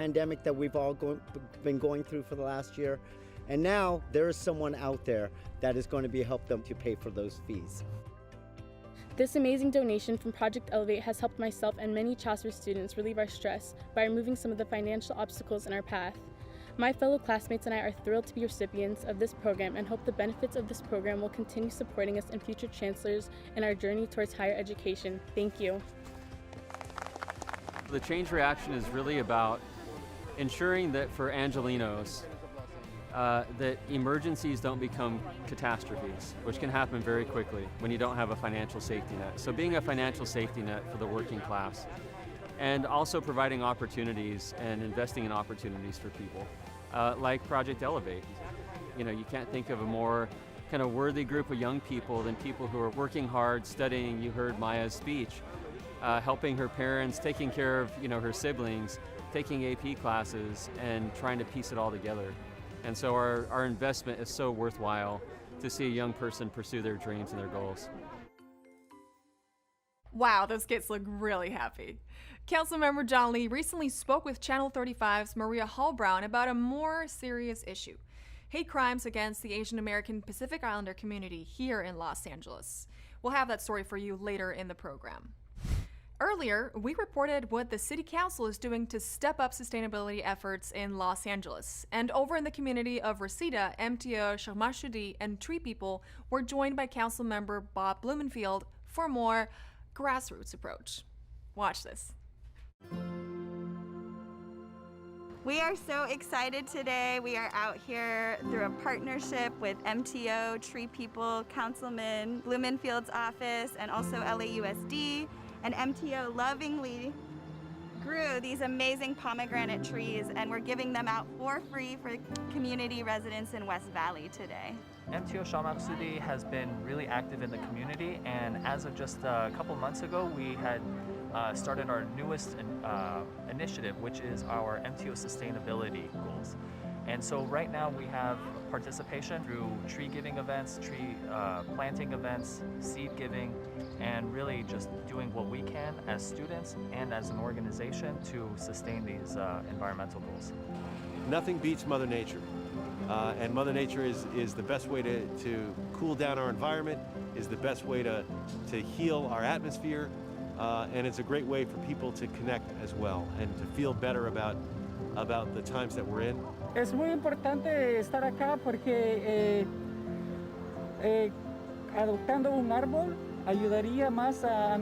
pandemic that we've all been going through for the last year. And now there is someone out there that is going to be help them to pay for those fees. This amazing donation from Project Elevate has helped myself and many Chaucer students relieve our stress by removing some of the financial obstacles in our path. My fellow classmates and I are thrilled to be recipients of this program and hope the benefits of this program will continue supporting us and future chancellors in our journey towards higher education. Thank you. The change reaction is really about ensuring that for Angelenos, that emergencies don't become catastrophes, which can happen very quickly when you don't have a financial safety net. So being a financial safety net for the working class, and also providing opportunities and investing in opportunities for people, like Project Elevate. You know, you can't think of a more kind of worthy group of young people than people who are working hard, studying. You heard Maya's speech, helping her parents, taking care of her siblings, taking AP classes, and trying to piece it all together. And so our investment is so worthwhile to see a young person pursue their dreams and their goals. Wow, those kids look really happy. Councilmember John Lee recently spoke with Channel 35's Maria Hall-Brown about a more serious issue: hate crimes against the Asian American Pacific Islander community here in Los Angeles. We'll have that story for you later in the program. Earlier, we reported what the City Council is doing to step up sustainability efforts in Los Angeles. And over in the community of Reseda, MTO, Sharmashudi, and Tree People were joined by Councilmember Bob Blumenfield for a more grassroots approach. Watch this. We are so excited today. We are out here through a partnership with MTO, Tree People, Councilman Blumenfield's office, and also LAUSD. And MTO lovingly grew these amazing pomegranate trees, and we're giving them out for free for community residents in West Valley today. MTO Shalmaksudi has been really active in the community, and as of just a couple months ago, we had started our newest initiative, which is our MTO sustainability goals. And so right now we have participation through tree giving events, tree planting events, seed giving, and really just doing what we can as students and as an organization to sustain these environmental goals. Nothing beats Mother Nature. And Mother Nature is the best way to cool down our environment, is the best way to heal our atmosphere, and it's a great way for people to connect as well and to feel better about the times that we're in. Es muy importante estar acá porque adoptando un árbol ayudaría más a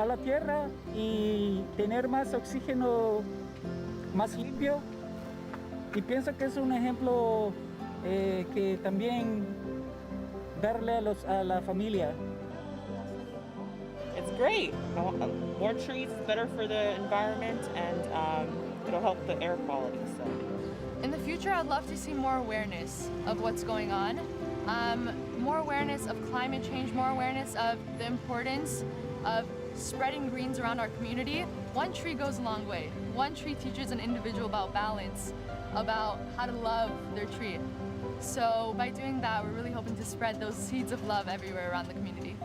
la tierra y tener más oxígeno más limpio. Y pienso que es un ejemplo que también darle a la familia. It's great. More trees is better for the environment, and it'll help the air quality. So, in the future, I'd love to see more awareness of what's going on, more awareness of climate change, more awareness of the importance of spreading greens around our community. One tree goes a long way. One tree teaches an individual about balance, about how to love their tree. So by doing that, we're really hoping to spread those seeds of love everywhere around the community.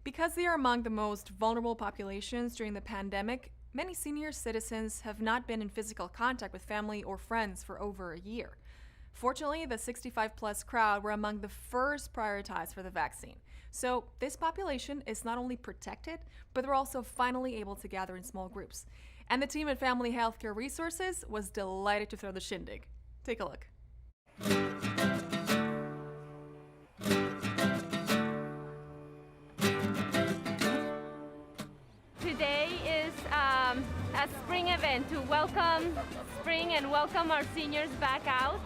Because they are among the most vulnerable populations during the pandemic, many senior citizens have not been in physical contact with family or friends for over a year. Fortunately, the 65-plus crowd were among the first prioritized for the vaccine. So this population is not only protected, but they're also finally able to gather in small groups. And the team at Family Healthcare Resources was delighted to throw the shindig. Take a look. Today is a spring event to welcome spring and welcome our seniors back out.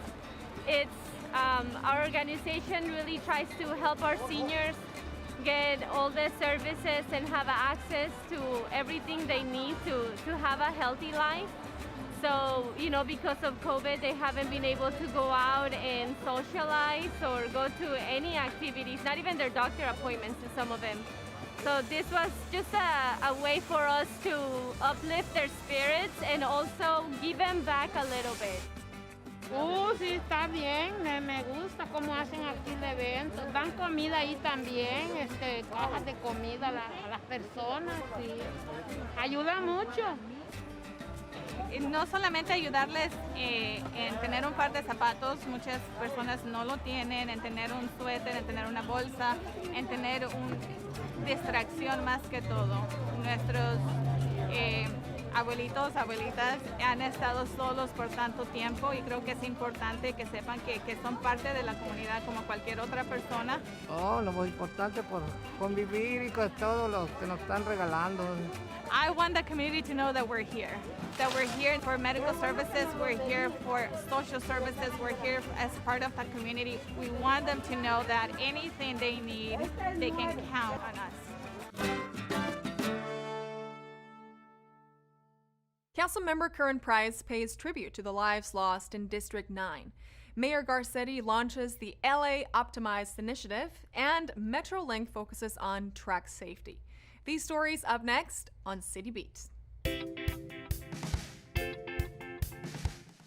It's our organization really tries to help our seniors get all the services and have access to everything they need to have a healthy life. So, because of COVID, they haven't been able to go out and socialize or go to any activities, not even their doctor appointments to some of them. So this was just a way for us to uplift their spirits and also give them back a little bit. Sí, está bien, me gusta cómo hacen aquí el evento. Dan comida ahí también, cajas de comida a las personas, sí. Ayuda mucho. No solamente ayudarles en tener un par de zapatos, muchas personas no lo tienen, en tener un suéter, en tener una bolsa, en tener una distracción más que todo. Nuestros abuelitos, abuelitas han estado solos por tanto tiempo y creo que es importante que sepan que son parte de la comunidad como cualquier otra persona. Lo más importante por convivir y con todo lo que nos están regalando. I want the community to know that we're here for medical services, we're here for social services, we're here as part of the community. We want them to know that anything they need, they can count on us. Councilmember Curran Price pays tribute to the lives lost in District 9. Mayor Garcetti launches the LA Optimized initiative, and MetroLink focuses on track safety. These stories up next on City Beat.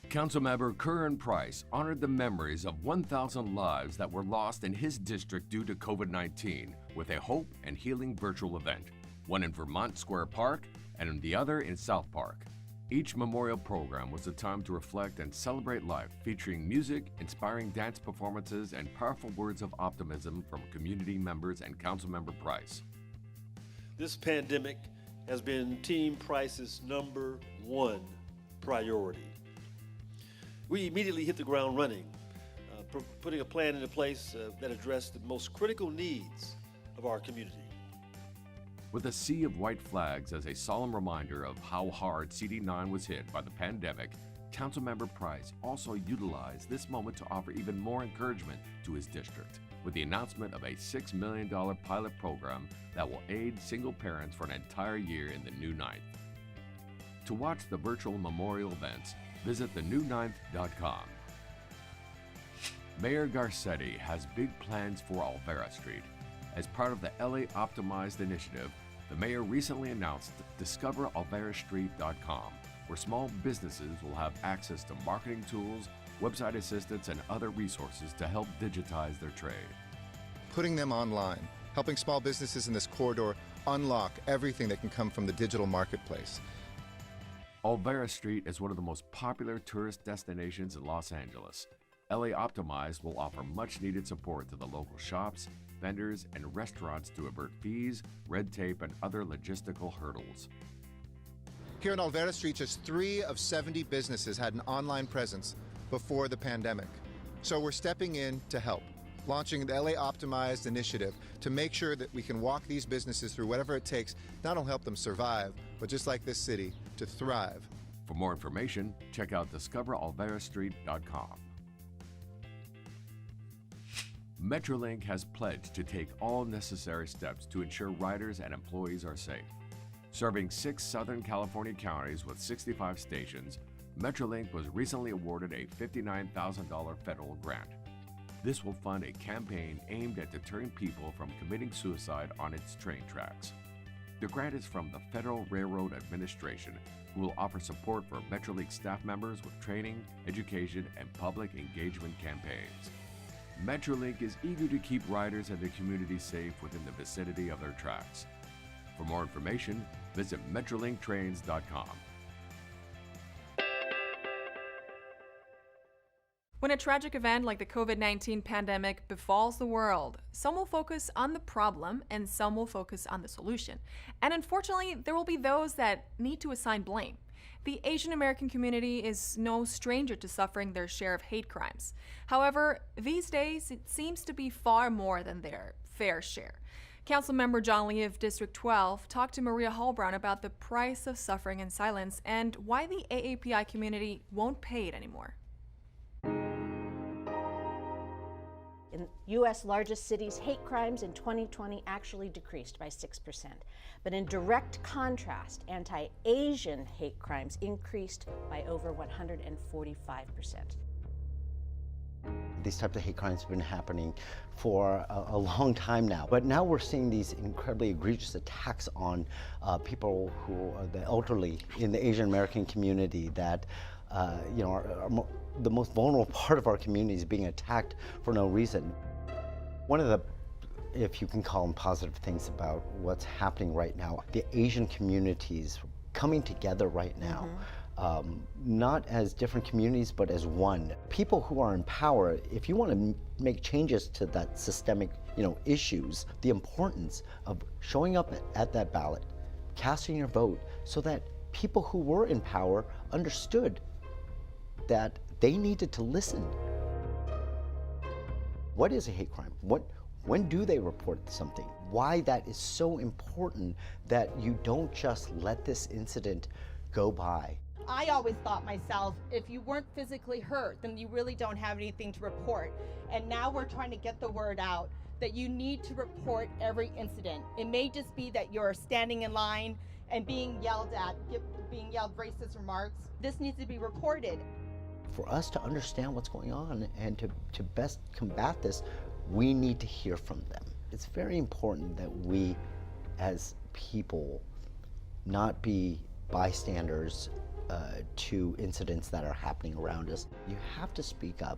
Councilmember Curran Price honored the memories of 1,000 lives that were lost in his district due to COVID-19 with a Hope and Healing virtual event, one in Vermont Square Park and the other in South Park. Each memorial program was a time to reflect and celebrate life, featuring music, inspiring dance performances, and powerful words of optimism from community members and Councilmember Price. This pandemic has been Team Price's #1 priority. We immediately hit the ground running, putting a plan into place that addressed the most critical needs of our community. With a sea of white flags as a solemn reminder of how hard CD9 was hit by the pandemic, Councilmember Price also utilized this moment to offer even more encouragement to his district, with the announcement of a $6 million pilot program that will aid single parents for an entire year in the new ninth. To watch the virtual memorial events, visit thenewninth.com. Mayor Garcetti has big plans for Olvera Street. As part of the LA Optimized initiative, the mayor recently announced discoverolverastreet.com, where small businesses will have access to marketing tools, website assistance, and other resources to help digitize their trade. Putting them online, helping small businesses in this corridor unlock everything that can come from the digital marketplace. Olvera Street is one of the most popular tourist destinations in Los Angeles. LA Optimized will offer much-needed support to the local shops, vendors, and restaurants to avert fees, red tape, and other logistical hurdles. Here in Olvera Street, just 3 of 70 businesses had an online presence before the pandemic. So we're stepping in to help, launching the LA Optimized initiative to make sure that we can walk these businesses through whatever it takes, not only help them survive, but just like this city, to thrive. For more information, check out discoverolverastreet.com. MetroLink has pledged to take all necessary steps to ensure riders and employees are safe. Serving 6 Southern California counties with 65 stations, MetroLink was recently awarded a $59,000 federal grant. This will fund a campaign aimed at deterring people from committing suicide on its train tracks. The grant is from the Federal Railroad Administration, who will offer support for MetroLink staff members with training, education, and public engagement campaigns. MetroLink is eager to keep riders and the community safe within the vicinity of their tracks. For more information, visit metrolinktrains.com. When a tragic event like the COVID-19 pandemic befalls the world, some will focus on the problem and some will focus on the solution. And unfortunately, there will be those that need to assign blame. The Asian American community is no stranger to suffering their share of hate crimes. However, these days, it seems to be far more than their fair share. Councilmember John Lee of District 12 talked to Maria Hallbrown about the price of suffering and silence and why the AAPI community won't pay it anymore. In U.S. largest cities, hate crimes in 2020 actually decreased by 6%. But in direct contrast, anti-Asian hate crimes increased by over 145%. These types of hate crimes have been happening for a long time now. But now we're seeing these incredibly egregious attacks on people who are the elderly in the Asian American community that are the most vulnerable part of our community is being attacked for no reason. One of the, if you can call them positive things about what's happening right now, the Asian communities coming together right now. Not as different communities, but as one. People who are in power, if you want to make changes to that systemic, issues, the importance of showing up at that ballot, casting your vote, so that people who were in power understood that they needed to listen. What is a hate crime? When do they report something? Why that is so important that you don't just let this incident go by. I always thought myself, if you weren't physically hurt, then you really don't have anything to report. And now we're trying to get the word out that you need to report every incident. It may just be that you're standing in line and being yelled at, being yelled racist remarks. This needs to be reported. For us to understand what's going on and to best combat this, we need to hear from them. It's very important that we, as people, not be bystanders to incidents that are happening around us. You have to speak up.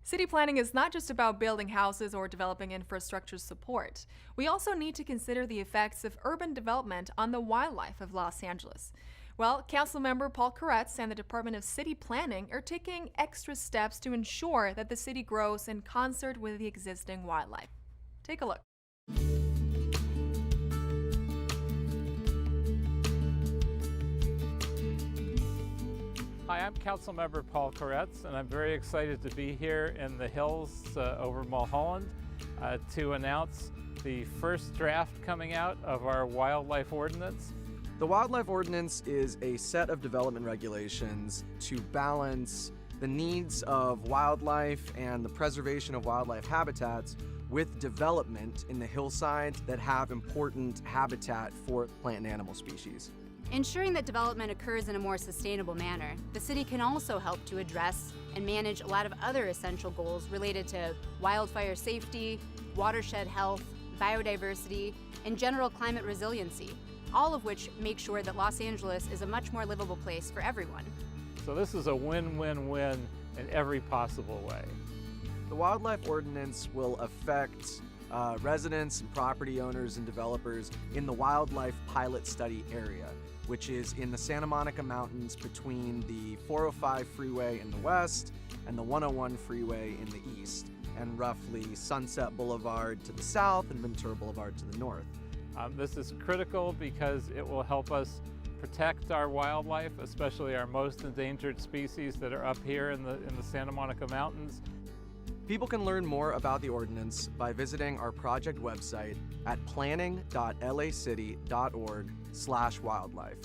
City planning is not just about building houses or developing infrastructure support. We also need to consider the effects of urban development on the wildlife of Los Angeles. Well, Councilmember Paul Koretz and the Department of City Planning are taking extra steps to ensure that the city grows in concert with the existing wildlife. Take a look. Hi, I'm Councilmember Paul Koretz, and I'm very excited to be here in the hills over Mulholland to announce the first draft coming out of our wildlife ordinance. The wildlife ordinance is a set of development regulations to balance the needs of wildlife and the preservation of wildlife habitats with development in the hillsides that have important habitat for plant and animal species. Ensuring that development occurs in a more sustainable manner, the city can also help to address and manage a lot of other essential goals related to wildfire safety, watershed health, biodiversity, and general climate resiliency, all of which make sure that Los Angeles is a much more livable place for everyone. So this is a win-win-win in every possible way. The wildlife ordinance will affect residents and property owners and developers in the wildlife pilot study area, which is in the Santa Monica Mountains between the 405 freeway in the west and the 101 freeway in the east, and roughly Sunset Boulevard to the south and Ventura Boulevard to the north. This is critical because it will help us protect our wildlife, especially our most endangered species that are up here in the Santa Monica Mountains. People can learn more about the ordinance by visiting our project website at planning.lacity.org/wildlife,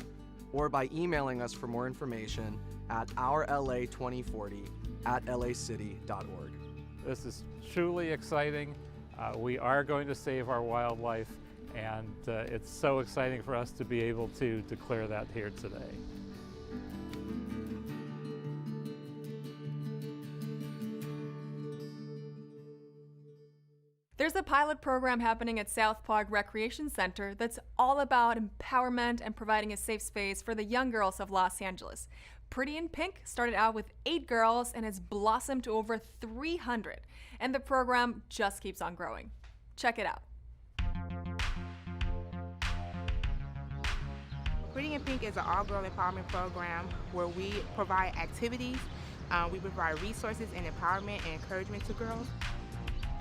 or by emailing us for more information at ourla2040@lacity.org. This is truly exciting. We are going to save our wildlife, and it's so exciting for us to be able to declare that here today. There's a pilot program happening at South Park Recreation Center that's all about empowerment and providing a safe space for the young girls of Los Angeles. Pretty in Pink started out with 8 girls and has blossomed to over 300, and the program just keeps on growing. Check it out. Pretty in Pink is an all-girl empowerment program where we provide activities, we provide resources and empowerment and encouragement to girls.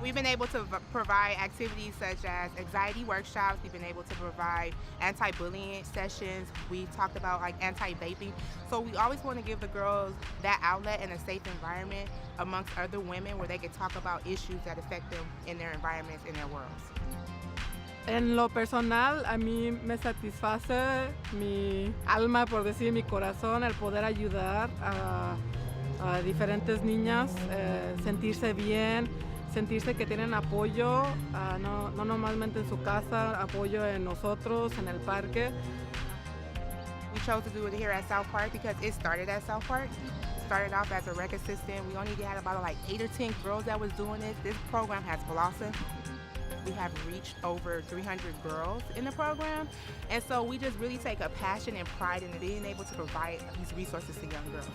We've been able to provide activities such as anxiety workshops. We've been able to provide anti-bullying sessions. We talked about anti-vaping. So we always want to give the girls that outlet and a safe environment amongst other women where they can talk about issues that affect them in their environments, in their worlds. En lo personal, a mí me satisface mi alma, por decir, mi corazón, el poder ayudar a diferentes niñas, sentirse bien, sentirse que tienen apoyo, no normalmente en su casa, apoyo en nosotros, en el parque. We chose to do it here at South Park because it started at South Park. started off as a rec assistant. We only had about like 8 or 10 girls that was doing it. This program has blossomed. We have reached over 300 girls in the program. And so we just really take a passion and pride in being able to provide these resources to young girls.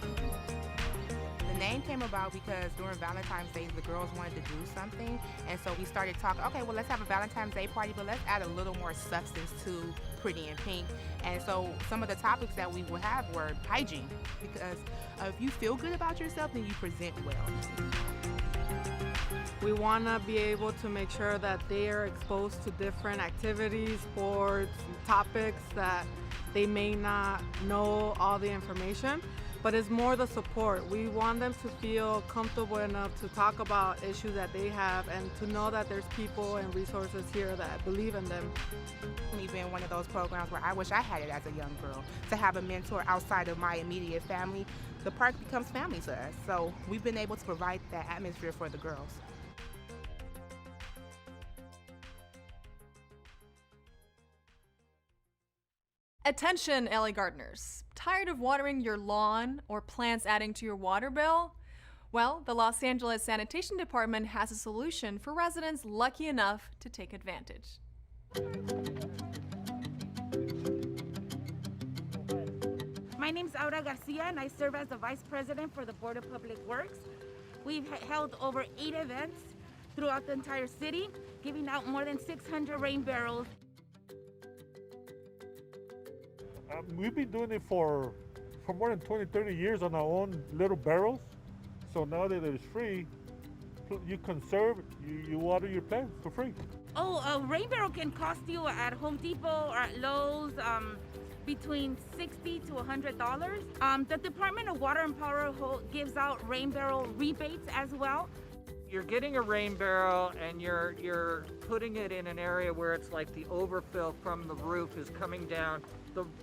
The name came about because during Valentine's Day, the girls wanted to do something. And so we started talking, okay, well, let's have a Valentine's Day party, but let's add a little more substance to Pretty in Pink. And so some of the topics that we would have were hygiene, because if you feel good about yourself, then you present well. We want to be able to make sure that they are exposed to different activities, sports, topics that they may not know all the information, but it's more the support. We want them to feel comfortable enough to talk about issues that they have and to know that there's people and resources here that believe in them. We've been one of those programs where I wish I had it as a young girl, to have a mentor outside of my immediate family. The park becomes family to us, so we've been able to provide that atmosphere for the girls. Attention, LA gardeners. Tired of watering your lawn or plants adding to your water bill? Well, the Los Angeles Sanitation Department has a solution for residents lucky enough to take advantage. My name's Aura Garcia and I serve as the Vice President for the Board of Public Works. We've held over 8 events throughout the entire city, giving out more than 600 rain barrels. We've been doing it for more than 20, 30 years on our own little barrels. So now that it's free, you conserve, you water your plants for free. Oh, a rain barrel can cost you at Home Depot or at Lowe's between $60 to $100. The Department of Water and Power gives out rain barrel rebates as well. You're getting a rain barrel and you're putting it in an area where it's like the overfill from the roof is coming down.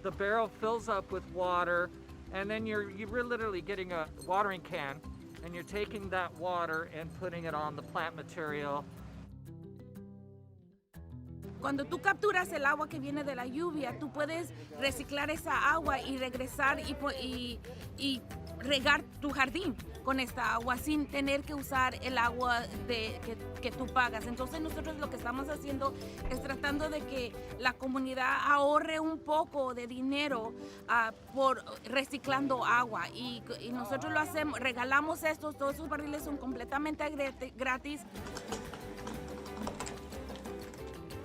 The barrel fills up with water, and then you're literally getting a watering can, and you're taking that water and putting it on the plant material. Cuando tú capturas el agua que viene de la lluvia, tú puedes reciclar esa agua y regresar y regar tu jardín con esta agua sin tener que usar el agua que tú pagas. Entonces nosotros lo que estamos haciendo es tratando de que la comunidad ahorre un poco de dinero por reciclando agua y nosotros lo hacemos, regalamos todos esos barriles son completamente gratis.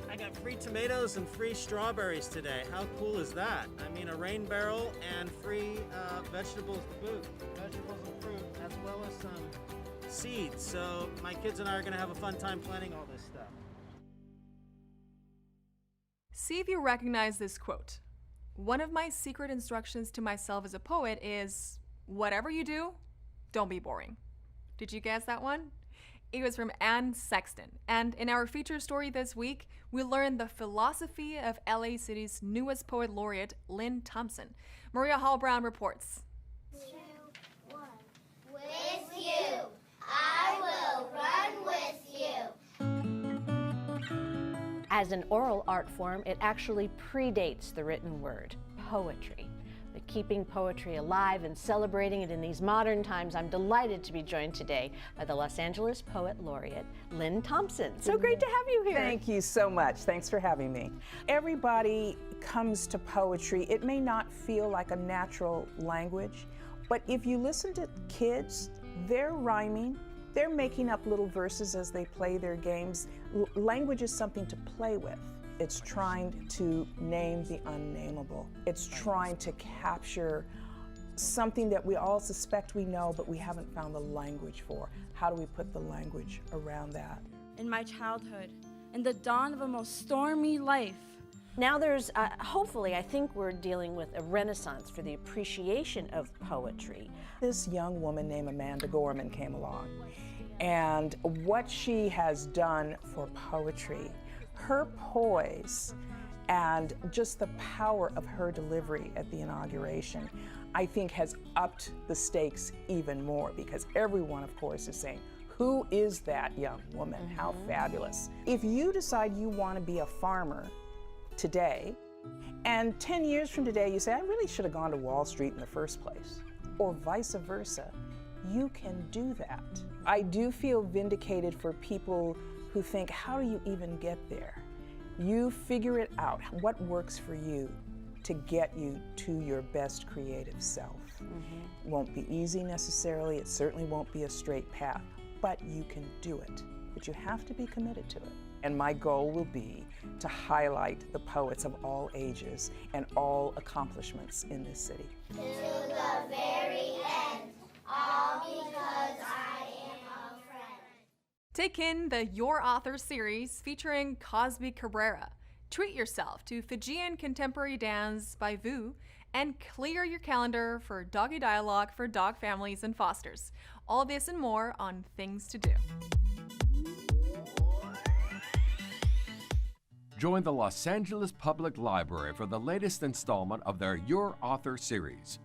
I got free tomatoes and free strawberries today. How cool is that? I mean, a rain barrel and free vegetables and fruit, as well as some seeds. So my kids and I are gonna have a fun time planting all this stuff. See if you recognize this quote. One of my secret instructions to myself as a poet is, whatever you do, don't be boring. Did you guess that one? It was from Anne Sexton. And in our feature story this week, we learned the philosophy of LA City's newest poet laureate, Lynn Thompson. Maria Hall Brown reports. 2, 1. With you, I will run with you. As an oral art form, it actually predates the written word, poetry. But keeping poetry alive and celebrating it in these modern times, I'm delighted to be joined today by the Los Angeles Poet Laureate, Lynn Thompson. So great to have you here. Thank you so much. Thanks for having me. Everybody comes to poetry. It may not feel like a natural language, but if you listen to kids, they're rhyming, they're making up little verses as they play their games. Language is something to play with. It's trying to name the unnameable. It's trying to capture something that we all suspect we know, but we haven't found the language for. How do we put the language around that? In my childhood, in the dawn of a most stormy life. Now there's, hopefully, I think we're dealing with a renaissance for the appreciation of poetry. This young woman named Amanda Gorman came along, and what she has done for poetry, her poise and just the power of her delivery at the inauguration, I think has upped the stakes even more, because everyone, of course, is saying, who is that young woman? How fabulous. If you decide you want to be a farmer today, and 10 years from today you say, I really should have gone to Wall Street in the first place, or vice versa, you can do that. I do feel vindicated for people who think, how do you even get there? You figure it out, what works for you to get you to your best creative self. It won't be easy necessarily, it certainly won't be a straight path, but you can do it. But you have to be committed to it. And my goal will be to highlight the poets of all ages and all accomplishments in this city. To the very end, all because I am a friend. Take in the Your Author series featuring Cosby Cabrera. Treat yourself to Fijian contemporary dance by Vu, and clear your calendar for doggy dialogue for dog families and fosters. All this and more on Things to Do. Join the Los Angeles Public Library for the latest installment of their Your Author series.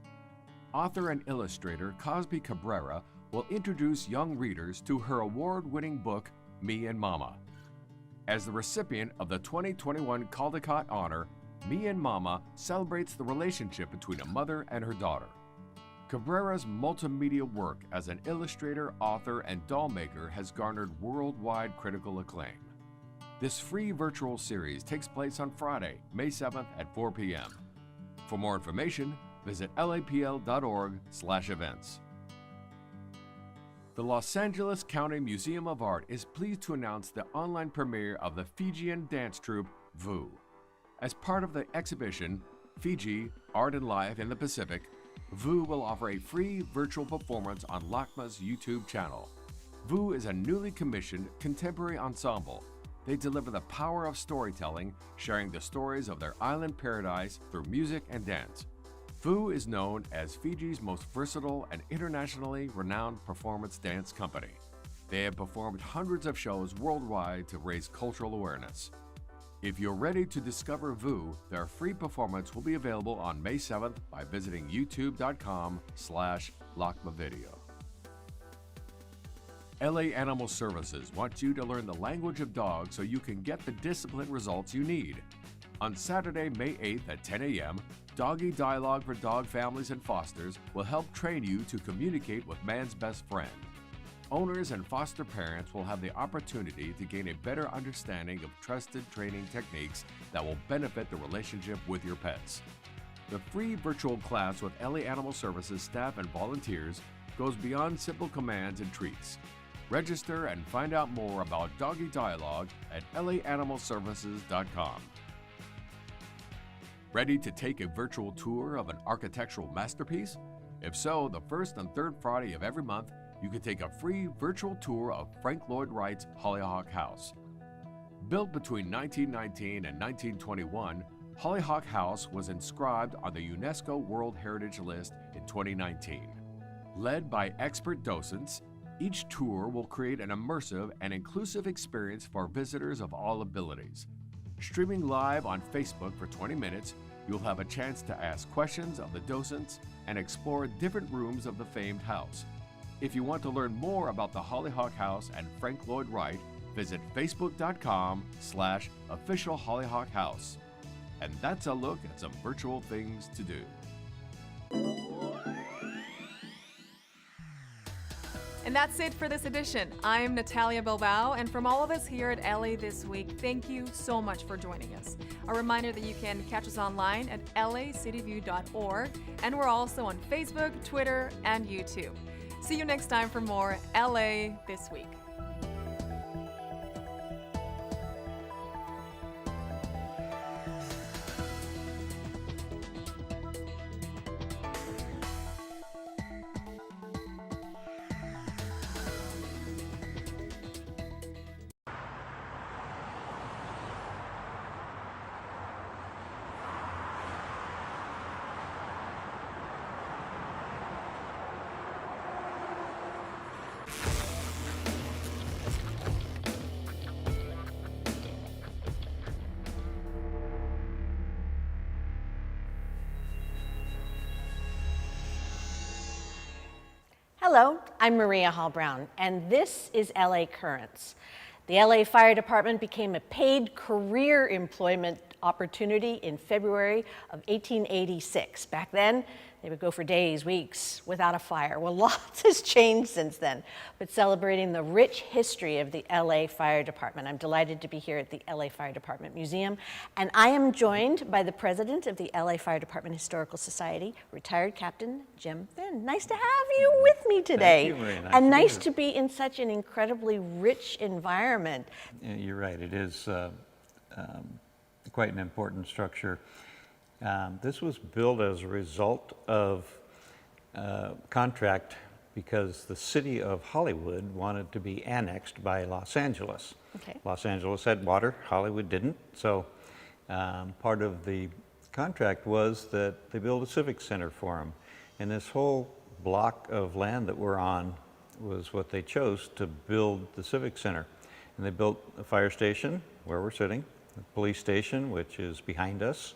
Author and illustrator Cosby Cabrera will introduce young readers to her award-winning book, Me and Mama. As the recipient of the 2021 Caldecott Honor, Me and Mama celebrates the relationship between a mother and her daughter. Cabrera's multimedia work as an illustrator, author, and doll maker has garnered worldwide critical acclaim. This free virtual series takes place on Friday, May 7th at 4 p.m. For more information, visit lapl.org/events. The Los Angeles County Museum of Art is pleased to announce the online premiere of the Fijian dance troupe, Vu. As part of the exhibition, Fiji, Art and Life in the Pacific, Vu will offer a free virtual performance on LACMA's YouTube channel. Vu is a newly commissioned contemporary ensemble. They deliver the power of storytelling, sharing the stories of their island paradise through music and dance. Vu is known as Fiji's most versatile and internationally renowned performance dance company. They have performed hundreds of shows worldwide to raise cultural awareness. If you're ready to discover Vu, their free performance will be available on May 7th by visiting youtube.com/LACMAvideo. LA Animal Services wants you to learn the language of dogs so you can get the discipline results you need. On Saturday, May 8th at 10 a.m., Doggy Dialogue for Dog Families and Fosters will help train you to communicate with man's best friend. Owners and foster parents will have the opportunity to gain a better understanding of trusted training techniques that will benefit the relationship with your pets. The free virtual class with LA Animal Services staff and volunteers goes beyond simple commands and treats. Register and find out more about Doggy Dialogue at laanimalservices.com. Ready to take a virtual tour of an architectural masterpiece? If so, the first and third Friday of every month, you can take a free virtual tour of Frank Lloyd Wright's Hollyhock House. Built between 1919 and 1921, Hollyhock House was inscribed on the UNESCO World Heritage List in 2019. Led by expert docents, each tour will create an immersive and inclusive experience for visitors of all abilities. Streaming live on Facebook for 20 minutes, you'll have a chance to ask questions of the docents and explore different rooms of the famed house. If you want to learn more about the Hollyhock House and Frank Lloyd Wright, visit facebook.com/official Hollyhock House. And that's a look at some virtual things to do. And that's it for this edition. I'm Natalia Bilbao, and from all of us here at LA This Week, thank you so much for joining us. A reminder that you can catch us online at lacityview.org, and we're also on Facebook, Twitter, and YouTube. See you next time for more LA This Week. Hello, I'm Maria Hall Brown, and this is LA Currents. The LA Fire Department became a paid career employment opportunity in February of 1886. Back then, they would go for days, weeks without a fire. Well, lots has changed since then, but celebrating the rich history of the LA Fire Department. I'm delighted to be here at the LA Fire Department Museum, and I am joined by the president of the LA Fire Department Historical Society, retired Captain Jim Finn. Nice to have you with me today. Thank you, Maria. And nice to be in such an incredibly rich environment. Yeah, you're right, it is quite an important structure. This was built as a result of contract because the city of Hollywood wanted to be annexed by Los Angeles. Okay. Los Angeles had water, Hollywood didn't, so part of the contract was that they build a civic center for them. And this whole block of land that we're on was what they chose to build the civic center. And they built a fire station where we're sitting, a police station, which is behind us,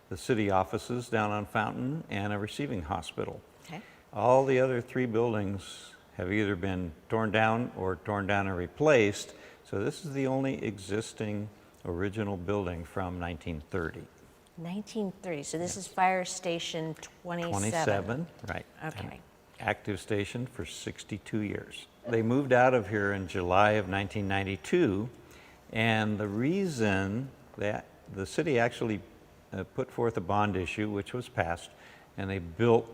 the city offices down on Fountain, and a receiving hospital. Okay. All the other 3 buildings have either been torn down and replaced, so this is the only existing original building from 1930. 1930, so this is Fire Station 27. 27, right. Okay. Active station for 62 years. They moved out of here in July of 1992, and the reason that the city actually put forth a bond issue, which was passed, and they built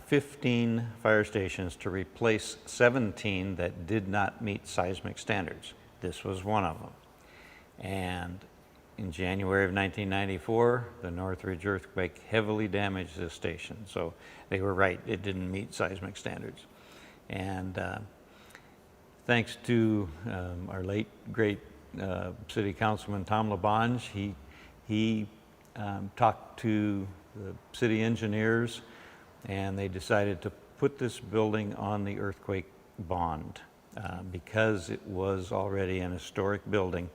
15 fire stations to replace 17 that did not meet seismic standards. This was one of them. And in January of 1994, the Northridge earthquake heavily damaged this station. So they were right, it didn't meet seismic standards. And thanks to our late, great city councilman, Tom LaBonge, he talked to the city engineers, and they decided to put this building on the earthquake bond because it was already an historic building.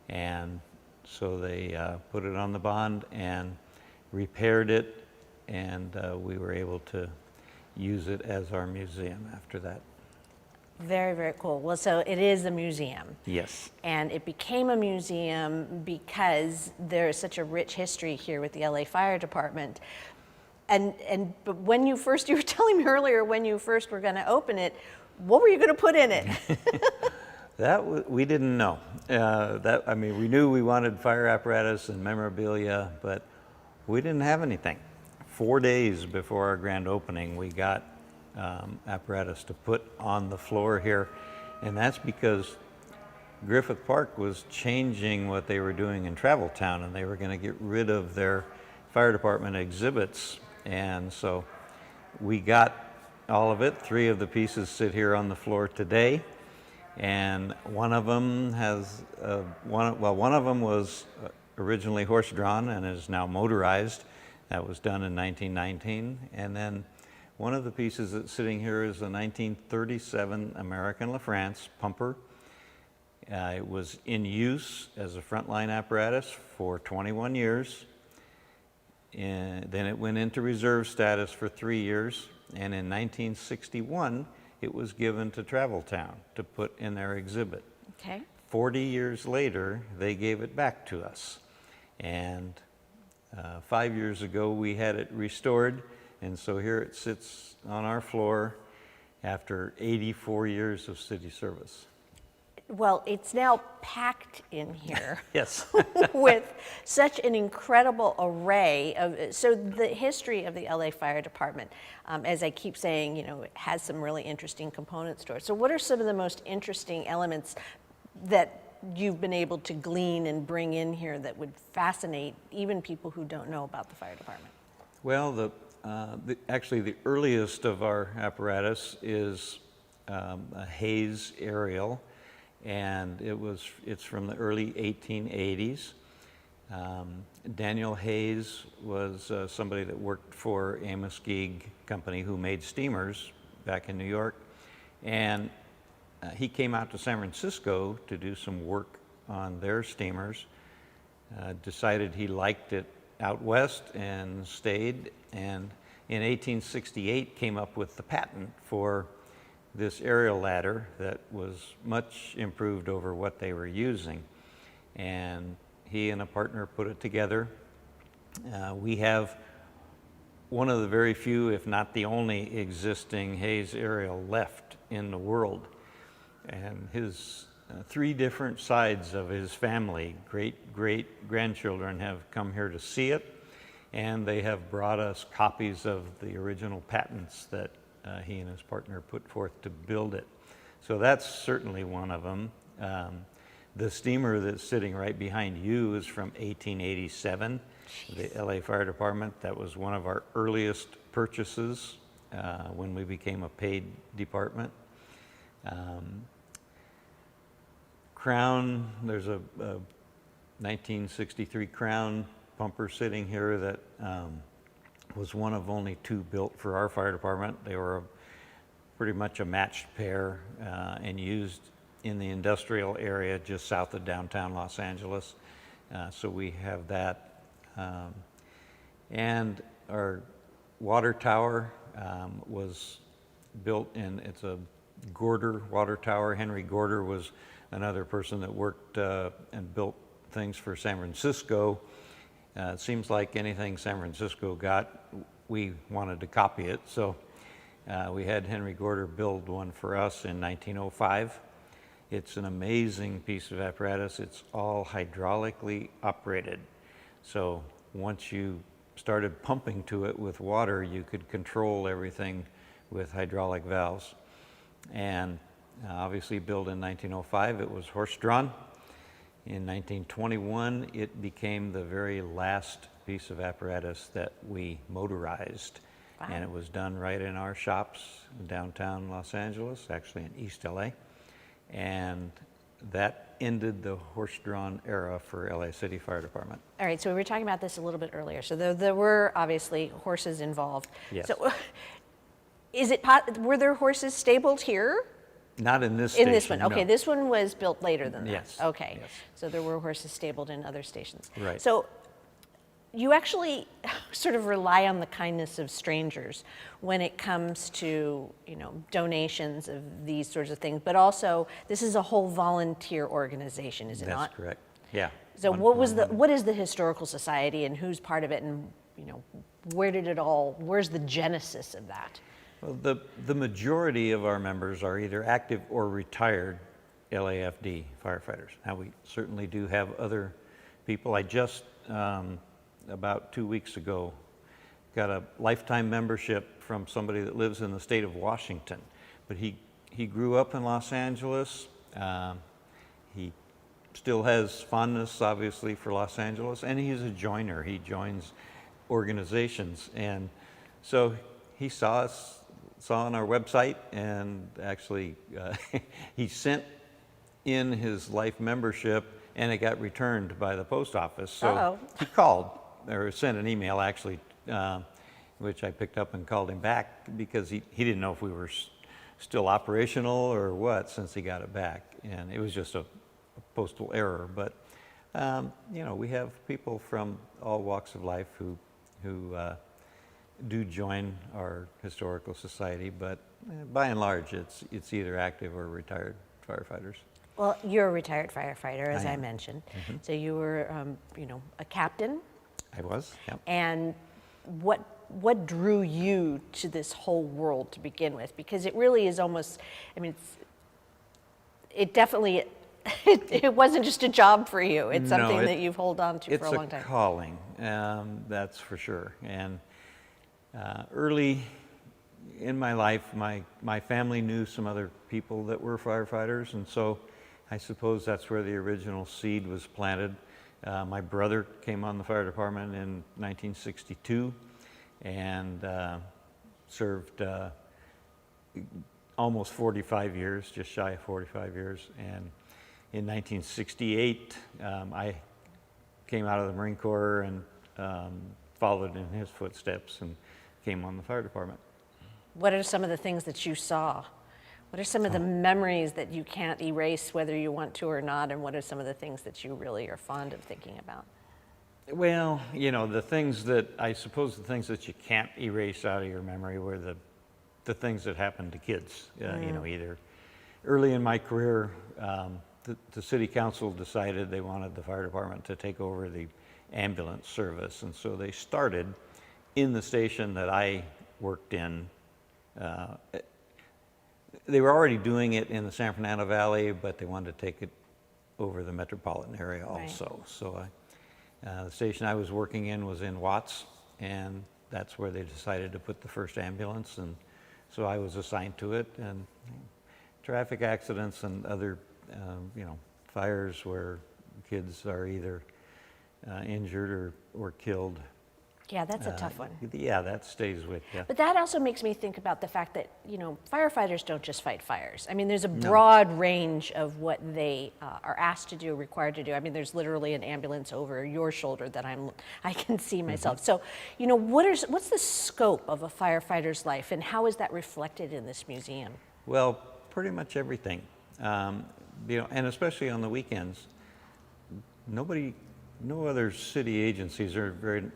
And so they put it on the bond and repaired it, and we were able to use it as our museum after that. Very, very cool. Well, so it is a museum. Yes. And it became a museum because there is such a rich history here with the LA Fire Department. But when you were telling me earlier when you first were going to open it, what were you going to put in it? We didn't know. We knew we wanted fire apparatus and memorabilia, but we didn't have anything. 4 days before our grand opening, we got apparatus to put on the floor here, and that's because Griffith Park was changing what they were doing in Travel Town, and they were going to get rid of their fire department exhibits, and so we got all of it. 3 of the pieces sit here on the floor today, and one of them has one of them was originally horse-drawn and is now motorized. That was done in 1919, and then one of the pieces that's sitting here is a 1937 American LaFrance pumper. It was in use as a frontline apparatus for 21 years. And then it went into reserve status for 3 years. And in 1961, it was given to Travel Town to put in their exhibit. Okay. 40 years later, they gave it back to us. And 5 years ago, we had it restored. And so here it sits on our floor after 84 years of city service. Well, it's now packed in here. Yes. With such an incredible array of, so the history of the LA Fire Department, as I keep saying, it has some really interesting components to it. So what are some of the most interesting elements that you've been able to glean and bring in here that would fascinate even people who don't know about the fire department? Well, actually the earliest of our apparatus is a Hayes aerial, and it's from the early 1880s. Daniel Hayes was somebody that worked for Amos Geig Company, who made steamers back in New York, and he came out to San Francisco to do some work on their steamers, decided he liked it out west and stayed, and in 1868 came up with the patent for this aerial ladder that was much improved over what they were using. And He and a partner put it together. We have one of the very few, if not the only, existing Hayes aerial left in the world. And his 3 different sides of his family, great-great-grandchildren, have come here to see it, and they have brought us copies of the original patents that he and his partner put forth to build it. So that's certainly one of them. The steamer that's sitting right behind you is from 1887, the LA Fire Department. That was one of our earliest purchases when we became a paid department. Crown, there's a 1963 Crown pumper sitting here that was one of only 2 built for our fire department. They were pretty much a matched pair and used in the industrial area just south of downtown Los Angeles. So we have that. And our water tower was built in, it's a Gorder water tower. Henry Gorder was another person that worked and built things for San Francisco. It seems like anything San Francisco got, we wanted to copy it. So we had Henry Gorder build one for us in 1905. It's an amazing piece of apparatus. It's all hydraulically operated. So once you started pumping to it with water, you could control everything with hydraulic valves. And obviously built in 1905, it was horse-drawn. In 1921, it became the very last piece of apparatus that we motorized. Wow. And it was done right in our shops in downtown Los Angeles, actually in East LA. And that ended the horse-drawn era for LA City Fire Department. All right, so we were talking about this a little bit earlier. So there were obviously horses involved. Yes. So were there horses stabled here? Not in this station. In this one, okay. No. This one was built later than that. Yes. Okay. Yes. So there were horses stabled in other stations. Right. So you actually sort of rely on the kindness of strangers when it comes to, donations of these sorts of things. But also, this is a whole volunteer organization, is it not? That's correct. Yeah. So what is the Historical Society and who's part of it, and where's the genesis of that? Well, the majority of our members are either active or retired LAFD firefighters. Now, we certainly do have other people. I just, about 2 weeks ago, got a lifetime membership from somebody that lives in the state of Washington. But he grew up in Los Angeles. He still has fondness, obviously, for Los Angeles, and he's a joiner. He joins organizations. And so he saw on our website, and actually he sent in his life membership, and it got returned by the post office. So he called, or sent an email actually, which I picked up and called him back because he didn't know if we were still operational or what, since he got it back. And it was just a postal error. But we have people from all walks of life who do join our historical society, but by and large, it's either active or retired firefighters. Well, you're a retired firefighter, as I mentioned. Mm-hmm. So you were, a captain. I was, yep. And what drew you to this whole world to begin with? Because it really is almost, it definitely, it wasn't just a job for you. It's something that you've held on to for a long time. It's a calling, that's for sure. And early in my life, my family knew some other people that were firefighters, and so I suppose that's where the original seed was planted. My brother came on the fire department in 1962 and served almost 45 years, just shy of 45 years. And in 1968, I came out of the Marine Corps and followed in his footsteps and came on the fire department. What are some of the things that you saw? What are some of the memories that you can't erase, whether you want to or not, and what are some of the things that you really are fond of thinking about? Well, the things that you can't erase out of your memory were the things that happened to kids. Either early in my career, the city council decided they wanted the fire department to take over the ambulance service, and so they started in the station that I worked in. They were already doing it in the San Fernando Valley, but they wanted to take it over the metropolitan area also. Right. So the station I was working in was in Watts, and that's where they decided to put the first ambulance, and so I was assigned to it. And traffic accidents and other, fires where kids are either injured or killed. Yeah, that's a tough one. Yeah, that stays with you. But that also makes me think about the fact that, firefighters don't just fight fires. I mean, there's a broad range of what they are asked to do, required to do. I mean, there's literally an ambulance over your shoulder that I can see myself. So, what's the scope of a firefighter's life, and how is that reflected in this museum? Well, pretty much everything. And especially on the weekends, no other city agencies,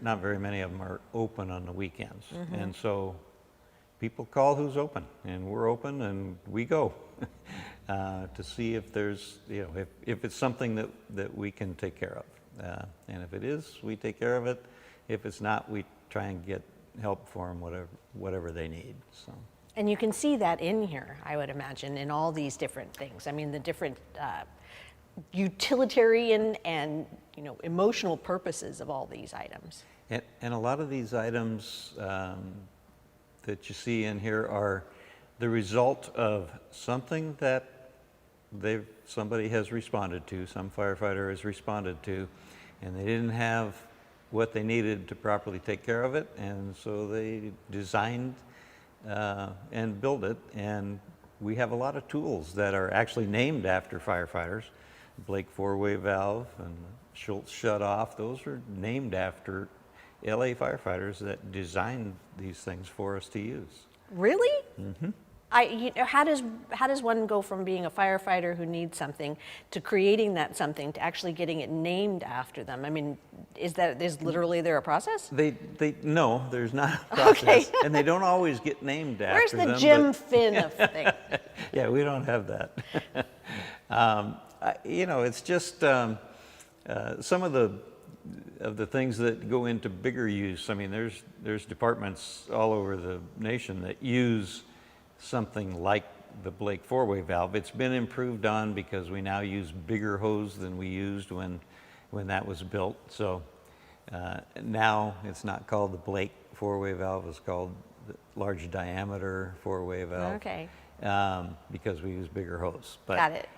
not very many of them are open on the weekends. Mm-hmm. And so people call who's open, and we're open, and we go to see if there's, if it's something that we can take care of. And if it is, we take care of it. If it's not, we try and get help for them, whatever they need. So. And you can see that in here, I would imagine, in all these different things. I mean, the different utilitarian and emotional purposes of all these items. And a lot of these items that you see in here are the result of something that somebody has responded to, some firefighter has responded to, and they didn't have what they needed to properly take care of it, and so they designed and built it. And we have a lot of tools that are actually named after firefighters. Blake four-way valve and Schultz shut-off, those are named after LA firefighters that designed these things for us to use. Really? Mm-hmm. How does one go from being a firefighter who needs something to creating that something to actually getting it named after them? I mean, is literally there a process? No, there's not a process. Okay. And they don't always get named after them. Where's the Jim Finn of things? Yeah, we don't have that. It's just some of the things that go into bigger use. I mean, there's departments all over the nation that use something like the Blake four-way valve. It's been improved on because we now use bigger hose than we used when that was built. So now it's not called the Blake four-way valve, it's called the large diameter four-way valve. Okay. Because we use bigger hose. But, got it.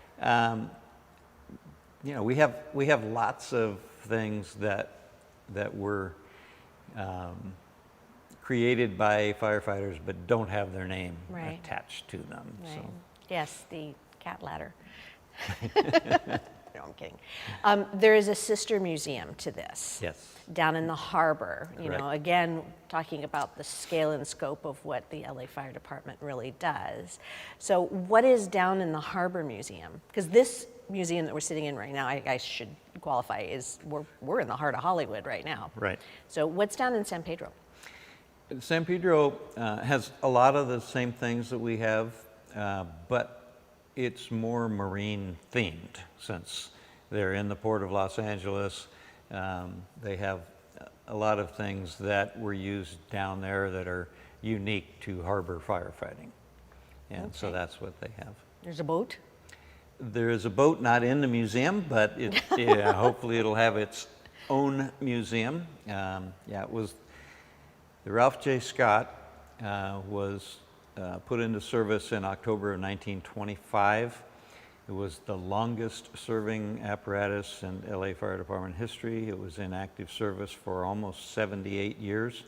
We have lots of things that were created by firefighters but don't have their name attached to them. Right. So. Yes, the cat ladder. No, I'm kidding. There is a sister museum to this. Yes. Down in the harbor. Correct. Again, talking about the scale and scope of what the LA Fire Department really does. So what is down in the Harbor Museum? Because this museum that we're sitting in right now, I should qualify, is we're in the heart of Hollywood right now. Right. So what's down in San Pedro? San Pedro has a lot of the same things that we have, but it's more marine themed since they're in the Port of Los Angeles. They have a lot of things that were used down there that are unique to harbor firefighting. And so that's what they have. There's a boat? There is a boat not in the museum, but hopefully it'll have its own museum. It was the Ralph J. Scott was put into service in October of 1925. It was the longest serving apparatus in LA Fire Department history. It was in active service for almost 78 years.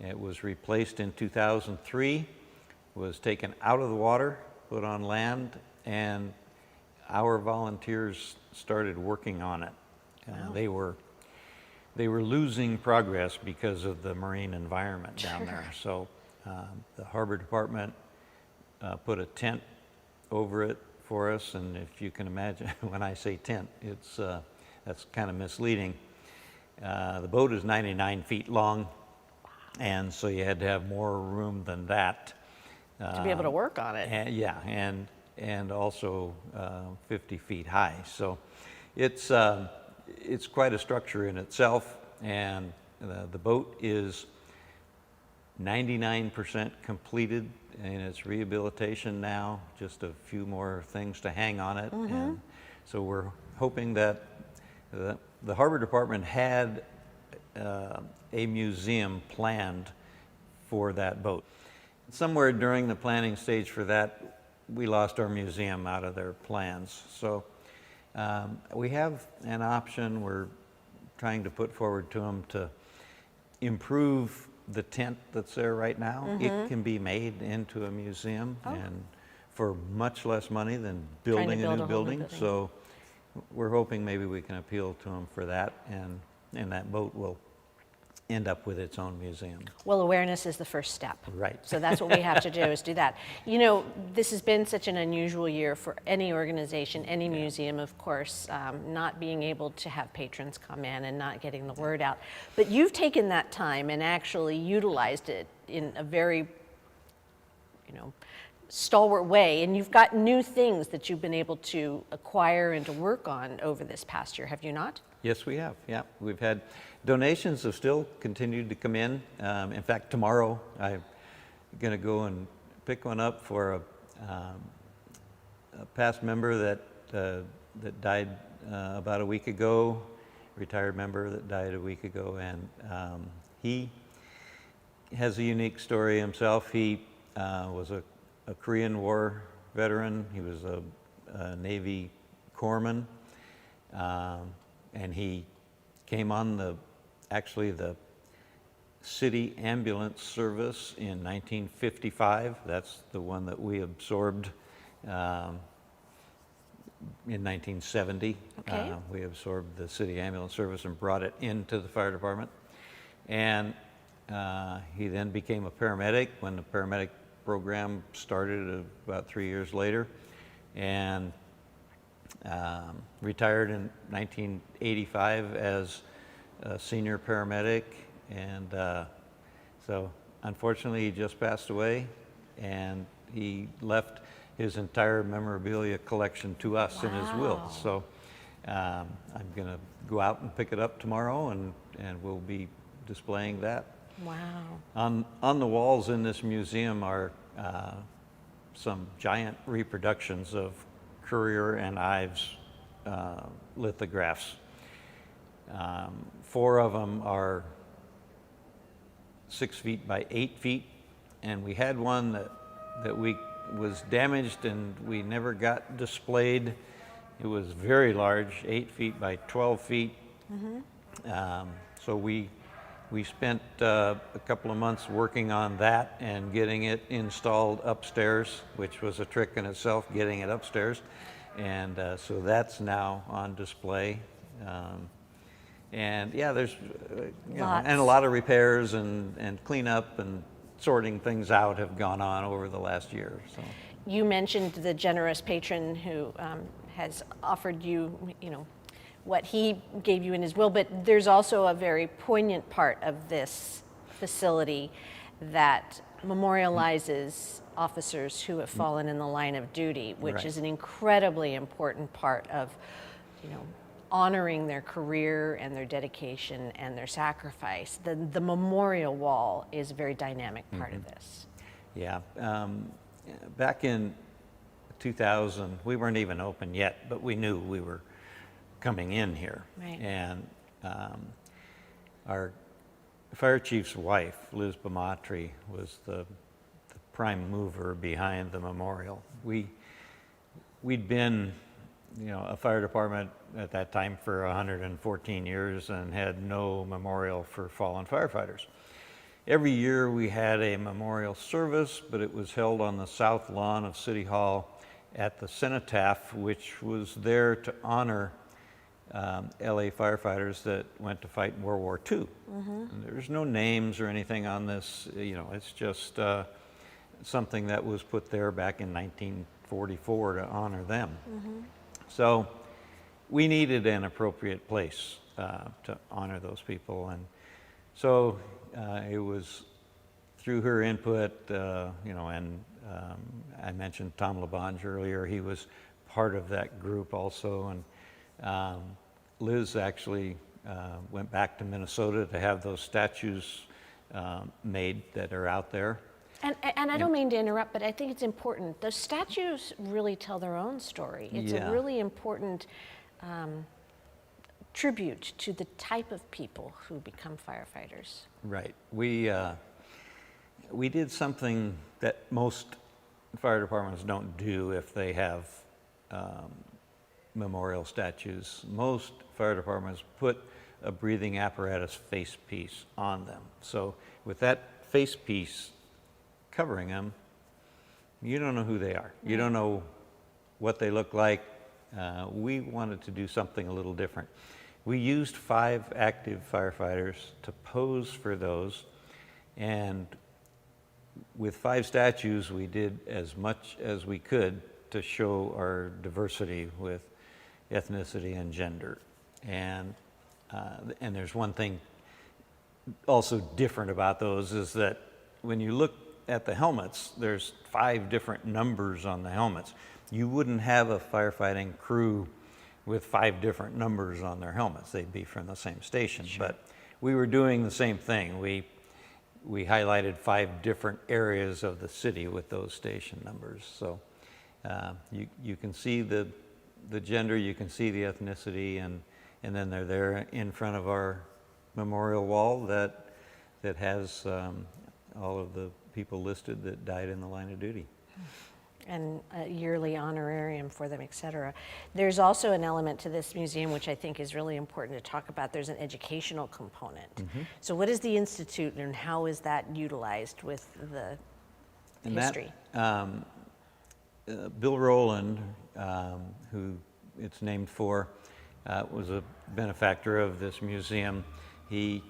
It was replaced in 2003, was taken out of the water, put on land, and our volunteers started working on it. Wow. They were losing progress because of the marine environment down there. So the Harbor Department put a tent over it for us, and if you can imagine, when I say tent, that's kind of misleading. The boat is 99 feet long, and so you had to have more room than that. To be able to work on it. And and also 50 feet high. So it's quite a structure in itself, and the boat is 99% completed in its rehabilitation now, just a few more things to hang on it. And so we're hoping that the Harbor Department had a museum planned for that boat. Somewhere during the planning stage for that, we lost our museum out of their plans. So we have an option we're trying to put forward to them to improve the tent that's there right now. It can be made into a museum and for much less money than building a new building. So we're hoping maybe we can appeal to them for that, and that boat will end up with its own museum. Well, awareness is the first step. Right. So that's what we have to do, is do that. You know, this has been such an unusual year for any organization, any museum, of course, not being able to have patrons come in and not getting the word out. But you've taken that time and actually utilized it in a very, stalwart way, and you've got new things that you've been able to acquire and to work on over this past year, have you not? Yes, we have. Yeah, we've had donations have still continued to come in. In fact, tomorrow I'm going to go and pick one up for a past member that died about a week ago, retired member that died a week ago, and he has a unique story himself. He was a Korean War veteran. He was a Navy corpsman, and he came on the city ambulance service in 1955. That's the one that we absorbed in 1970. Okay. We absorbed the city ambulance service and brought it into the fire department. And he then became a paramedic when the paramedic program started about 3 years later, and retired in 1985 as a senior paramedic. And so unfortunately he just passed away, and he left his entire memorabilia collection to us in his will. So I'm going to go out and pick it up tomorrow, and we'll be displaying that. Wow. On the walls in this museum are some giant reproductions of Currier and Ives lithographs. 4 of them are 6 feet by 8 feet, and we had one that was damaged and we never got displayed. It was very large, 8 feet by 12 feet. So we spent a couple of months working on that and getting it installed upstairs, which was a trick in itself, getting it upstairs. And so that's now on display. And yeah, there's and a lot of repairs and cleanup and sorting things out have gone on over the last year. So You mentioned the generous patron who has offered you, what he gave you in his will, but there's also a very poignant part of this facility that memorializes officers who have fallen in the line of duty, which is an incredibly important part of, honoring their career and their dedication and their sacrifice. The memorial wall is a very dynamic part of this. Yeah, back in 2000, we weren't even open yet, but we knew we were coming in here. Right. And our fire chief's wife, Liz Bamatri, was the prime mover behind the memorial. We'd been, a fire department at that time for 114 years and had no memorial for fallen firefighters. Every year we had a memorial service, but it was held on the south lawn of City Hall at the Cenotaph, which was there to honor LA firefighters that went to fight in World War II. And there's no names or anything on this, it's just something that was put there back in 1944 to honor them. So we needed an appropriate place to honor those people, and so it was through her input, and I mentioned Tom LaBonge earlier. He was part of that group also. And Liz actually went back to Minnesota to have those statues made that are out there. And I don't mean to interrupt, but I think it's important. Those statues really tell their own story. It's a really important tribute to the type of people who become firefighters. Right. We did something that most fire departments don't do if they have memorial statues. Most fire departments put a breathing apparatus face piece on them. So with that face piece covering them, you don't know who they are. You don't know what they look like. We wanted to do something a little different. We used 5 active firefighters to pose for those, and with 5 statues, we did as much as we could to show our diversity with ethnicity and gender. And there's one thing also different about those is that when you look at the helmets, there's 5 different numbers on the helmets. You wouldn't have a firefighting crew with 5 different numbers on their helmets. They'd be from the same station. Sure. But we were doing the same thing. We highlighted 5 different areas of the city with those station numbers. So you can see the gender, you can see the ethnicity, and then they're there in front of our memorial wall that has all of the people listed that died in the line of duty. And a yearly honorarium for them, et cetera. There's also an element to this museum which I think is really important to talk about. There's an educational component. Mm-hmm. So what is the Institute and how is that utilized with the history? Bill Rowland, who it's named for, was a benefactor of this museum. He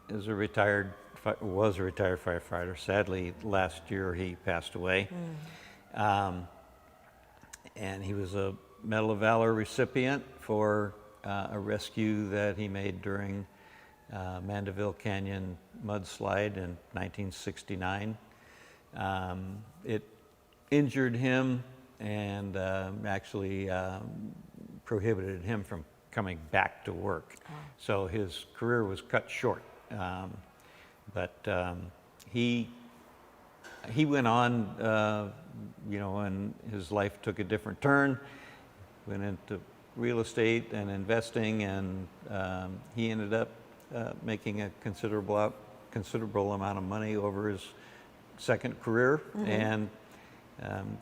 was a retired firefighter. Sadly, last year he passed away. And he was a Medal of Valor recipient for a rescue that he made during Mandeville Canyon mudslide in 1969. It injured him and actually prohibited him from coming back to work. So his career was cut short. But he went on, and his life took a different turn, went into real estate and investing, and he ended up making a considerable amount of money over his second career, and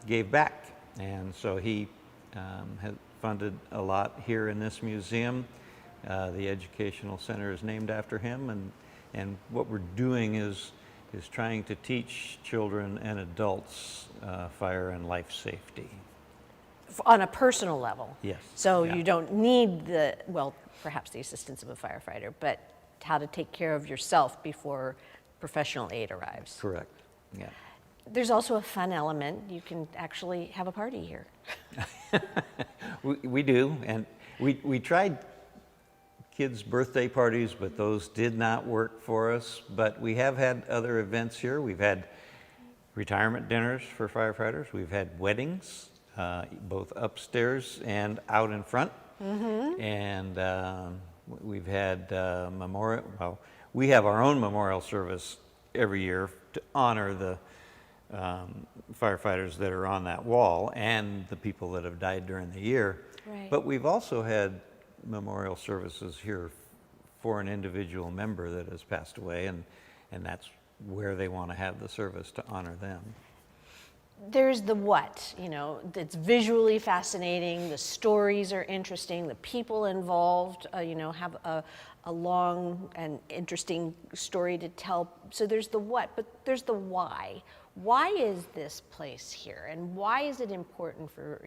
gave back. And so he has funded a lot here in this museum. The Educational Center is named after him, and what we're doing is trying to teach children and adults fire and life safety. On a personal level? Yes. So you don't need perhaps the assistance of a firefighter, but how to take care of yourself before professional aid arrives. Correct, yeah. There's also a fun element. You can actually have a party here. We do, and we tried kids' birthday parties, but those did not work for us. But we have had other events here. We've had retirement dinners for firefighters. We've had weddings, both upstairs and out in front. Mm-hmm. And we've had we have our own memorial service every year to honor the firefighters that are on that wall and the people that have died during the year. Right. But we've also had memorial services here for an individual member that has passed away, and that's where they want to have the service to honor them. There's the what, it's visually fascinating, the stories are interesting, the people involved, have a long and interesting story to tell. So there's the what, but there's the why. Why is this place here, and why is it important for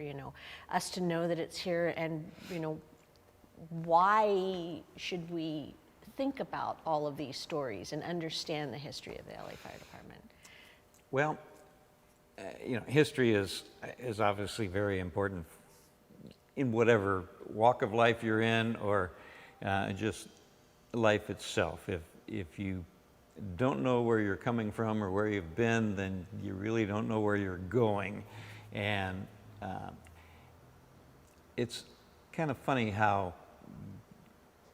us to know that it's here, and why should we think about all of these stories and understand the history of the LA Fire Department? Well, history is obviously very important in whatever walk of life you're in, or just life itself. If you don't know where you're coming from or where you've been, then you really don't know where you're going. And it's kind of funny how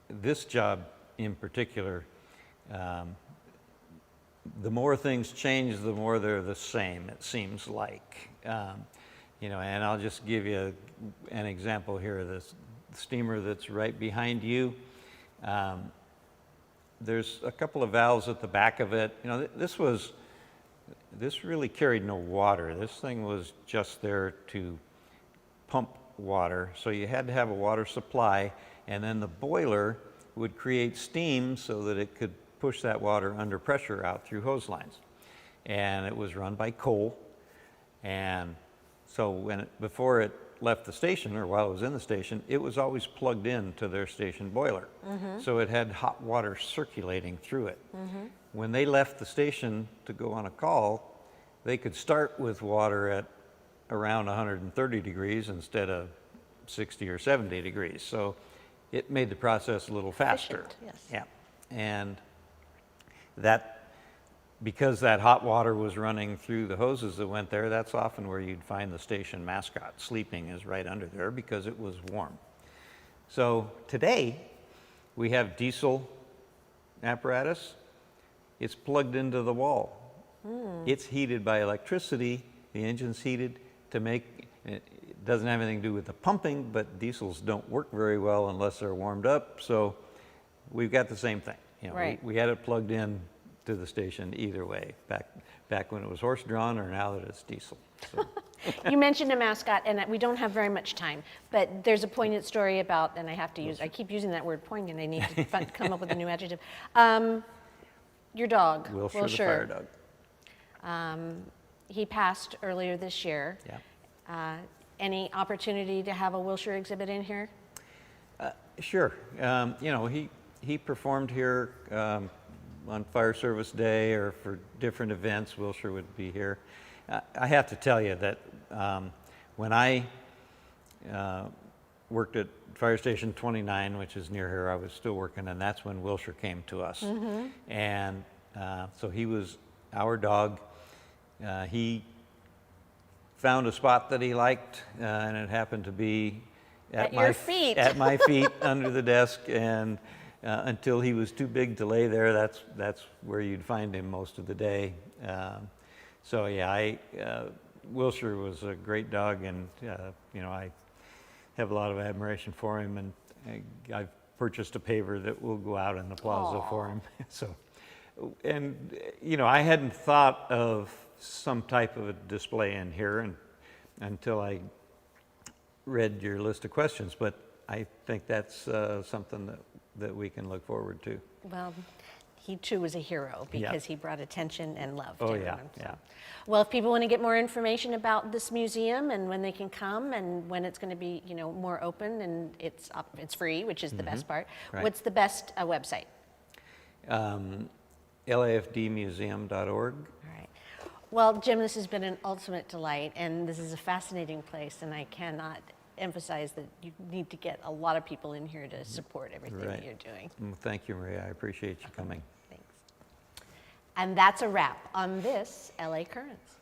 this job in particular, the more things change, the more they're the same, it seems like. You know, and I'll just give you an example here. This steamer that's right behind you, there's a couple of valves at the back of it. You know, this really carried no water. This thing was just there to pump water. So you had to have a water supply, and then the boiler would create steam so that it could push that water under pressure out through hose lines. And it was run by coal. And so before it left the station, or while it was in the station, it was always plugged in to their station boiler. So it had hot water circulating through it. When they left the station to go on a call, they could start with water at around 130 degrees instead of 60 or 70 degrees. So it made the process a little faster. Efficient, yes. Yeah. And that, because that hot water was running through the hoses that went there, that's often where you'd find the station mascot sleeping, is right under there because it was warm. So today we have diesel apparatus. It's plugged into the wall. It's heated by electricity. The engine's heated to make, it doesn't have anything to do with the pumping, but diesels don't work very well unless they're warmed up. So we've got the same thing. You know, Right. we had it plugged in to the station either way, back when it was horse-drawn, or now that it's diesel. So. You mentioned a mascot, and we don't have very much time, but there's a poignant story about, and I keep using that word poignant, I need to come up with a new adjective. Your dog, Wilshire the fire dog. He passed earlier this year. Yeah. Any opportunity to have a Wilshire exhibit in here? Sure. You know, he performed here on Fire Service Day or for different events. Wilshire would be here. I have to tell you that when I worked at Fire Station 29, which is near here, I was still working, and that's when Wilshire came to us. And so he was our dog. He found a spot that he liked, and it happened to be at your feet. At my feet under the desk, and until he was too big to lay there, that's where you'd find him most of the day. So yeah, Wilshire was a great dog, and you know, I have a lot of admiration for him, and I've purchased a paver that will go out in the plaza for him. So, and you know, I hadn't thought of some type of a display in here until I read your list of questions, but I think that's something that we can look forward to. Well, he too was a hero because he brought attention and love to everyone. Yeah. Well, if people want to get more information about this museum and when they can come and when it's going to be, you know, more open and it's free, which is the best part. Right. What's the best website? LAFDmuseum.org. All right. Well, Jim, this has been an ultimate delight, and this is a fascinating place, and I cannot emphasize that you need to get a lot of people in here to support everything that you're doing. Thank you, Maria. I appreciate you coming. Thanks. And that's a wrap on this LA Currents.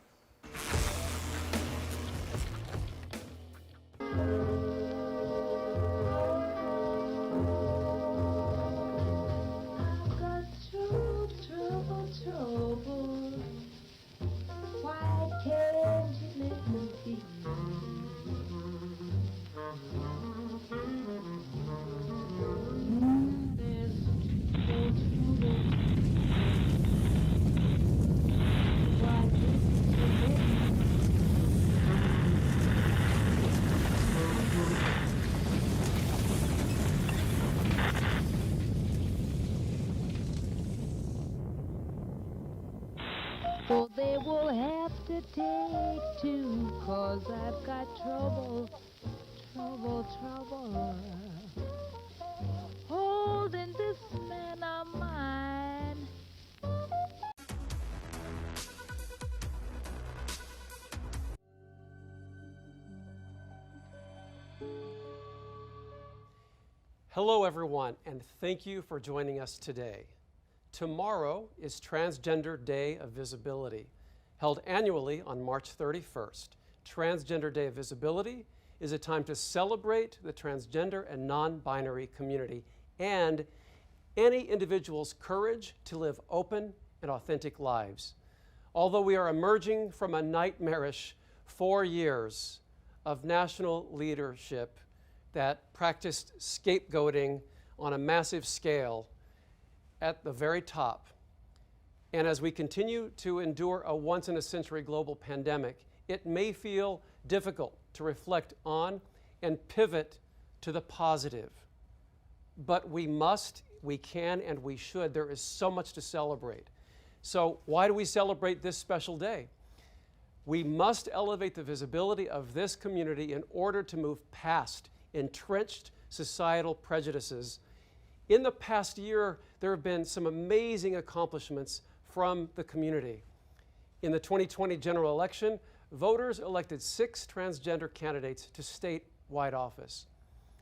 So they will have to take two, 'cause I've got trouble holding this man of mine. Hello everyone, and thank you for joining us today. Tomorrow is Transgender Day of Visibility, held annually on March 31st. Transgender Day of Visibility is a time to celebrate the transgender and non-binary community and any individual's courage to live open and authentic lives. Although we are emerging from a nightmarish 4 years of national leadership that practiced scapegoating on a massive scale at the very top, and as we continue to endure a once-in-a-century global pandemic, it may feel difficult to reflect on and pivot to the positive. But we must, we can, and we should. There is so much to celebrate. So why do we celebrate this special day? We must elevate the visibility of this community in order to move past entrenched societal prejudices. In the past year, there have been some amazing accomplishments from the community. In the 2020 general election, voters elected 6 transgender candidates to statewide office.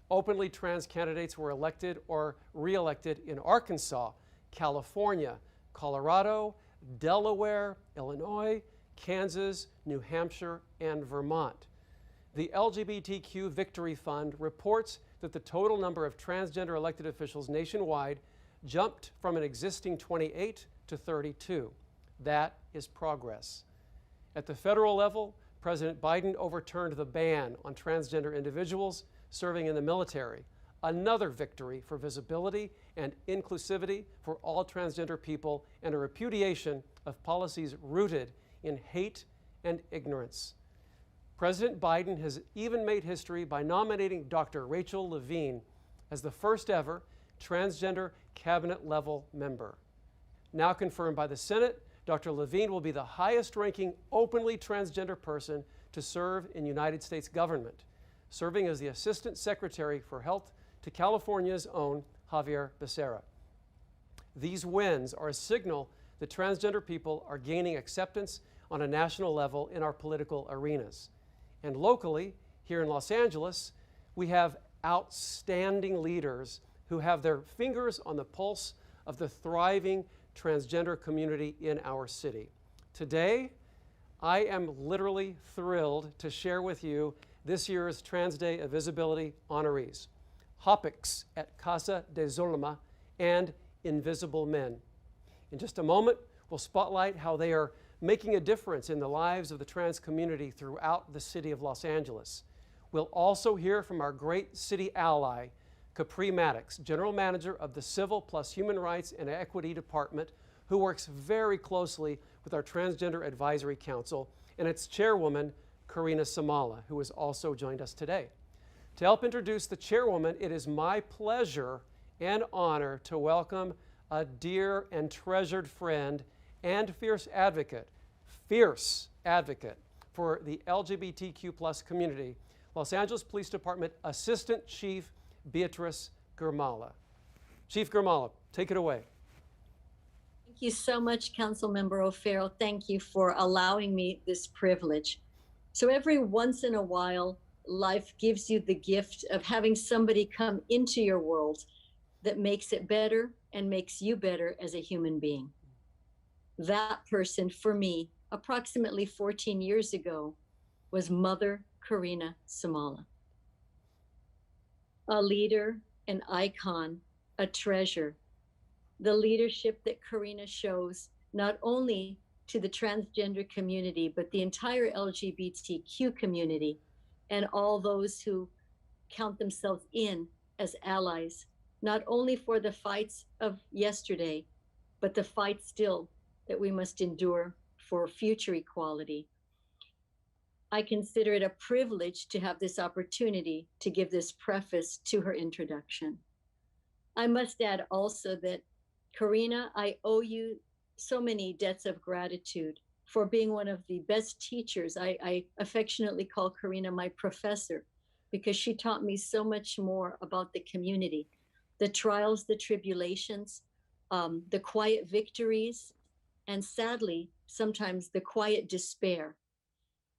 Openly trans candidates were elected or re-elected in Arkansas, California, Colorado, Delaware, Illinois, Kansas, New Hampshire, and Vermont. The LGBTQ Victory Fund reports that the total number of transgender elected officials nationwide jumped from an existing 28 to 32. That is progress. At the federal level, President Biden overturned the ban on transgender individuals serving in the military, another victory for visibility and inclusivity for all transgender people, and a repudiation of policies rooted in hate and ignorance. President Biden has even made history by nominating Dr. Rachel Levine as the first ever transgender cabinet-level member. Now confirmed by the Senate, Dr. Levine will be the highest-ranking openly transgender person to serve in United States government, serving as the Assistant Secretary for Health to California's own Javier Becerra. These wins are a signal that transgender people are gaining acceptance on a national level in our political arenas. And locally, here in Los Angeles, we have outstanding leaders who have their fingers on the pulse of the thriving transgender community in our city. Today, I am literally thrilled to share with you this year's Trans Day of Visibility honorees, Hopics at Casa de Zulema and Invisible Men. In just a moment, we'll spotlight how they are making a difference in the lives of the trans community throughout the city of Los Angeles. We'll also hear from our great city ally, Capri Maddox, General Manager of the Civil plus Human Rights and Equity Department, who works very closely with our Transgender Advisory Council, and its chairwoman, Karina Samala, who has also joined us today. To help introduce the chairwoman, it is my pleasure and honor to welcome a dear and treasured friend and fierce advocate for the LGBTQ+ community, Los Angeles Police Department Assistant Chief Beatrice Gurmala. Chief Gurmala, take it away. Thank you so much, Councilmember O'Farrell. Thank you for allowing me this privilege. So every once in a while, life gives you the gift of having somebody come into your world that makes it better and makes you better as a human being. That person, for me, approximately 14 years ago, was Mother Karina Samala. A leader, an icon, a treasure. The leadership that Karina shows not only to the transgender community, but the entire LGBTQ community and all those who count themselves in as allies, not only for the fights of yesterday, but the fight still that we must endure for future equality. I consider it a privilege to have this opportunity to give this preface to her introduction. I must add also that, Karina, I owe you so many debts of gratitude for being one of the best teachers. I affectionately call Karina my professor because she taught me so much more about the community, the trials, the tribulations, the quiet victories, and sadly, sometimes the quiet despair.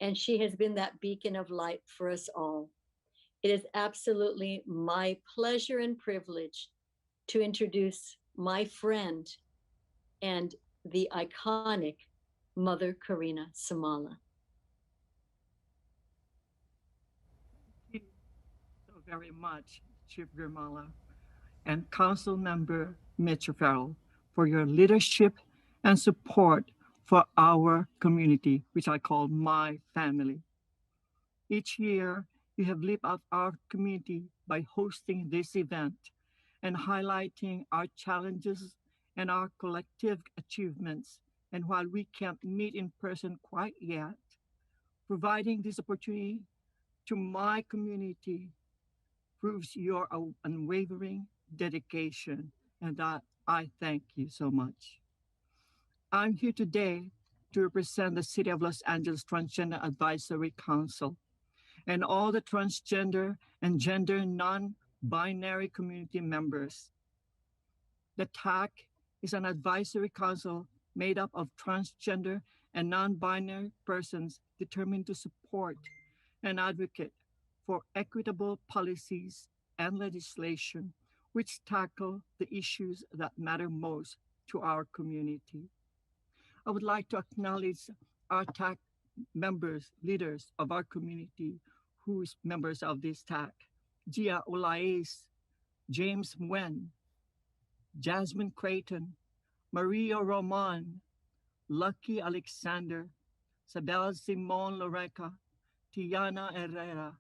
And she has been that beacon of light for us all. It is absolutely my pleasure and privilege to introduce my friend, and the iconic Mother Karina Samala. Thank you so very much, Chief Grimala and Council Member Mitch Farrell, for your leadership and support for our community, which I call my family. Each year, you have lifted up our community by hosting this event and highlighting our challenges and our collective achievements. And while we can't meet in person quite yet, providing this opportunity to my community proves your unwavering dedication, and that I thank you so much. I'm here today to represent the City of Los Angeles Transgender Advisory Council and all the transgender and gender non-binary community members. The TAC is an advisory council made up of transgender and non-binary persons determined to support and advocate for equitable policies and legislation which tackle the issues that matter most to our community. I would like to acknowledge our TAC members, leaders of our community, who's members of this TAC: Gia Olais, James Nguyen, Jasmine Creighton, Maria Roman, Lucky Alexander, Sabel Simon Loreca, Tiana Herrera,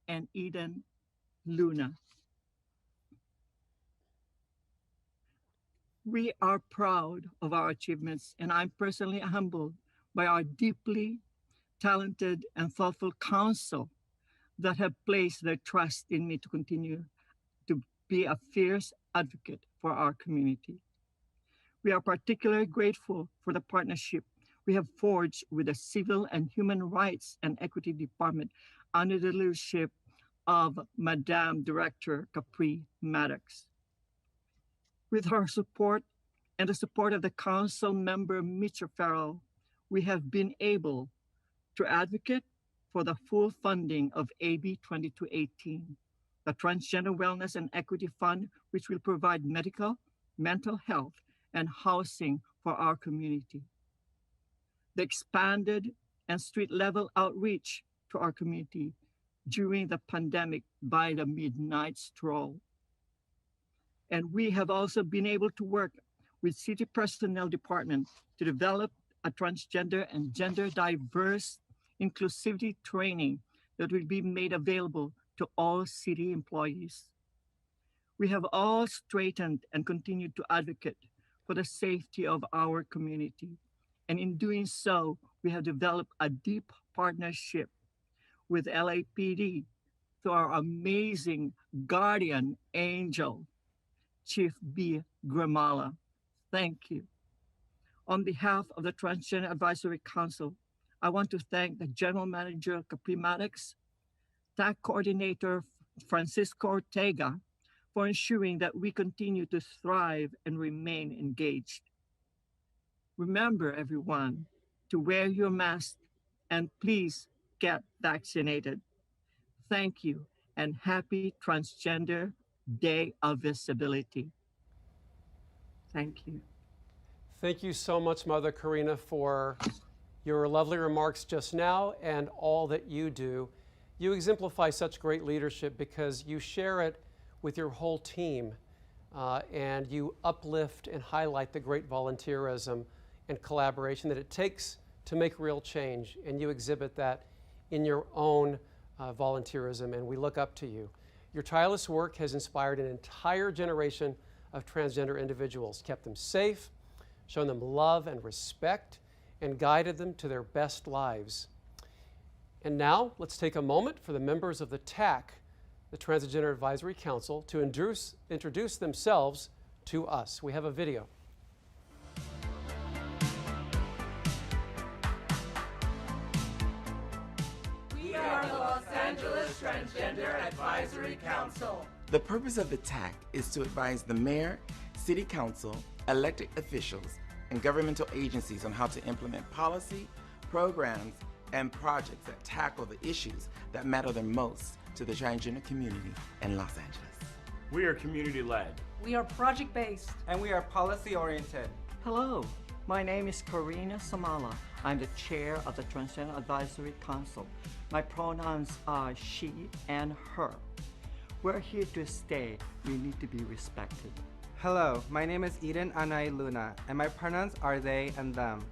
and Eden Luna. We are proud of our achievements, and I'm personally humbled by our deeply talented and thoughtful council that have placed their trust in me to continue to be a fierce advocate for our community. We are particularly grateful for the partnership we have forged with the Civil and Human Rights and Equity Department under the leadership of Madam Director Capri Maddox. With her support and the support of the council member Mitch Farrell, we have been able to advocate for the full funding of AB 2218, the Transgender Wellness and Equity Fund, which will provide medical, mental health, and housing for our community. The expanded and street-level outreach to our community during the pandemic by the Midnight Stroll. And we have also been able to work with City Personnel Department to develop a transgender and gender diverse inclusivity training that will be made available to all city employees. We have all straightened and continued to advocate for the safety of our community. And in doing so, we have developed a deep partnership with LAPD through our amazing guardian angel, Chief B. Grimala. Thank you. On behalf of the Transgender Advisory Council, I want to thank the General Manager, Capri Maddox, TAC Coordinator, Francisco Ortega, for ensuring that we continue to thrive and remain engaged. Remember, everyone, to wear your mask and please get vaccinated. Thank you, and happy Transgender Day of Visibility. Thank you. Thank you so much, Mother Karina, for your lovely remarks just now and all that you do. You exemplify such great leadership because you share it with your whole team and you uplift and highlight the great volunteerism and collaboration that it takes to make real change, and you exhibit that in your own volunteerism, and we look up to you. Your tireless work has inspired an entire generation of transgender individuals, kept them safe, shown them love and respect, and guided them to their best lives. And now, let's take a moment for the members of the TAC, the Transgender Advisory Council, to introduce themselves to us. We have a video. We are the Los Angeles Transgender Advisory Council. The purpose of the TAC is to advise the mayor, city council, elected officials, and governmental agencies on how to implement policy, programs, and projects that tackle the issues that matter the most to the transgender community in Los Angeles. We are community-led. We are project-based. And we are policy-oriented. Hello, my name is Karina Samala. I'm the chair of the Transgender Advisory Council. My pronouns are she and her. We're here to stay. We need to be respected. Hello, my name is Eden Anai Luna, and my pronouns are they and them.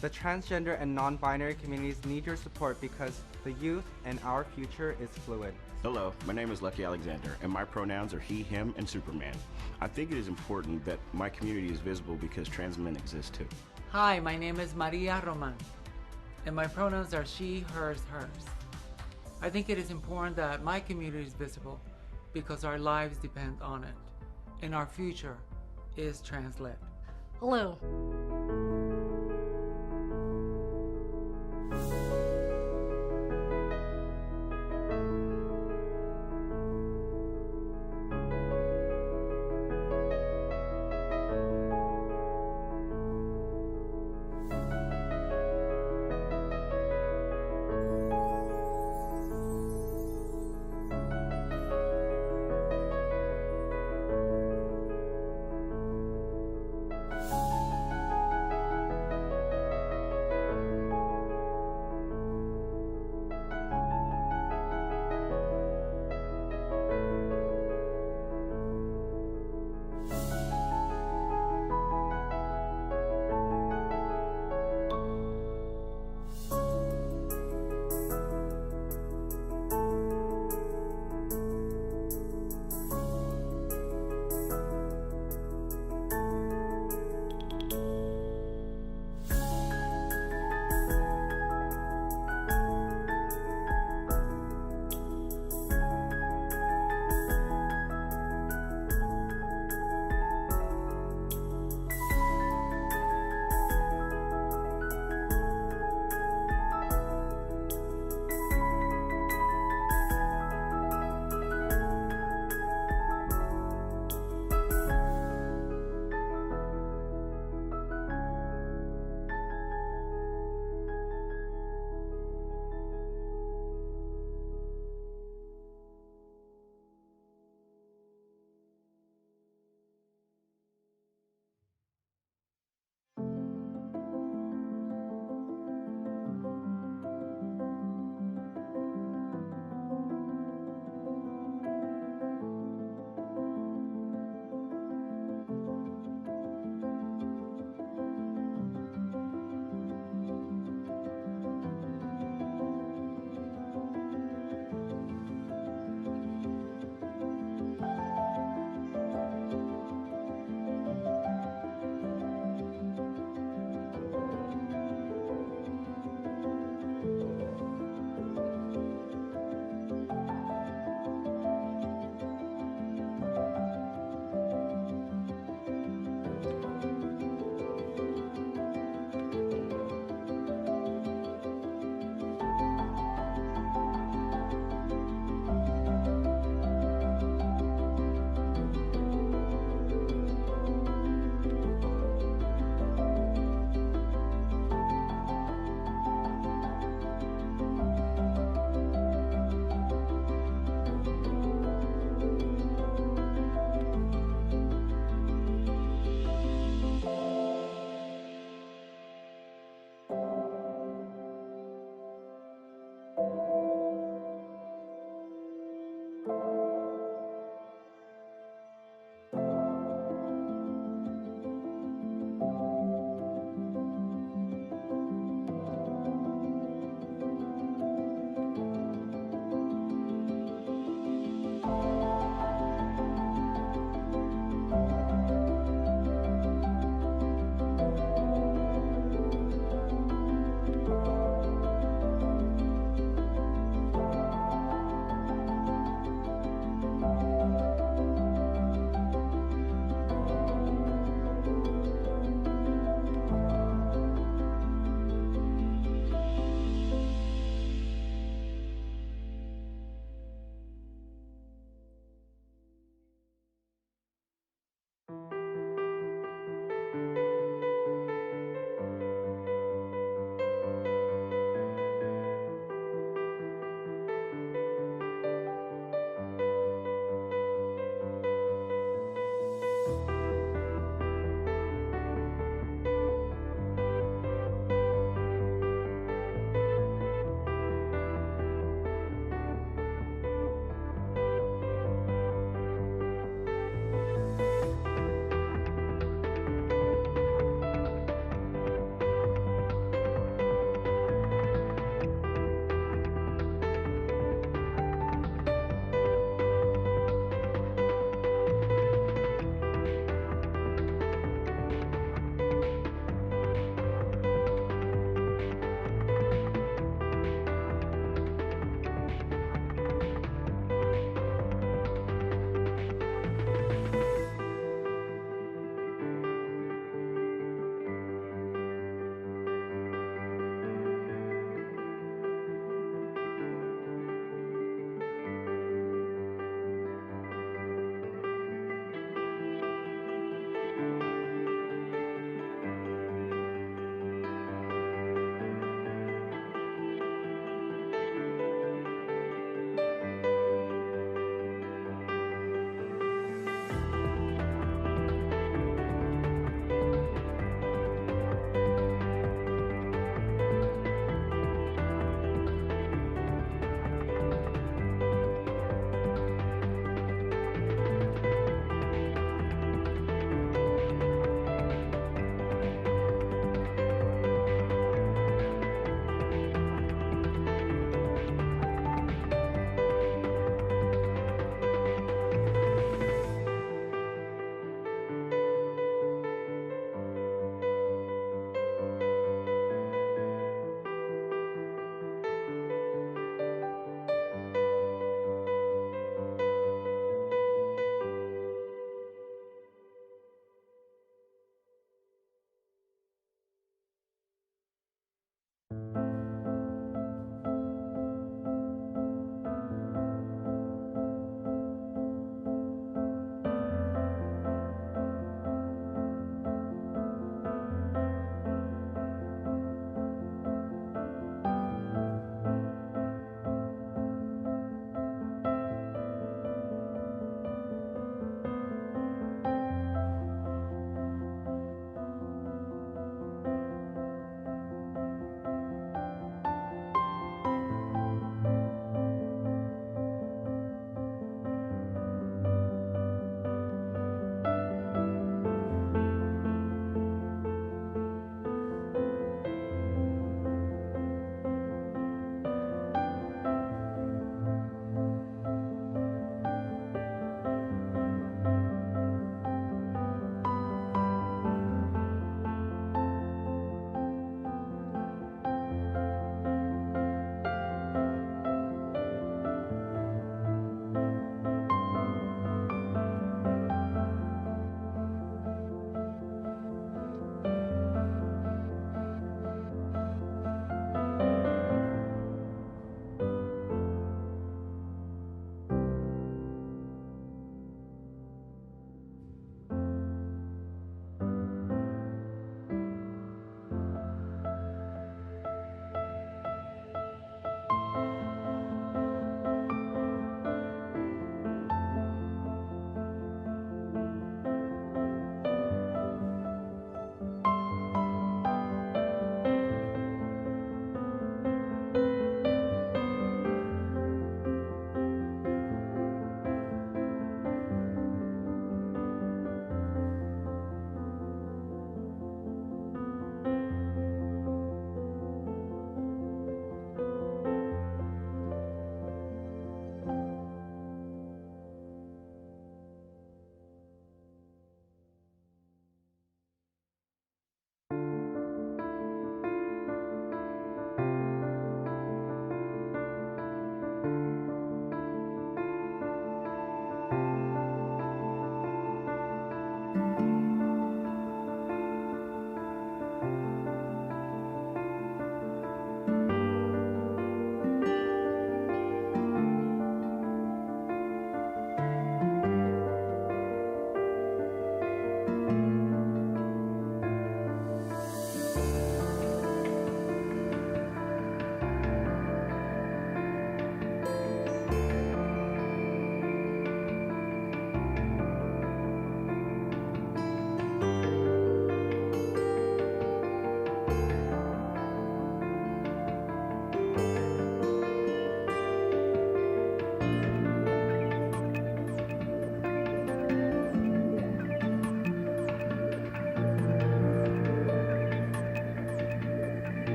The transgender and non-binary communities need your support because the youth and our future is fluid. Hello, my name is Lucky Alexander, and my pronouns are he, him, and Superman. I think it is important that my community is visible because trans men exist too. Hi, my name is Maria Roman, and my pronouns are she, hers, hers. I think it is important that my community is visible because our lives depend on it, and our future is trans-led. Hello.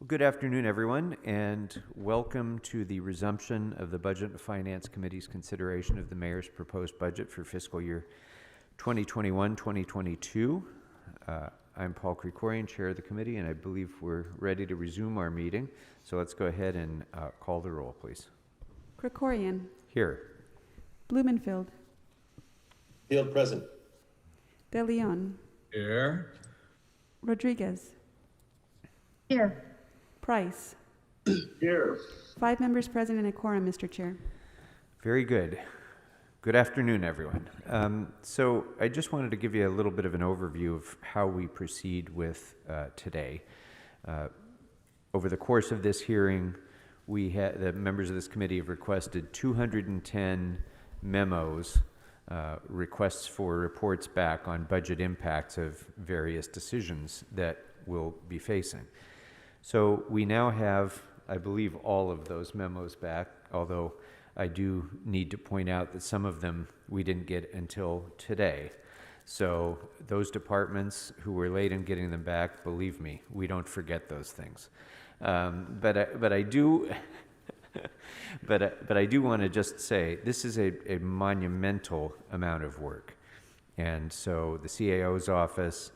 Well, good afternoon, everyone, and welcome to the resumption of the Budget and Finance Committee's consideration of the Mayor's proposed budget for fiscal year 2021-2022. I'm Paul Krikorian, Chair of the Committee, and I believe we're ready to resume our meeting. So let's go ahead and call the roll, please. Krikorian. Here. Blumenfield. Field present. De Leon. Here. Rodriguez. Here. Price. Here. 5 members present and a quorum, Mr. Chair. Very good. Good afternoon, everyone. So I just wanted to give you a little bit of an overview of how we proceed with today. Over the course of this hearing, the members of this committee have requested 210 memos, requests for reports back on budget impacts of various decisions that we'll be facing. So we now have, I believe, all of those memos back, although I do need to point out that some of them we didn't get until today. So those departments who were late in getting them back, believe me, we don't forget those things. But I do want to just say this is a monumental amount of work, and so the CAO's office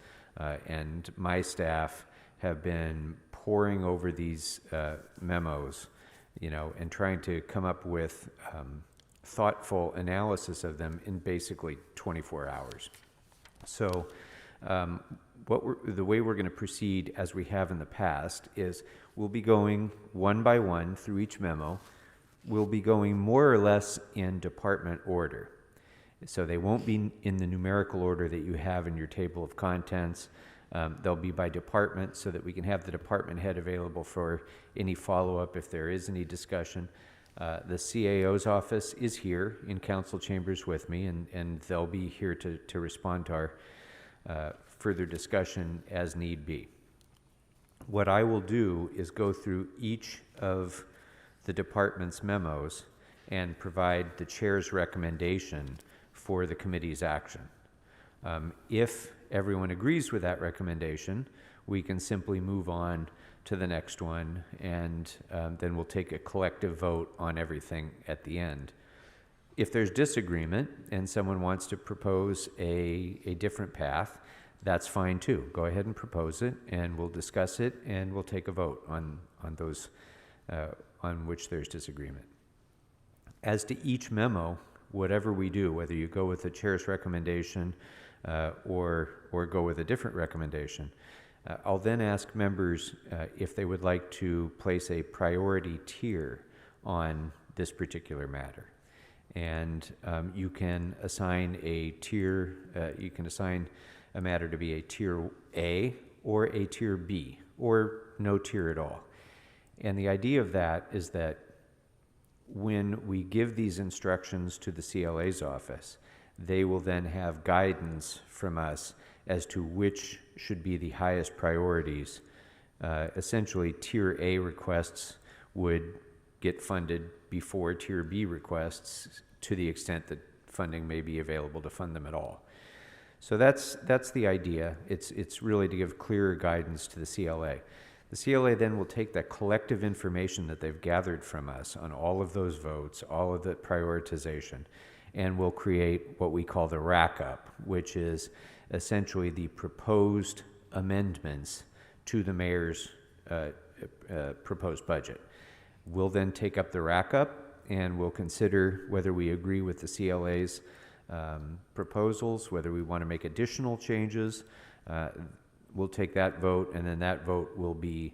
and my staff have been poring over these memos, and trying to come up with thoughtful analysis of them in basically 24 hours. So the way we're going to proceed, as we have in the past, is we'll be going one by one through each memo. We'll be going more or less in department order. So they won't be in the numerical order that you have in your table of contents. They'll be by department so that we can have the department head available for any follow-up if there is any discussion. The CAO's office is here in council chambers with me, and they'll be here to respond to our further discussion as need be. What I will do is go through each of the department's memos and provide the chair's recommendation for the committee's action. If everyone agrees with that recommendation, we can simply move on to the next one, and then we'll take a collective vote on everything at the end. If there's disagreement and someone wants to propose a different path, that's fine too. Go ahead and propose it, and we'll discuss it, and we'll take a vote on those on which there's disagreement. As to each memo, whatever we do, whether you go with the chair's recommendation or go with a different recommendation, I'll then ask members if they would like to place a priority tier on this particular matter. And you can assign a tier, you can assign a matter to be a tier A or a tier B, or no tier at all. And the idea of that is that when we give these instructions to the CLA's office, they will then have guidance from us as to which should be the highest priorities. Essentially, tier A requests would get funded before tier B requests, to the extent that funding may be available to fund them at all. So that's the idea. It's really to give clearer guidance to the CLA. The CLA then will take that collective information that they've gathered from us on all of those votes, all of the prioritization, and will create what we call the rack-up, which is essentially the proposed amendments to the mayor's proposed budget. We'll then take up the rack-up, and we'll consider whether we agree with the CLA's proposals, whether we want to make additional changes. We'll take that vote, and then that vote will be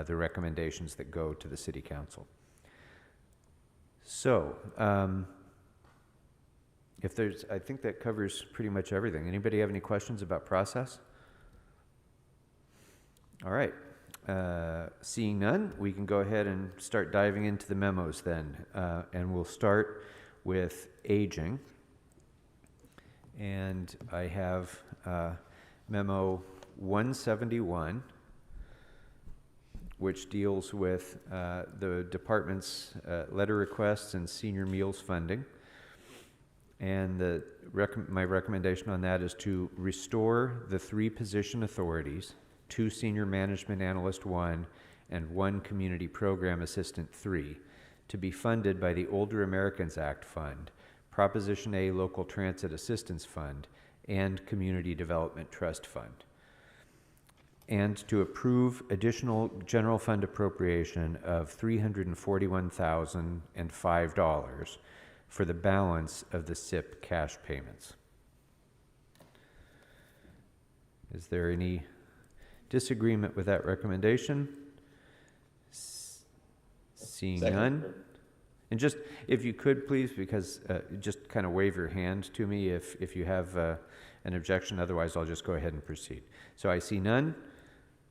the recommendations that go to the City Council. So, I think that covers pretty much everything. Anybody have any questions about process? All right. Seeing none, we can go ahead and start diving into the memos then. And we'll start with aging. And I have memo 171, which deals with the department's letter requests and senior meals funding. And my recommendation on that is to restore the 3 position authorities, 2 senior management analyst 1 and 1 Community Program Assistant 3 to be funded by the Older Americans Act Fund, Proposition A Local Transit Assistance Fund, and Community Development Trust Fund. And to approve additional general fund appropriation of $341,005 for the balance of the SIP cash payments. Is there any disagreement with that recommendation? Seeing none. And just, if you could please, because just kind of wave your hand to me if you have an objection, otherwise I'll just go ahead and proceed. So I see none,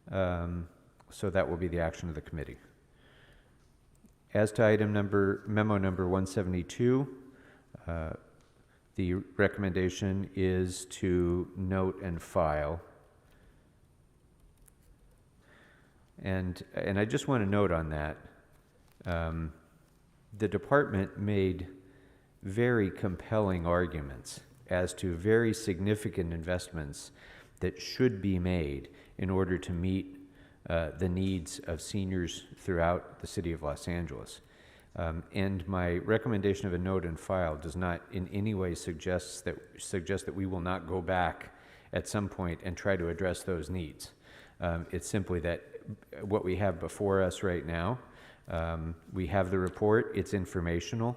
so that will be the action of the committee. As to memo number 172, the recommendation is to note and file. And I just want to note on that, the department made very compelling arguments as to very significant investments that should be made in order to meet the needs of seniors throughout the city of Los Angeles. And my recommendation of a note and file does not in any way suggest that we will not go back at some point and try to address those needs. It's simply that what we have before us right now, we have the report, it's informational.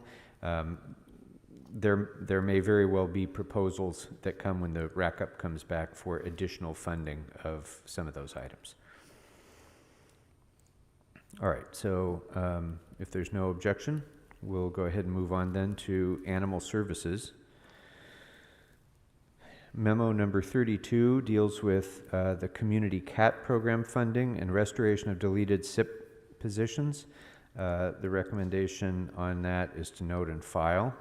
There may very well be proposals that come when the rack-up comes back for additional funding of some of those items. All right, so if there's no objection, we'll go ahead and move on then to animal services. Memo number 32 deals with the community cat program funding and restoration of deleted SIP positions. The recommendation on that is to note and file.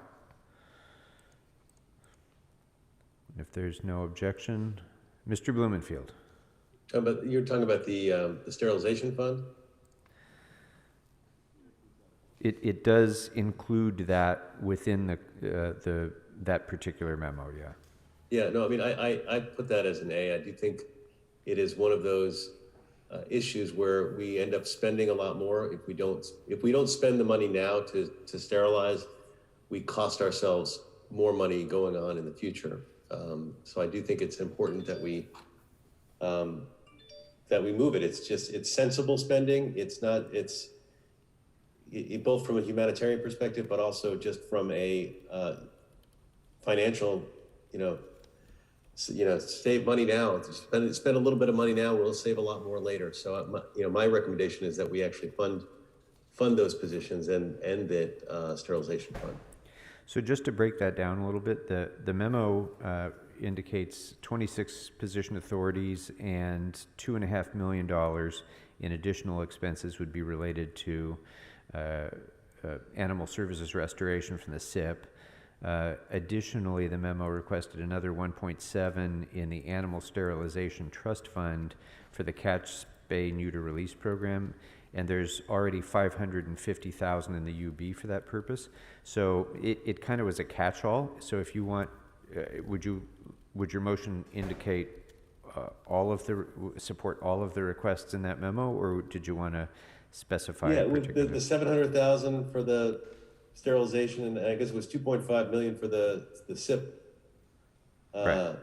If there's no objection, Mr. Blumenfield. But you're talking about the sterilization fund? It does include that within that particular memo, yeah. Yeah, no, I mean, I put that as an A. I do think it is one of those issues where we end up spending a lot more if we don't spend the money now to sterilize, we cost ourselves more money going on in the future. So I do think it's important that we move it. It's sensible spending. It both from a humanitarian perspective, but also just from a financial, save money now. Spend a little bit of money now. We'll save a lot more later. So my recommendation is that we actually fund those positions and that sterilization fund. So just to break that down a little bit, the memo indicates 26 position authorities and $2.5 million in additional expenses would be related to animal services restoration from the SIP. Additionally, the memo requested another 1.7 in the Animal Sterilization Trust Fund for the catch, spay, neuter release program, and there's already $550,000 in the UB for that purpose. So it kind of was a catch-all. So if you want, would your motion indicate support all of the requests in that memo, or did you want to specify? Yeah, with the 700,000 for the sterilization, and I guess it was 2.5 million for the SIP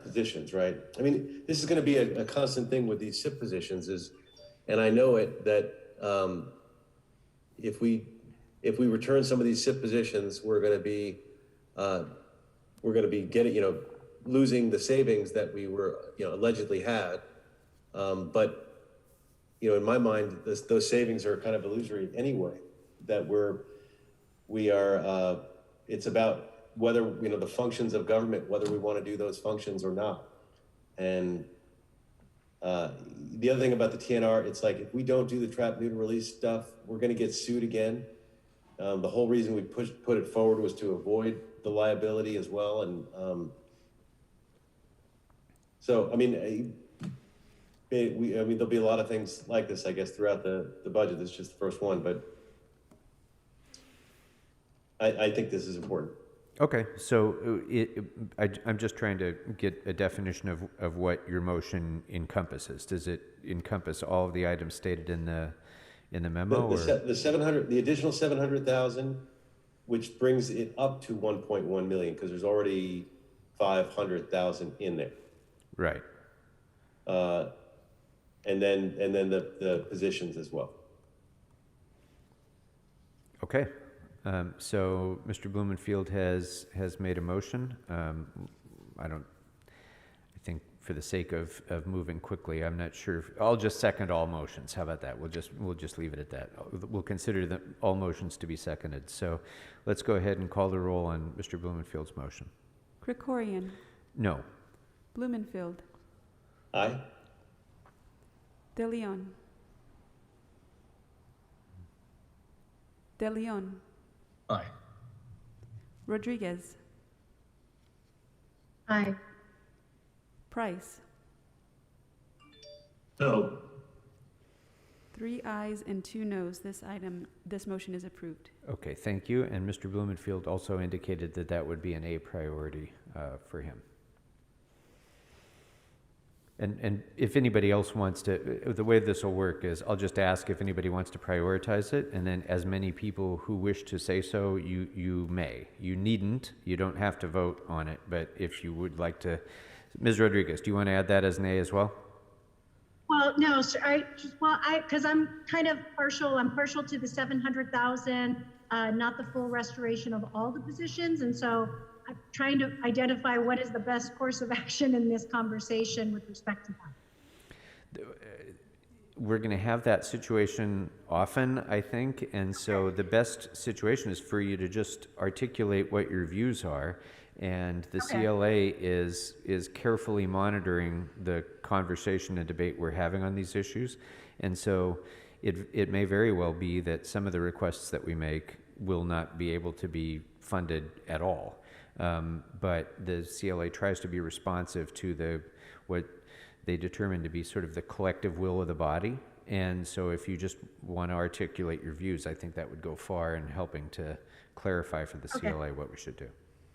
positions, right? I mean, this is going to be a constant thing with these SIP positions and I know it that if we return some of these SIP positions, we're going to be getting, losing the savings that we were, allegedly had. But in my mind, those savings are kind of illusory anyway. That it's about whether the functions of government, whether we want to do those functions or not. And the other thing about the TNR, it's like if we don't do the trap, neuter, release stuff, we're going to get sued again. The whole reason we put it forward was to avoid the liability as well. And so, I mean, there'll be a lot of things like this, I guess, throughout the budget. This is just the first one, but I think this is important. Okay, so I'm just trying to get a definition of what your motion encompasses. Does it encompass all of the items stated in in the memo? The 700, the additional 700,000, which brings it up to 1.1 million, because there's already 500,000 in there. Right. And then the positions as well. Okay. So Mr. Blumenfield has made a motion. I think for the sake of moving quickly, I'm not sure. I'll just second all motions. How about that? We'll just leave it at that. We'll consider all motions to be seconded. So let's go ahead and call the roll on Mr. Blumenfield's motion. Krikorian. No. Blumenfield. Aye. De Leon. De Leon. Aye. Rodriguez. Aye. Price. No. 3 ayes and 2 noes. This motion is approved. Okay, thank you. And Mr. Blumenfield also indicated that that would be an A priority for him. And if anybody else wants to, the way this will work is I'll just ask if anybody wants to prioritize it, and then as many people who wish to say so, you may. You needn't. You don't have to vote on it, but if you would like to. Ms. Rodriguez, do you want to add that as an A as well? Well, no, sir. Because I'm kind of partial. I'm partial to the 700,000, not the full restoration of all the positions, and so I'm trying to identify what is the best course of action in this conversation with respect to that. We're going to have that situation often, I think, and so the best situation is for you to just articulate what your views are, and the CLA is carefully monitoring the conversation and debate we're having on these issues, and so it may very well be that some of the requests that we make will not be able to be funded at all. But the CLA tries to be responsive to what they determine to be sort of the collective will of the body. And so if you just want to articulate your views, I think that would go far in helping to clarify for the CLA what we should do.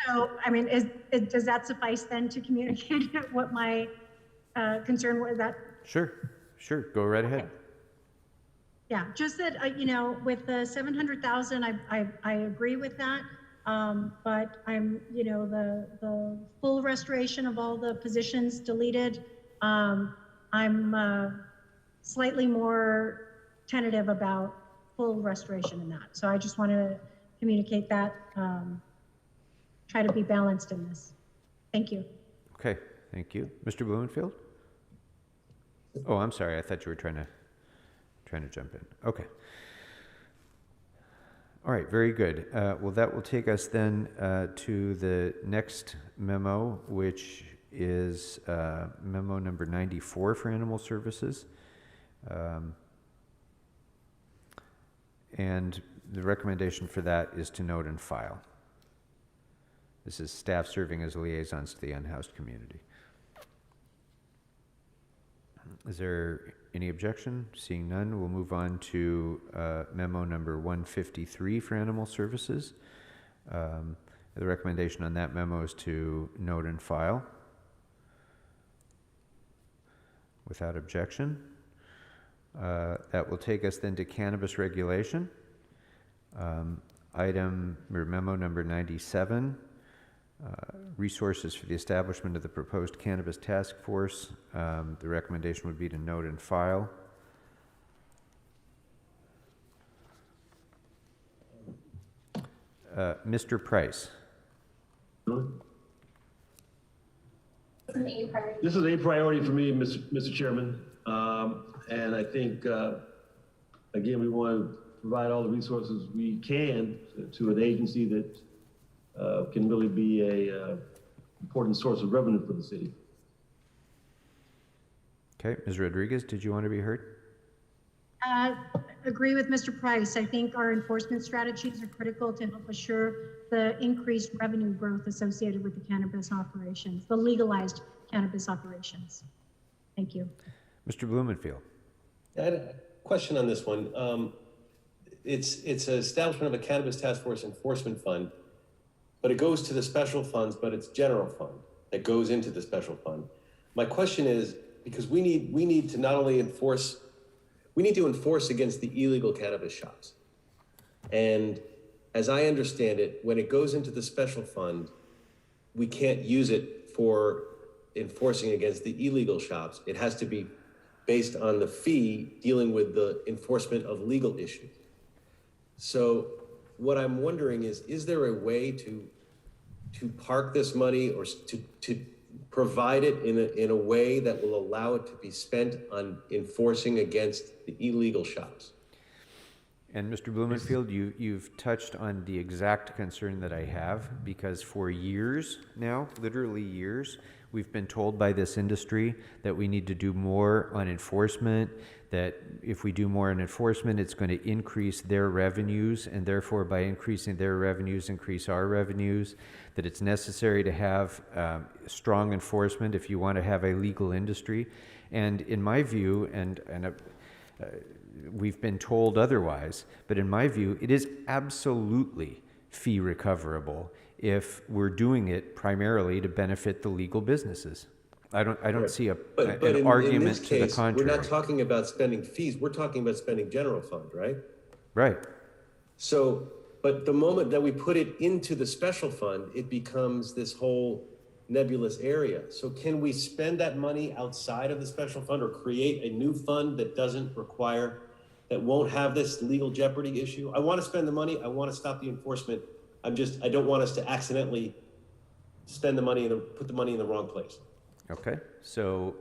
So, I mean, does that suffice then to communicate what my concern was? That Sure, go right ahead. Yeah, just that, with the 700,000, I agree with that. But I'm, the full restoration of all the positions deleted, I'm slightly more tentative about full restoration in that. So I just want to communicate that, try to be balanced in this. Thank you. Okay, thank you. Mr. Blumenfield? Oh, I'm sorry. I thought you were trying to jump in. Okay. All right, very good. Well, that will take us then to the next memo, which is memo number 94 for Animal Services. And the recommendation for that is to note and file. This is staff serving as liaisons to the unhoused community. Is there any objection? Seeing none, we'll move on to memo number 153 for Animal Services. The recommendation on that memo is to note and file without objection. That will take us then to cannabis regulation. Memo number 97, resources for the establishment of the proposed cannabis task force. The recommendation would be to note and file. Mr. Price. This is a priority for me, Mr. Chairman. And I think, again, we want to provide all the resources we can to an agency that can really be a important source of revenue for the city. Okay, Ms. Rodriguez, did you want to be heard? Agree with Mr. Price. I think our enforcement strategies are critical to help assure the increased revenue growth associated with the cannabis operations, the legalized cannabis operations. Thank you. Mr. Blumenfield. I had a question on this one. It's an establishment of a cannabis task force enforcement fund, but it goes to the special funds, but it's general fund that goes into the special fund. My question is, because we need to not only enforce we need to enforce against the illegal cannabis shops. And as I understand it, when it goes into the special fund, we can't use it for enforcing against the illegal shops. It has to be based on the fee dealing with the enforcement of legal issues. So what I'm wondering is there a way to park this money or to provide it in a way that will allow it to be spent on enforcing against the illegal shops? And Mr. Blumenfield, you've touched on the exact concern that I have, because for years now, literally years, we've been told by this industry that we need to do more on enforcement, that if we do more on enforcement, it's going to increase their revenues, and therefore by increasing their revenues, increase our revenues, that it's necessary to have strong enforcement if you want to have a legal industry. And in my view, we've been told otherwise, but in my view, it is absolutely fee recoverable if we're doing it primarily to benefit the legal businesses. I don't see an argument in this to case, the contrary. we're not talking about spending fees. We're talking about spending general fund, right? Right. So, but the moment that we put it into the special fund, it becomes this whole nebulous area. So can we spend that money outside of the special fund or create a new fund that that won't have this legal jeopardy issue? I want to spend the money. I want to stop the enforcement. I don't want us to accidentally spend the money and put the money in the wrong place. Okay, so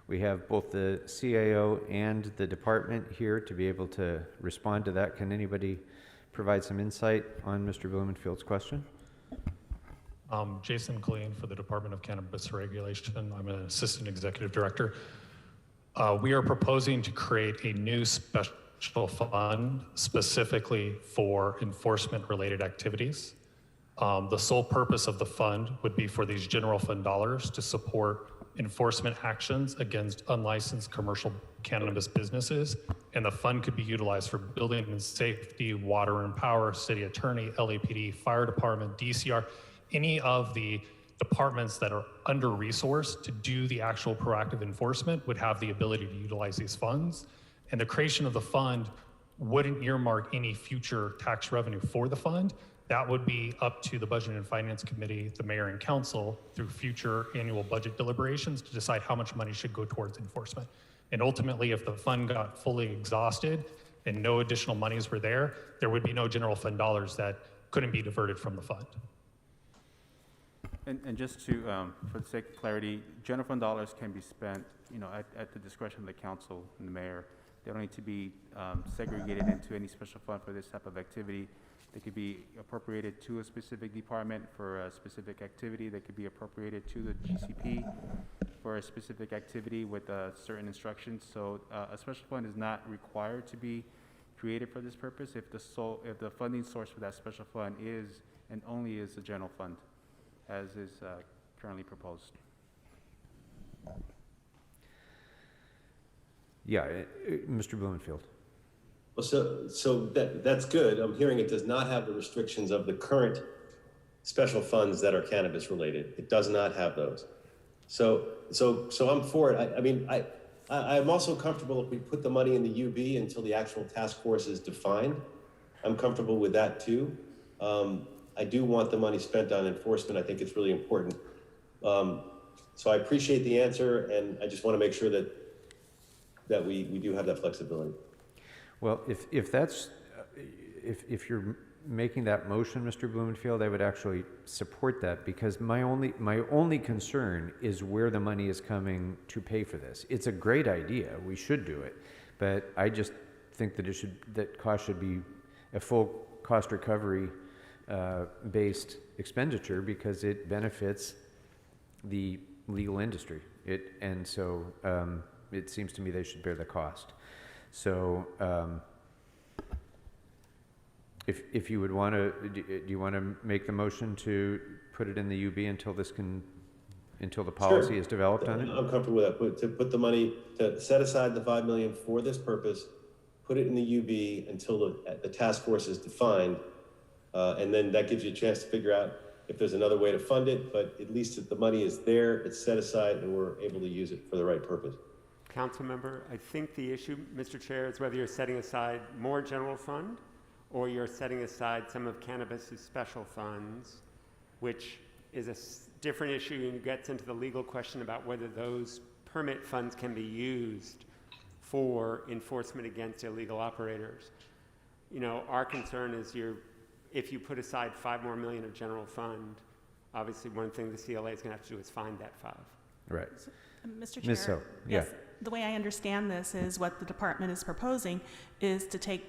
we have both the CAO and the department here to be able to respond to that. Can anybody provide some insight on Mr. Blumenfield's question? Jason Colleen for the Department of Cannabis Regulation. I'm an Assistant Executive Director. We are proposing to create a new special fund specifically for enforcement-related activities. The sole purpose of the fund would be for these general fund dollars to support enforcement actions against unlicensed commercial cannabis businesses, and the fund could be utilized for building and safety, water and power, city attorney, LAPD, fire department, DCR, any of the departments that are under-resourced to do the actual proactive enforcement would have the ability to utilize these funds. And the creation of the fund wouldn't earmark any future tax revenue for the fund. That would be up to the Budget and Finance Committee, the Mayor and Council, through future annual budget deliberations to decide how much money should go towards enforcement. And ultimately, if the fund got fully exhausted and no additional monies were there, there would be no general fund dollars that couldn't be diverted from the fund. And just to, for the sake of clarity, general fund dollars can be spent, at the discretion of the council and the mayor. They don't need to be segregated into any special fund for this type of activity. They could be appropriated to a specific department for a specific activity. They could be appropriated to the GCP for a specific activity with certain instructions. So a special fund is not required to be created for this purpose if the funding source for that special fund is and only is the general fund, as is currently proposed. Yeah, Mr. Blumenfield. Well, so that's good. I'm hearing it does not have the restrictions of the current special funds that are cannabis related. It does not have those. So I'm for it. I'm also comfortable if we put the money in the UB until the actual task force is defined. I'm comfortable with that too. I do want the money spent on enforcement. I think it's really important. So I appreciate the answer, and I just want to make sure that we do have that flexibility. Well, if you're making that motion, Mr. Blumenfield, I would actually support that, because my only concern is where the money is coming to pay for this. It's a great idea. We should do it, but I just think that cost should be a full cost recovery based expenditure, because it benefits the legal industry. So it seems to me they should bear the cost. So if you would want to, do you want to make the motion to put it in the UB until the policy is developed on it? I'm comfortable with that. To put the money, to set aside the $5 million for this purpose, put it in the UB until the task force is defined, and then that gives you a chance to figure out if there's another way to fund it. But at least if the money is there, it's set aside, and we're able to use it for the right purpose. council member. I think the issue, Mr. Chair, is whether you're setting aside more general fund or you're setting aside some of cannabis's special funds, which is a different issue and gets into the legal question about whether those permit funds can be used for enforcement against illegal operators. You know, our concern is if you put aside $5 more million of general fund, obviously one thing the CLA is going to have to do is find that 5. Right. So, Mr. Chair, Ms. Hill, yes, yeah. the way I understand this is what the department is proposing is to take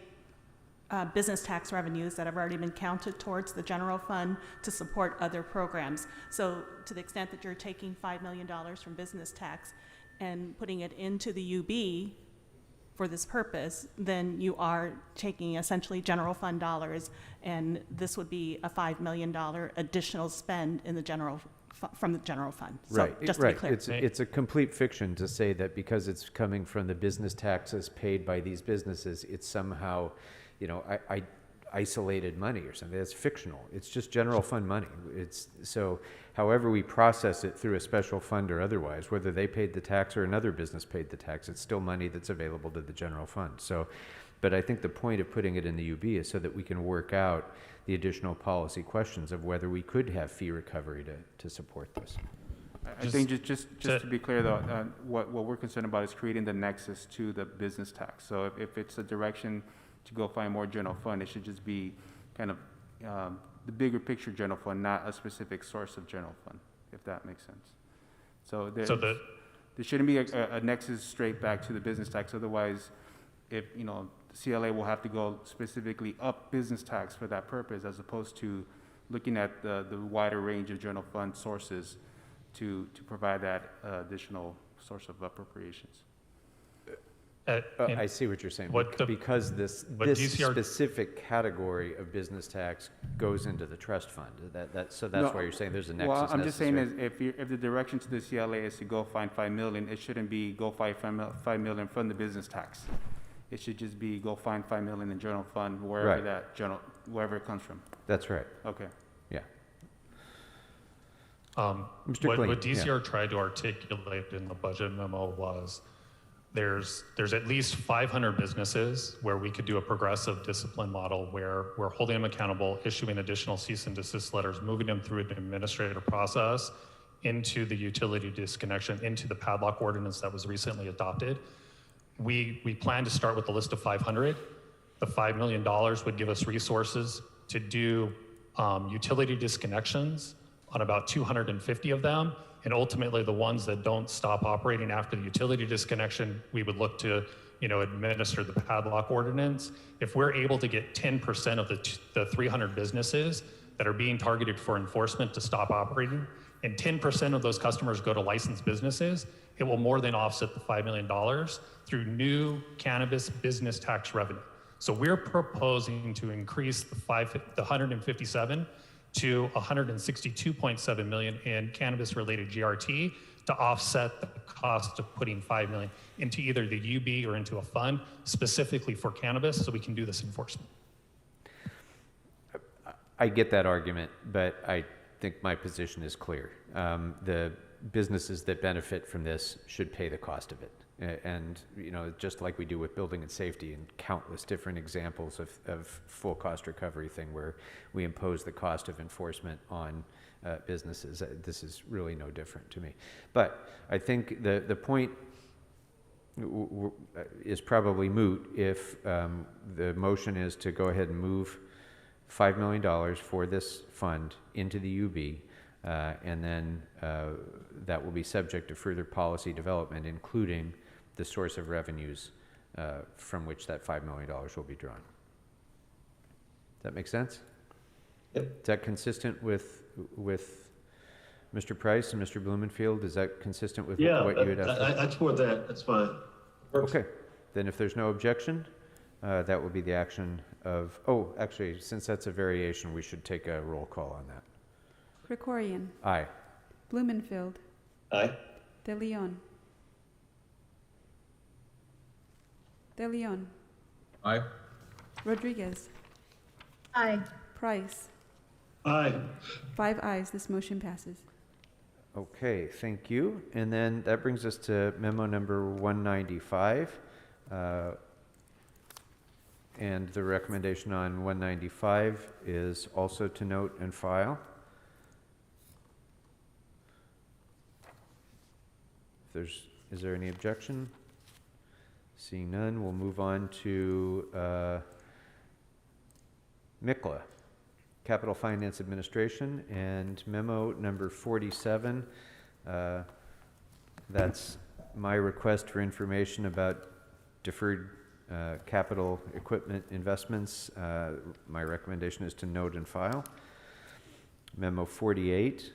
business tax revenues that have already been counted towards the general fund to support other programs. So to the extent that you're taking $5 million from business tax and putting it into the UB for this purpose, then you are taking essentially general fund dollars, and this would be a $5 million additional spend in the from the general fund. So Right, just right. to be clear. It's a complete fiction to say that because it's coming from the business taxes paid by these businesses, it's somehow, you know, I isolated money or something. That's fictional. It's just general fund money. It's so however we process it through a special fund or otherwise, whether they paid the tax or another business paid the tax, it's still money that's available to the general fund. So, but I think the point of putting it in the UB is so that we can work out the additional policy questions of whether we could have fee recovery to support this. I think just to be clear though, what we're concerned about is creating the nexus to the business tax. So if it's a direction to go find more general fund, it should just be kind of the bigger picture general fund, not a specific source of general fund, if that makes sense. So there shouldn't be a nexus straight back to the business tax. Otherwise, if you know, the CLA will have to go specifically up business tax for that purpose, as opposed to looking at the wider range of general fund sources to provide that additional source of appropriations. I see what you're saying. Because this specific category of business tax goes into the trust fund. So that's why you're saying there's a nexus. Well, I'm just saying is if the direction to the CLA is to go find $5 million, it shouldn't be go find $5 million from the business tax. It should just be go find $5 million in general fund wherever wherever it comes from. That's right. Okay. Yeah. What DCR tried to articulate in the budget memo was there's at least 500 businesses where we could do a progressive discipline model where we're holding them accountable, issuing additional cease and desist letters, moving them through an administrative process into the utility disconnection, into the padlock ordinance that was recently adopted. We plan to start with a list of 500. The $5 million would give us resources to do utility disconnections on about 250 of them. And ultimately, the ones that don't stop operating after the utility disconnection, we would look to, administer the padlock ordinance. If we're able to get 10% of the 300 businesses that are being targeted for enforcement to stop operating, and 10% of those customers go to licensed businesses, it will more than offset the $5 million through new cannabis business tax revenue. So we're proposing to increase the 157 to 162.7 million in cannabis-related GRT to offset the cost of putting $5 million into either the UB or into a fund specifically for cannabis, so we can do this enforcement. I get that argument, but I think my position is clear. The businesses that benefit from this should pay the cost of it. And, just like we do with building and safety and countless different examples of full cost recovery thing where we impose the cost of enforcement on businesses, this is really no different to me. But I think the point is probably moot if the motion is to go ahead and move $5 million for this fund into the UB, and then that will be subject to further policy development, including the source of revenues from which that $5 million will be drawn. Does that make sense? Yep. Is that consistent with Mr. Price and Mr. Blumenfield? Is that consistent with what you had asked? I support that. That's fine. Okay. Then if there's no objection, that would be the action of, actually, since that's a variation, we should take a roll call on that. Krikorian. Aye. Blumenfield. Aye. De Leon. De Leon. Aye. Rodriguez. Aye. Price. Aye. 5 ayes. This motion passes. Okay, thank you. And then that brings us to memo number 195. And the recommendation on 195 is also to note and file. Is there any objection? Seeing none, we'll move on to MICLA, Capital Finance Administration, and memo number 47. That's my request for information about deferred capital equipment investments. My recommendation is to note and file. Memo 48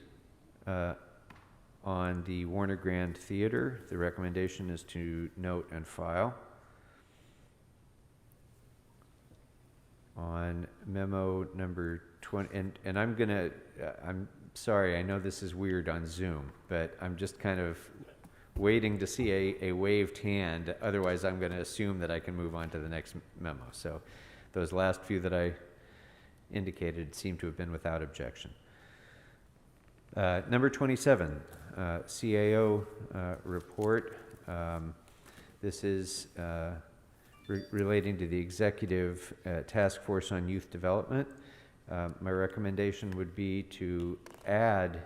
on the Warner Grand Theater, the recommendation is to note and file. On memo number 20, and I'm sorry, I know this is weird on Zoom, but I'm just kind of waiting to see a waved hand. Otherwise, I'm going to assume that I can move on to the next memo. So those last few that I indicated seem to have been without objection. Number 27, CAO report. This is relating to the Executive Task Force on Youth Development. My recommendation would be to add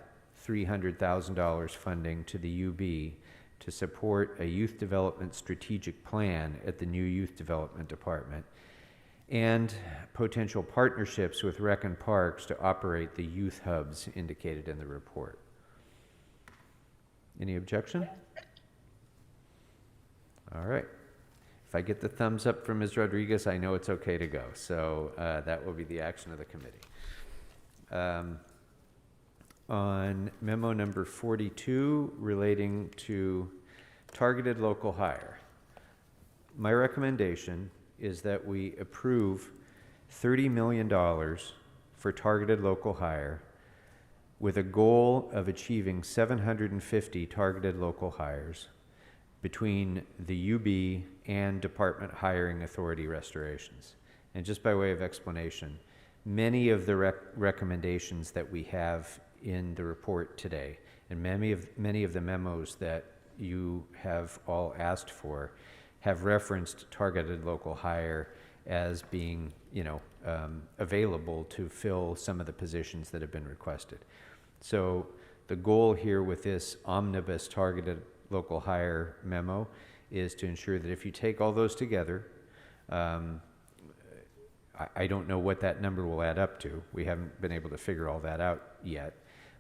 $300,000 funding to the UB to support a youth development strategic plan at the new Youth Development Department and potential partnerships with Rec and Parks to operate the youth hubs indicated in the report. Any objection? All right. If I get the thumbs up from Ms. Rodriguez, I know it's okay to go. So that will be the action of the committee. On memo number 42 relating to targeted local hire, my recommendation is that we approve $30 million for targeted local hire with a goal of achieving 750 targeted local hires between the UB and Department Hiring Authority restorations. And just by way of explanation, many of the recommendations that we have in the report today, and many of the memos that you have all asked for, have referenced targeted local hire as being, available to fill some of the positions that have been requested. So the goal here with this omnibus targeted local hire memo is to ensure that if you take all those together, I don't know what that number will add up to. We haven't been able to figure all that out yet.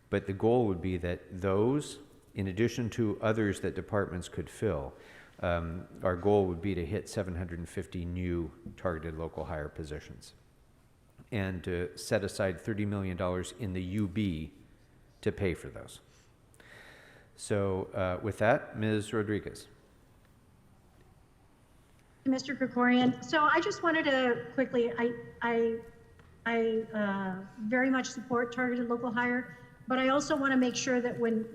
But the goal would be that those, in addition to others that departments could fill, our goal would be to hit 750 new targeted local hire positions and to set aside $30 million in the UB to pay for those. So with that, Ms. Rodriguez. Mr. Krikorian, so I just wanted to quickly, I very much support targeted local hire, but I also want to make sure that when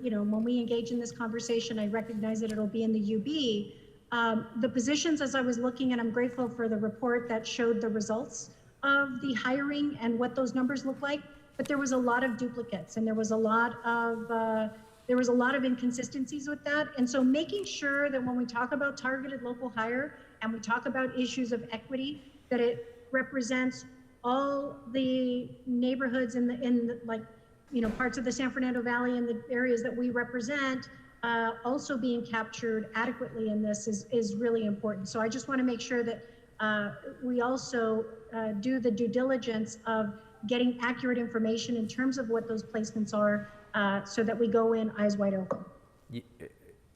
we engage in this conversation, I recognize that it'll be in the UB. The positions, as I was looking, and I'm grateful for the report that showed the results of the hiring and what those numbers look like, but there was a lot of duplicates and there was a lot of inconsistencies with that. And so making sure that when we talk about targeted local hire and we talk about issues of equity, that it represents all the neighborhoods in parts of the San Fernando Valley and the areas that we represent also being captured adequately in this is really important. So I just want to make sure that we also do the due diligence of getting accurate information in terms of what those placements are so that we go in eyes wide open.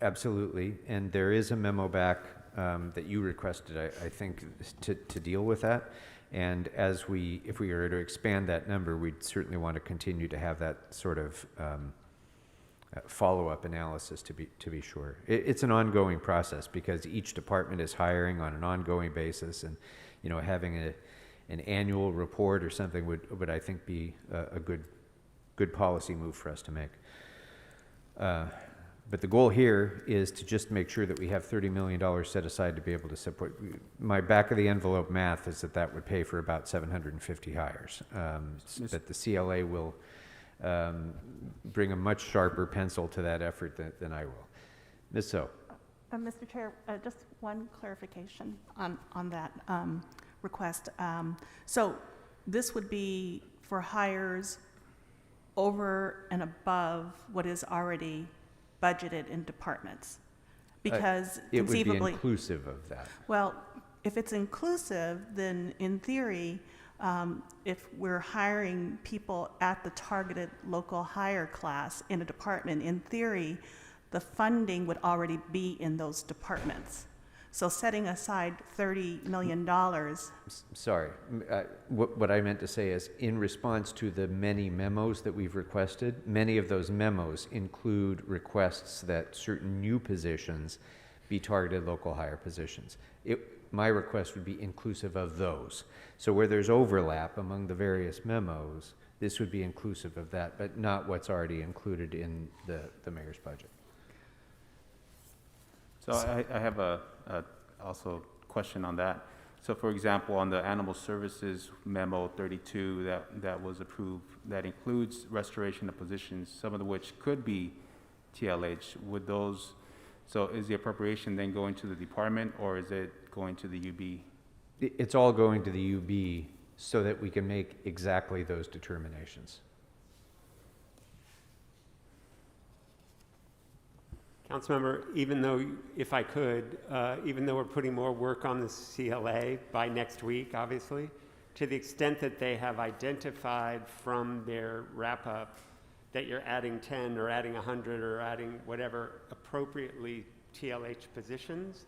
Absolutely, and there is a memo back that you requested, I think, to deal with that. And if we were to expand that number, we'd certainly want to continue to have that sort of follow-up analysis to be sure. It's an ongoing process because each department is hiring on an ongoing basis, and having an annual report or something would I think be a good policy move for us to make. But the goal here is to just make sure that we have $30 million set aside to be able to support. My back of the envelope math is that would pay for about 750 hires. That the CLA will bring a much sharper pencil to that effort than I will. Ms. So. Mr. Chair, just one clarification on that request. So this would be for hires over and above what is already budgeted in departments, because it would be conceivably inclusive of that. Well, if it's inclusive, then in theory, if we're hiring people at the targeted local hire class in a department, in theory, the funding would already be in those departments. So setting aside $30 million. Sorry, what I meant to say is, in response to the many memos that we've requested, many of those memos include requests that certain new positions be targeted local hire positions. My request would be inclusive of those. So where there's overlap among the various memos, this would be inclusive of that, but not what's already included in the mayor's budget. So I have also question on that. So for example, on the animal services memo 32 that was approved, that includes restoration of positions, some of which could be TLH. Would those, so is the appropriation then going to the department, or is it going to the UB? It's all going to the UB so that we can make exactly those determinations. Councilmember, even though, if I could, even though we're putting more work on the CLA by next week, obviously, to the extent that they have identified from their wrap-up that you're adding 10 or adding 100 or adding whatever appropriately TLH positions,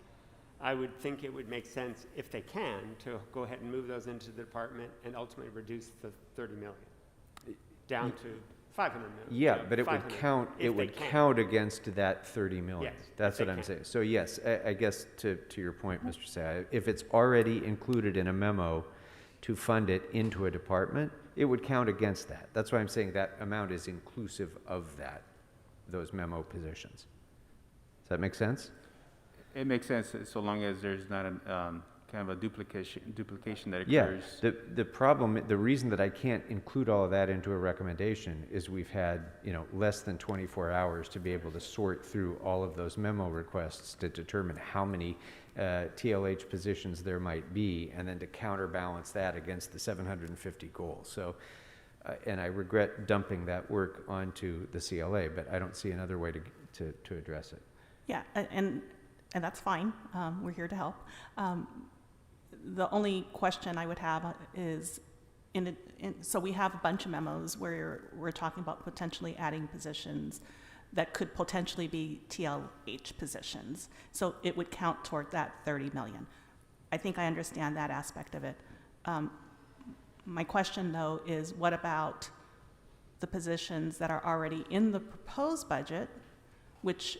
I would think it would make sense, if they can, to go ahead and move those into the department and ultimately reduce the 30 million down to 500 million. Yeah, but it would count. It would count against that 30 million. Yes, that's what I'm saying. So yes, I guess to your point, Mr. Say, if it's already included in a memo to fund it into a department, it would count against that. That's why I'm saying that amount is inclusive of those memo positions. Does that make sense? It makes sense so long as there's not a kind of a duplication that occurs. Yeah, the problem, the reason that I can't include all of that into a recommendation is we've had, less than 24 hours to be able to sort through all of those memo requests to determine how many TLH positions there might be, and then to counterbalance that against the 750 goal. So, and I regret dumping that work onto the CLA, but I don't see another way to address it. Yeah, and that's fine. We're here to help. The only question I would have is, so we have a bunch of memos where we're talking about potentially adding positions that could potentially be TLH positions. So it would count toward that 30 million. I think I understand that aspect of it. My question though is, what about the positions that are already in the proposed budget, which,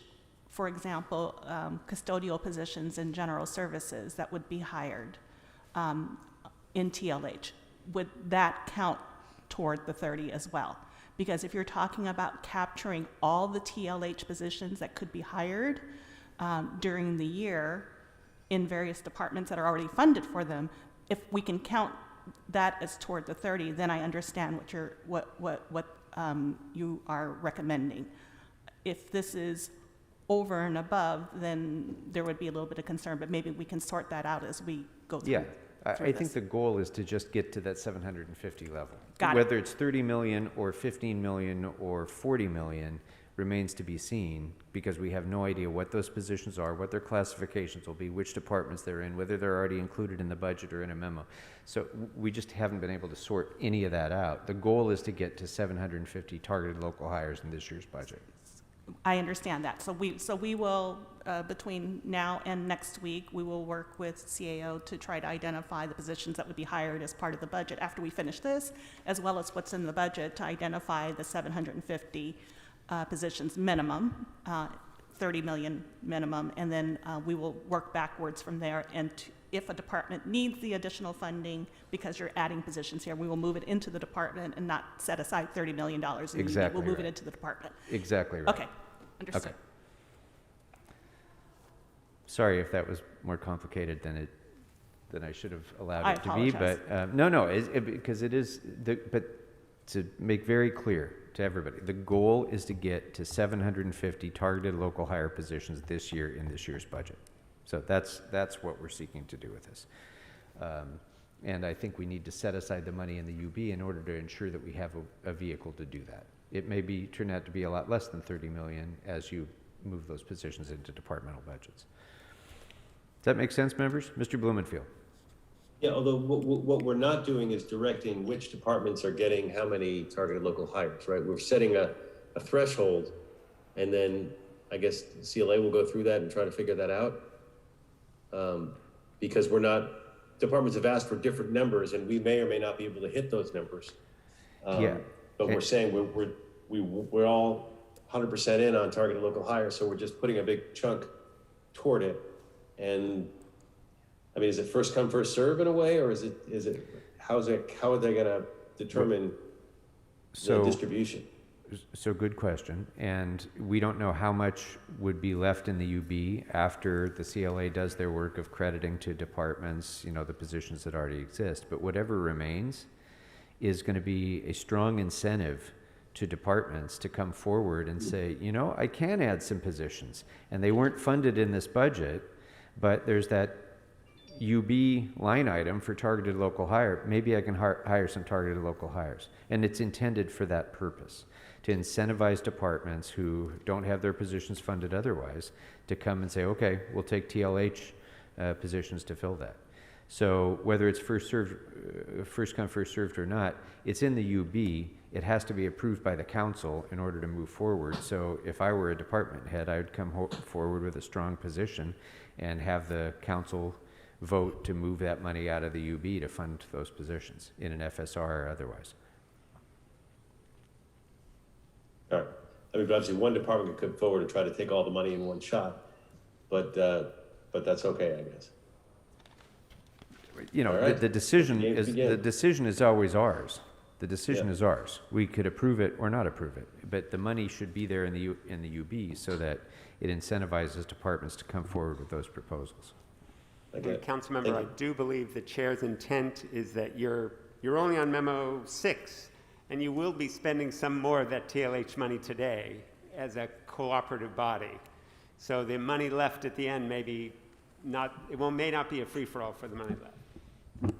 for example, custodial positions in general services that would be hired in TLH? Would that count toward the 30 as well? Because if you're talking about capturing all the TLH positions that could be hired during the year in various departments that are already funded for them, if we can count that as toward the 30, then I understand what you are recommending. If this is over and above, then there would be a little bit of concern, but maybe we can sort that out as we go through. Yeah, I think the goal is to just get to that 750 level. Got it. Whether it's 30 million or 15 million or 40 million remains to be seen, because we have no idea what those positions are, what their classifications will be, which departments they're in, whether they're already included in the budget or in a memo. So we just haven't been able to sort any of that out. The goal is to get to 750 targeted local hires in this year's budget. I understand that. So we will, between now and next week, we will work with CAO to try to identify the positions that would be hired as part of the budget after we finish this, as well as what's in the budget, to identify the 750 positions minimum, 30 million minimum, and then we will work backwards from there. And if a department needs the additional funding because you're adding positions here, we will move it into the department and not set aside $30 million. Exactly. We'll move it into the department. Exactly right. Okay, understood. Okay. Sorry if that was more complicated than I should have allowed it to be, but no, because it is. But to make very clear to everybody, the goal is to get to 750 targeted local hire positions this year in this year's budget. So that's what we're seeking to do with this. And I think we need to set aside the money in the UB in order to ensure that we have a vehicle to do that. It may turn out to be a lot less than 30 million as you move those positions into departmental budgets. Does that make sense, members? Mr. Blumenfield. Yeah, although what we're not doing is directing which departments are getting how many targeted local hires, right? We're setting a threshold, and then I guess CLA will go through that and try to figure that out. Because departments have asked for different numbers, and we may or may not be able to hit those numbers. But we're saying we're all 100% in on targeted local hires, so we're just putting a big chunk toward it. And I mean, is it first come, first serve in a way, or is it how are they going to determine the distribution? So good question. And we don't know how much would be left in the UB after the CLA does their work of crediting to departments, the positions that already exist. But whatever remains is going to be a strong incentive to departments to come forward and say, I can add some positions. And they weren't funded in this budget, but there's that UB line item for targeted local hire. Maybe I can hire some targeted local hires. And it's intended for that purpose, to incentivize departments who don't have their positions funded otherwise to come and say, okay, we'll take TLH positions to fill that. So whether it's first come, first served or not, it's in the UB. It has to be approved by the council in order to move forward. So if I were a department head, I would come forward with a strong position and have the council vote to move that money out of the UB to fund those positions in an FSR or otherwise. All right. I mean, but obviously one department could come forward and try to take all the money in one shot, but that's okay, I guess. Right. the decision is always ours. The decision is ours. We could approve it or not approve it, but the money should be there in the UB so that it incentivizes departments to come forward with those proposals. Councilmember, I do believe the chair's intent is that you're only on memo 6, and you will be spending some more of that TLH money today as a cooperative body. So the money left at the end may not be a free-for-all for the money left.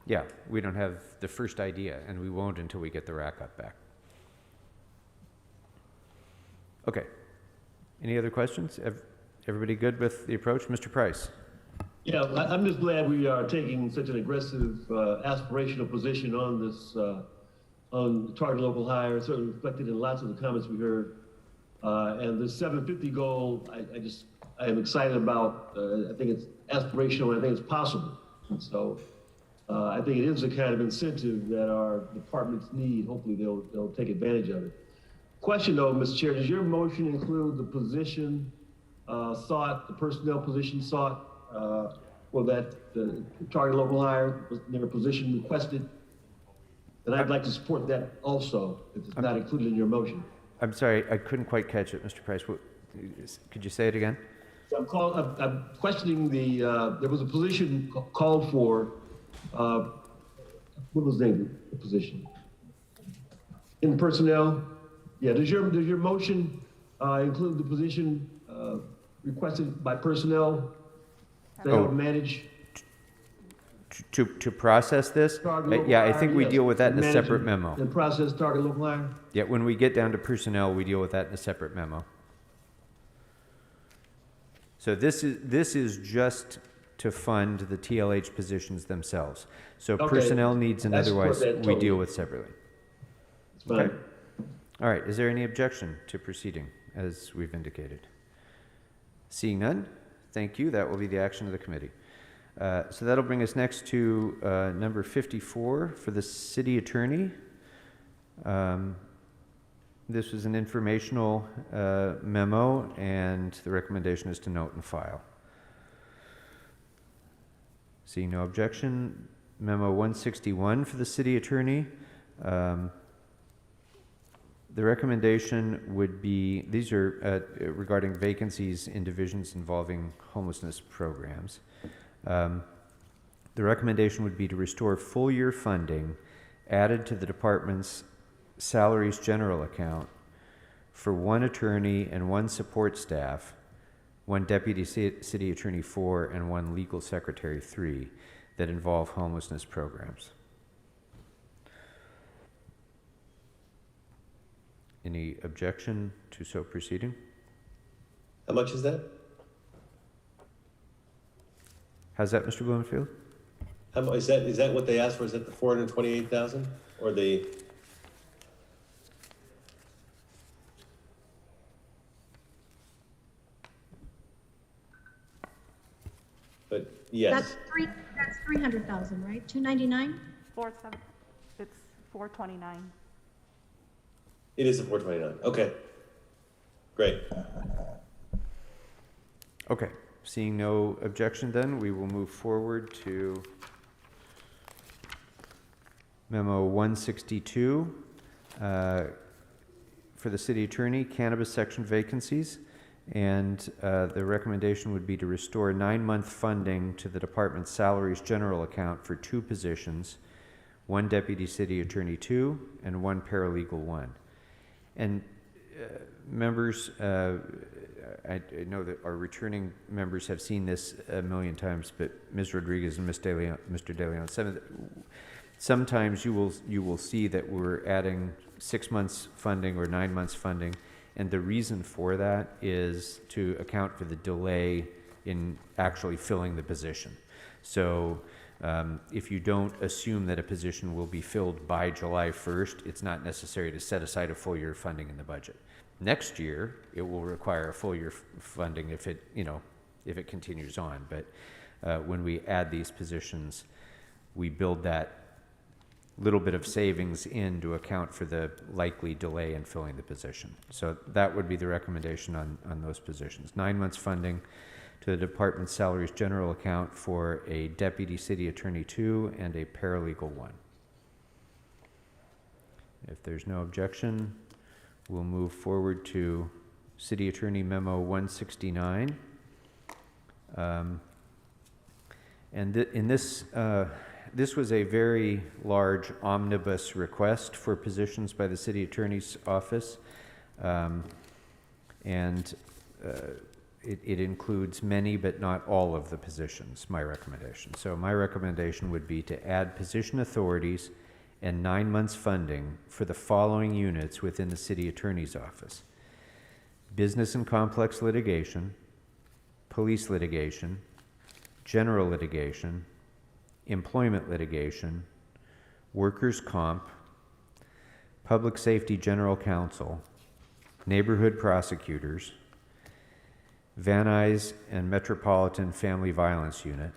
Yeah, we don't have the first idea, and we won't until we get the rack up back. Okay. Any other questions? Everybody good with the approach? Mr. Price? Yeah, I'm just glad we are taking such an aggressive, aspirational position on this, on target local hire, certainly reflected in lots of the comments we heard. And the 750 goal, I am excited about. I think it's aspirational, and I think it's possible. And so I think it is the kind of incentive that our departments need. Hopefully they'll take advantage of it. Question though, Mr. Chair, does your motion include the position sought, the personnel position sought, for that target local hire, was their position requested? And I'd like to support that also, if it's not included in your motion. I'm sorry, I couldn't quite catch it, Mr. Price. Could you say it again? So I'm questioning there was a position called for, what was the name of the position? In personnel? Yeah, does your motion include the position requested by personnel to help manage? To process this? Yeah, I think we deal with that in a separate memo. And process target local hire? Yeah, when we get down to personnel, we deal with that in a separate memo. So this is just to fund the TLH positions themselves. So personnel needs and otherwise we deal with separately. Okay. All right, is there any objection to proceeding as we've indicated? Seeing none, thank you. That will be the action of the committee. So that'll bring us next to number 54 for the city attorney. This was an informational memo, and the recommendation is to note and file. Seeing no objection, memo 161 for the city attorney. The recommendation would be, these are regarding vacancies in divisions involving homelessness programs. The recommendation would be to restore full year funding added to the department's salaries general account for 1 attorney and 1 support staff, 1 deputy city attorney 4, and 1 legal secretary 3 that involve homelessness programs. Any objection to so proceeding? How much is that? How's that, Mr. Bloomfield? How much, is that what they asked for? Is that the 428,000 or the? But yes. That's 300,000, right? 299? It's 429. It is a 429. Okay. Great. Okay. Seeing no objection, then we will move forward to Memo 162 for the city attorney, cannabis section vacancies. And the recommendation would be to restore 9-month funding to the department's salaries general account for 2 positions, 1 deputy city attorney 2 and 1 paralegal 1. And members, I know that our returning members have seen this a million times, but Ms. Rodriguez and Mr. De Leon, sometimes you will see that we're adding 6 months funding or 9 months funding, and the reason for that is to account for the delay in actually filling the position. So if you don't assume that a position will be filled by July 1st, it's not necessary to set aside a full year funding in the budget. Next year, it will require a full year funding if it continues on. But when we add these positions, we build that little bit of savings in to account for the likely delay in filling the position. So that would be the recommendation on those positions. 9 months funding to the department's salaries general account for a deputy city attorney 2 and a paralegal 1. If there's no objection, we'll move forward to City Attorney Memo 169. In this, this was a very large omnibus request for positions by the City Attorney's Office. It includes many but not all of the positions, my recommendation. So my recommendation would be to add position authorities and 9 months funding for the following units within the City Attorney's Office: business and complex litigation, police litigation, general litigation, employment litigation, workers' comp, public safety general counsel, neighborhood prosecutors, Van Nuys and Metropolitan Family Violence Unit,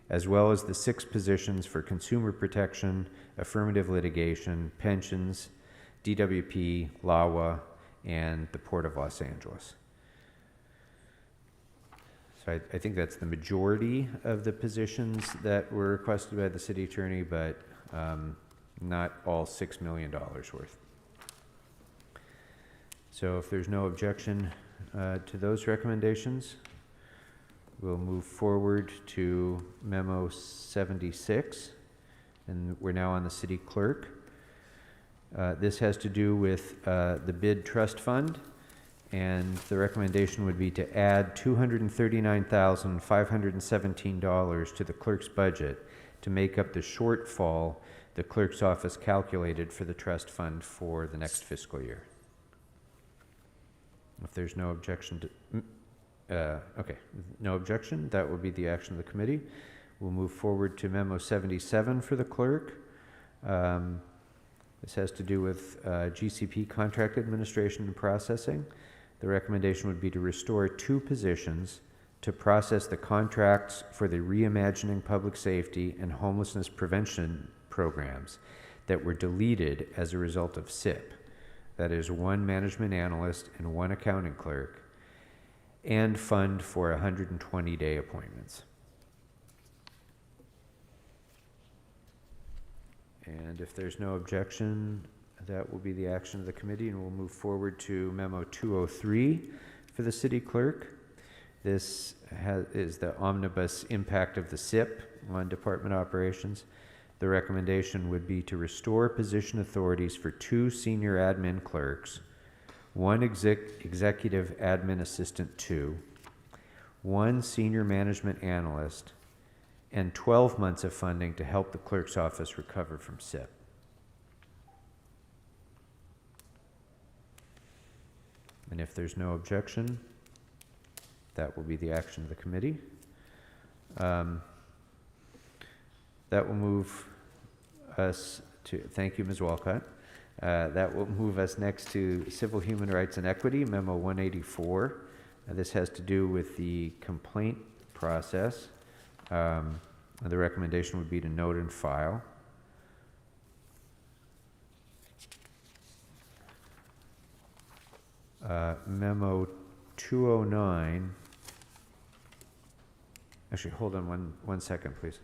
as well as the 6 positions for consumer protection, affirmative litigation, pensions, DWP, LAWA, and the Port of Los Angeles. So I think that's the majority of the positions that were requested by the city attorney, but not all $6 million worth. So if there's no objection to those recommendations, we'll move forward to Memo 76, and we're now on the city clerk. This has to do with the bid trust fund, and the recommendation would be to add $239,517 to the clerk's budget to make up the shortfall the clerk's office calculated for the trust fund for the next fiscal year. If there's no objection to, okay, no objection, that will be the action of the committee. We'll move forward to Memo 77 for the clerk. This has to do with GCP contract administration and processing. The recommendation would be to restore 2 positions to process the contracts for the Reimagining Public Safety and Homelessness Prevention programs that were deleted as a result of SIP. That is 1 management analyst and 1 accounting clerk, and fund for 120-day appointments. And if there's no objection, that will be the action of the committee, and we'll move forward to Memo 203 for the city clerk. This is the omnibus impact of the SIP on department operations. The recommendation would be to restore position authorities for 2 senior admin clerks, 1 executive admin assistant 2, 1 senior management analyst, and 12 months of funding to help the clerk's office recover from SIP. And if there's no objection, that will be the action of the committee. That will move us to, thank you, Ms. Walcott. That will move us next to Civil Human Rights and Equity, Memo 184. This has to do with the complaint process. The recommendation would be to note and file. Memo 209. Actually, hold on one second, please.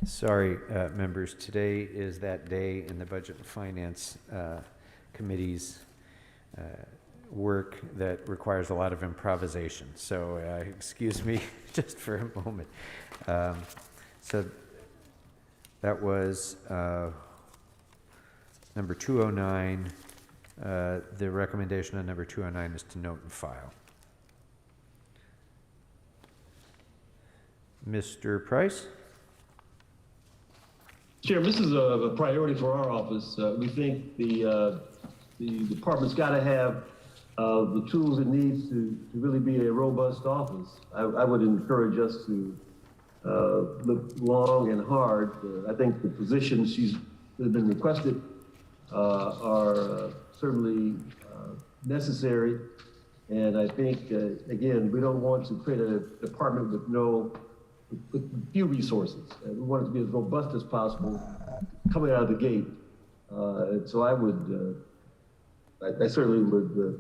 Sorry, members, today is that day in the Budget and Finance Committee's work that requires a lot of improvisation. So excuse me just for a moment. So that was number 209. The recommendation on number 209 is to note and file. Mr. Price? Chair, this is a priority for our office. We think the department's got to have the tools it needs to really be a robust office. I would encourage us to look long and hard. I think the positions that have been requested are certainly necessary. And I think, again, we don't want to create a department with few resources. We want it to be as robust as possible coming out of the gate. And so I certainly would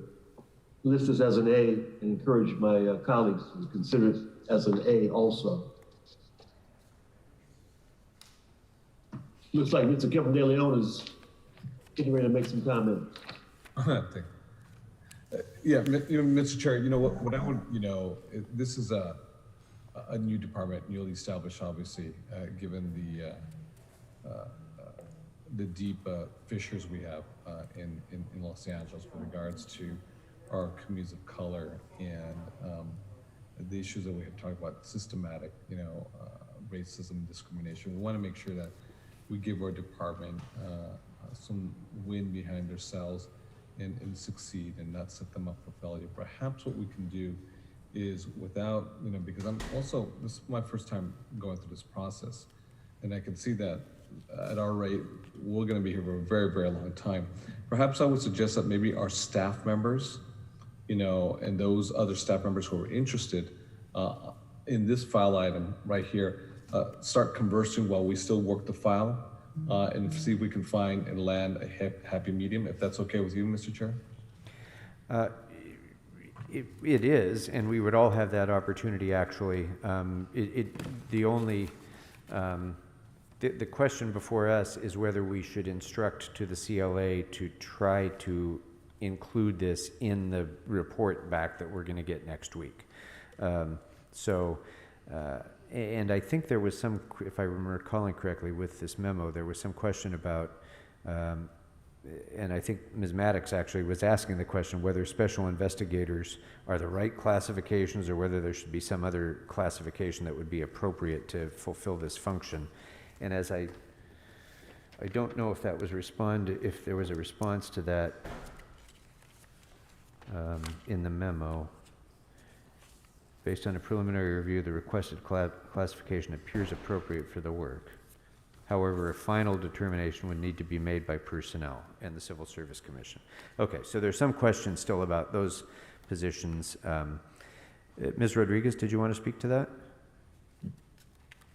list this as an A and encourage my colleagues to consider it as an A also. Looks like Mr. Kevin De Leon is getting ready to make some comments. Yeah, Mr. Chair, what I would, this is a new department, newly established, obviously, given the deep fissures we have in Los Angeles with regards to our communities of color and the issues that we have talked about, systematic, racism and discrimination. We want to make sure that we give our department some wind behind themselves and succeed and not set them up for failure. Perhaps what we can do is without, because this is my first time going through this process, and I can see that at our rate, we're going to be here for a very, very long time. Perhaps I would suggest that maybe our staff members, and those other staff members who are interested in this file item right here, start conversing while we still work the file and see if we can find and land a happy medium, if that's okay with you, Mr. Chair? It is, and we would all have that opportunity, actually. The question before us is whether we should instruct to the CLA to try to include this in the report back that we're going to get next week. And I think there was some, if I remember recalling correctly with this memo, there was some question about, and I think Ms. Maddox actually was asking the question whether special investigators are the right classifications or whether there should be some other classification that would be appropriate to fulfill this function. And as I don't know if that was if there was a response to that in the memo. Based on a preliminary review, the requested classification appears appropriate for the work. However, a final determination would need to be made by personnel and the Civil Service Commission. Okay, so there's some questions still about those positions. Ms. Rodriguez, did you want to speak to that?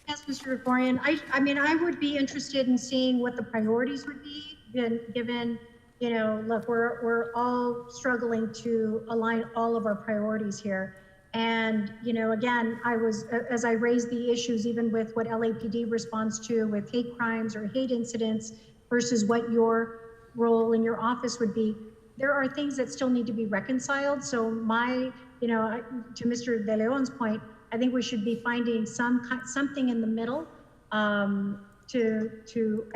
Yes, Mr. Gregorian. I mean, I would be interested in seeing what the priorities would be given, you know, look, we're all struggling to align all of our priorities here. And, you know, again, as I raised the issues, even with what LAPD responds to with hate crimes or hate incidents versus what your role in your office would be, there are things that still need to be reconciled. So you know, to Mr. De Leon's point, I think we should be finding something in the middle to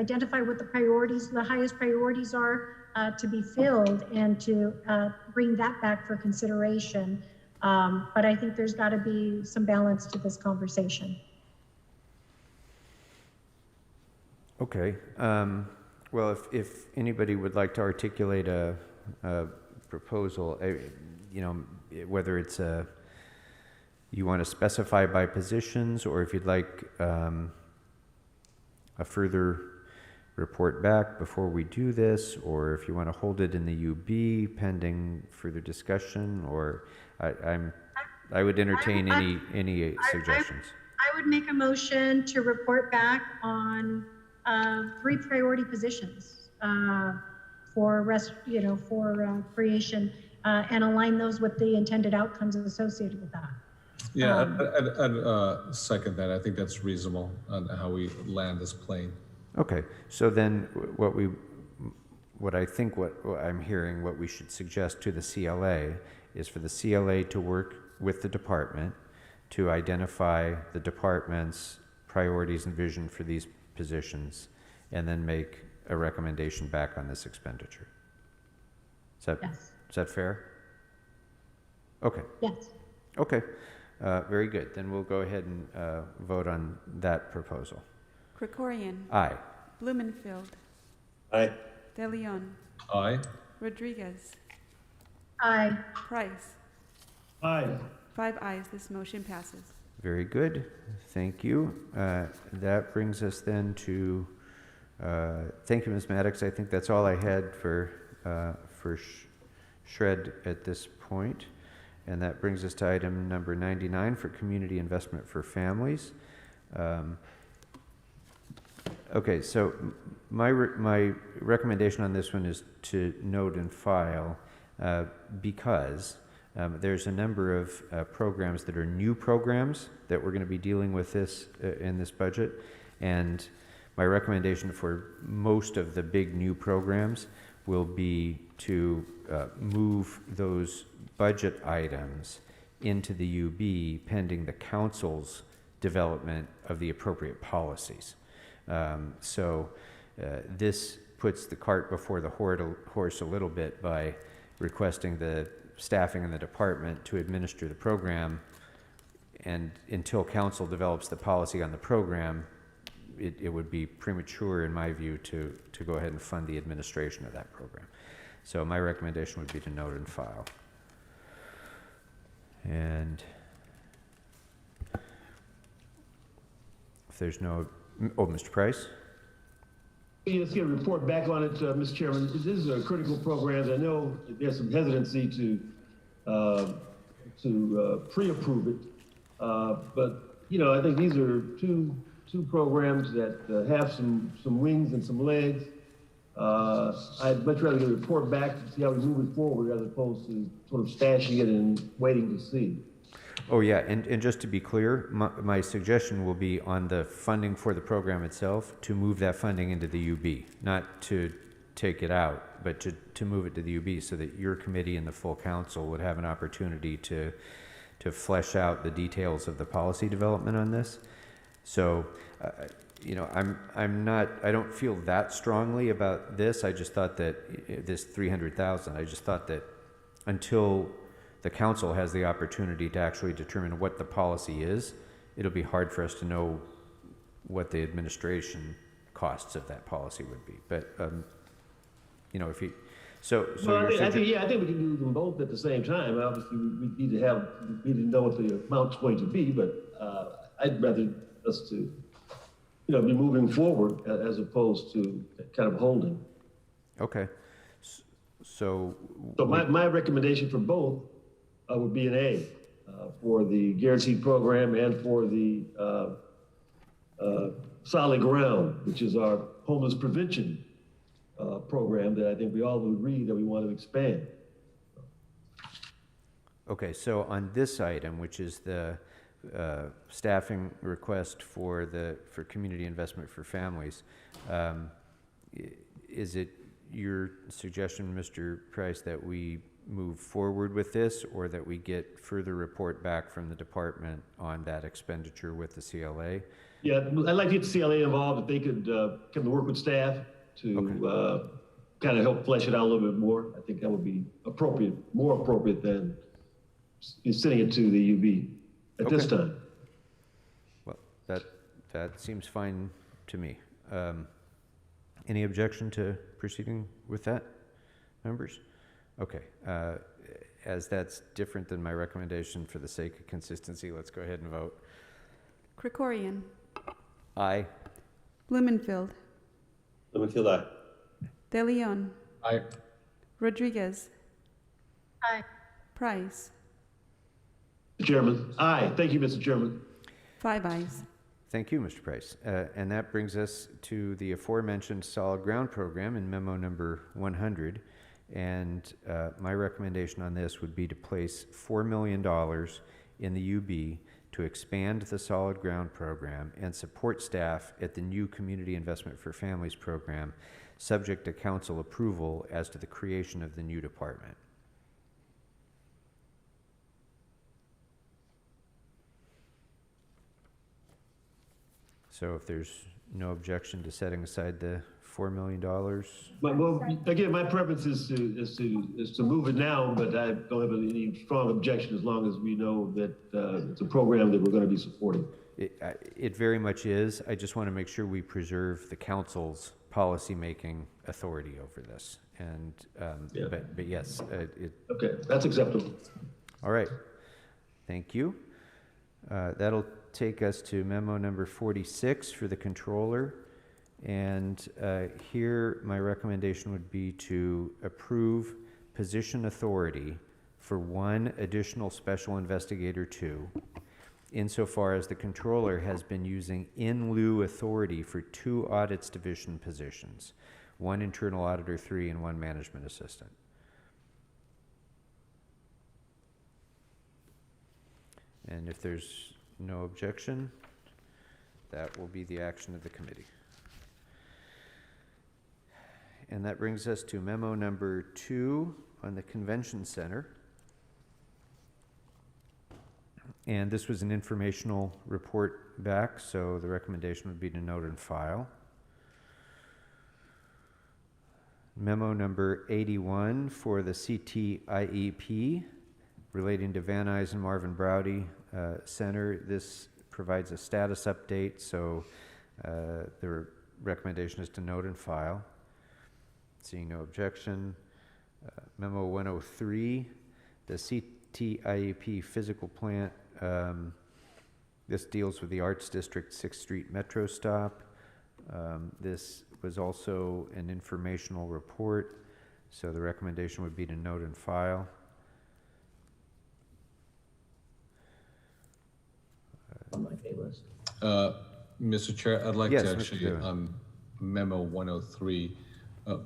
identify what the highest priorities are to be filled, and to bring that back for consideration. But I think there's got to be some balance to this conversation. Okay. Well, if anybody would like to articulate a proposal, you know, whether it's you want to specify by positions, or if you'd like a further report back before we do this, or if you want to hold it in the UB pending further discussion, or I would entertain any suggestions. I would make a motion to report back on 3 priority positions for creation, and align those with the intended outcomes associated with that. Yeah, I'd second that. I think that's reasonable on how we land this plane. Okay, so then what I'm hearing, what we should suggest to the CLA is for the CLA to work with the department to identify the department's priorities and vision for these positions, and then make a recommendation back on this expenditure. Yes. Is that fair? Okay. Yes. Okay, very good. Then we'll go ahead and vote on that proposal. Krikorian. Aye. Blumenfield. Aye. De Leon. Aye. Rodriguez. Aye. Price. Aye. 5 ayes, this motion passes. Very good, thank you. That brings us then to, thank you, Ms. Maddox. I think that's all I had for SHRED at this point. And that brings us to item number 99 for community investment for families. Okay, so my recommendation on this one is to note and file because there's a number of programs that are new programs that we're going to be dealing with this in this budget, and my recommendation for most of the big new programs will be to move those budget items into the UB pending the council's development of the appropriate policies. So this puts the cart before the horse a little bit by requesting the staffing in the department to administer the program, and until council develops the policy on the program, it would be premature in my view to go ahead and fund the administration of that program. So my recommendation would be to note and file. And if there's no, Mr. Price? Let's get a report back on it, Mr. Chairman. This is a critical program. I know there's some hesitancy to pre-approve it, but you know, I think these are two programs that have some wings and some legs. I'd much rather get a report back to see how we move it forward, as opposed to sort of stashing it and waiting to see. Oh yeah, and just to be clear, my suggestion will be on the funding for the program itself, to move that funding into the UB, not to take it out, but to move it to the UB so that your committee and the full council would have an opportunity to flesh out the details of the policy development on this. So, you know, I don't feel that strongly about this. I just thought that this 300,000, I just thought that until the council has the opportunity to actually determine what the policy is, it'll be hard for us to know what the administration costs of that policy would be. But, you know, if you, well, I think we can do them both at the same time. Obviously, we need to know what the amount's going to be, but I'd rather us to, you know, be moving forward as opposed to kind of holding. Okay. So my recommendation for both would be an A for the guaranteed program and for the solid ground, which is our homeless prevention program that I think we all would agree that we want to expand. Okay, so on this item, which is the staffing request for community investment for families, is it your suggestion, Mr. Price, that we move forward with this, or that we get further report back from the department on that expenditure with the CLA? Yeah, I'd like to get the CLA involved if they could come to work with staff to kind of help flesh it out a little bit more. I think that would be appropriate, more appropriate than sending it to the UB at this time. Well, that seems fine to me. Any objection to proceeding with that, members? Okay. As that's different than my recommendation for the sake of consistency, let's go ahead and vote. Krikorian. Aye. Blumenfield. Blumenfield, aye. De Leon. Aye. Rodriguez. Aye. Price. Mr. Chairman. Aye. Thank you, Mr. Chairman. 5 ayes. Thank you, Mr. Price. And that brings us to the aforementioned solid ground program in memo number 100. And my recommendation on this would be to place $4 million in the UB to expand the solid ground program and support staff at the new Community Investment for Families program, subject to council approval as to the creation of the new department. So if there's no objection to setting aside the $4 million. Well, again, my preference is to move it now, but I don't have any strong objection as long as we know that it's a program that we're going to be supporting. It very much is. I just want to make sure we preserve the council's policy-making authority over this. And yeah. but yes, okay, that's acceptable. All right, thank you. That'll take us to memo number 46 for the controller. And here my recommendation would be to approve position authority for 1 additional special investigator 2, insofar as the controller has been using in lieu authority for 2 audits division positions, 1 internal auditor 3 and 1 management assistant. And if there's no objection, that will be the action of the committee. And that brings us to memo number 2 on the convention center. And this was an informational report back, so the recommendation would be to note and file. Memo number 81 for the CTIEP relating to Van Nuys and Marvin Browdy Center. This provides a status update, so the recommendation is to note and file. Seeing no objection. Memo 103, the CTIEP physical plant. This deals with the Arts District 6th Street Metro stop. This was also an informational report, so the recommendation would be to note and file. On my A list. Mr. Chair, I'd like Yes, to Mr. actually, Dillon. memo 103,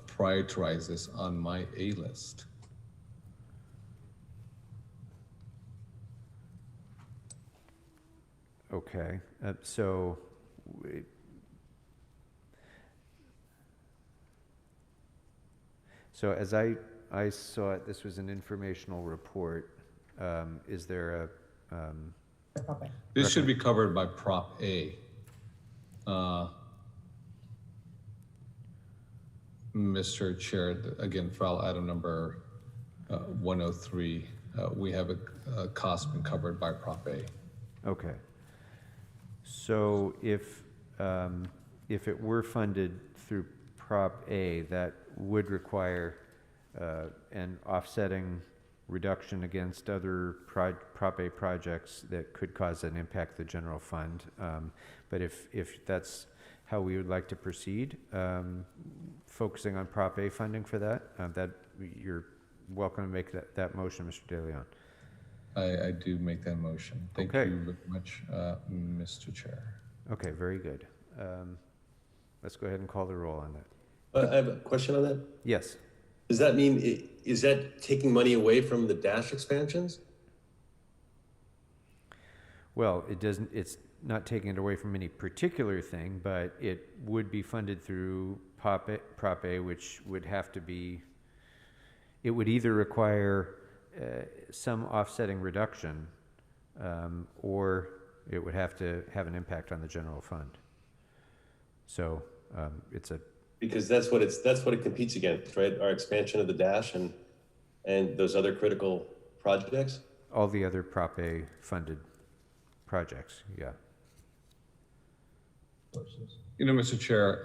prioritize this on my A list. Okay, so as I saw it, this was an informational report. Is there a This should be covered by Prop A. Mr. Chair, again, file item number 103, we have a cost been covered by Prop A. Okay. So if it were funded through Prop A, that would require an offsetting reduction against other Prop A projects that could cause an impact the general fund. But if that's how we would like to proceed, focusing on Prop A funding for that, that you're welcome to make that motion, Mr. De Leon. I do make that motion. Thank Okay. you very much, Mr. Chair. Okay, very good. Let's go ahead and call the roll on that. I have a question on that. Yes. Does that mean, is that taking money away from the Dash expansions? Well, it doesn't, it's not taking it away from any particular thing, but it would be funded through Prop A, which would have to be, it would either require some offsetting reduction, or it would have to have an impact on the general fund. So it's a, Because that's what it competes against, right? Our expansion of the Dash and those other critical projects. all the other Prop A funded projects, yeah. You know, Mr. Chair,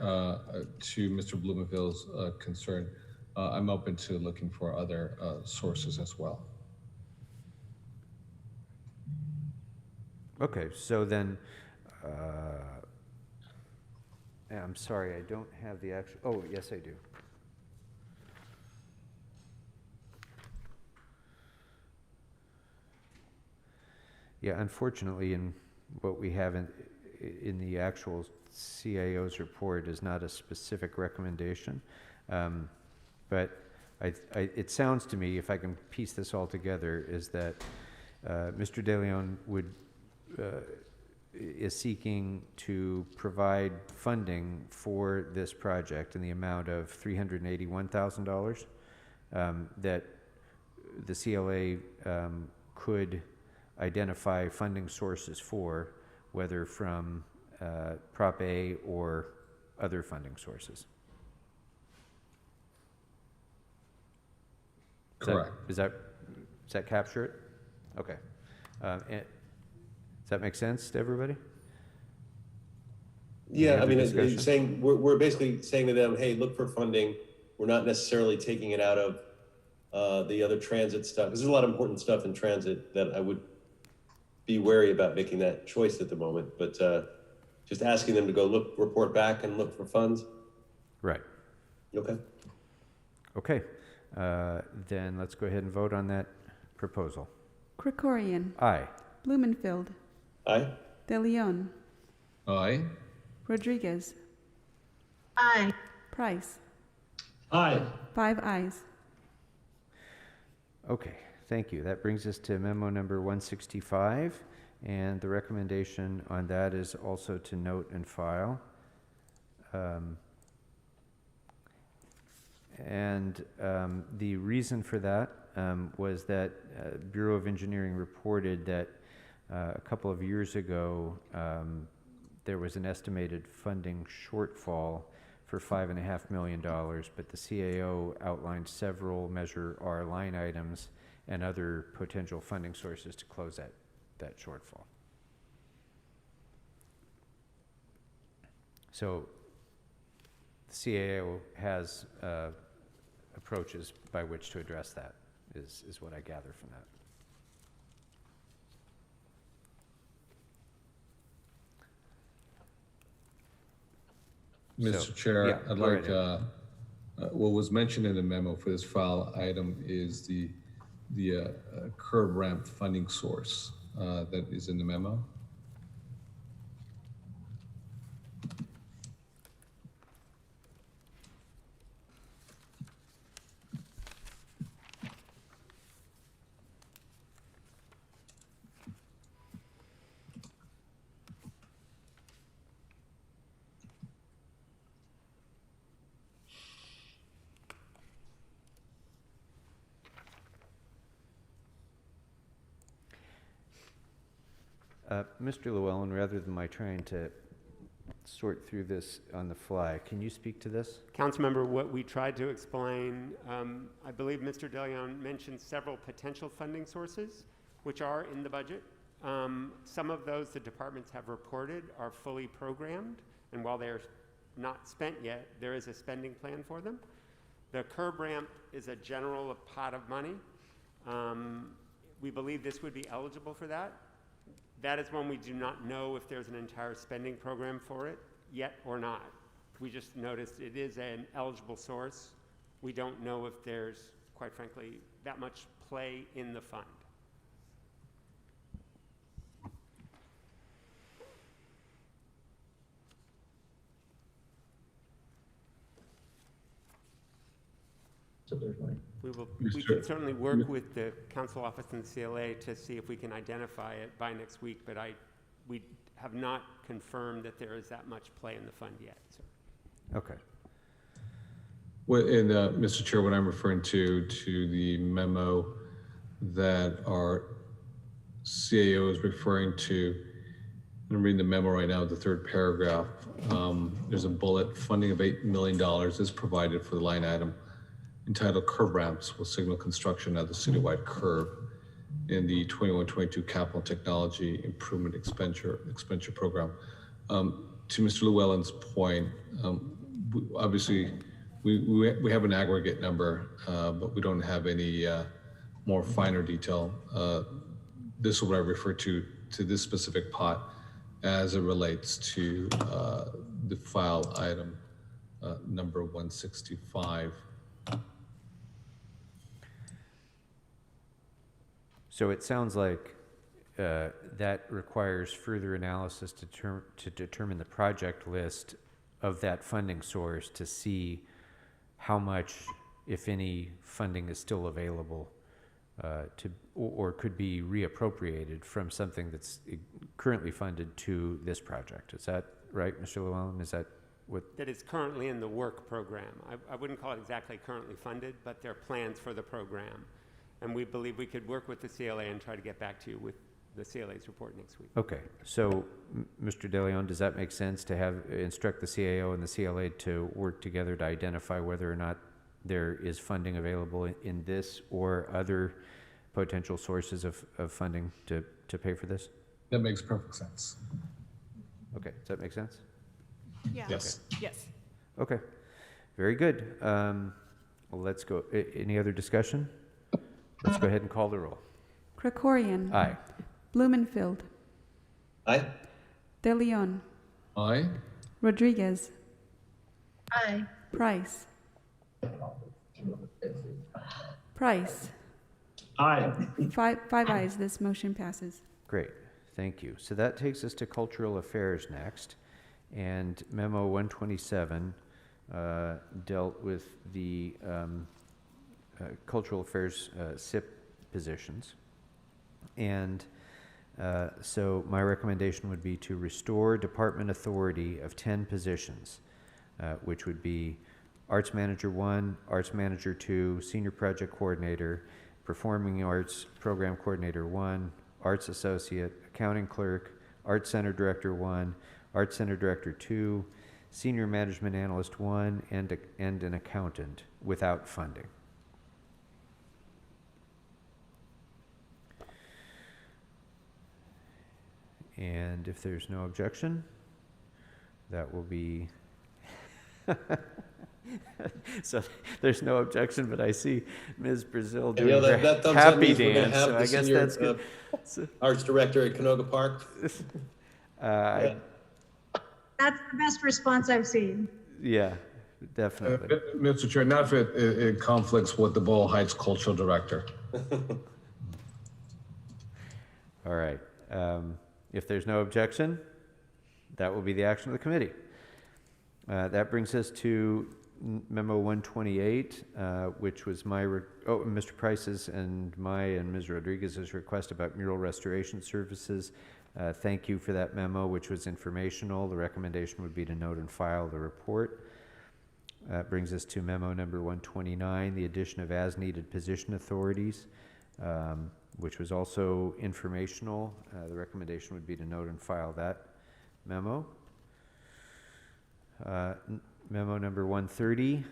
to Mr. Blumenfield's concern, I'm open to looking for other sources as well. Okay, so then, I'm sorry, I don't have the actual, oh, yes, I do. Yeah, unfortunately, in what we have in the actual CAO's report is not a specific recommendation. But it sounds to me, if I can piece this all together, is that Mr. De Leon is seeking to provide funding for this project in the amount of $381,000 that the CLA could identify funding sources for, whether from Prop A or other funding sources. Correct. Does that capture it? Okay. Does that make sense to everybody? Yeah, I mean, it's saying we're basically saying to them, hey, look for funding. We're not necessarily taking it out of the other transit stuff, because there's a lot of important stuff in transit that I would be wary about making that choice at the moment, but just asking them to go report back and look for funds. Right. Okay. Okay. Then let's go ahead and vote on that proposal. Krikorian. Aye. Blumenfield. Aye. De Leon. Aye. Rodriguez. Aye. Price. Aye. 5 ayes. Okay, thank you. That brings us to memo number 165, and the recommendation on that is also to note and file. The reason for that was that Bureau of Engineering reported that a couple of years ago there was an estimated funding shortfall for $5.5 million, but the CAO outlined several Measure R line items and other potential funding sources to close that shortfall. So the CAO has approaches by which to address that, is what I gather from that. Mr. Chair, yeah, I'd like, what was mentioned in the memo for this file item is the curb ramp funding source that is in the memo. Mr. Llewellyn, rather than my trying to sort through this on the fly, can you speak to this? Councilmember, what we tried to explain, I believe Mr. De Leon mentioned several potential funding sources, which are in the budget. Some of those the departments have reported are fully programmed, and while they're not spent yet, there is a spending plan for them. The curb ramp is a general pot of money. We believe this would be eligible for that. That is one we do not know if there's an entire spending program for it yet or not. We just noticed it is an eligible source. We don't know if there's, quite frankly, that much play in the fund. We can certainly work with the council office and the CLA to see if we can identify it by next week, but we have not confirmed that there is that much play in the fund yet. So. Okay. Well, and Mr. Chair, what I'm referring to the memo that our CAO is referring to, I'm reading the memo right now, the third paragraph. There's a bullet, funding of $8 million is provided for the line item entitled curb ramps with signal construction at the citywide curb in the 21-22 capital technology improvement expenditure program. To Mr. Llewellyn's point, obviously we have an aggregate number, but we don't have any more finer detail. This is what I refer to this specific pot as it relates to the file item number 165. So it sounds like that requires further analysis to determine the project list of that funding source to see how much, if any, funding is still available or could be reappropriated from something that's currently funded to this project. Is that right, Mr. Llewellyn? Is that what? That is currently in the work program. I wouldn't call it exactly currently funded, but there are plans for the program. And we believe we could work with the CLA and try to get back to you with the CLA's report next week. Okay, so Mr. De Leon, does that make sense to instruct the CAO and the CLA to work together to identify whether or not there is funding available in this or other potential sources of funding to pay for this? That makes perfect sense. Okay, does that make sense? Yeah. Yes. Okay. Yes. Okay, very good. Well, let's go. Any other discussion? Let's go ahead and call the roll. Krikorian. Aye. Blumenfield. Aye. De Leon. Aye. Rodriguez. Aye. Price. Price. Aye. Five ayes. This motion passes. Great, thank you. So that takes us to Cultural Affairs next. And Memo 127 dealt with the Cultural Affairs SIP positions. And so my recommendation would be to restore department authority of 10 positions, which would be Arts Manager 1, Arts Manager 2, Senior Project Coordinator, Performing Arts Program Coordinator 1, Arts Associate, Accounting Clerk, Arts Center Director 1, Arts Center Director 2, Senior Management Analyst 1, and an Accountant without funding. And if there's no objection, that will be... So there's no objection, but I see Ms. Brazil doing that thumbs up happy means we're gonna dance, have so the I guess senior, that's good. Arts Director at Canoga Park. Yeah. That's the best response I've seen. Yeah, definitely. Mr. Chair, not if it conflicts with the Boyle Heights Cultural Director. All right. If there's no objection, that will be the action of the committee. That brings us to Memo 128, which was Mr. Price's and Ms. Rodriguez's request about mural restoration services. Thank you for that memo, which was informational. The recommendation would be to note and file the report. That brings us to Memo number 129, the addition of as-needed position authorities, which was also informational. The recommendation would be to note and file that memo. Memo number 130,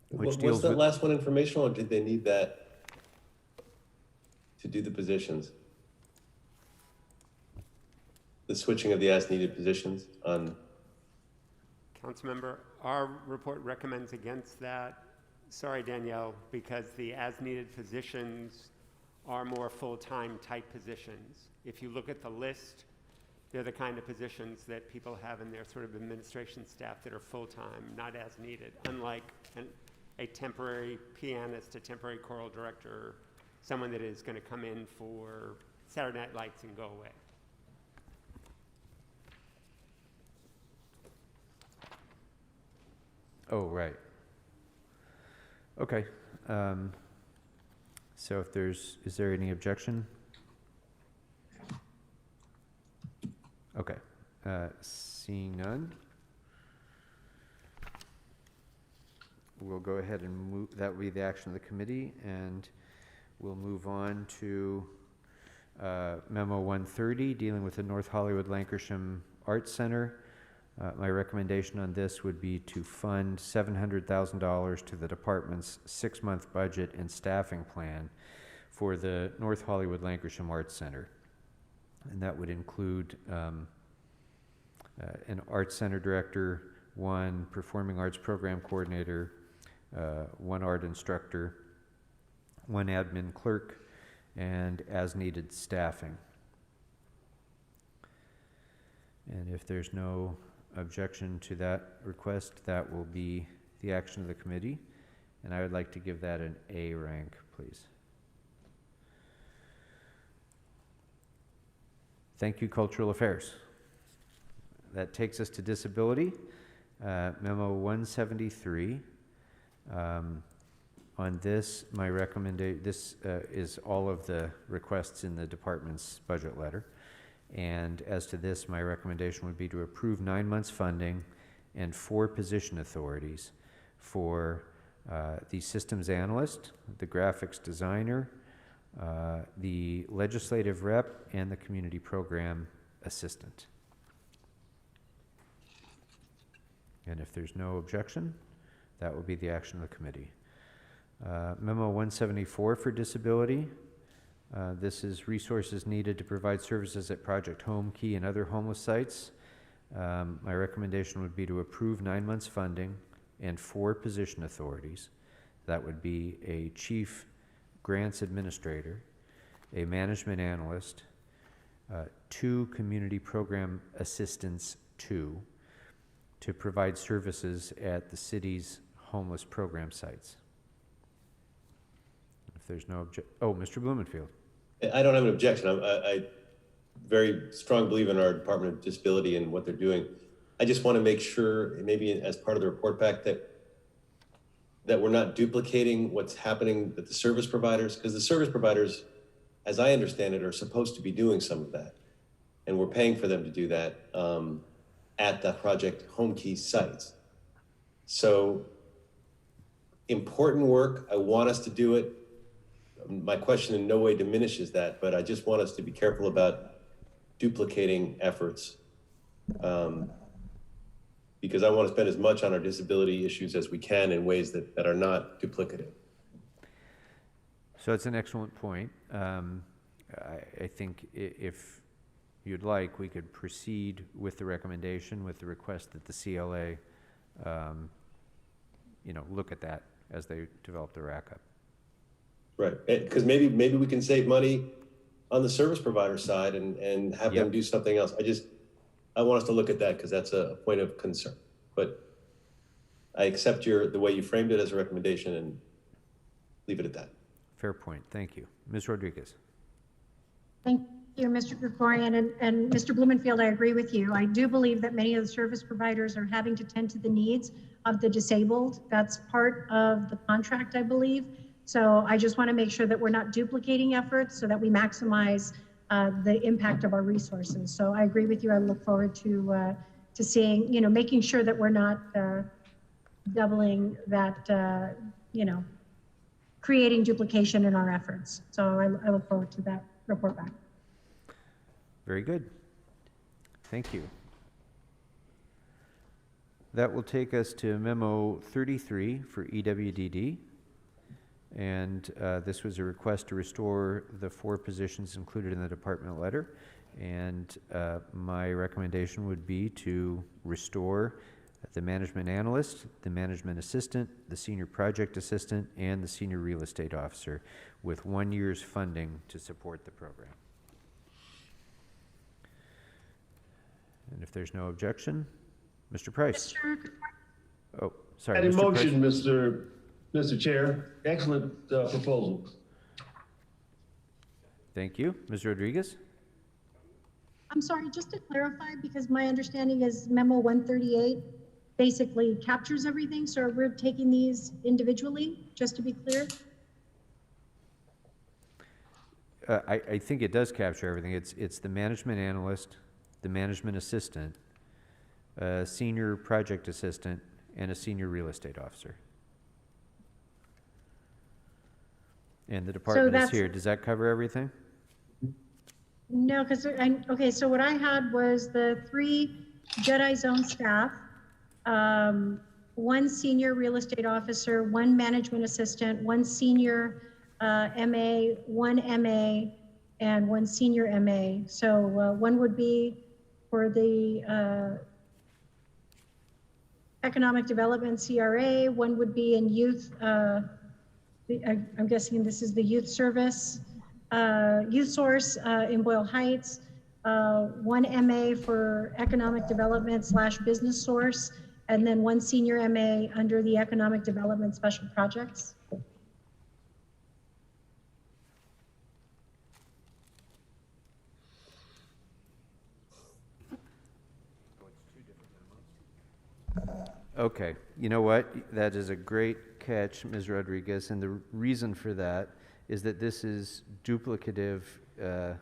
which deals Was that with... last one informational, or did they need that to do the positions? The switching of the as-needed positions on... Councilmember, our report recommends against that. Sorry, Danielle, because the as-needed positions are more full-time type positions. If you look at the list, they're the kind of positions that people have in their sort of administration staff that are full-time, not as needed, unlike a temporary pianist, a temporary choral director, someone that is going to come in for Saturday Night Lights and go away. Oh, right. Okay. So if is there any objection? Okay. Seeing none, we'll go ahead and move, that will be the action of the committee, and we'll move on to Memo 130, dealing with the North Hollywood Lankershim Arts Center. My recommendation on this would be to fund $700,000 to the department's 6-month budget and staffing plan for the North Hollywood Lankershim Arts Center. And that would include an Arts Center director, 1 performing arts program coordinator, 1 art instructor, 1 admin clerk, and as needed staffing. And if there's no objection to that request, that will be the action of the committee, and I would like to give that an A rank, please. Thank you, Cultural Affairs. That takes us to Disability, Memo 173. On this, my recommendation, this is all of the requests in the department's budget letter. And as to this, my recommendation would be to approve 9 months funding and 4 position authorities for the systems analyst, the graphics designer, the legislative rep, and the community program assistant. And if there's no objection, that will be the action of the committee. Memo 174 for disability. This is resources needed to provide services at Project Home Key and other homeless sites. My recommendation would be to approve 9 months funding and 4 position authorities. That would be a chief grants administrator, a management analyst, 2 community program assistants, 2, to provide services at the city's homeless program sites. If there's no Mr. Blumenfield. I don't have an objection. I very strong believe in our Department of Disability and what they're doing. I just want to make sure, maybe as part of the report back, that we're not duplicating what's happening with the service providers, because the service providers, as I understand it, are supposed to be doing some of that. And we're paying for them to do that at the Project Home Key sites. So important work. I want us to do it. My question in no way diminishes that, but I just want us to be careful about duplicating efforts, because I want to spend as much on our disability issues as we can in ways that are not duplicative. So it's an excellent point. I think if you'd like, we could proceed with the recommendation with the request that the CLA, look at that as they develop the rack up. Right, because maybe we can save money on the service provider side and have them do something else. I want us to look at that because that's a point of concern. But I accept the way you framed it as a recommendation and leave it at that. Fair point. Thank you. Ms. Rodriguez. Thank you, Mr. Krikorian, and Mr. Blumenfield, I agree with you. I do believe that many of the service providers are having to tend to the needs of the disabled. That's part of the contract, I believe. So I just want to make sure that we're not duplicating efforts so that we maximize the impact of our resources. So I agree with you. I look forward to seeing, making sure that we're not doubling that, creating duplication in our efforts. So I look forward to that report back. Very good. Thank you. That will take us to Memo 33 for EWDD. And this was a request to restore the 4 positions included in the department letter. And my recommendation would be to restore the management analyst, the management assistant, the senior project assistant, and the senior real estate officer with 1 year's funding to support the program. And if there's no objection, Mr. Price. Oh, sorry. That motion, Mr. Chair. Excellent proposal. Thank you. Ms. Rodriguez? I'm sorry, just to clarify, because my understanding is Memo 138 basically captures everything, so we're taking these individually? just to be clear? I think it does capture everything. It's the management analyst, the management assistant, a senior project assistant, and a senior real estate officer. And the department is here. Does that cover everything? No, because, okay, so what I had was the 3 Jedi Zone staff, 1 senior real estate officer, 1 management assistant, 1 senior MA, 1 MA, and 1 senior MA. So 1 would be for the economic development CRA, 1 would be in youth, I'm guessing this is the youth service, youth source in Boyle Heights, 1 MA for economic development / business source, and then 1 senior MA under the economic development special projects. Okay, you know what? That is a great catch, Ms. Rodriguez, and the reason for that is that this is duplicative. It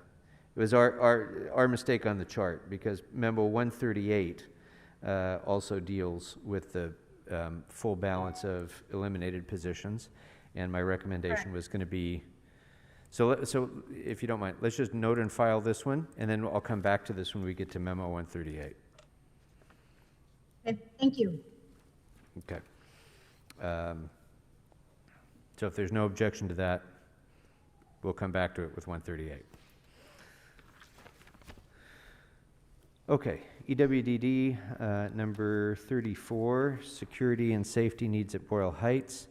was our mistake on the chart, because memo 138 also deals with the full balance of eliminated positions, and my recommendation was going to be, so if you don't mind, let's just note and file this one, and then I'll come back to this when we get to memo 138. Okay, thank you. Okay. So if there's no objection to that, we'll come back to it with 138. Okay, EWDD number 34, security and safety needs at Boyle Heights.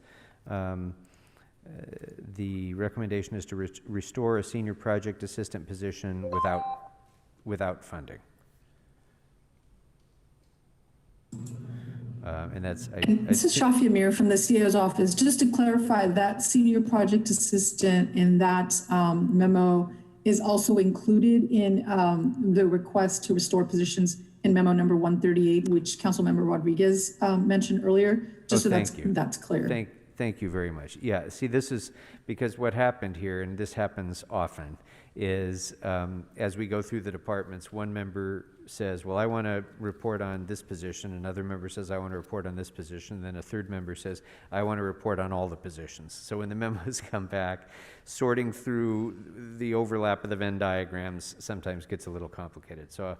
The recommendation is to restore a senior project assistant position without funding. And that's... This is Shafi Amir from the CEO's office. Just to clarify, that senior project assistant in that memo is also included in the request to restore positions in memo number 138, which Councilmember Rodriguez mentioned earlier, just so that's clear. Thank you very much. Yeah, see, this is because what happened here, and this happens often, is as we go through the departments, one member says, well, I want to report on this position, another member says, I want to report on this position, and then a third member says, I want to report on all the positions. So when the memos come back, sorting through the overlap of the Venn diagrams sometimes gets a little complicated. So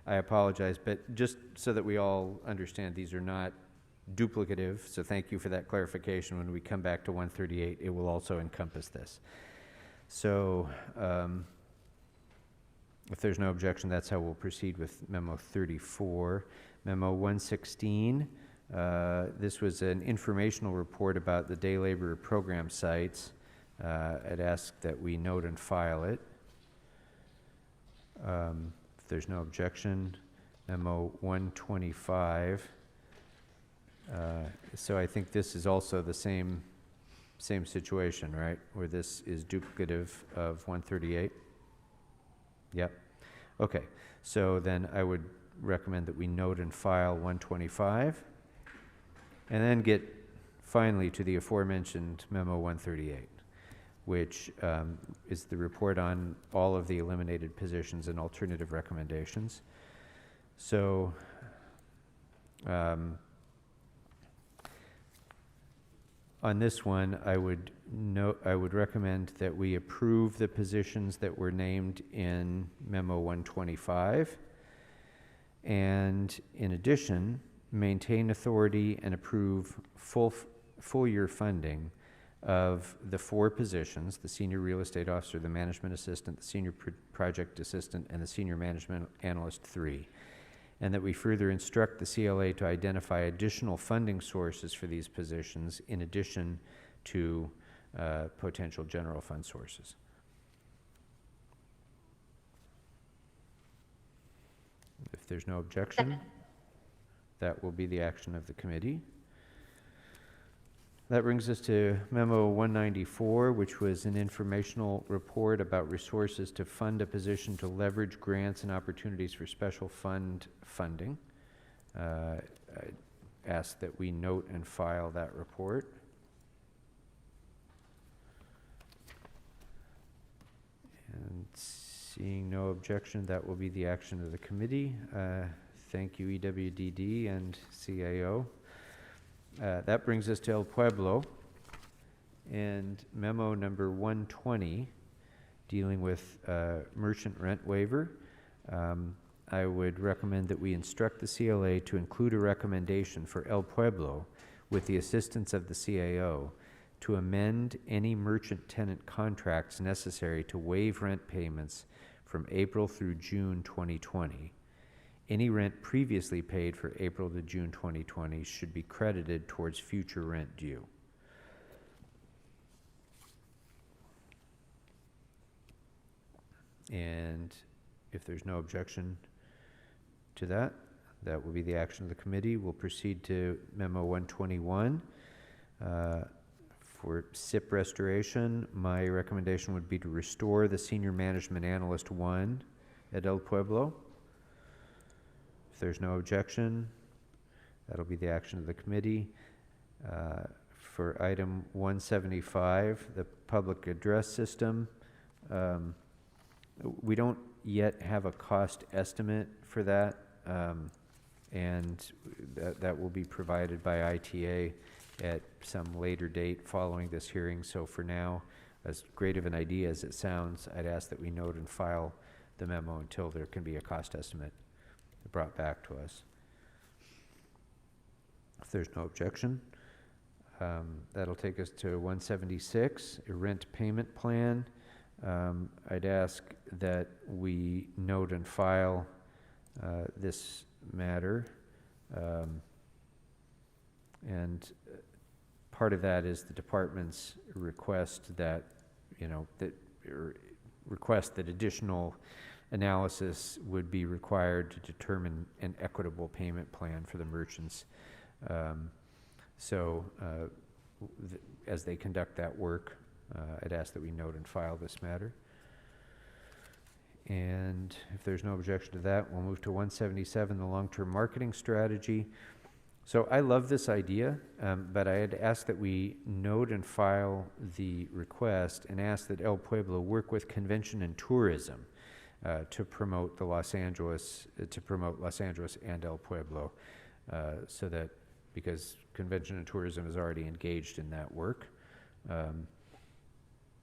I apologize, but just so that we all understand, these are not duplicative, so thank you for that clarification. When we come back to 138, it will also encompass this. So if there's no objection, that's how we'll proceed with memo 34. Memo 116, this was an informational report about the day labor program sites. I'd ask that we note and file it. If there's no objection, memo 125. So I think this is also the same situation, right? Where this is duplicative of 138. Yep. Okay. So then I would recommend that we note and file 125, and then get finally to the aforementioned memo 138, which is the report on all of the eliminated positions and alternative recommendations. So on this one, I would recommend that we approve the positions that were named in memo 125, and in addition, maintain authority and approve full year funding of the 4 positions: the senior real estate officer, the management assistant, the senior project assistant, and the senior management analyst 3. And that we further instruct the CLA to identify additional funding sources for these positions in addition to potential general fund sources. If there's no objection, that will be the action of the committee. That brings us to memo 194, which was an informational report about resources to fund a position to leverage grants and opportunities for special fund funding. I ask that we note and file that report. Seeing no objection, that will be the action of the committee. Thank you, EWDD and CAO. That brings us to El Pueblo and memo number 120, dealing with merchant rent waiver. I would recommend that we instruct the CLA to include a recommendation for El Pueblo, with the assistance of the CAO, to amend any merchant tenant contracts necessary to waive rent payments from April through June 2020. Any rent previously paid for April to June 2020 should be credited towards future rent due. And if there's no objection to that, that will be the action of the committee. We'll proceed to memo 121. For SIP restoration, my recommendation would be to restore the Senior Management Analyst 1 at El Pueblo. If there's no objection, that'll be the action of the committee. For item 175, the public address system, we don't yet have a cost estimate for that, and that will be provided by ITA at some later date following this hearing. So for now, as great of an idea as it sounds, I'd ask that we note and file the memo until there can be a cost estimate brought back to us. If there's no objection, that'll take us to 176, a rent payment plan. I'd ask that we note and file this matter. And part of that is the department's request that, request that additional analysis would be required to determine an equitable payment plan for the merchants. As they conduct that work, I'd ask that we note and file this matter. And if there's no objection to that, we'll move to 177, the long-term marketing strategy. So I love this idea, but I had asked that we note and file the request and ask that El Pueblo work with Convention and Tourism to promote Los Angeles and El Pueblo, so that, because Convention and Tourism is already engaged in that work.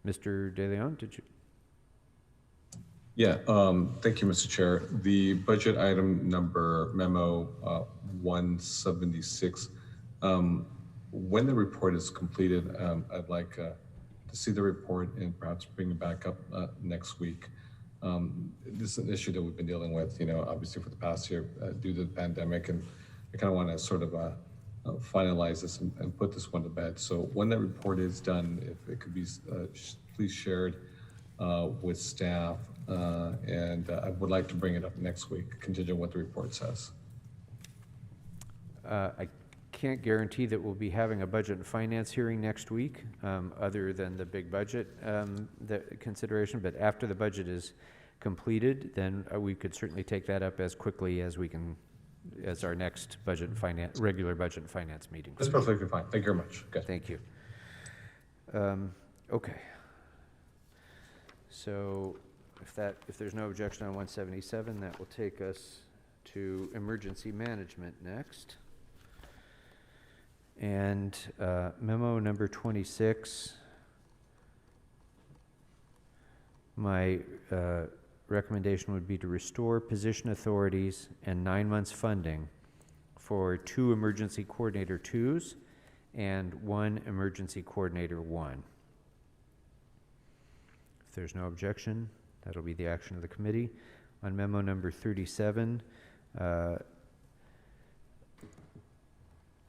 Mr. De Leon, did you? Yeah, thank you, Mr. Chair. The budget item number memo 176, when the report is completed, I'd like to see the report and perhaps bring it back up next week. This is an issue that we've been dealing with, obviously for the past year due to the pandemic, and I kind of want to sort of finalize this and put this one to bed. So when that report is done, if it could be please shared with staff, and I would like to bring it up next week, contingent on what the report says. I can't guarantee that we'll be having a budget and finance hearing next week, other than the big budget consideration, but after the budget is completed, then we could certainly take that up as quickly as we can, as our next budget and finance, regular budget and finance meeting. That's perfectly fine. Thank you very much. Okay. Thank you. Okay. So if there's no objection on 177, that will take us to emergency management next. And memo number 26, my recommendation would be to restore position authorities and 9 months funding for 2 emergency coordinator 2s and 1 emergency coordinator 1. If there's no objection, that'll be the action of the committee. On memo number 37,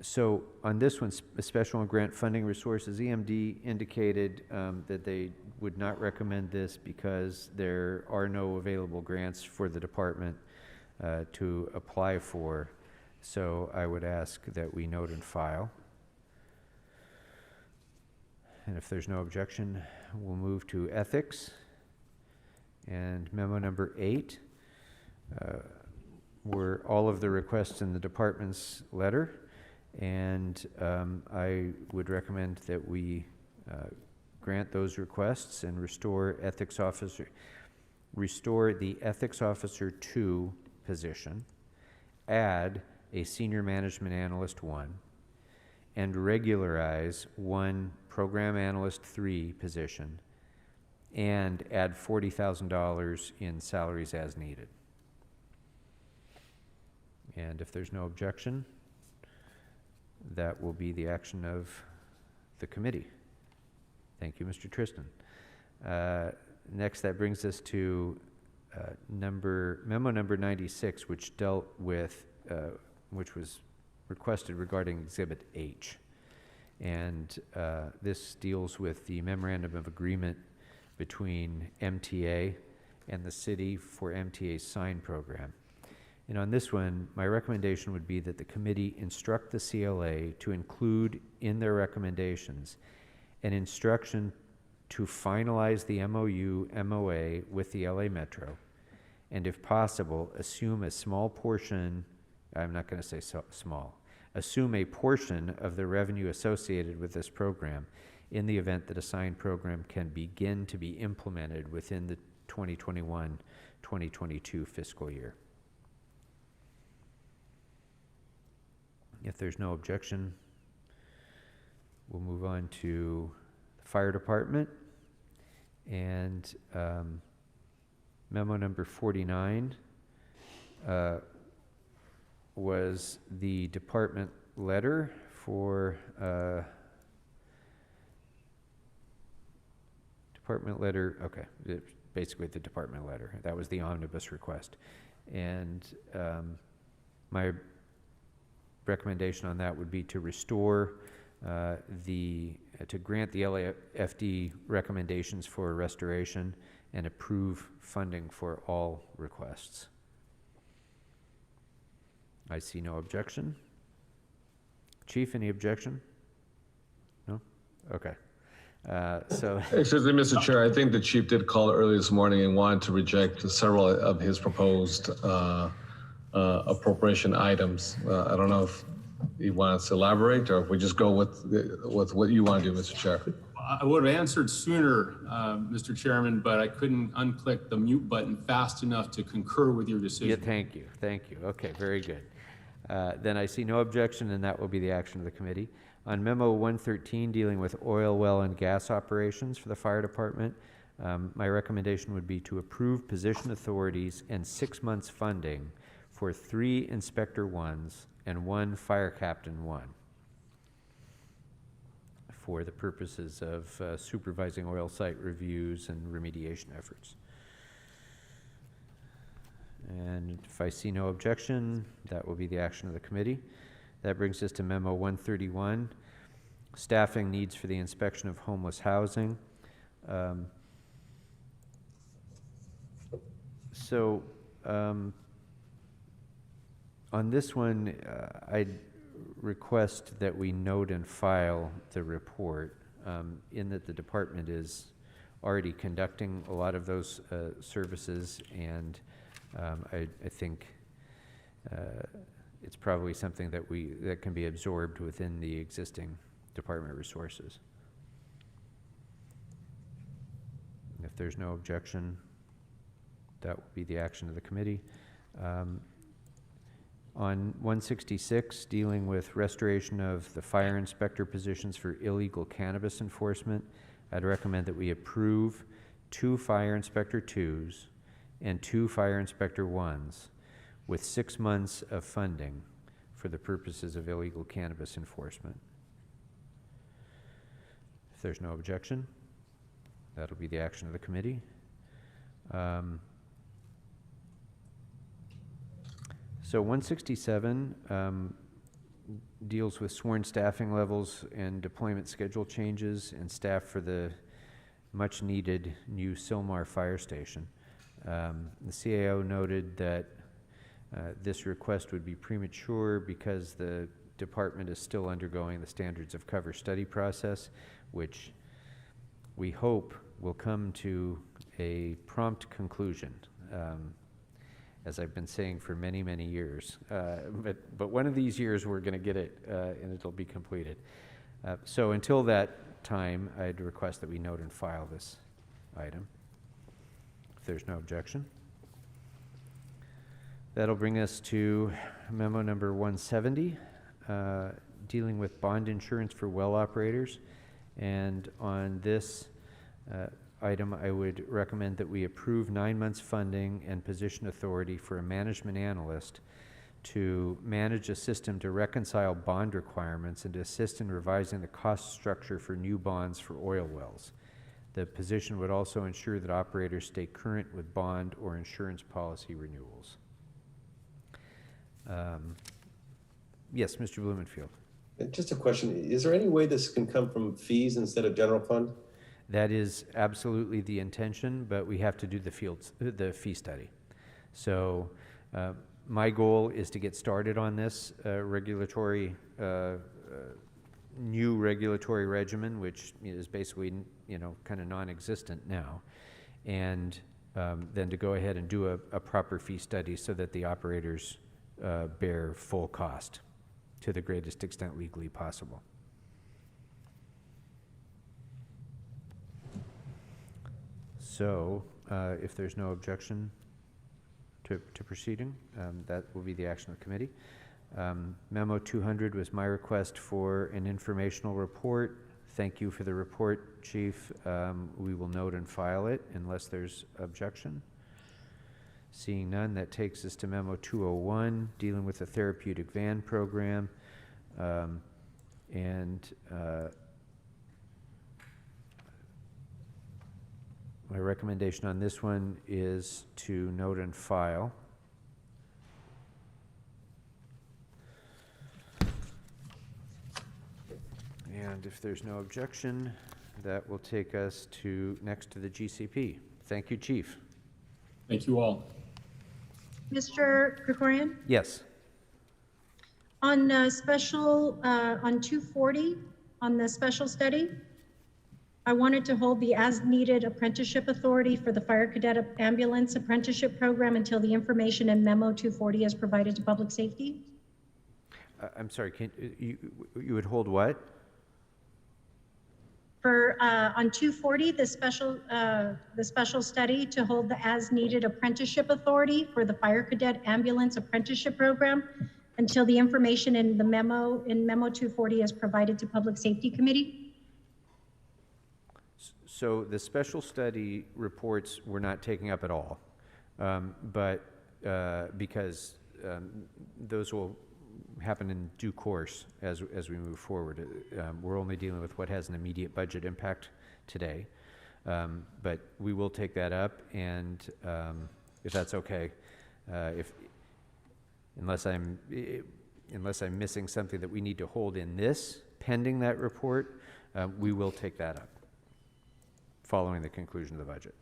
so on this one, special and grant funding resources, EMD indicated that they would not recommend this because there are no available grants for the department to apply for. So I would ask that we note and file. And if there's no objection, we'll move to ethics. And memo number 8 were all of the requests in the department's letter. And I would recommend that we grant those requests and restore ethics officer. restore the Ethics Officer 2 position, add a Senior Management Analyst 1, and regularize 1 Program Analyst 3 position, and add $40,000 in salaries as needed. And if there's no objection, that will be the action of the committee. Thank you, Mr. Tristan. Next, that brings us to memo number 96, which dealt with, which was requested regarding Exhibit H. And this deals with the memorandum of agreement between MTA and the city for MTA's sign program. And on this one, my recommendation would be that the committee instruct the CLA to include in their recommendations an instruction to finalize the MOA with the LA Metro, and if possible, assume a small portion, I'm not going to say small, assume a portion of the revenue associated with this program in the event that a sign program can begin to be implemented within the 2021-2022 fiscal year. If there's no objection, we'll move on to the fire department. And memo number 49 was the department letter for basically the department letter. That was the omnibus request. And my recommendation on that would be to restore to grant the LAFD recommendations for restoration and approve funding for all requests. I see no objection. Chief, any objection? No? Okay. Excuse me, Mr. Chair, I think the chief did call early this morning and wanted to reject several of his proposed appropriation items. I don't know if he wants to elaborate or if we just go with what you want to do, Mr. Chair. I would have answered sooner, Mr. Chairman, but I couldn't unclick the mute button fast enough to concur with your decision. Yeah, thank you. Okay, very good. Then I see no objection, and that will be the action of the committee. On Memo 113, dealing with oil well and gas operations for the fire department, my recommendation would be to approve position authorities and 6 months funding for 3 Inspector 1s and 1 Fire Captain 1 for the purposes of supervising oil site reviews and remediation efforts. And if I see no objection, that will be the action of the committee. That brings us to Memo 131, staffing needs for the inspection of homeless housing. On this one, I'd request that we note and file the report in that the department is already conducting a lot of those services, and I think it's probably something that can be absorbed within the existing department resources. If there's no objection, that will be the action of the committee. On 166, dealing with restoration of the fire inspector positions for illegal cannabis enforcement, I'd recommend that we approve 2 fire inspector 2s and 2 fire inspector 1s with 6 months of funding for the purposes of illegal cannabis enforcement. If there's no objection, that'll be the action of the committee. So 167 deals with sworn staffing levels and deployment schedule changes and staff for the much needed new Sylmar fire station. The CAO noted that this request would be premature because the department is still undergoing the standards of cover study process, which we hope will come to a prompt conclusion. As I've been saying for many, many years. But one of these years we're going to get it and it'll be completed. So until that time, I'd request that we note and file this item. If if there's no objection. That'll bring us to memo number 170, dealing with bond insurance for well operators. And on this item, I would recommend that we approve 9 months funding and position authority for a management analyst to manage a system to reconcile bond requirements and to assist in revising the cost structure for new bonds for oil wells. The position would also ensure that operators stay current with bond or insurance policy renewals. Yes, Mr. Blumenfield. Just a question. Is there any way this can come from fees instead of general fund? That is absolutely the intention, but we have to do the fee study. So my goal is to get started on this new regulatory regimen, which is basically, kind of non-existent now, and then to go ahead and do a proper fee study so that the operators bear full cost to the greatest extent legally possible. So, if there's no objection to proceeding, that will be the action of the committee. Memo 200 was my request for an informational report. Thank you for the report, Chief. We will note and file it unless there's objection. Seeing none, that takes us to Memo 201, dealing with the therapeutic van program. My recommendation on this one is to note and file. And if there's no objection, that will take us next to the GCP. Thank you, Chief. Thank you all. Mr. Krikorian? Yes. On on 240, on the special study, I wanted to hold the as-needed apprenticeship authority for the fire cadet ambulance apprenticeship program until the information in memo 240 is provided to public safety. I'm sorry, you would hold what? For on 240, the special study to hold the as-needed apprenticeship authority for the fire cadet ambulance apprenticeship program until the information in memo 240 is provided to Public Safety Committee. So the special study reports we're not taking up at all, but because those will happen in due course as we move forward. We're only dealing with what has an immediate budget impact today, but we will take that up, and if that's okay, unless I'm missing something that we need to hold in this pending that report, we will take that up following the conclusion of the budget.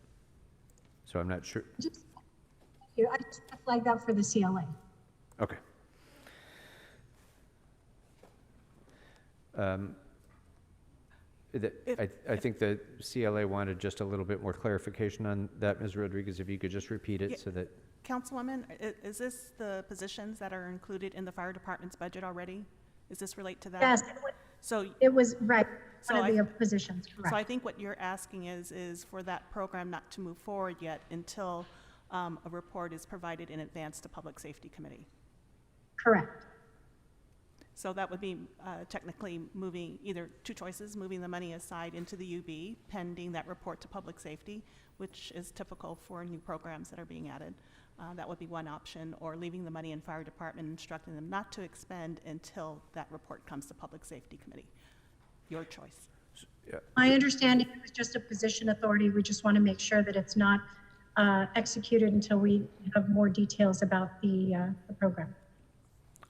So I'm not sure. I just flagged that for the CLA. Okay. I think the CLA wanted just a little bit more clarification on that, Ms. Rodriguez, if you could just repeat it so that. Councilwoman, is this the positions that are included in the fire department's budget already? Does this relate to that? Yes, it was right. So one of the positions, correct. So I think what you're asking is for that program not to move forward yet until a report is provided in advance to Public Safety Committee. Correct. So that would be technically moving either two choices, moving the money aside into the UB pending that report to Public Safety, which is typical for new programs that are being added. That would be one option, or leaving the money in fire department, instructing them not to expend until that report comes to Public Safety Committee. Your choice. Yeah. My understanding is just a position authority. We just want to make sure that it's not executed until we have more details about the program.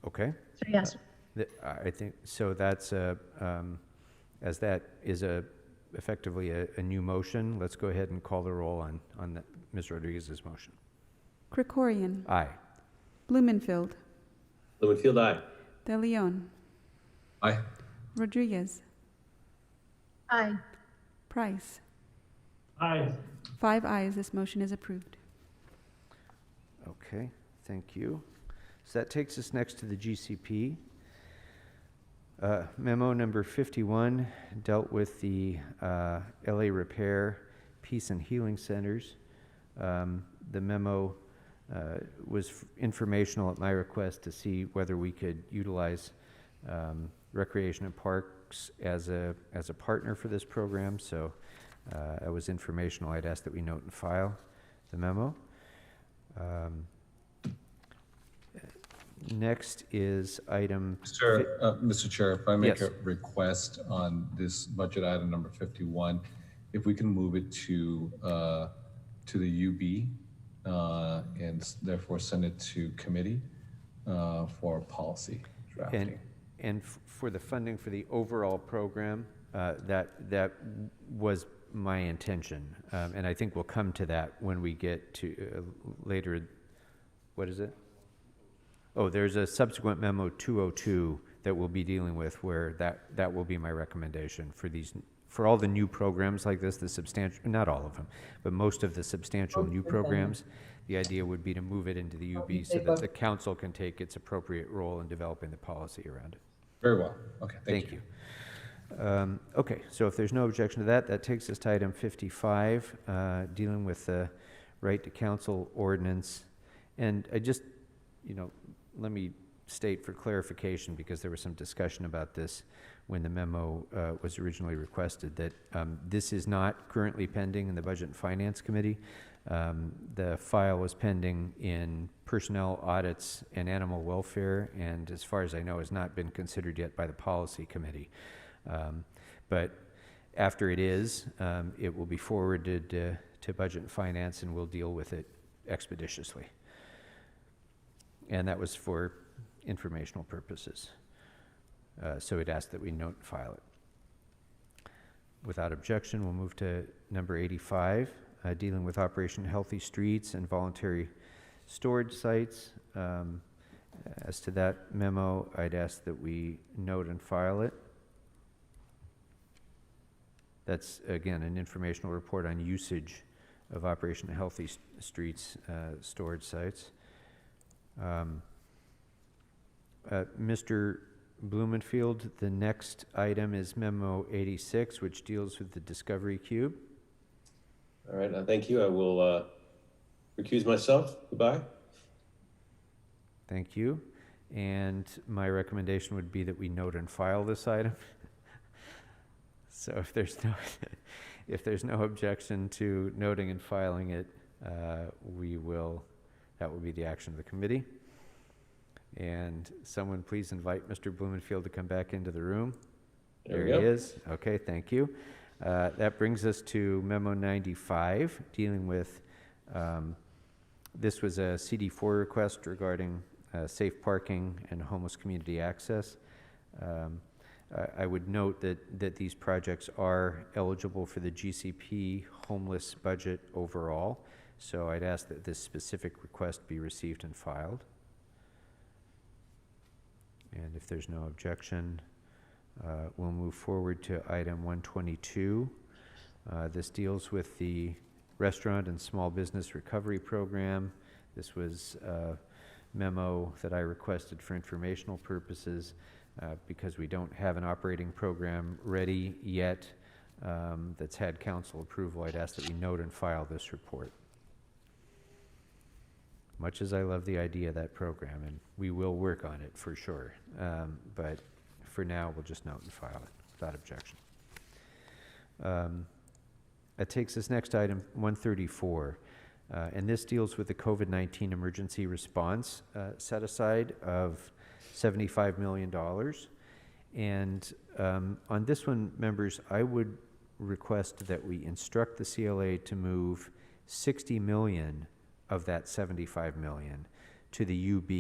Okay. So yes. I think so. That's as that is effectively a new motion. Let's go ahead and call the roll on Ms. Rodriguez's motion. Krikorian. Aye. Blumenfield. Blumenfield, aye. De Leon. Aye. Rodriguez. Aye. Price. Aye. 5 ayes. This motion is approved. Okay. Thank you. So that takes us next to the GCP. Memo number 51 dealt with the LA Repair Peace and Healing Centers. The memo was informational at my request to see whether we could utilize Recreation and Parks as a partner for this program. So it was informational. I'd ask that we note and file the memo. Next is item... Mr. Chair, if I make Yes. a request on this budget item number 51, if we can move it to the UB and therefore send it to committee for policy drafting. And for the funding for the overall program, that was my intention. And I think we'll come to that when we get to later. What is it? Oh, there's a subsequent memo 202 that we'll be dealing with where that will be my recommendation for all the new programs like this, the substantial, not all of them, but most of the substantial new programs. The idea would be to move it into the UB so that the council can take its appropriate role in developing the policy around it. Very well. Okay, thank you. Okay, so if there's no objection to that, that takes us to item 55, dealing with the right to counsel ordinance. And I just, let me state for clarification, because there was some discussion about this when the memo was originally requested, that this is not currently pending in the Budget and Finance Committee. The file was pending in personnel audits and animal welfare, and as far as I know, has not been considered yet by the Policy Committee. But after it is, it will be forwarded to Budget and Finance, and we'll deal with it expeditiously. And that was for informational purposes. So we'd ask that we note and file it. Without objection, we'll move to number 85, dealing with Operation Healthy Streets and voluntary storage sites. As to that memo, I'd ask that we note and file it. That's, again, an informational report on usage of Operation Healthy Streets storage sites. Mr. Blumenfield, the next item is Memo 86, which deals with the Discovery Cube. All right, thank you. I will recuse myself. Goodbye. Thank you. And my recommendation would be that we note and file this item. So if there's no objection to noting and filing it, that will be the action of the committee. And someone please invite Mr. Blumenfield to come back into the room. There he is. Okay, thank you. That brings us to Memo 95, dealing with, this was a CD4 request regarding safe parking and homeless community access. I would note that these projects are eligible for the GCP homeless budget overall, so I'd ask that this specific request be received and filed. And if there's no objection, we'll move forward to item 122. This deals with the Restaurant and Small Business Recovery Program. This was a memo that I requested for informational purposes because we don't have an operating program ready yet that's had council approval. I'd ask that we note and file this report. Much as I love the idea of that program, and we will work on it for sure, but for now we'll just note and file it without objection. That takes us next item 134, and this deals with the COVID-19 emergency response set aside of $75 million. And on this one, members, I would request that we instruct the CLA to move $60 million of that $75 million to the UB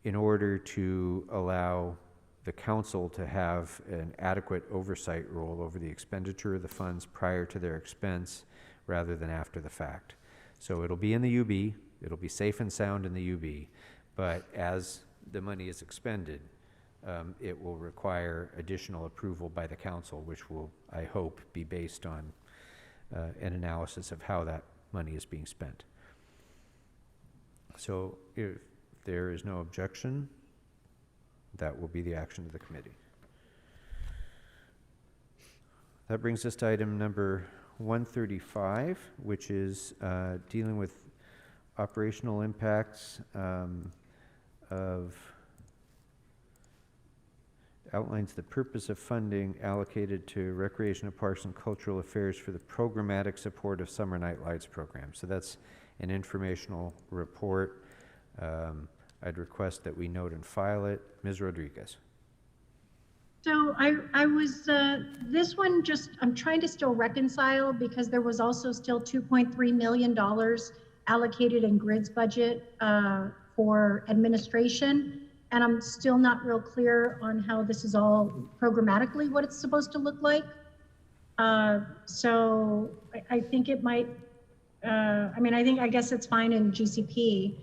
in order to allow the council to have an adequate oversight role over the expenditure of the funds prior to their expense rather than after the fact. So it'll be in the UB, it'll be safe and sound in the UB, but as the money is expended, it will require additional approval by the council, which will, I hope, be based on an analysis of how that money is being spent. So if there is no objection, that will be the action of the committee. That brings us to item number 135, which is dealing with operational impacts of outlines the purpose of funding allocated to recreation of parks and cultural affairs for the programmatic support of summer night lights program. So that's an informational report. I'd request that we note and file it. Ms. Rodriguez. So I was, this one just, I'm trying to still reconcile because there was also still $2.3 million allocated in GRID's budget for administration. And I'm still not real clear on how this is all programmatically what it's supposed to look like. So I think it might, I guess it's fine in GCP,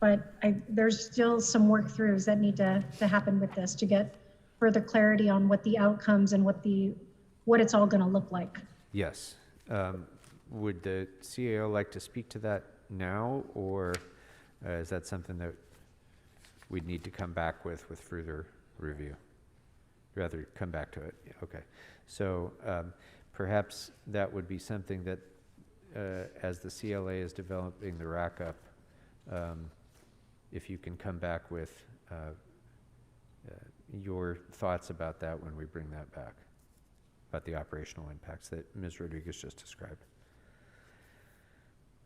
but there's still some work throughs that need to happen with this to get further clarity on what the outcomes and what it's all going to look like. Yes. Would the CAO like to speak to that now, or is that something that we'd need to come back with further review? Rather come back to it. Okay. So perhaps that would be something that as the CLA is developing the rack-up, if you can come back with your thoughts about that when we bring that back, about the operational impacts that Ms. Rodriguez just described.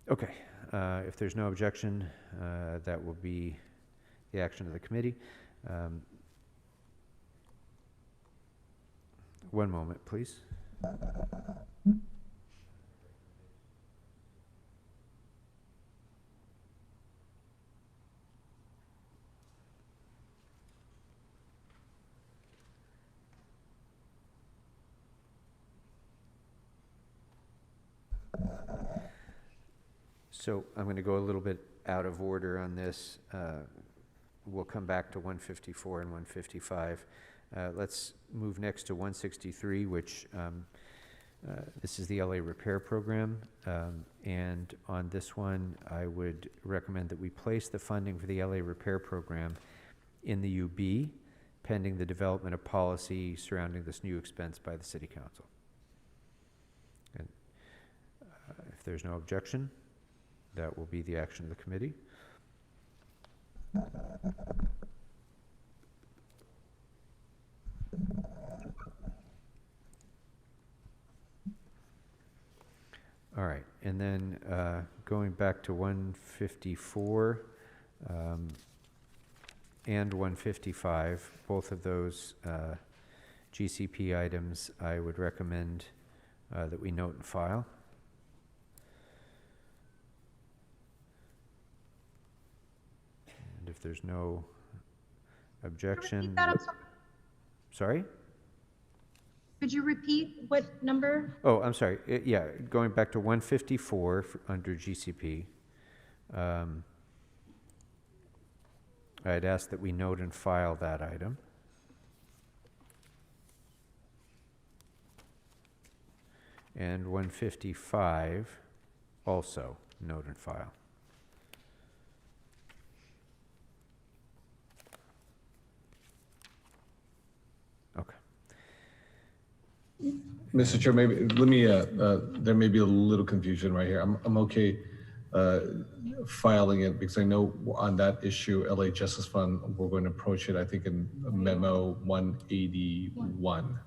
Okay, if there's no objection, that will be the action of the committee. One moment, please. So I'm going to go a little bit out of order on this. We'll come back to 154 and 155. Let's move next to 163, which this is the LA Repair Program. And on this one, I would recommend that we place the funding for the LA Repair Program in the UB, pending the development of policy surrounding this new expense by the City Council. And if there's no objection, that will be the action of the committee. All right, and then going back to 154 and 155, both of those GCP items, I would recommend that we note and file. And if there's no objection. Sorry? Could you repeat what number? Oh, I'm sorry. Yeah, going back to 154 under GCP. I'd ask that we note and file that item. And 155 also note and file. Okay. Mr. Chair, maybe let me. There may be a little confusion right here. I'm okay filing it because I know on that issue, LA Justice Fund, we're going to approach it. I think in memo 181.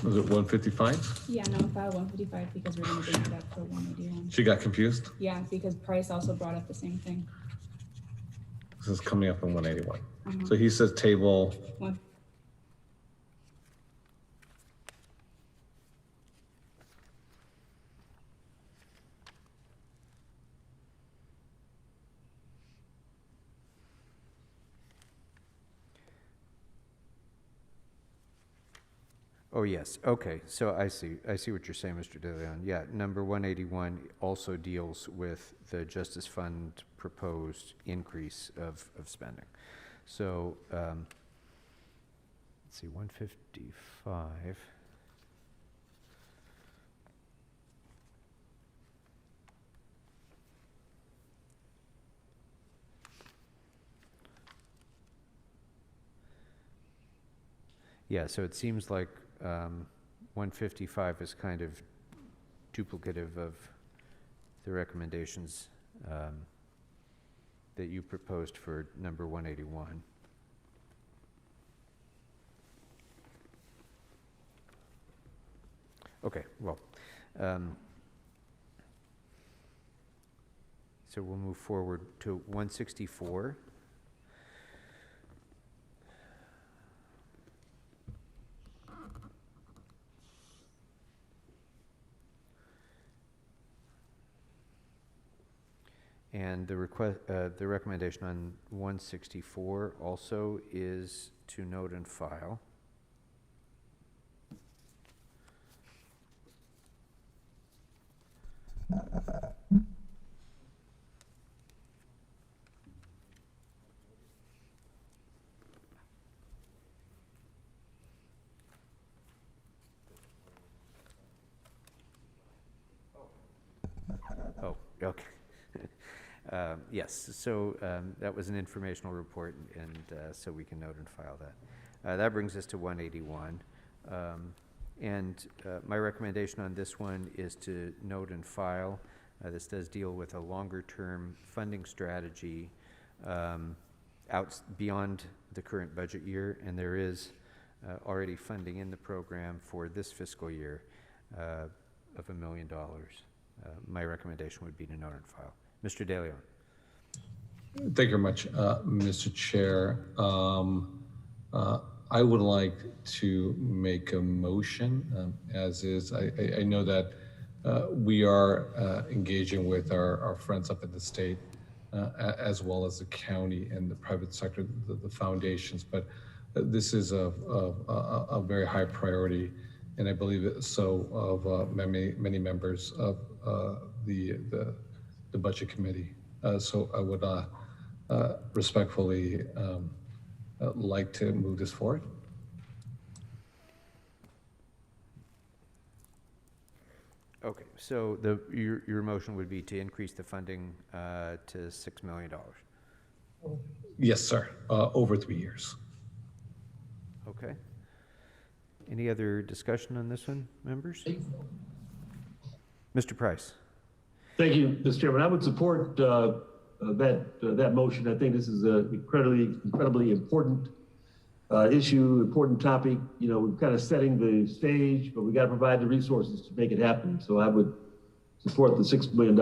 Was it 155? Yeah, no, file 155 because we're going to bring it up for 181. She got confused? Yeah, because Price also brought up the same thing. This is coming up in 181. So he says table. One. Oh, yes. Okay. So I see what you're saying, Mr. De Leon. Yeah, number 181 also deals with the Justice Fund proposed increase of spending. So let's see, 155. Yeah, so it seems like 155 is kind of duplicative of the recommendations that you proposed for number 181. Okay, well, so we'll move forward to 164. And the the recommendation on 164 also is to note and file. Oh, okay. Yes, so that was an informational report, and so we can note and file that. That brings us to 181. And my recommendation on this one is to note and file. This does deal with a longer-term funding strategy out beyond the current budget year, and there is already funding in the program for this fiscal year of $1 million. My recommendation would be to note and file. Mr. De Leon. Thank you very much, Mr. Chair. I would like to make a motion, as is. I know that we are engaging with our friends up in the state, as well as the county and the private sector, the foundations, but this is a very high priority, and I believe it so of many members of the budget committee. So I would respectfully like to move this forward. Okay, so your motion would be to increase the funding to $6 million. Yes, sir. Over 3 years. Okay. Any other discussion on this one, members? Mr. Price. Thank you, Mr. Chairman. I would support that motion. I think this is an incredibly important issue, important topic. You know, we're kind of setting the stage, but we got to provide the resources to make it happen. So I would support the $6 million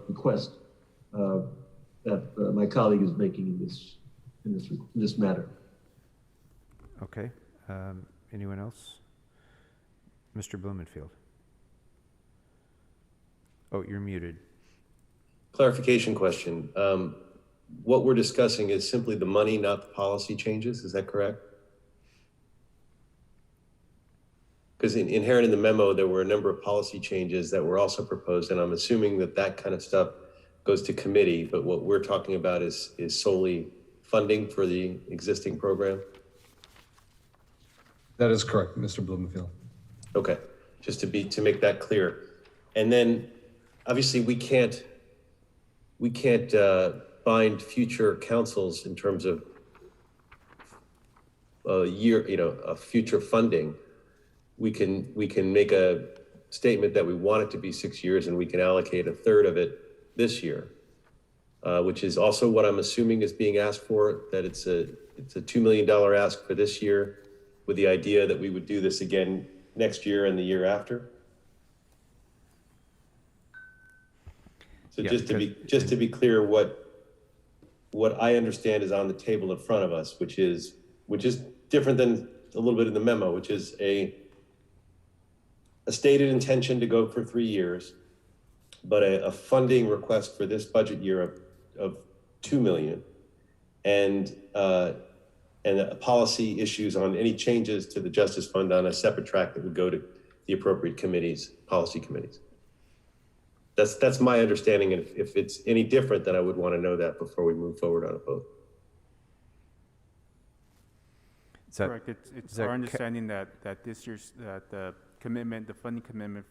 request that my colleague is making in this matter. Okay. Anyone else? Mr. Blumenfield. Oh, you're muted. Clarification question. What we're discussing is simply the money, not the policy changes. Is that correct? Because inherent in the memo, there were a number of policy changes that were also proposed, and I'm assuming that kind of stuff goes to committee, but what we're talking about is solely funding for the existing program? That is correct, Mr. Blumenfield. Okay, just to make that clear. And then obviously we can't bind future councils in terms of future funding. We can make a statement that we want it to be 6 years, and we can allocate a third of it this year, which is also what I'm assuming is being asked for, that it's a $2 million ask for this year, with the idea that we would do this again next year and the year after. So yeah, just to be clear, what I understand is on the table in front of us, which is different than a little bit in the memo, which is a stated intention to go for 3 years, but a funding request for this budget year of $2 million, and policy issues on any changes to the Justice Fund on a separate track that would go to the appropriate committees, policy committees. That's my understanding, and if it's any different, then I would want to know that before we move forward on a vote. Correct. It's our understanding that this year's the funding commitment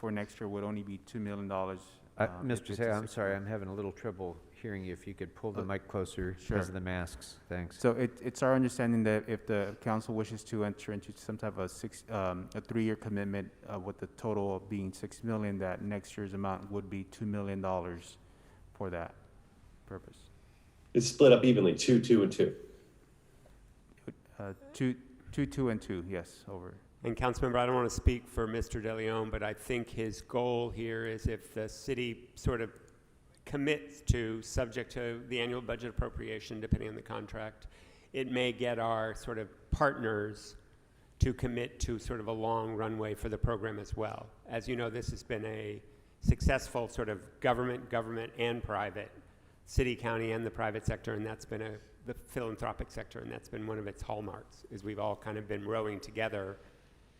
for next year would only be $2 million. Mr. Say, I'm sorry, I'm having a little trouble hearing you. If you could pull the mic closer because of the masks. Thanks. So it's our understanding that if the council wishes to enter into some type of a 3-year commitment with the total being $6 million, that next year's amount would be $2 million for that purpose. It's split up evenly, 2, 2, and 2. 2, and 2, yes, over. And Councilmember, I don't want to speak for Mr. De Leon, but I think his goal here is if the city sort of commits to, subject to the annual budget appropriation, depending on the contract, it may get our sort of partners to commit to sort of a long runway for the program as well. As you know, this has been a successful sort of government and private, city, county, and the private sector, and that's been the philanthropic sector, and that's been one of its hallmarks, is we've all kind of been rowing together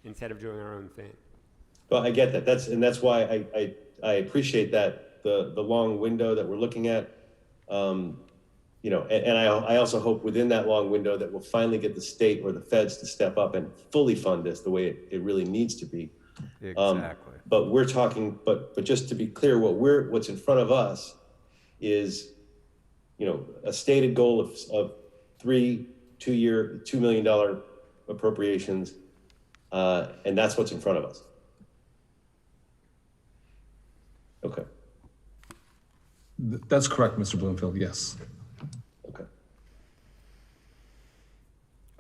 instead of doing our own thing. Well, I get that. That's why I appreciate that the long window that we're looking at. You know, and I also hope within that long window that we'll finally get the state or the feds to step up and fully fund this the way it really needs to be. Exactly. But we're talking. But just to be clear, what's in front of us is, you know, a stated goal of 2-year, $2 million appropriations. And that's what's in front of us. Okay. That's correct, Mr. Bloomfield, yes. Okay.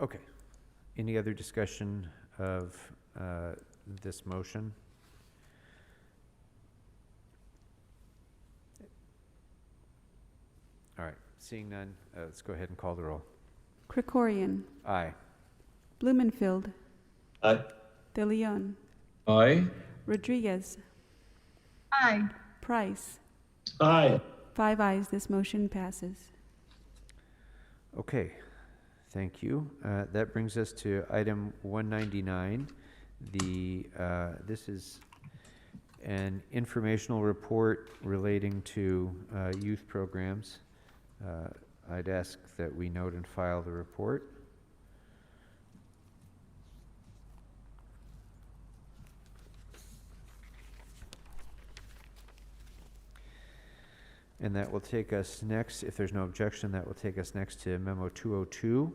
Okay. Any other discussion of this motion? All right. Seeing none, let's go ahead and call the roll. Krikorian. Aye. Blumenfield. Aye. De Leon. Aye. Rodriguez. Aye. Price. Aye. 5 ayes, this motion passes. Okay, thank you. That brings us to item 199. This is an informational report relating to youth programs. I'd ask that we note and file the report. And that will take us next, if there's no objection, that will take us next to Memo 202.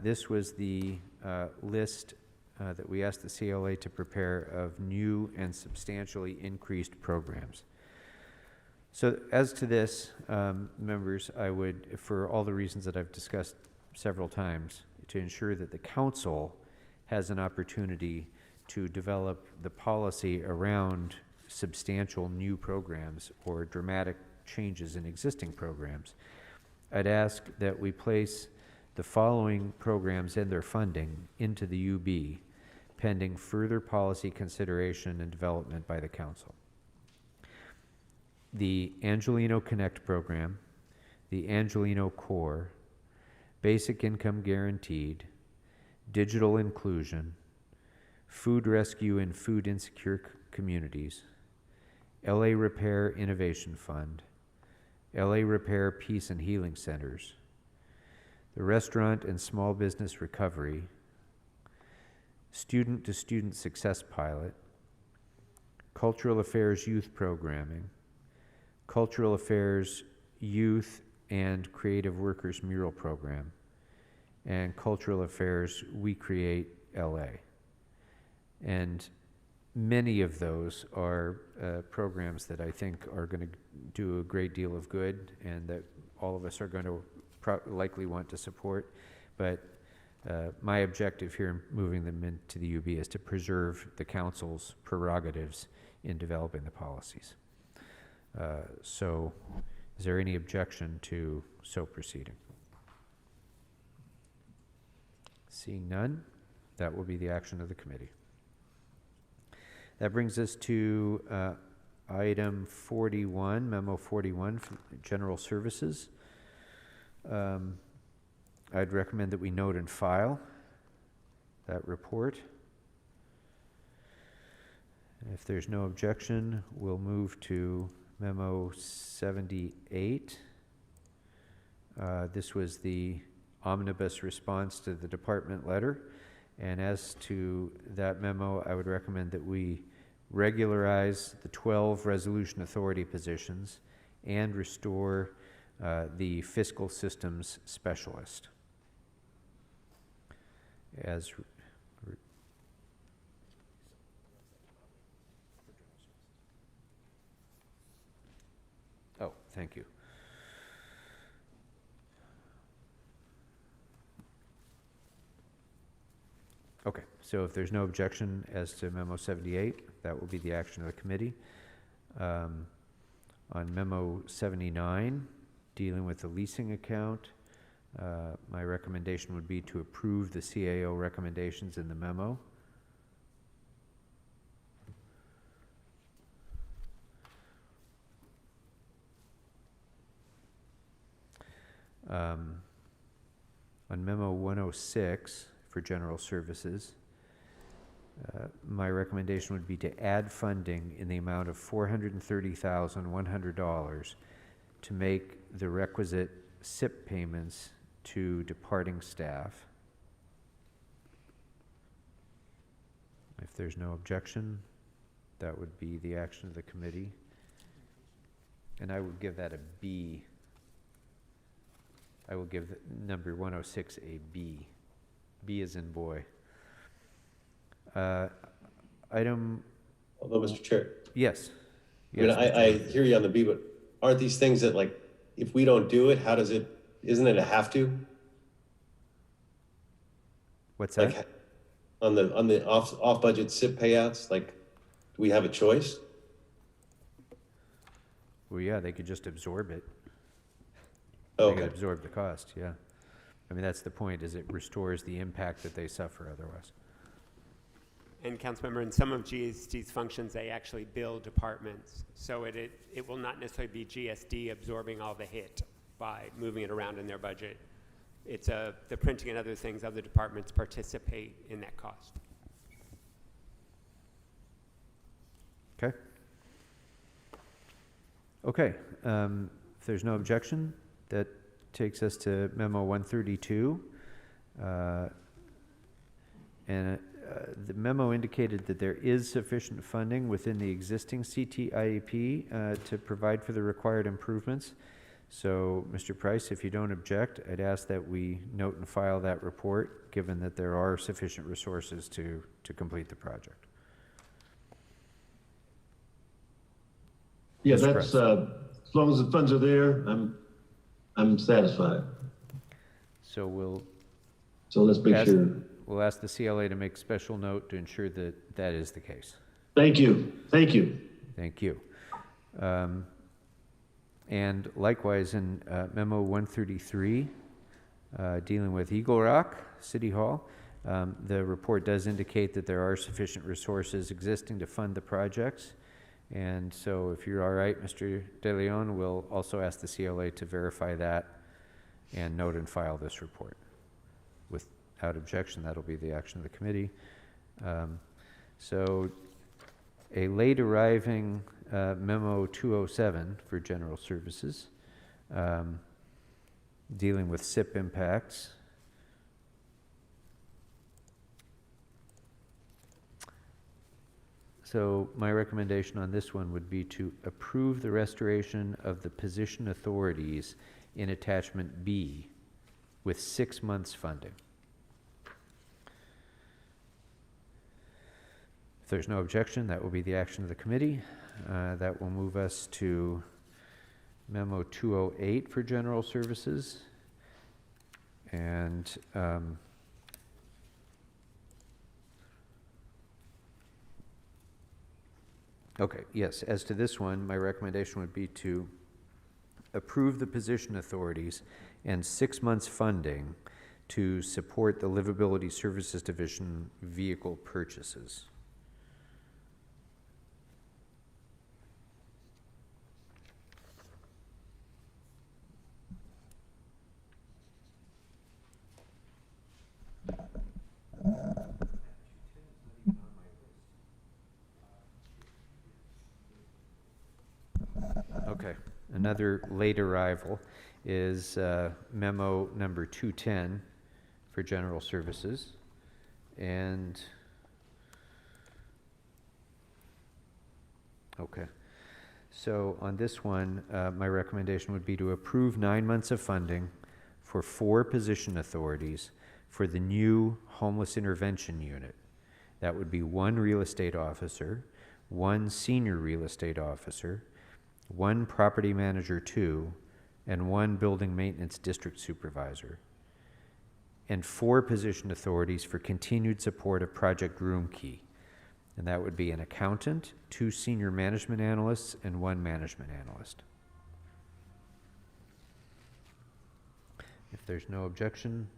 This was the list that we asked the CLA to prepare of new and substantially increased programs. So as to this, members, I would, for all the reasons that I've discussed several times, to ensure that the council has an opportunity to develop the policy around substantial new programs or dramatic changes in existing programs, I'd ask that we place the following programs and their funding into the UB pending further policy consideration and development by the council. The Angelino Connect program, the Angelino Core, Basic Income Guaranteed, Digital Inclusion, Food Rescue in Food Insecure Communities, LA Repair Innovation Fund, LA Repair Peace and Healing Centers, the Restaurant and Small Business Recovery, Student-to-Student Success Pilot, Cultural Affairs Youth Programming, Cultural Affairs Youth and Creative Workers Mural Program, and Cultural Affairs We Create LA. And many of those are programs that I think are going to do a great deal of good and that all of us are going to likely want to support. But my objective here in moving them into the UB is to preserve the council's prerogatives in developing the policies. So is there any objection to so proceeding? Seeing none, that will be the action of the committee. That brings us to item 41, Memo 41, General Services. I'd recommend that we note and file that report. If there's no objection, we'll move to Memo 78. This was the omnibus response to the department letter. And as to that memo, I would recommend that we regularize the 12 resolution authority positions, and restore the fiscal systems specialist. As oh, thank you. Okay, so if there's no objection as to Memo 78, that will be the action of the committee. On Memo 79, dealing with the leasing account, my recommendation would be to approve the CAO recommendations in the memo. On Memo 106 for general services, my recommendation would be to add funding in the amount of $430,100 to make the requisite SIP payments to departing staff. If there's no objection, that would be the action of the committee. And I would give that a B. I will give number 106 a B. B as in boy. Item. Although, Mr. Chair. Yes. I mean, I hear you on the B, but aren't these things that, like, if we don't do it, how does it, isn't it a have to? What's that? Like, on the off budget SIP payouts, like, do we have a choice? Well, yeah, they could just absorb it. Oh, they could okay. absorb the cost, yeah. I mean, that's the point, is it restores the impact that they suffer otherwise. And Councilmember, in some of GSD's functions, they actually bill departments. So it will not necessarily be GSD absorbing all the hit by moving it around in their budget. It's the printing and other things, other departments participate in that cost. Okay. Okay, if there's no objection, that takes us to Memo 132. The memo indicated that there is sufficient funding within the existing CTIEP to provide for the required improvements. So, Mr. Price, if you don't object, I'd ask that we note and file that report, given that there are sufficient resources to complete the project. Yeah, that's, as long as the funds are there, I'm satisfied. So let's make sure. We'll ask the CLA to make special note to ensure that that is the case. Thank you. Thank you. Thank you. And likewise in Memo 133, dealing with Eagle Rock City Hall, the report does indicate that there are sufficient resources existing to fund the projects. And so if you're all right, Mr. De Leon, we'll also ask the CLA to verify that and note and file this report. Without objection, that'll be the action of the committee. So a late arriving Memo 207 for general services, dealing with SIP impacts. So my recommendation on this one would be to approve the restoration of the position authorities in attachment B with 6 months funding. If there's no objection, that will be the action of the committee. That will move us to Memo 208 for general services. And okay, yes, as to this one, my recommendation would be to approve the position authorities and 6 months funding to support the Livability Services Division vehicle purchases. Okay, another late arrival is memo number 210 for general services. And Okay. So on this one, my recommendation would be to approve 9 months of funding for 4 position authorities for the new homeless intervention unit. That would be 1 real estate officer, 1 senior real estate officer, 1 property manager 2, and 1 building maintenance district supervisor, and 4 position authorities for continued support of Project Room Key. And that would be an accountant, 2 senior management analysts, and 1 management analyst. If there's no objection,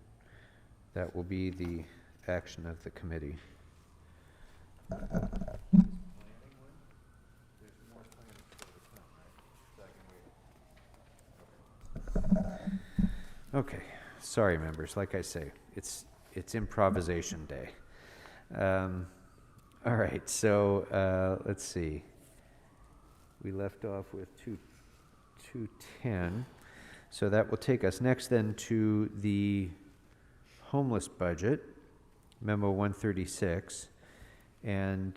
that will be the action of the committee. Okay, sorry members, like I say, it's improvisation day. All right, so let's see. We left off with 210. So that will take us next then to the homeless budget, memo 136. And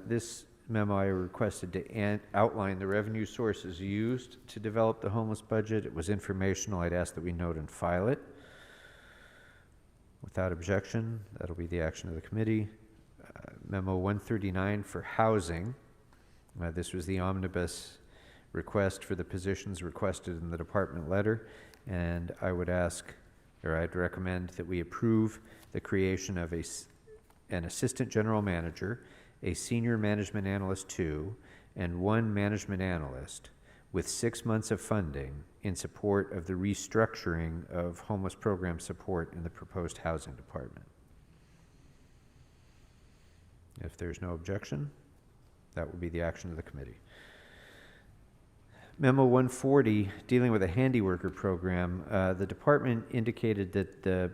this memo I requested to outline the revenue sources used to develop the homeless budget. It was informational. I'd ask that we note and file it. Without objection, that'll be the action of the committee. Memo 139 for housing. This was the omnibus request for the positions requested in the department letter, and I would ask, or I'd recommend that we approve the creation of an assistant general manager, a senior management analyst 2, and 1 management analyst with 6 months of funding in support of the restructuring of homeless program support in the proposed housing department. If there's no objection, that will be the action of the committee. Memo 140, dealing with a handiworker program, the department indicated that the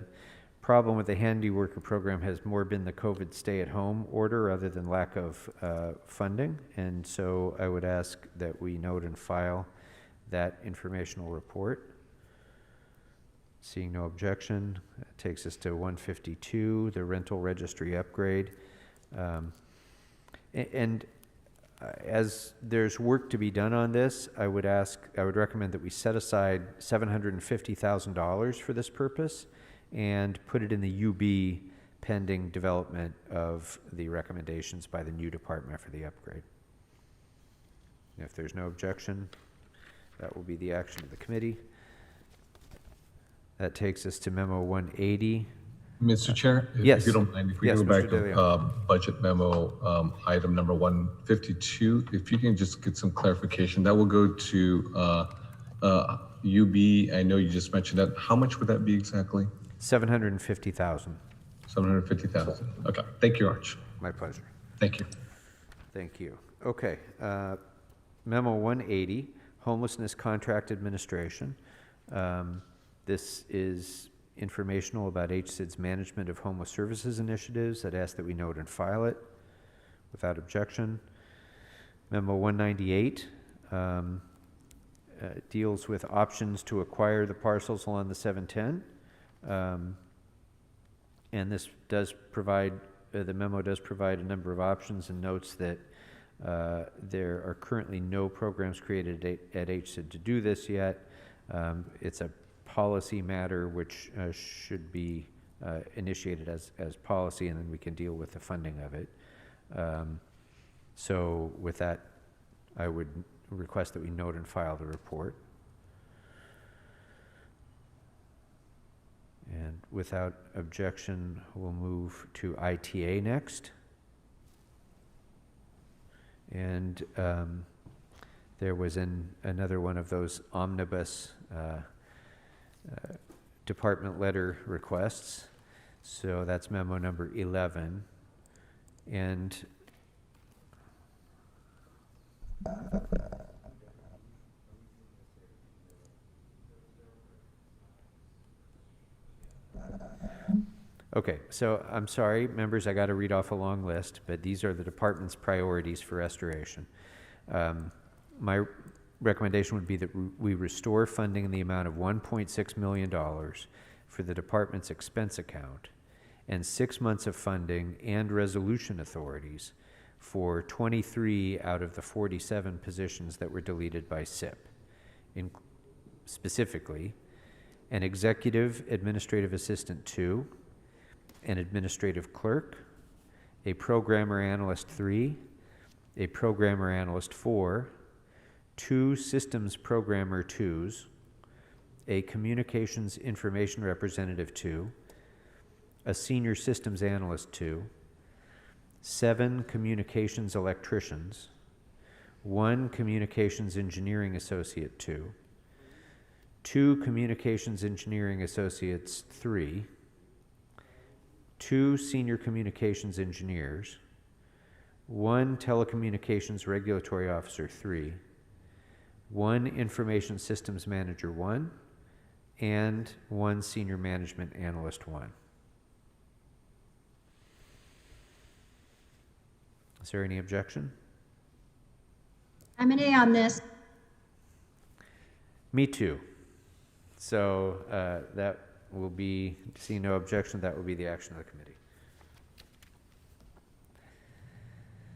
problem with the handiworker program has more been the COVID stay-at-home order rather than lack of funding, and so I would ask that we note and file that informational report. Seeing no objection, that takes us to 152, the rental registry upgrade. As there's work to be done on this, I would recommend that we set aside $750,000 for this purpose and put it in the UB pending development of the recommendations by the new department for the upgrade. If there's no objection, that will be the action of the committee. That takes us to memo 180. Mr. Chair, yes. If you don't mind, if we Yes, go back Mr. to budget memo item number 152, if you can just get some clarification, that will go to UB. I know you just mentioned that. How much would that be exactly? 750,000. 750,000. Okay. Thank you, Arch. My pleasure. Thank you. Thank you. Okay. Memo 180, homelessness contract administration. This is informational about HSID's management of homeless services initiatives. I'd ask that we note and file it without objection. Memo 198 deals with options to acquire the parcels along the 710. And this does provide, the memo does provide a number of options and notes that there are currently no programs created at HSID to do this yet. It's a policy matter which should be initiated as policy, and then we can deal with the funding of it. So with that, I would request that we note and file the report. And without objection, we'll move to ITA next. And there was another one of those omnibus department letter requests. So that's memo number 11. And okay, so I'm sorry, members, I got to read off a long list, but these are the department's priorities for restoration. My recommendation would be that we restore funding in the amount of $1.6 million for the department's expense account and 6 months of funding and resolution authorities for 23 out of the 47 positions that were deleted by SIP. Specifically, an executive administrative assistant 2, an administrative clerk, a programmer analyst 3, a programmer analyst 4, 2 systems programmer 2s, a communications information representative 2, a senior systems analyst 2, 7 communications electricians, 1 communications engineering associate 2, 2 communications engineering associates 3, 2 senior communications engineers, 1 telecommunications regulatory officer 3, 1 information systems manager 1, and 1 senior management analyst 1. Is there any objection? I'm an A on this. Me too. So that will be, see no objection, that will be the action of the committee.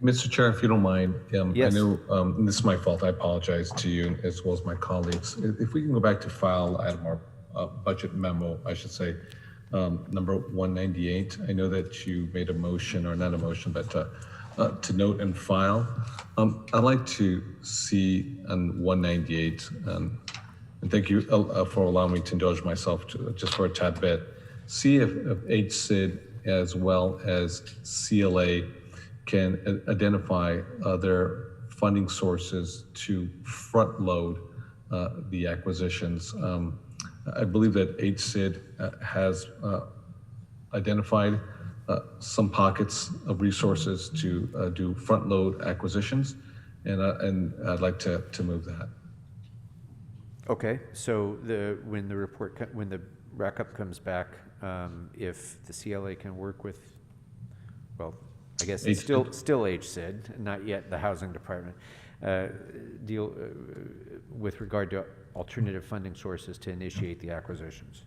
Mr. Chair, if you don't mind, Yes. I know and this is my fault. I apologize to you as well as my colleagues. If we can go back to file item or budget memo, I should say, number 198. I know that you made a motion, or not a motion, but to note and file. I'd like to see on 198, and thank you for allowing me to indulge myself just for a tad bit, see if HSID as well as CLA can identify other funding sources to front load the acquisitions. I believe that HSID has identified some pockets of resources to do front load acquisitions, and I'd like to move that. Okay, so when the RACUP comes back, if the CLA can work with, well, I guess it's still HSID, not yet the housing department, deal with regard to alternative funding sources to initiate the acquisitions.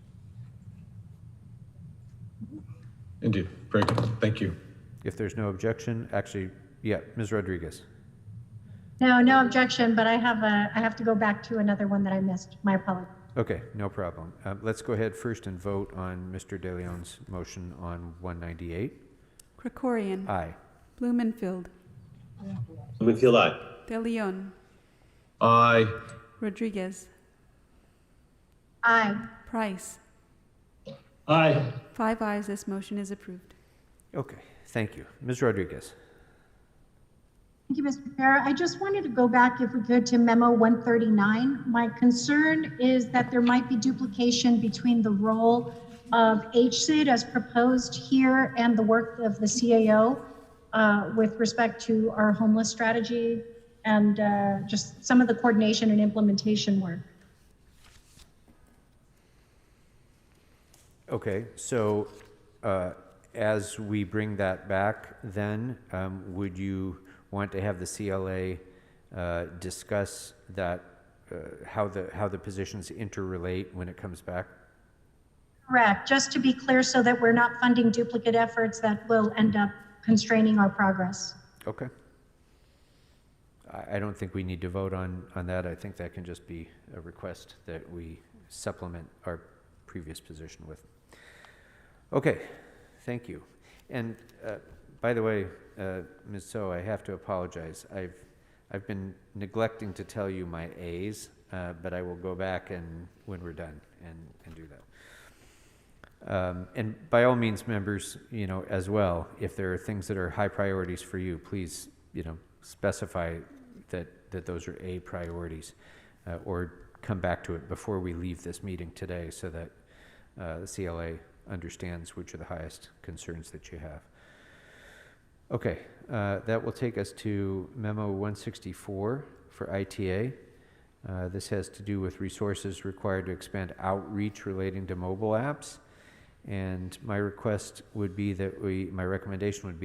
Indeed, very good, thank you. If there's no objection, actually, yeah, Ms. Rodriguez. No objection, but I have to go back to another one that I missed. My apologies. Okay, no problem. Let's go ahead first and vote on Mr. De Leon's motion on 198. Krikorian. Aye. Blumenfield. Blumenfield, aye. De Leon. Aye. Rodriguez. Aye. Price. Aye. 5 ayes, this motion is approved. Okay, thank you. Ms. Rodriguez. Thank you, Mr. Chair. I just wanted to go back, if we could, to memo 139. My concern is that there might be duplication between the role of HSID as proposed here and the work of the CAO with respect to our homeless strategy and just some of the coordination and implementation work. Okay, so as we bring that back, then would you want to have the CLA discuss that how the positions interrelate when it comes back? Correct. Just to be clear, so that we're not funding duplicate efforts that will end up constraining our progress. Okay. I don't think we need to vote on that. I think that can just be a request that we supplement our previous position with. Okay, thank you. And by the way, Ms. So, I have to apologize. I've been neglecting to tell you my A's, but I will go back and when we're done and do that. And by all means, members, as well, if there are things that are high priorities for you, please, specify that those are A priorities, or come back to it before we leave this meeting today so that the CLA understands which are the highest concerns that you have. Okay, that will take us to memo 164 for ITA. This has to do with resources required to expand outreach relating to mobile apps. And my recommendation would be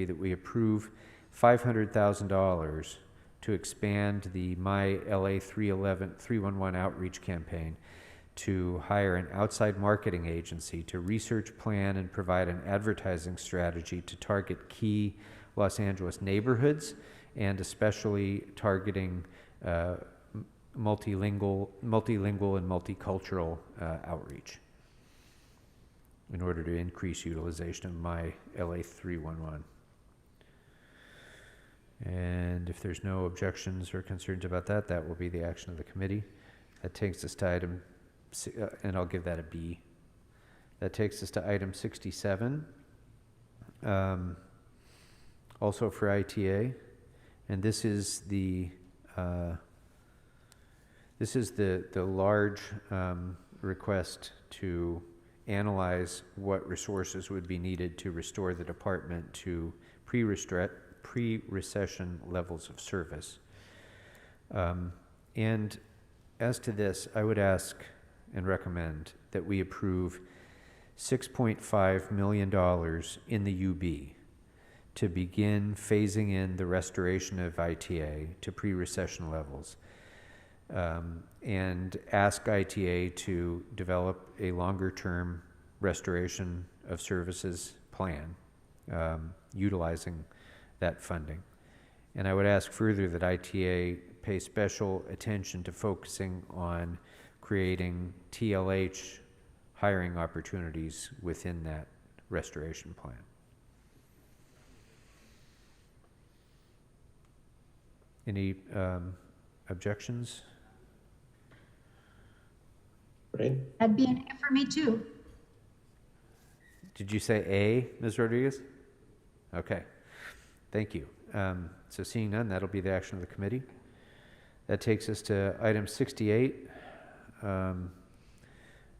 that we approve $500,000 to expand the My LA 311 outreach campaign to hire an outside marketing agency to research, plan, and provide an advertising strategy to target key Los Angeles neighborhoods, and especially targeting multilingual and multicultural outreach in order to increase utilization of my LA 311. And if there's no objections or concerns about that, that will be the action of the committee. That takes us to item, and I'll give that a B. That takes us to item 67, also for ITA, and this is the large request to analyze what resources would be needed to restore the department to pre-recession levels of service. And as to this, I would ask and recommend that we approve $6.5 million in the UB to begin phasing in the restoration of ITA to pre-recession levels, and ask ITA to develop a longer-term restoration of services plan, utilizing that funding. And I would ask further that ITA pay special attention to focusing on creating TLH hiring opportunities within that restoration plan. Any objections? Right? That'd be an A for me too. Did you say A, Ms. Rodriguez? Okay, thank you. So seeing none, that'll be the action of the committee. That takes us to item 68,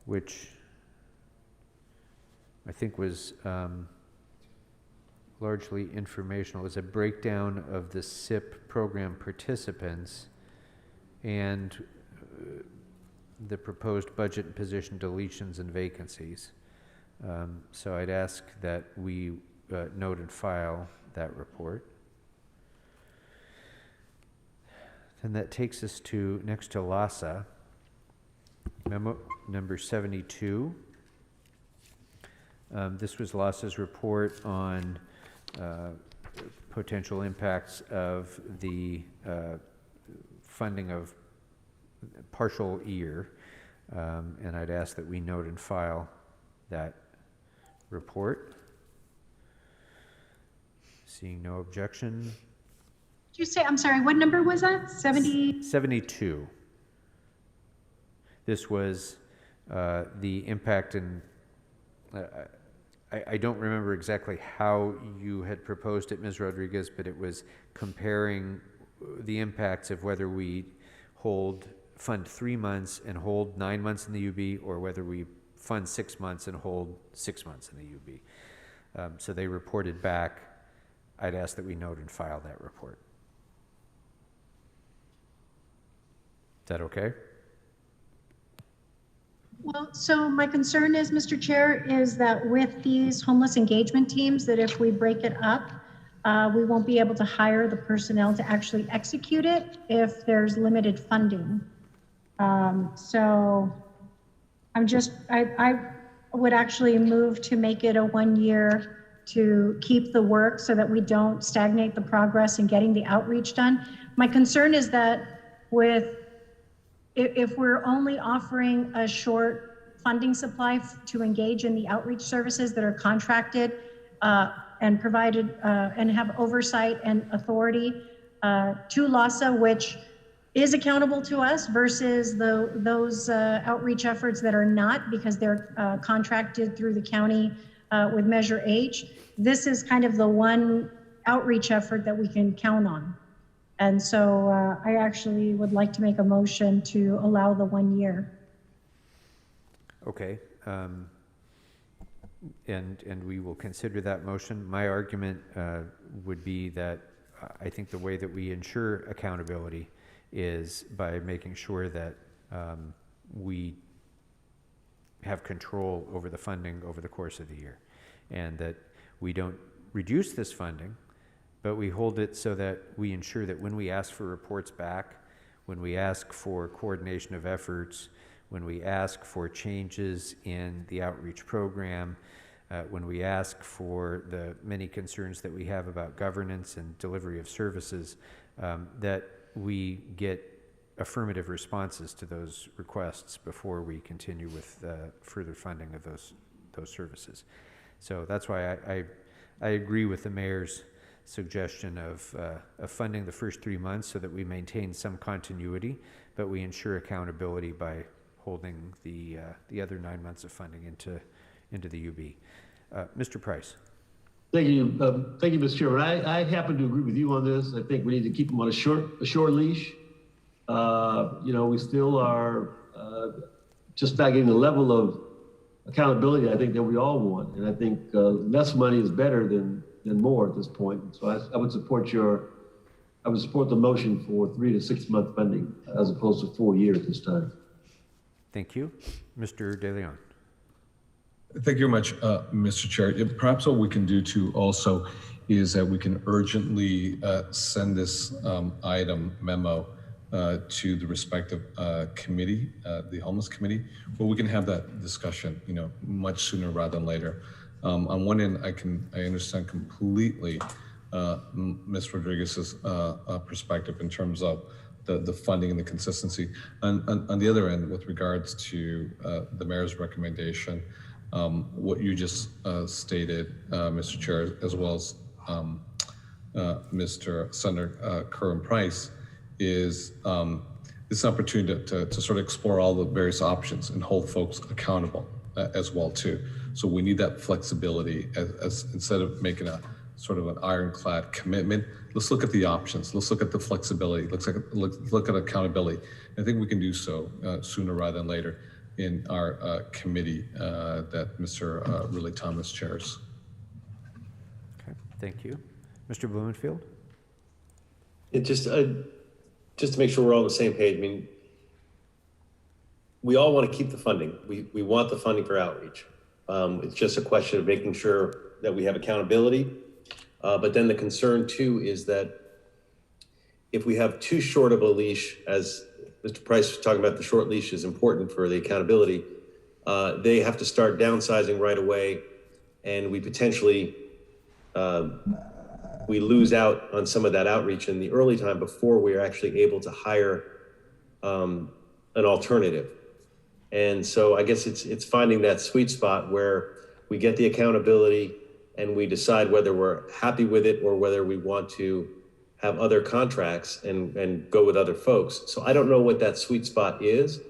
which I think was largely informational. It's a breakdown of the SIP program participants and the proposed budget and position deletions and vacancies. So I'd ask that we note and file that report. Then that takes us to next to LASA, memo number 72. This was LASA's report on potential impacts of the funding of partial year, and I'd ask that we note and file that report. Seeing no objection. Did you say, I'm sorry, what number was that? 72. This was the impact in, I don't remember exactly how you had proposed it, Ms. Rodriguez, but it was comparing the impacts of whether we fund 3 months and hold 9 months in the UB, or whether we fund 6 months and hold 6 months in the UB. So they reported back. I'd ask that we note and file that report. Is that okay? Well, so my concern is, Mr. Chair, is that with these homeless engagement teams, that if we break it up, we won't be able to hire the personnel to actually execute it if there's limited funding. So I would actually move to make it a 1 year to keep the work so that we don't stagnate the progress in getting the outreach done. My concern is that if we're only offering a short funding supply to engage in the outreach services that are contracted and provided and have oversight and authority to LASA, which is accountable to us, versus those outreach efforts that are not, because they're contracted through the county with Measure H. This is kind of the one outreach effort that we can count on. And so I actually would like to make a motion to allow the 1 year. Okay. And we will consider that motion. My argument would be that I think the way that we ensure accountability is by making sure that we have control over the funding over the course of the year, and that we don't reduce this funding, but we hold it so that we ensure that when we ask for reports back, when we ask for coordination of efforts, when we ask for changes in the outreach program, when we ask for the many concerns that we have about governance and delivery of services, that we get affirmative responses to those requests before we continue with further funding of those services. So that's why I agree with the mayor's suggestion of funding the first 3 months so that we maintain some continuity, but we ensure accountability by holding the other 9 months of funding into the UB. Mr. Price. Thank you, Mr. Chairman. I happen to agree with you on this. I think we need to keep them on a short leash. We still are just not getting the level of accountability I think that we all want, and I think less money is better than more at this point. So I would support the motion for 3 to 6 month funding as opposed to 4 years this time. Thank you, Mr. De Leon. Thank you very much, Mr. Chair. Perhaps what we can do too also is that we can urgently send this item memo to the respective committee, the homeless committee, where we can have that discussion, much sooner rather than later. On one end, I understand completely Ms. Rodriguez's perspective in terms of the funding and the consistency. On the other end, with regards to the mayor's recommendation, what you just stated, Mr. Chair, as well as Mr. Senator Curran Price, is this opportunity to sort of explore all the various options and hold folks accountable as well too. So we need that flexibility as instead of making a sort of an ironclad commitment, let's look at the options. Let's look at the flexibility. Let's look at accountability. I think we can do so sooner rather than later in our committee that Mr. Ridley Thomas chairs. Okay, thank you. Mr. Blumenfield? Just to make sure we're all on the same page, I mean, we all want to keep the funding. We want the funding for outreach. It's just a question of making sure that we have accountability. But then the concern too is that if we have too short of a leash, as Mr. Price was talking about, the short leash is important for the accountability. They have to start downsizing right away, and we potentially we lose out on some of that outreach in the early time before we are actually able to hire an alternative. And so I guess it's finding that sweet spot where we get the accountability and we decide whether we're happy with it or whether we want to have other contracts and go with other folks. So I don't know what that sweet spot is.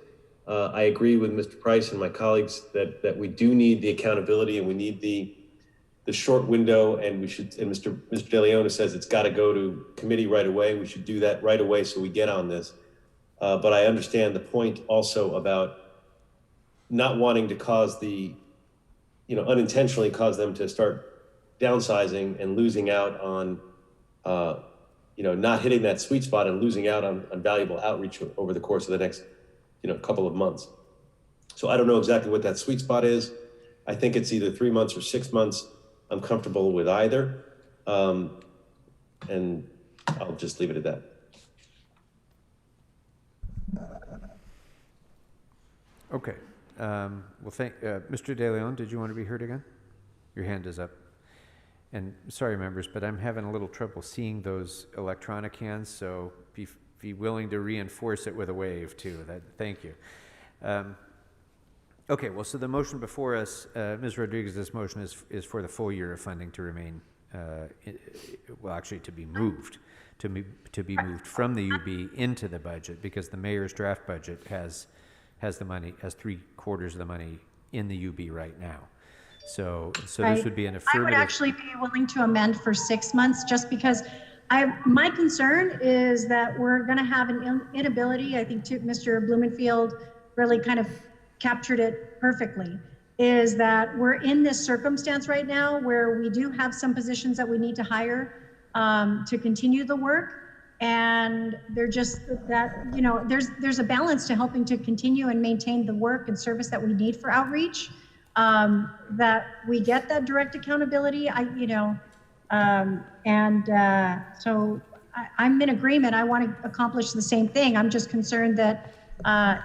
I agree with Mr. Price and my colleagues that we do need the accountability and we need the short window, and we should, and Mr. De Leon says it's got to go to committee right away. We should do that right away so we get on this. But I understand the point also about not wanting to cause unintentionally cause them to start downsizing and losing out on, not hitting that sweet spot and losing out on valuable outreach over the course of the next, couple of months. So I don't know exactly what that sweet spot is. I think it's either 3 months or 6 months. I'm comfortable with either. And I'll just leave it at that. Okay. Well, Mr. De Leon, did you want to be heard again? Your hand is up. And sorry, members, but I'm having a little trouble seeing those electronic hands, so be willing to reinforce it with a wave too. Thank you. Okay, well, so the motion before us, Ms. Rodriguez's motion is for the full year of funding to remain, to be moved, to be moved from the UB into the budget, because the mayor's draft budget has the money, has 3/4 of the money in the UB right now. So this would be an affirmative. I would actually be willing to amend for 6 months, just because my concern is that we're going to have an inability. I think Mr. Blumenfield really kind of captured it perfectly, is that we're in this circumstance right now where we do have some positions that we need to hire to continue the work. And they're just that, there's a balance to helping to continue and maintain the work and service that we need for outreach, that we get that direct accountability. So I'm in agreement. I want to accomplish the same thing. I'm just concerned that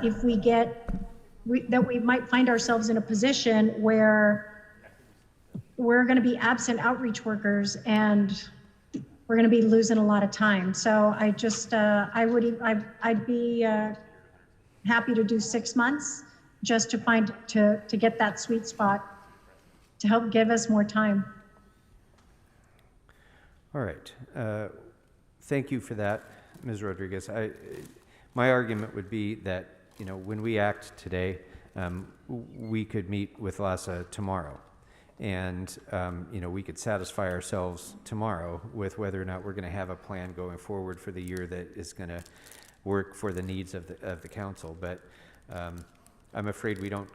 if we might find ourselves in a position where we're going to be absent outreach workers, and we're going to be losing a lot of time. So I just, I'd be happy to do 6 months just to get that sweet spot to help give us more time. All right. Thank you for that, Ms. Rodriguez. My argument would be that, when we act today, we could meet with LASA tomorrow. And, we could satisfy ourselves tomorrow with whether or not we're going to have a plan going forward for the year that is going to work for the needs of the council. But I'm afraid we don't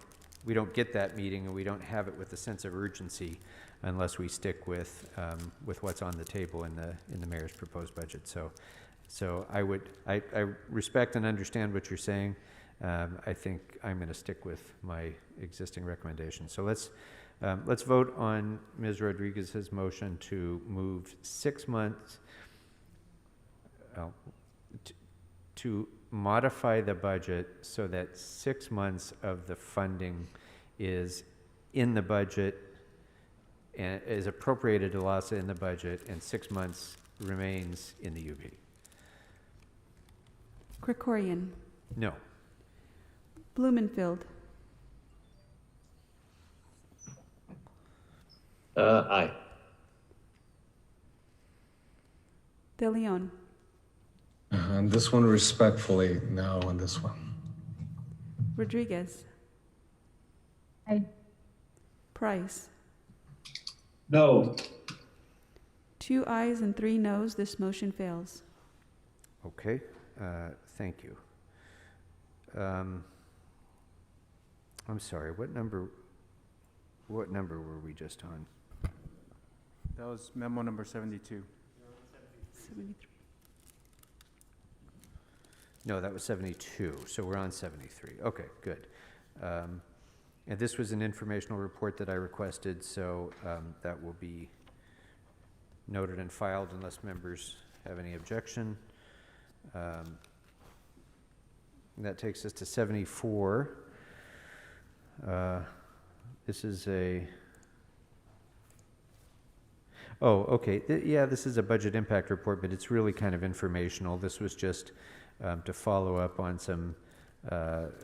get that meeting, and we don't have it with a sense of urgency unless we stick with what's on the table in the mayor's proposed budget. So I respect and understand what you're saying. I think I'm going to stick with my existing recommendation. So let's vote on Ms. Rodriguez's motion to move 6 months to modify the budget so that 6 months of the funding is in the budget and is appropriated to LASA in the budget, and 6 months remains in the UB. Krikorian. No. Blumenfield. Aye. De Leon. On this one, respectfully, no on this one. Rodriguez. Aye. Price. No. 2 ayes and 3 noes. This motion fails. Okay. Thank you. I'm sorry. What number were we just on? That was memo number 72. 73. No, that was 72. So we're on 73. Okay, good. And this was an informational report that I requested, so that will be noted and filed unless members have any objection. That takes us to 74. This is okay. Yeah, this is a budget impact report, but it's really kind of informational. This was just to follow up on some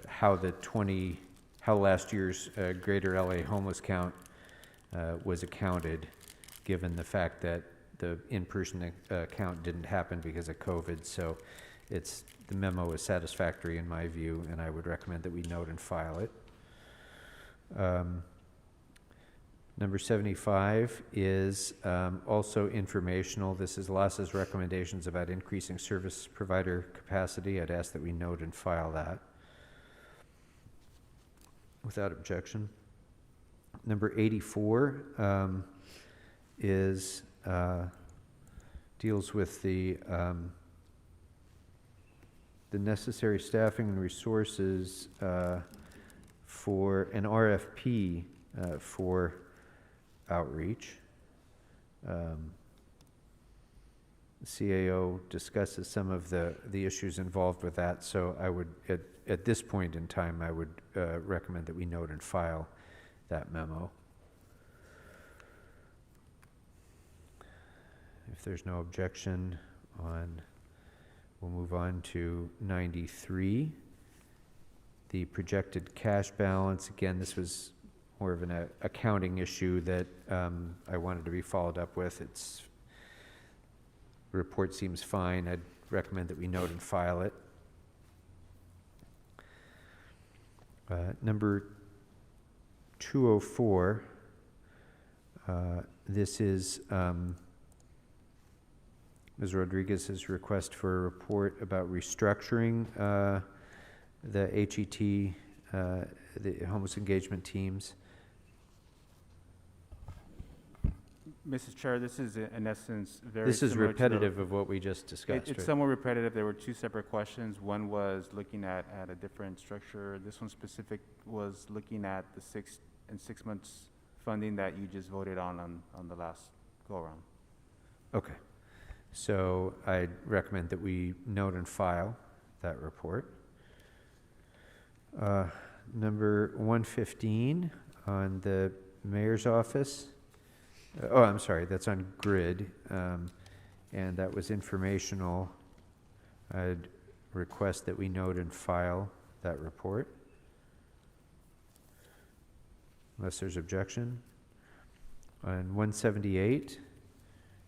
how last year's Greater LA homeless count was accounted, given the fact that the in-person count didn't happen because of COVID. So the memo is satisfactory in my view, and I would recommend that we note and file it. Number 75 is also informational. This is LASA's recommendations about increasing service provider capacity. I'd ask that we note and file that without objection. Number 84 deals with the necessary staffing and resources for an RFP for outreach. The CAO discusses some of the issues involved with that, so I would, at this point in time, I would recommend that we note and file that memo. If there's no objection we'll move on to 93. The projected cash balance, again, this was more of an accounting issue that I wanted to be followed up with. The report seems fine. I'd recommend that we note and file it. Number 204, this is Ms. Rodriguez's request for a report about restructuring the HET, the homeless engagement teams. Mrs. Chair, this is in essence very This is similar repetitive of what we just discussed. It's right? somewhat repetitive. There were 2 separate questions. One was looking at a different structure. This one specific was looking at the 6 months funding that you just voted on the last go around. Okay. So I recommend that we note and file that report. Number 115 on the mayor's office. Oh, I'm sorry, that's on grid, and that was informational. I'd request that we note and file that report, unless there's objection. On 178,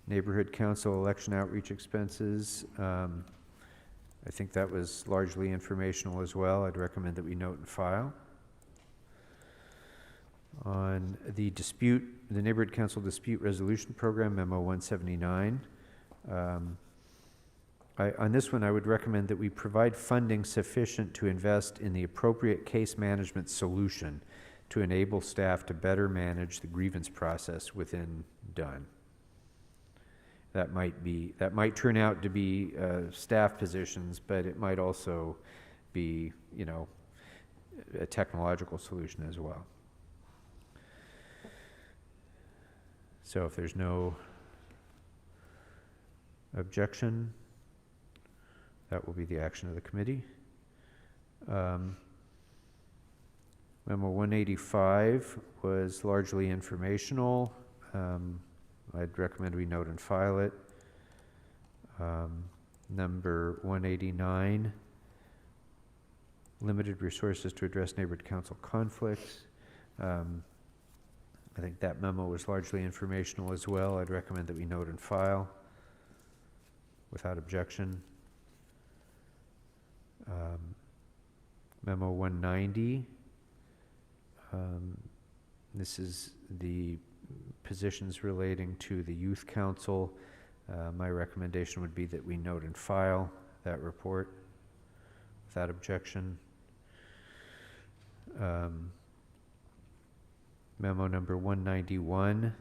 Neighborhood Council election outreach expenses, I think that was largely informational as well. I'd recommend that we note and file. On the Neighborhood Council Dispute Resolution Program, Memo 179, on this one, I would recommend that we provide funding sufficient to invest in the appropriate case management solution to enable staff to better manage the grievance process within Dunn. That might turn out to be staff positions, but it might also be, a technological solution as well. So if there's no objection, that will be the action of the committee. Memo 185 was largely informational. I'd recommend we note and file it. Number 189, limited resources to address neighborhood council conflicts. I think that memo was largely informational as well. I'd recommend that we note and file without objection. Memo 190, this is the positions relating to the Youth Council. My recommendation would be that we note and file that report without objection. Memo number 191,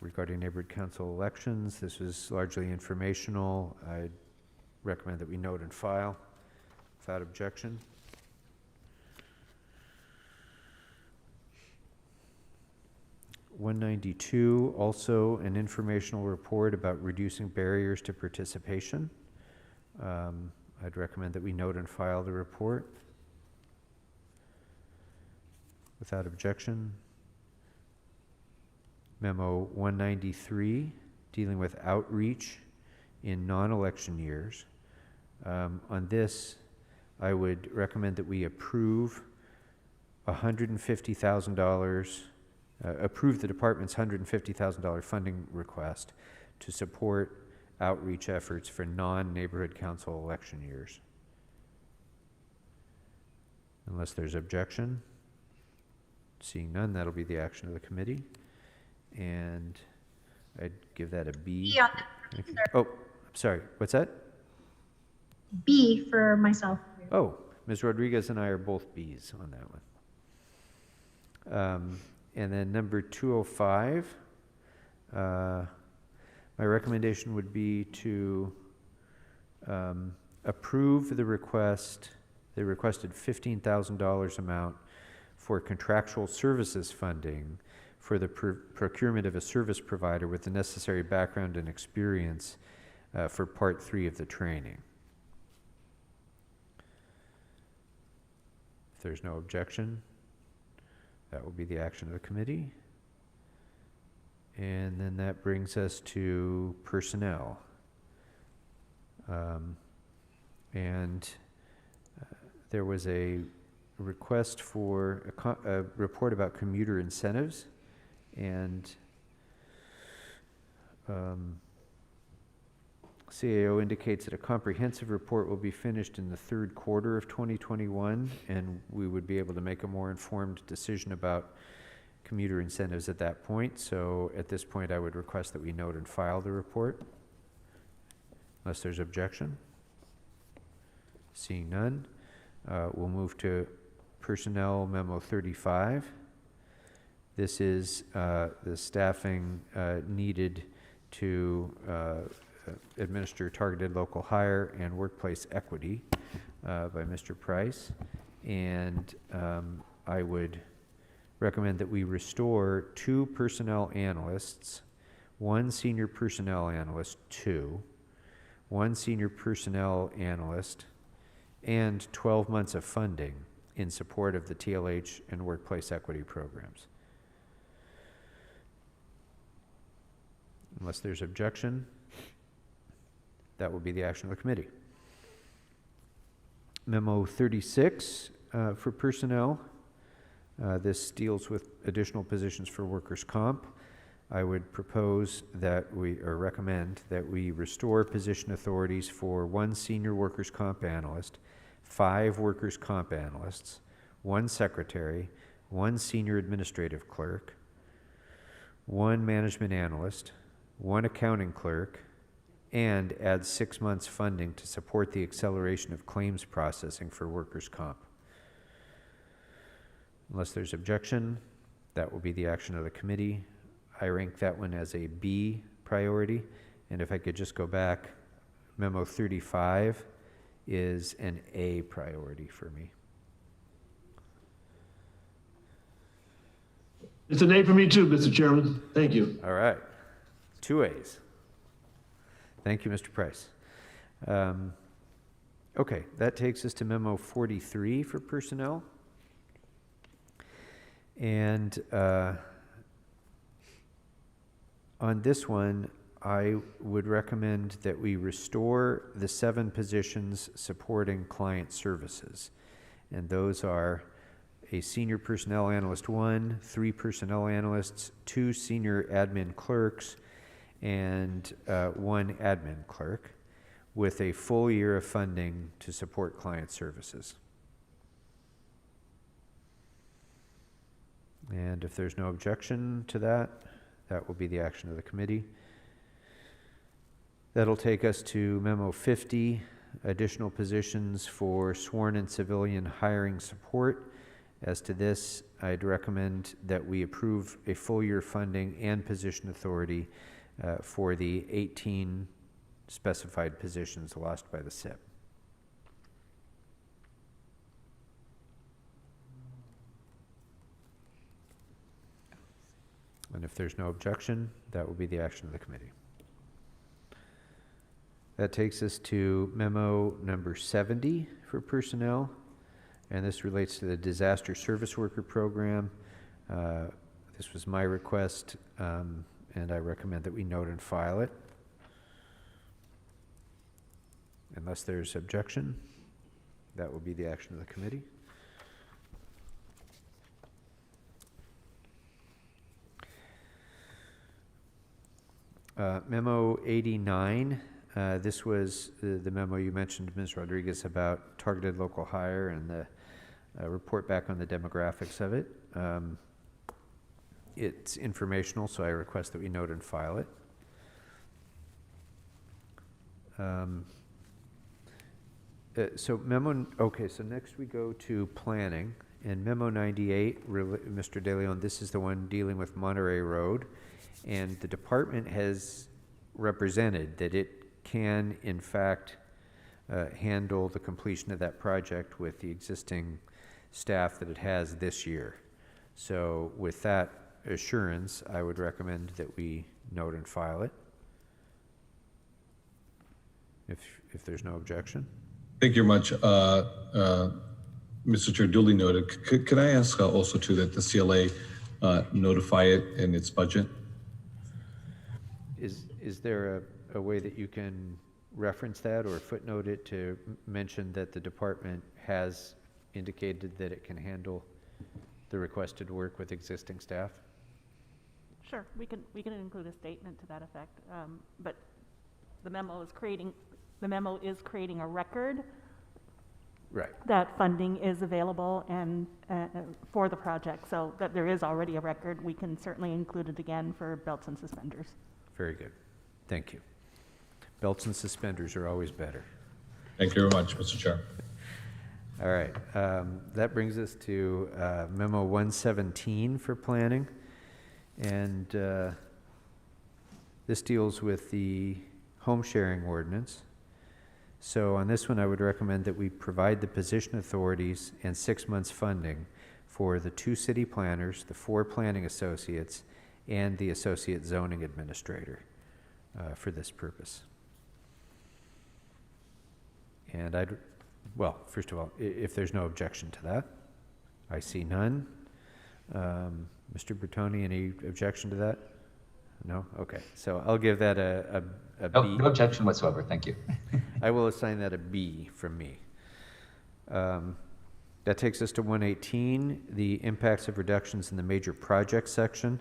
regarding neighborhood council elections. This was largely informational. I'd recommend that we note and file without objection. (192) also an informational report about reducing barriers to participation. I'd recommend that we note and file the report without objection. Memo 193, dealing with outreach in non-election years. On this, I would recommend that we approve $150,000, approve the department's $150,000 funding request to support outreach efforts for non-neighborhood council election years. Unless there's objection. Seeing none, that'll be the action of the committee. And I'd give that a B. B on the, Oh, I'm sorry. What's that? B for myself. Oh, Ms. Rodriguez and I are both Bs on that one. And then number 205, my recommendation would be to approve the requested $15,000 amount for contractual services funding for the procurement of a service provider with the necessary background and experience for Part 3 of the training. If there's no objection, that will be the action of the committee. And then that brings us to personnel. There was a request for a report about commuter incentives, and CAO indicates that a comprehensive report will be finished in the third quarter of 2021, and we would be able to make a more informed decision about commuter incentives at that point. So at this point, I would request that we note and file the report, unless there's objection. Seeing none, we'll move to Personnel Memo 35. This is the staffing needed to administer targeted local hire and workplace equity by Mr. Price. And I would recommend that we restore 2 personnel analysts, 1 senior personnel analyst, 2, 1 senior personnel analyst, and 12 months of funding in support of the TLH and workplace equity programs. Unless there's objection, that will be the action of the committee. Memo 36 for personnel. This deals with additional positions for workers' comp. I would propose that or recommend that we restore position authorities for 1 senior workers' comp analyst, 5 workers' comp analysts, 1 secretary, 1 senior administrative clerk, 1 management analyst, 1 accounting clerk, and add 6 months funding to support the acceleration of claims processing for workers' comp. Unless there's objection, that will be the action of the committee. I rank that one as a B priority. And if I could just go back, memo 35 is an A priority for me. It's an A for me too, Mr. Chairman. Thank you. All right. 2 A's. Thank you, Mr. Price. Okay, that takes us to memo 43 for personnel. And on this one, I would recommend that we restore the 7 positions supporting client services. And those are a senior personnel analyst 1, 3 personnel analysts, 2 senior admin clerks, and 1 admin clerk, with a full year of funding to support client services. And if there's no objection to that, that will be the action of the committee. That'll take us to memo 50, additional positions for sworn and civilian hiring support. As to this, I'd recommend that we approve a full year funding and position authority for the 18 specified positions lost by the SIP. And if there's no objection, that will be the action of the committee. That takes us to memo number 70 for personnel, and this relates to the disaster service worker program. This was my request, and I recommend that we note and file it. Unless there's objection, that will be the action of the committee. Memo 89, this was the memo you mentioned, Ms. Rodriguez, about targeted local hire and the report back on the demographics of it. It's informational, so I request that we note and file it. So next we go to planning. And memo 98, Mr. De Leon, this is the one dealing with Monterey Road. And the department has represented that it can, in fact, handle the completion of that project with the existing staff that it has this year. So with that assurance, I would recommend that we note and file it, if there's no objection. Thank you very much, Mr. Chair, duly noted. Could I ask also too that the CLA notify it in its budget? Is there a way that you can reference that or footnote it to mention that the department has indicated that it can handle the requested work with existing staff? Sure, we can include a statement to that effect. But the memo is creating a record. Right. That funding is available and for the project, so that there is already a record. We can certainly include it again for belts and suspenders. Very good. Thank you. Belts and suspenders are always better. Thank you very much, Mr. Chair. All right. That brings us to memo 117 for planning. And this deals with the home sharing ordinance. So on this one, I would recommend that we provide the position authorities and 6 months funding for the 2 city planners, the 4 planning associates, and the associate zoning administrator for this purpose. And first of all, if there's no objection to that, I see none. Mr. Bertoni, any objection to that? No? Okay. So I'll give that a No, B. no objection whatsoever. Thank you. I will assign that a B from me. That takes us to 118, the impacts of reductions in the major project section.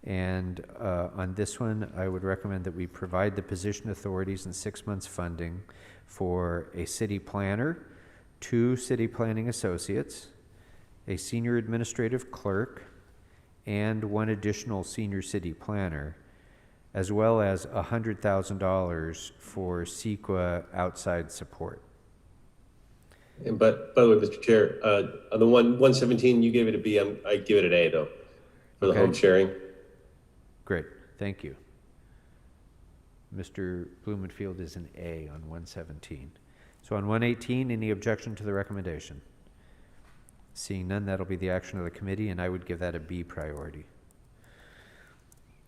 And on this one, I would recommend that we provide the position authorities and 6 months funding for a city planner, 2 city planning associates, a senior administrative clerk, and 1 additional senior city planner, as well as $100,000 for CEQA outside support. And but by the way, Mr. Chair, on the 117, you gave it a B. I give it an A though, for the home sharing. Great, thank you. Mr. Blumenfield is an A on 117. So on 118, any objection to the recommendation? Seeing none, that'll be the action of the committee, and I would give that a B priority.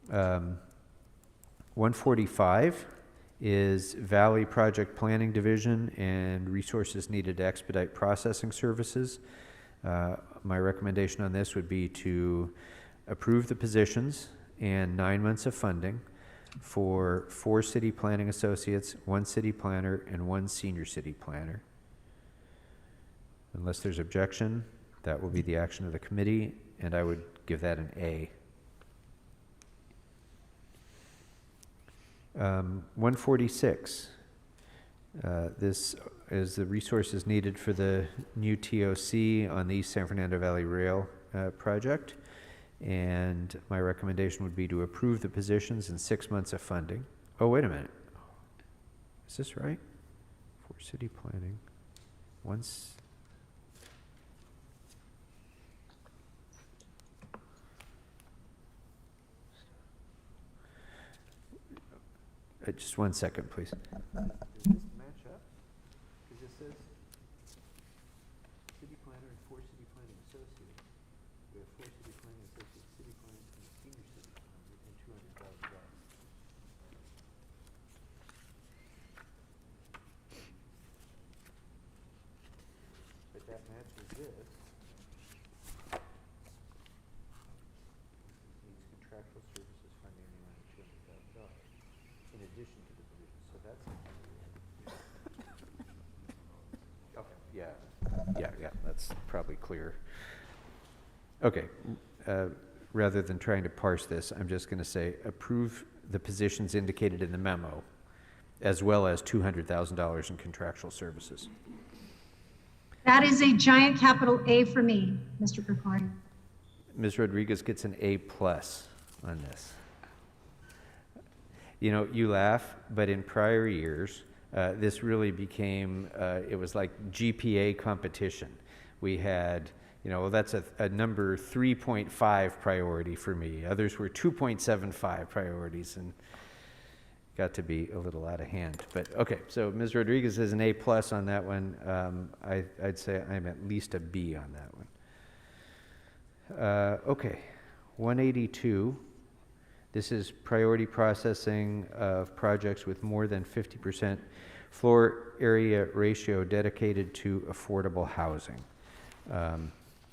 145 is Valley Project Planning Division and resources needed to expedite processing services. My recommendation on this would be to approve the positions and 9 months of funding for 4 city planning associates, 1 city planner, and 1 senior city planner. Unless there's objection, that will be the action of the committee, and I would give that an A. 146. This is the resources needed for the new TOC on the East San Fernando Valley Rail project. And my recommendation would be to approve the positions and 6 months of funding. Oh, wait a minute. Is this right? For city planning. Once. Just 1 second, please. Does this match up? Because it says city planner and 4 city planning associates. We have 4 city planning associates, city planners, and senior city planners within $200,000. But that matches this. Needs contractual services funding in the amount of $200,000. In addition to the position, so that's. Okay, yeah, that's probably clear. Okay, rather than trying to parse this, I'm just going to say approve the positions indicated in the memo, as well as $200,000 in contractual services. That is a giant capital A for me, Mr. Picard. Ms. Rodriguez gets an A+ on this. You know, you laugh, but in prior years, this really became, it was like GPA competition. We had, you know, well, that's a number 3.5 priority for me. Others were 2.75 priorities and got to be a little out of hand. But okay, so Ms. Rodriguez is an A+ on that one. I'd say I'm at least a B on that one. Okay, 182. This is priority processing of projects with more than 50% floor area ratio dedicated to affordable housing.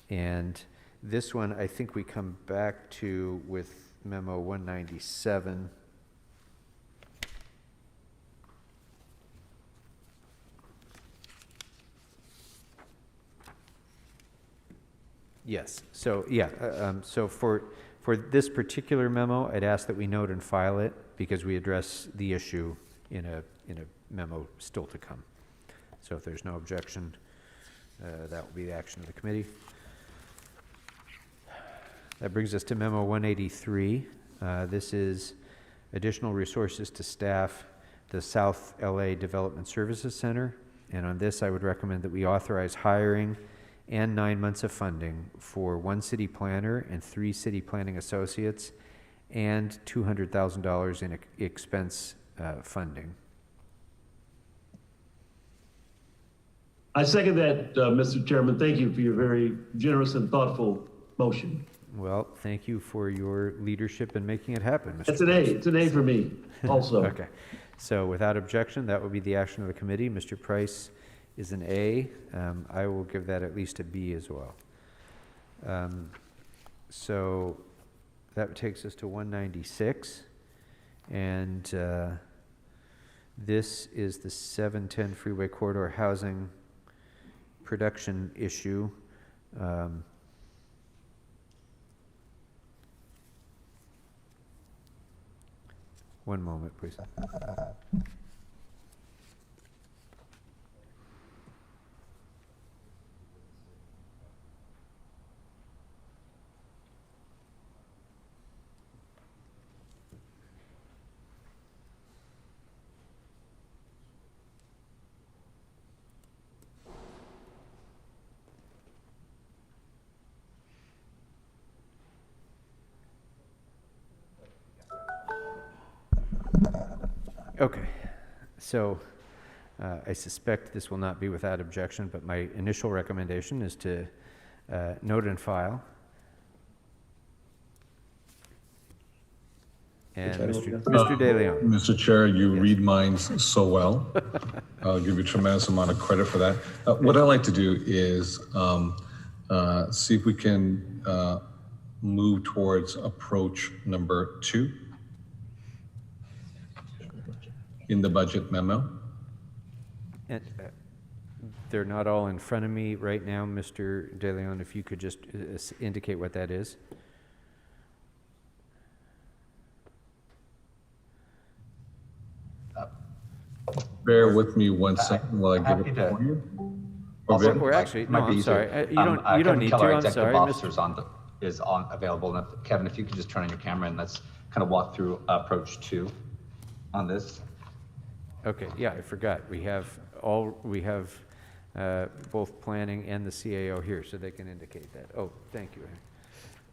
And this one, I think we come back to with memo 197. Yes, so yeah, so for this particular memo, I'd ask that we note and file it because we address the issue in a memo still to come. So if there's no objection, that will be the action of the committee. That brings us to memo 183. This is additional resources to staff the South LA Development Services Center. And on this, I would recommend that we authorize hiring and 9 months of funding for 1 city planner and 3 city planning associates and $200,000 in expense funding. I second that, Mr. Chairman. Thank you for your very generous and thoughtful motion. Well, thank you for your leadership in making it happen, Mr. It's an A. It's an A for me also. Okay. So without objection, that will be the action of the committee. Mr. Price is an A. I will give that at least a B as well. So that takes us to 196. And this is the 710 Freeway Corridor housing production issue. One moment, please. Okay, so I suspect this will not be without objection, but my initial recommendation is to note and file. And Mr. De Leon. Mr. Chair, you read minds so well. I'll give you a tremendous amount of credit for that. What I'd like to do is see if we can move towards approach number 2 in the budget memo. And, they're not all in front of me right now, Mr. De Leon. If you could just indicate what that is. Bear with me one second while I give it for you. Or actually, no, I'm sorry. You don't need to. I'm sorry, Mr. Is available. And Kevin, if you could just turn on your camera and let's kind of walk through approach 2 on this. Okay, yeah, I forgot. We have both planning and the CAO here, so they can indicate that. Oh, thank you.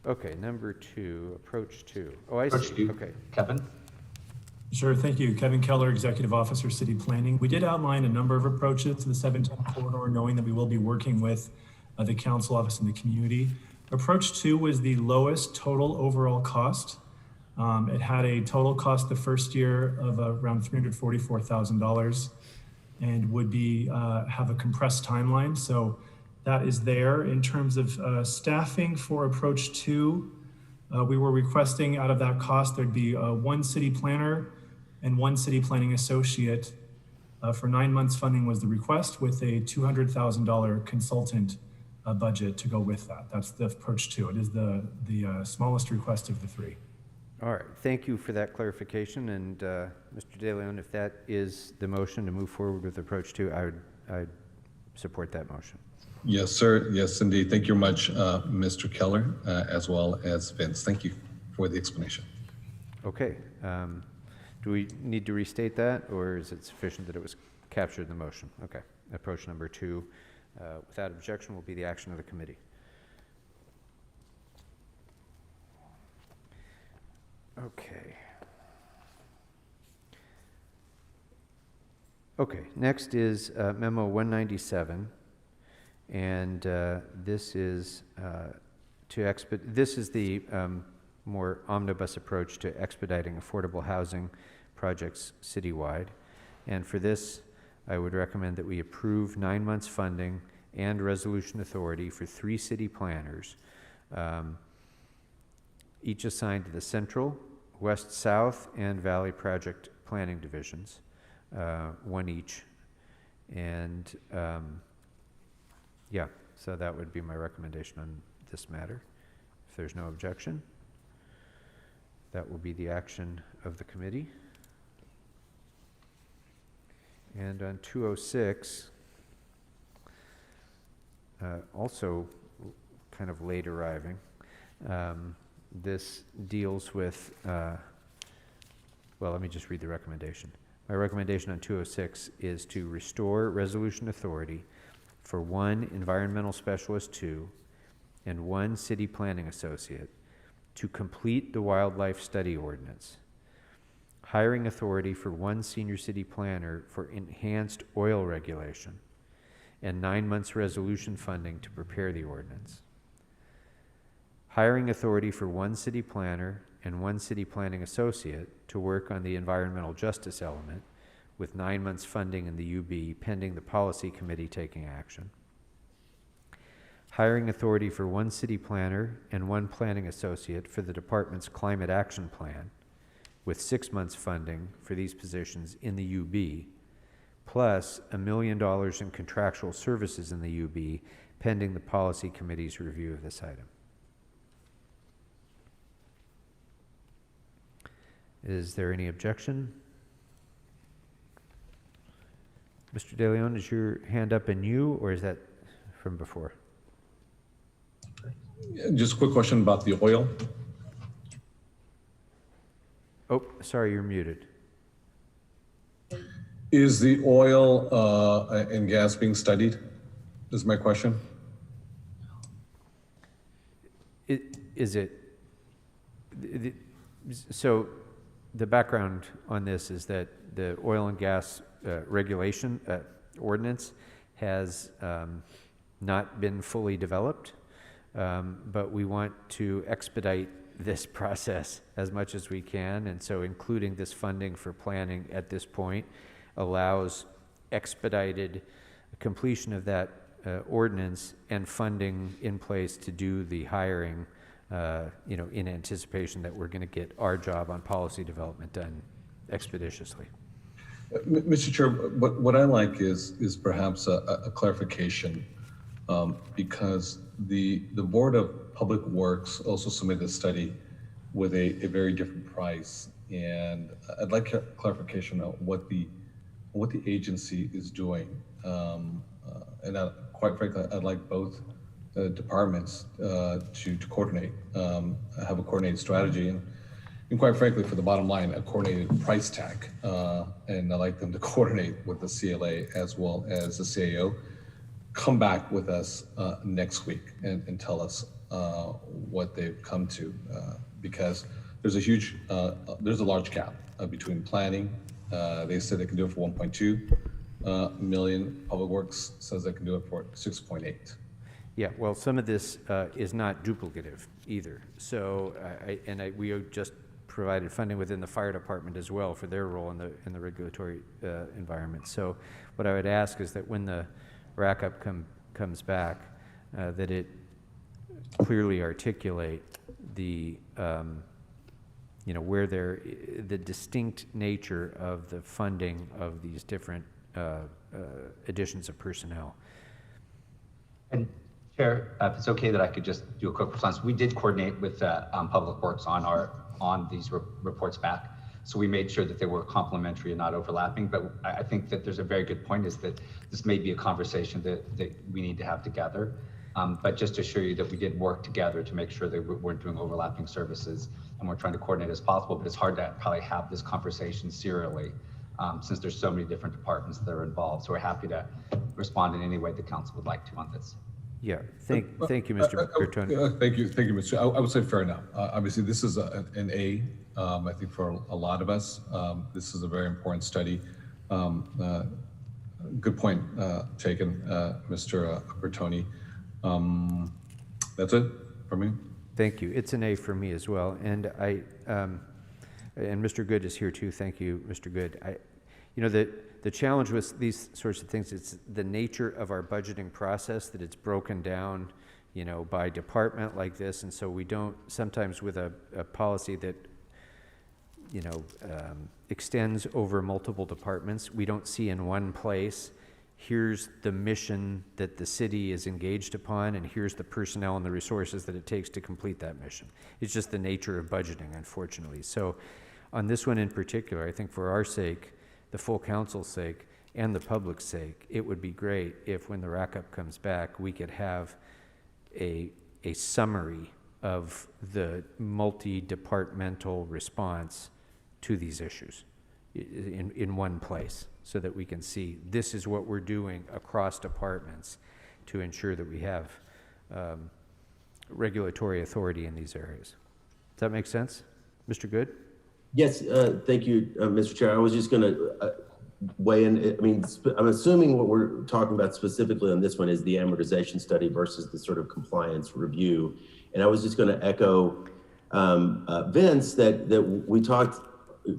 Okay, number 2, approach 2. Oh, I see. Okay, Kevin. Sure, thank you. Kevin Keller, Executive Officer, City Planning. We did outline a number of approaches to the 710 corridor, knowing that we will be working with the council office and the community. Approach 2 was the lowest total overall cost. It had a total cost the first year of around $344,000 and would be have a compressed timeline. So that is there. In terms of staffing for approach 2, we were requesting out of that cost, there'd be 1 city planner and 1 city planning associate. For 9 months funding was the request, with a $200,000 consultant budget to go with that. That's the approach 2. It is the smallest request of the 3. All right, thank you for that clarification. And Mr. De Leon, if that is the motion to move forward with approach 2, I'd support that motion. Yes, sir. Yes, indeed. Thank you very much, Mr. Keller, as well as Vince. Thank you for the explanation. Okay. Do we need to restate that, or is it sufficient that it was captured in the motion? Okay. Approach number 2, without objection, will be the action of the committee. Okay. Okay, next is Memo 197, and this is this is the more omnibus approach to expediting affordable housing projects citywide. And for this, I would recommend that we approve 9 months funding and resolution authority for 3 city planners, each assigned to the Central, West, South, and Valley Project Planning Divisions, 1 each. And yeah, so that would be my recommendation on this matter. If there's no objection, that will be the action of the committee. And on 206, also kind of late arriving, this deals with, well, let me just read the recommendation. My recommendation on 206 is to restore resolution authority for 1 environmental specialist 2 and 1 city planning associate to complete the wildlife study ordinance. Hiring authority for 1 senior city planner for enhanced oil regulation, and 9 months resolution funding to prepare the ordinance. Hiring authority for 1 city planner and 1 city planning associate to work on the environmental justice element, with 9 months funding in the UB pending the policy committee taking action. Hiring authority for 1 city planner and 1 planning associate for the department's climate action plan, with 6 months funding for these positions in the UB, plus $1 million in contractual services in the UB, pending the policy committee's review of this item. Is there any objection? Mr. De Leon, is your hand up in you, or is that from before? Just a quick question about the oil. Oh, sorry, you're muted. Is the oil and gas being studied? Is my question. So the background on this is that the oil and gas regulation ordinance has not been fully developed, but we want to expedite this process as much as we can, and so including this funding for planning at this point allows expedited completion of that ordinance and funding in place to do the hiring, in anticipation that we're going to get our job on policy development done expeditiously. Mr. Chair, what I like is perhaps a clarification, because the Board of Public Works also submitted a study with a very different price, and I'd like clarification on what the agency is doing, and quite frankly, I'd like both departments to coordinate, have a coordinated strategy, and quite frankly, for the bottom line, a coordinated price tag, and I'd like them to coordinate with the CLA as well as the CAO. Come back with us next week and tell us what they've come to, because there's a large gap between planning. They said they can do it for 1.2 million. Public Works says they can do it for 6.8. Yeah, well, some of this is not duplicative either. So, we just provided funding within the fire department as well for their role in the regulatory environment. So, what I would ask is that when the rack-up comes back, that it clearly articulate the where the distinct nature of the funding of these different additions of personnel. And Chair, if it's okay that I could just do a quick response. We did coordinate with Public Works on these reports back. So we made sure that they were complementary and not overlapping. But I think that there's a very good point, is that this may be a conversation that we need to have together. But just to assure you that we did work together to make sure that we weren't doing overlapping services, and we're trying to coordinate as possible. But it's hard to probably have this conversation serially, since there's so many different departments that are involved. So we're happy to respond in any way the council would like to on this. Yeah, thank you, Mr. Bertoni. Thank you, Mr. I would say fair enough. Obviously, this is an A, I think, for a lot of us. This is a very important study. Good point taken, Mr. Bertoni. That's it for me. Thank you. It's an A for me as well. And and Mr. Good is here too. Thank you, Mr. Good. The challenge with these sorts of things, it's the nature of our budgeting process, that it's broken down, by department like this. And so we don't, sometimes with a policy that, extends over multiple departments, we don't see in one place, here's the mission that the city is engaged upon, and here's the personnel and the resources that it takes to complete that mission. It's just the nature of budgeting, unfortunately. So on this one in particular, I think for our sake, the full council's sake, and the public's sake, it would be great if, when the rack-up comes back, we could have a summary of the multi-departmental response to these issues in one place, so that we can see this is what we're doing across departments to ensure that we have regulatory authority in these areas. Does that make sense? Mr. Good? Yes, thank you, Mr. Chair. I was just going to weigh in. I mean, I'm assuming what we're talking about specifically on this one is the amortization study versus the sort of compliance review. And I was just going to echo Vince that we talked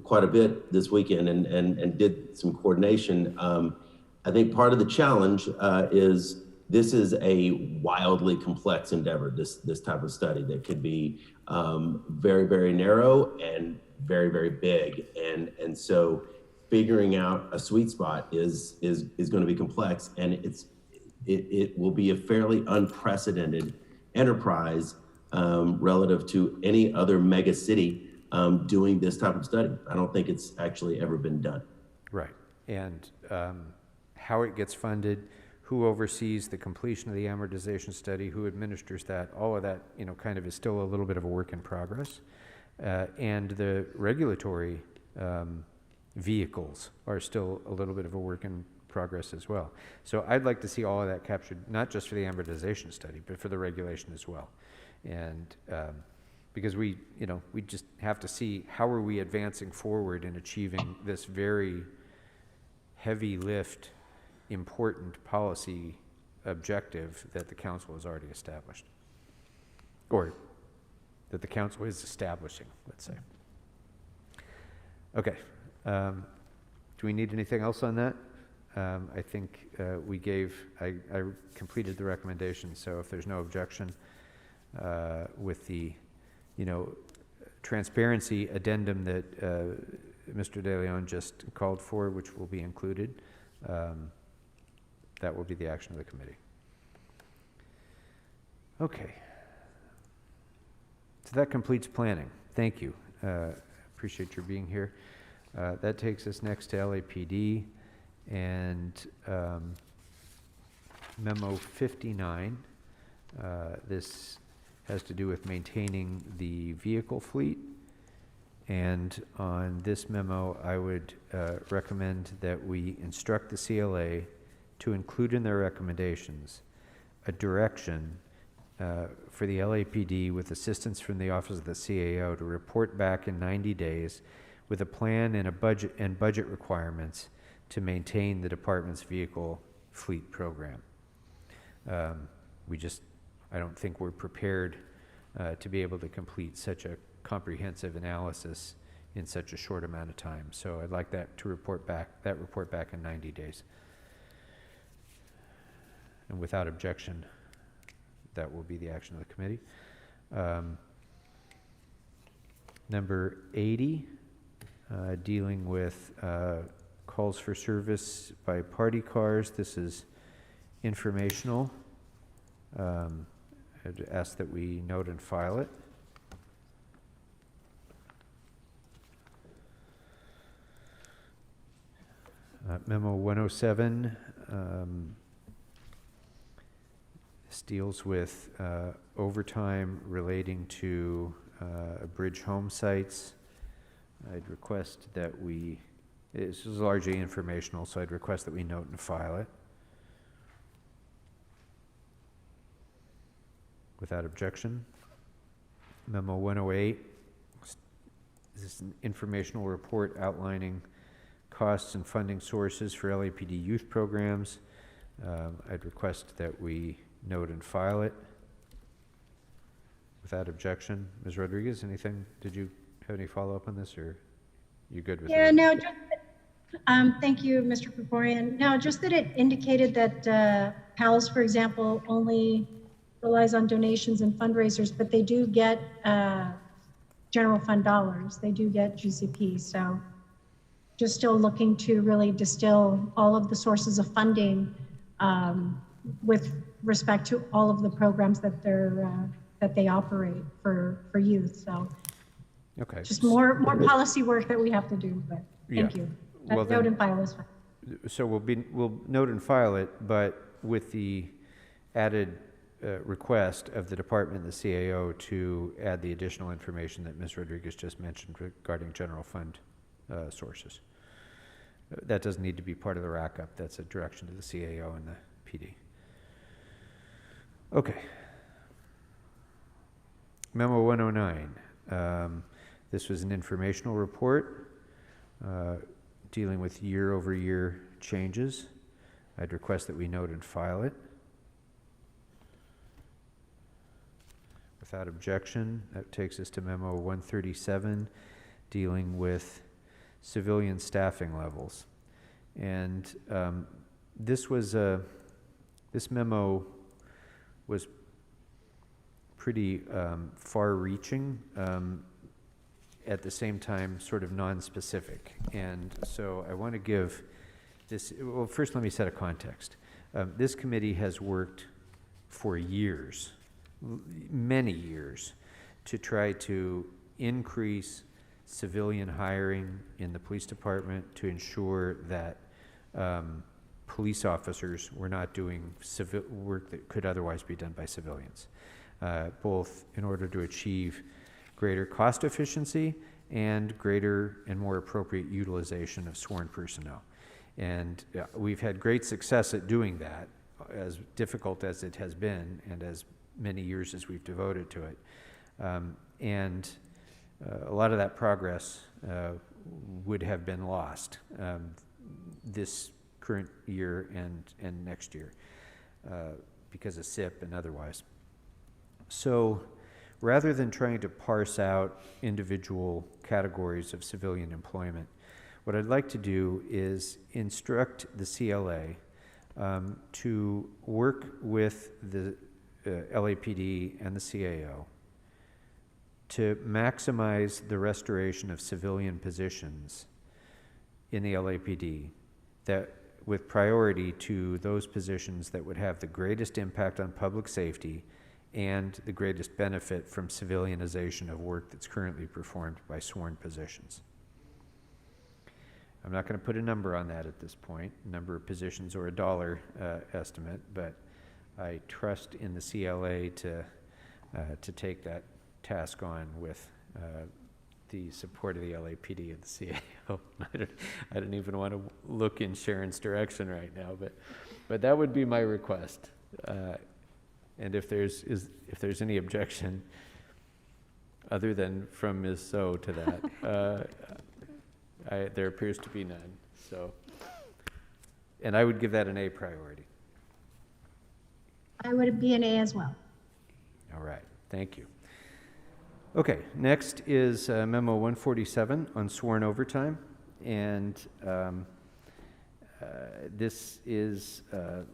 quite a bit this weekend and did some coordination. I think part of the challenge is this is a wildly complex endeavor, this type of study that could be very, very narrow and very, very big. And so figuring out a sweet spot is going to be complex, and it will be a fairly unprecedented enterprise relative to any other mega city doing this type of study. I don't think it's actually ever been done. Right. And how it gets funded, who oversees the completion of the amortization study, who administers that, all of that, kind of is still a little bit of a work in progress. And the regulatory vehicles are still a little bit of a work in progress as well. So I'd like to see all of that captured, not just for the amortization study, but for the regulation as well. And because we just have to see how are we advancing forward in achieving this very heavy lift, important policy objective that the council has already established, or that the council is establishing, let's say. Okay. Do we need anything else on that? I think I completed the recommendation, so if there's no objection with the, transparency addendum that Mr. De Leon just called for, which will be included, that will be the action of the committee. Okay. So that completes planning. Thank you. Appreciate your being here. That takes us next to LAPD and memo 59. This has to do with maintaining the vehicle fleet. And on this memo, I would recommend that we instruct the CLA to include in their recommendations a direction for the LAPD, with assistance from the Office of the CAO, to report back in 90 days with a plan and a budget requirements to maintain the department's vehicle fleet program. I don't think we're prepared to be able to complete such a comprehensive analysis in such a short amount of time. So I'd like that report back in 90 days. And without objection, that will be the action of the committee. Number 80, dealing with calls for service by party cars. This is informational. I'd ask that we note and file it. Memo 107, this deals with overtime relating to bridge home sites. I'd request that this is largely informational, so I'd request that we note and file it. Without objection. Memo 108, this is an informational report outlining costs and funding sources for LAPD youth programs. I'd request that we note and file it. Without objection. Ms. Rodriguez, did you have any follow-up on this, or you good with it? Yeah, no, just, thank you, Mr. Krikorian. No, just that it indicated that PALS, for example, only relies on donations and fundraisers, but they do get general fund dollars. They do get GCP. So just still looking to really distill all of the sources of funding with respect to all of the programs that they operate for youth. So okay, just more policy work that we have to do, but thank you. Well, note and file is fine. So we'll note and file it, but with the added request of the department and the CAO to add the additional information that Ms. Rodriguez just mentioned regarding general fund sources. That doesn't need to be part of the rack-up. That's a direction to the CAO and the PD. Okay. Memo 109. This was an informational report dealing with year-over-year changes. I'd request that we note and file it. Without objection, that takes us to Memo 137, dealing with civilian staffing levels. And this was This memo was pretty far-reaching, at the same time sort of non-specific. And so I want to give this, well, first let me set a context. This committee has worked for years, many years, to try to increase civilian hiring in the police department to ensure that police officers were not doing work that could otherwise be done by civilians, both in order to achieve greater cost efficiency and greater and more appropriate utilization of sworn personnel. And we've had great success at doing that, as difficult as it has been and as many years as we've devoted to it. And a lot of that progress would have been lost this current year and next year because of SIP and otherwise. So rather than trying to parse out individual categories of civilian employment, what I'd like to do is instruct the CLA to work with the LAPD and the CAO to maximize the restoration of civilian positions in the LAPD, that with priority to those positions that would have the greatest impact on public safety and the greatest benefit from civilianization of work that's currently performed by sworn positions. I'm not going to put a number on that at this point, number of positions or a dollar estimate, but I trust in the CLA to take that task on with the support of the LAPD and the CAO. I don't even want to look in Sharon's direction right now, but that would be my request. And if there's any objection other than from Ms. So to that, there appears to be none. So, and I would give that an A priority. I would be an A as well. All right, thank you. Okay, next is Memo 147 on sworn overtime, and this is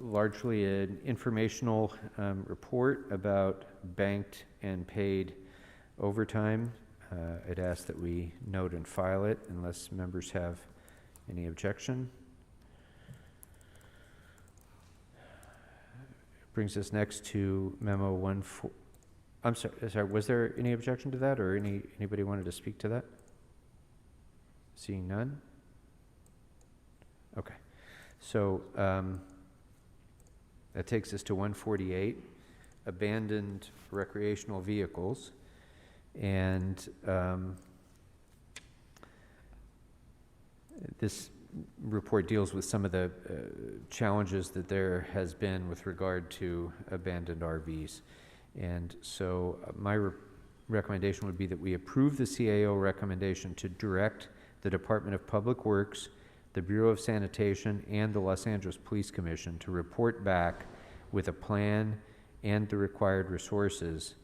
largely an informational report about banked and paid overtime. I'd ask that we note and file it unless members have any objection. Brings us next to Memo 14. I'm sorry, was there any objection to that, or anybody wanted to speak to that? Seeing none? Okay. So that takes us to 148, abandoned recreational vehicles. And this report deals with some of the challenges that there has been with regard to abandoned RVs. And so my recommendation would be that we approve the CAO recommendation to direct the Department of Public Works, the Bureau of Sanitation, and the Los Angeles Police Commission to report back with a plan and the required resources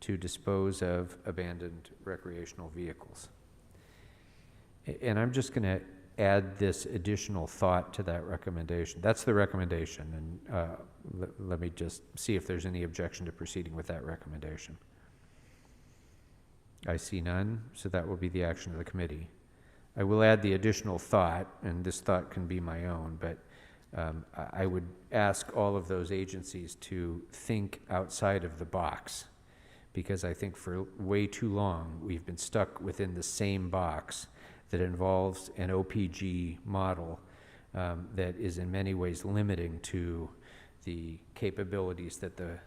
to dispose of abandoned recreational vehicles. And I'm just going to add this additional thought to that recommendation. That's the recommendation, and let me just see if there's any objection to proceeding with that recommendation. I see none, so that will be the action of the committee. I will add the additional thought, and this thought can be my own, but I would ask all of those agencies to think outside of the box, because I think for way too long we've been stuck within the same box that involves an OPG model that is in many ways limiting to the capabilities that the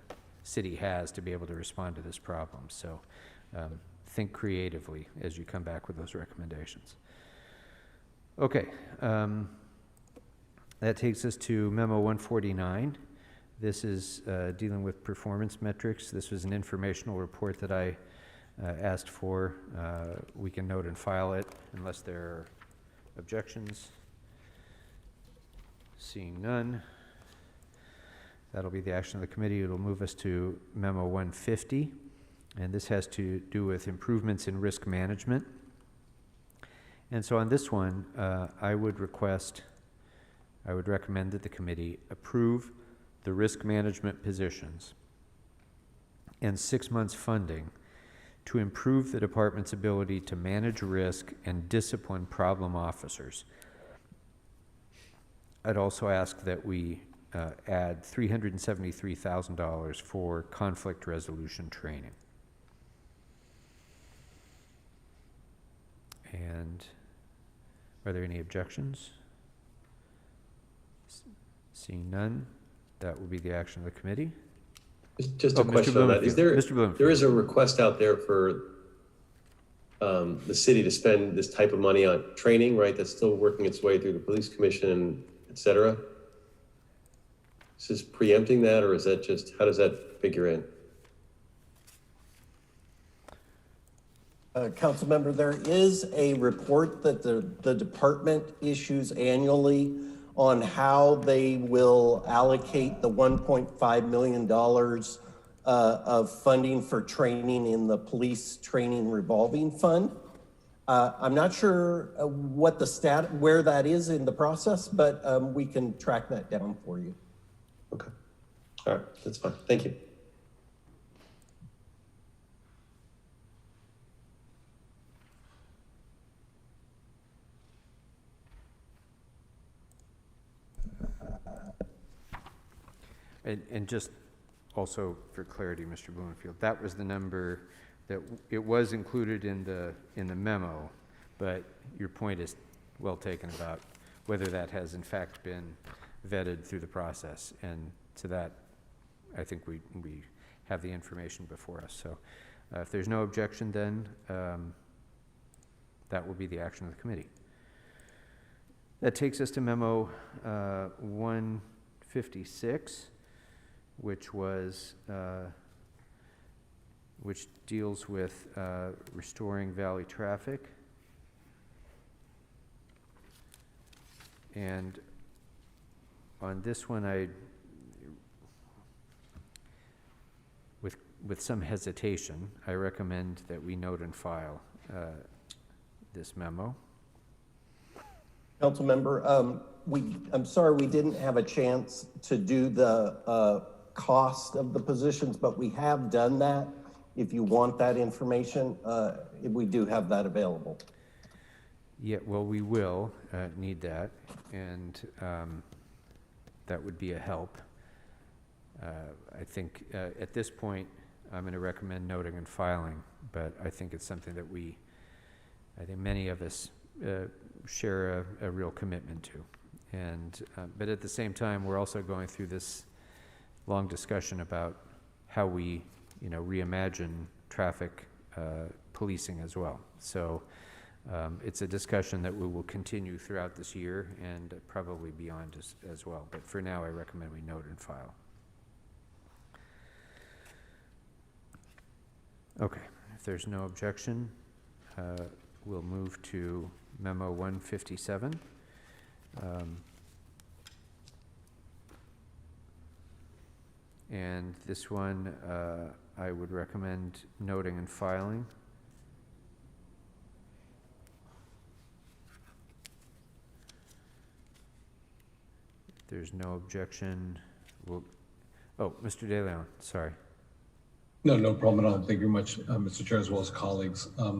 city has to be able to respond to this problem. So think creatively as you come back with those recommendations. Okay, that takes us to Memo 149. This is dealing with performance metrics. This was an informational report that I asked for. We can note and file it unless there are objections. Seeing none, that'll be the action of the committee. It'll move us to Memo 150, and this has to do with improvements in risk management. And so on this one, I would recommend that the committee approve the risk management positions, and 6 months funding to improve the department's ability to manage risk and discipline problem officers. I'd also ask that we add $373,000 for conflict resolution training. And are there any objections? Seeing none, that will be the action of the committee. Just a question on that. Is there, Mr. Bloomfield. there is a request out there for the city to spend this type of money on training, right? That's still working its way through the police commission, et cetera. Is this preempting that, or is that just, how does that figure in? Council member, there is a report that the department issues annually on how they will allocate the $1.5 million of funding for training in the police training revolving fund. I'm not sure what the where that is in the process, but we can track that down for you. Okay. All right, that's fine. Thank you. And just also for clarity, Mr. Bloomfield, that was the number that it was included in the memo, but your point is well taken about whether that has in fact been vetted through the process. And to that, I think we have the information before us. So if there's no objection, then that will be the action of the committee. That takes us to memo 156. Which was, which deals with restoring valley traffic. And on this one, with some hesitation, I recommend that we note and file this memo. Council member, I'm sorry we didn't have a chance to do the cost of the positions, but we have done that. If you want that information, we do have that available. Yeah, well, we will need that, and that would be a help. I think at this point, I'm going to recommend noting and filing, but I think it's something that I think many of us share a real commitment to. And but at the same time, we're also going through this long discussion about how we, reimagine traffic policing as well. So it's a discussion that we will continue throughout this year and probably beyond as well. But for now, I recommend we note and file. Okay, if there's no objection, we'll move to memo 157. And this one, I would recommend noting and filing. If there's no objection, we'll, Mr. De Leon, sorry. No problem at all. Thank you very much, Mr. Chair, as well as colleagues. I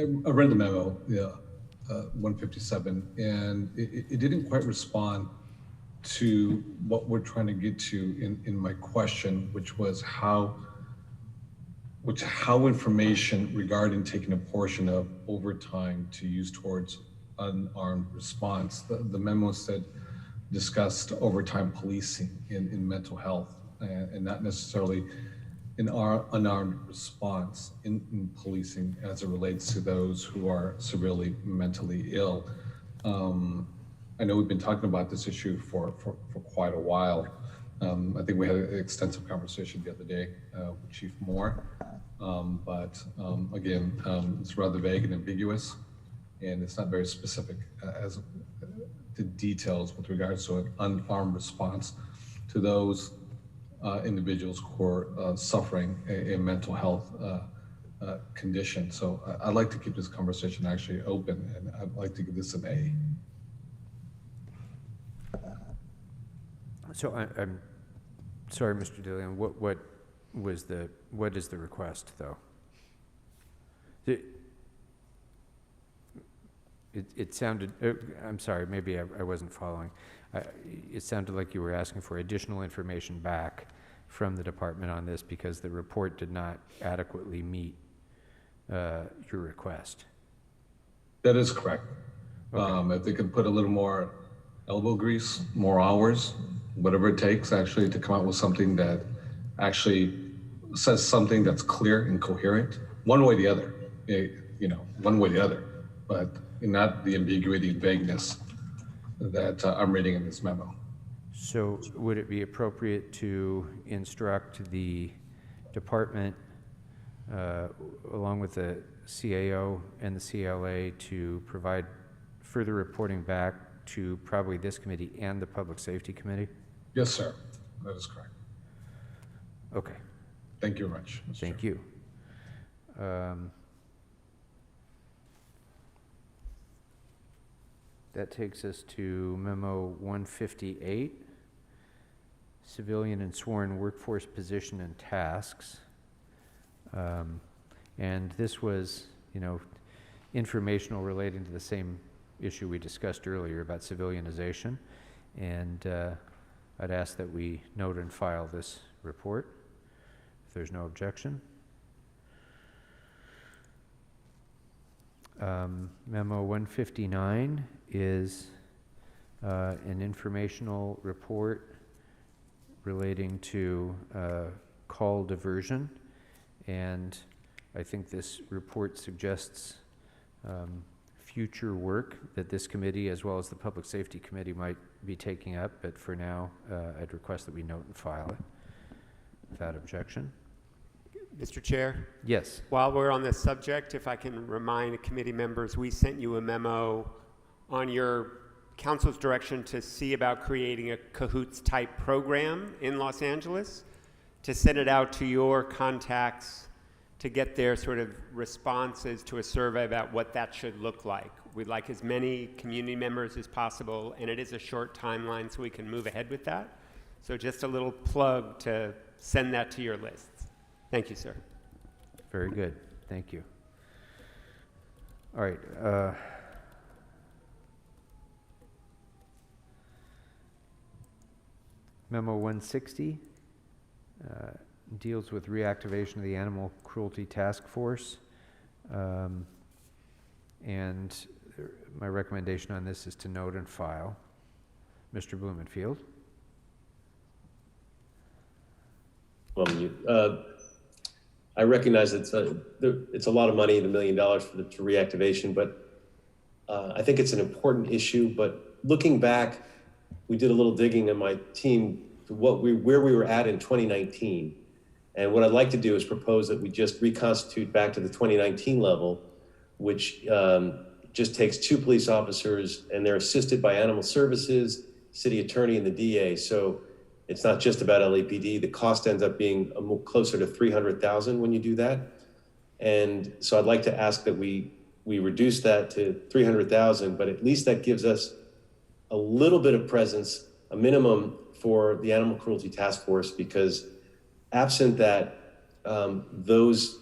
read the memo, 157, and it didn't quite respond to what we're trying to get to in my question, which was how information regarding taking a portion of overtime to use towards unarmed response. The memo said discussed overtime policing in mental health and not necessarily in our unarmed response in policing as it relates to those who are severely mentally ill. I know we've been talking about this issue for quite a while. I think we had an extensive conversation the other day with Chief Moore, but again, it's rather vague and ambiguous, and it's not very specific as to details with regards to an unarmed response to those individuals who are suffering a mental health condition. So I'd like to keep this conversation actually open, and I'd like to give this an A. So Sorry, Mr. Dillion, what is the request, though? It sounded, I'm sorry, maybe I wasn't following. It sounded like you were asking for additional information back from the department on this because the report did not adequately meet your request. That is correct. Okay. If they could put a little more elbow grease, more hours, whatever it takes actually to come out with something that actually says something that's clear and coherent, one way or the other, one way or the other, but not the ambiguity and vagueness that I'm reading in this memo. So would it be appropriate to instruct the department, along with the CAO and the CLA, to provide further reporting back to probably this committee and the Public Safety Committee? Yes, sir. That is correct. Okay. Thank you very much. Thank you. That takes us to Memo 158, Civilian and Sworn Workforce Position and Tasks. And this was, informational relating to the same issue we discussed earlier about civilianization. And I'd ask that we note and file this report, if there's no objection. Memo 159 is an informational report relating to call diversion, and I think this report suggests future work that this committee as well as the Public Safety Committee might be taking up, but for now I'd request that we note and file it without objection. Mr. Chair? Yes. While we're on this subject, if I can remind committee members, we sent you a memo on your council's direction to see about creating a CAHOOTS type program in Los Angeles, to send it out to your contacts to get their sort of responses to a survey about what that should look like. We'd like as many community members as possible, and it is a short timeline so we can move ahead with that. So just a little plug to send that to your lists. Thank you, sir. Very good. Thank you. All right. Memo 160 deals with reactivation of the Animal Cruelty Task Force. And my recommendation on this is to note and file. Mr. Blumenfield. Well, I recognize it's a lot of money, the $1 million for the reactivation, but I think it's an important issue. But looking back, we did a little digging in my team to where we were at in 2019. And what I'd like to do is propose that we just reconstitute back to the 2019 level, which just takes 2 police officers, and they're assisted by animal services, city attorney, and the DA. So it's not just about LAPD. The cost ends up being closer to $300,000 when you do that. And so I'd like to ask that we reduce that to $300,000, but at least that gives us a little bit of presence, a minimum for the Animal Cruelty Task Force, because absent that, those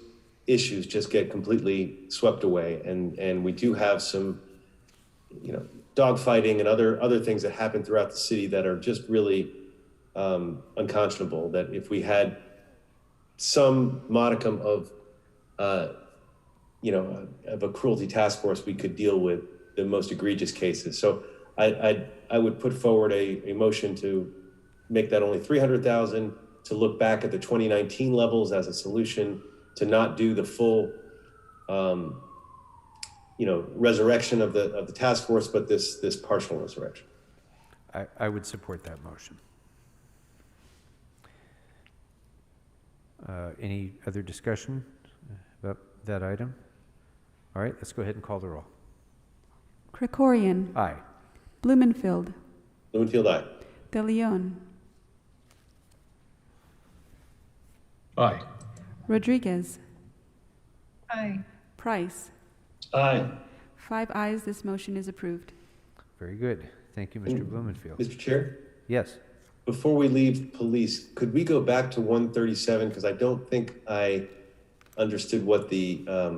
issues just get completely swept away. And we do have some, dogfighting and other things that happen throughout the city that are just really unconscionable, that if we had some modicum of a cruelty task force, we could deal with the most egregious cases. So I would put forward a motion to make that only $300,000, to look back at the 2019 levels as a solution, to not do the full resurrection of the task force, but this partial resurrection. I would support that motion. Any other discussion about that item? All right, let's go ahead and call the roll. Krikorian. Aye. Blumenfield. Blumenfield, aye. De Leon. Aye. Rodriguez. Aye. Price. Aye. 5 ayes, this motion is approved. Very good. Thank you, Mr. Blumenfield. Mr. Chair? Yes. before we leave police, could we go back to 137? Because I don't think I understood what the, I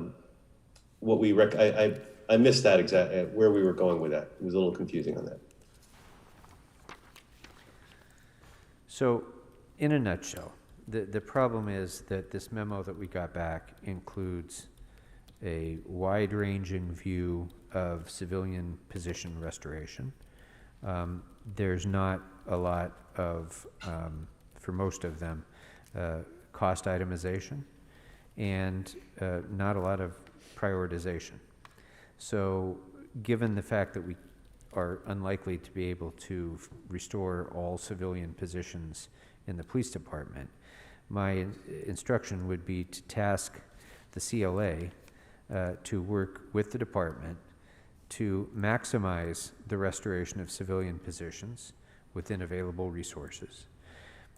missed that exact, where we were going with that. It was a little confusing on that. So in a nutshell, the problem is that this memo that we got back includes a wide-ranging view of civilian position restoration. There's not a lot of, for most of them, cost itemization and not a lot of prioritization. So given the fact that we are unlikely to be able to restore all civilian positions in the police department, my instruction would be to task the CLA to work with the department to maximize the restoration of civilian positions within available resources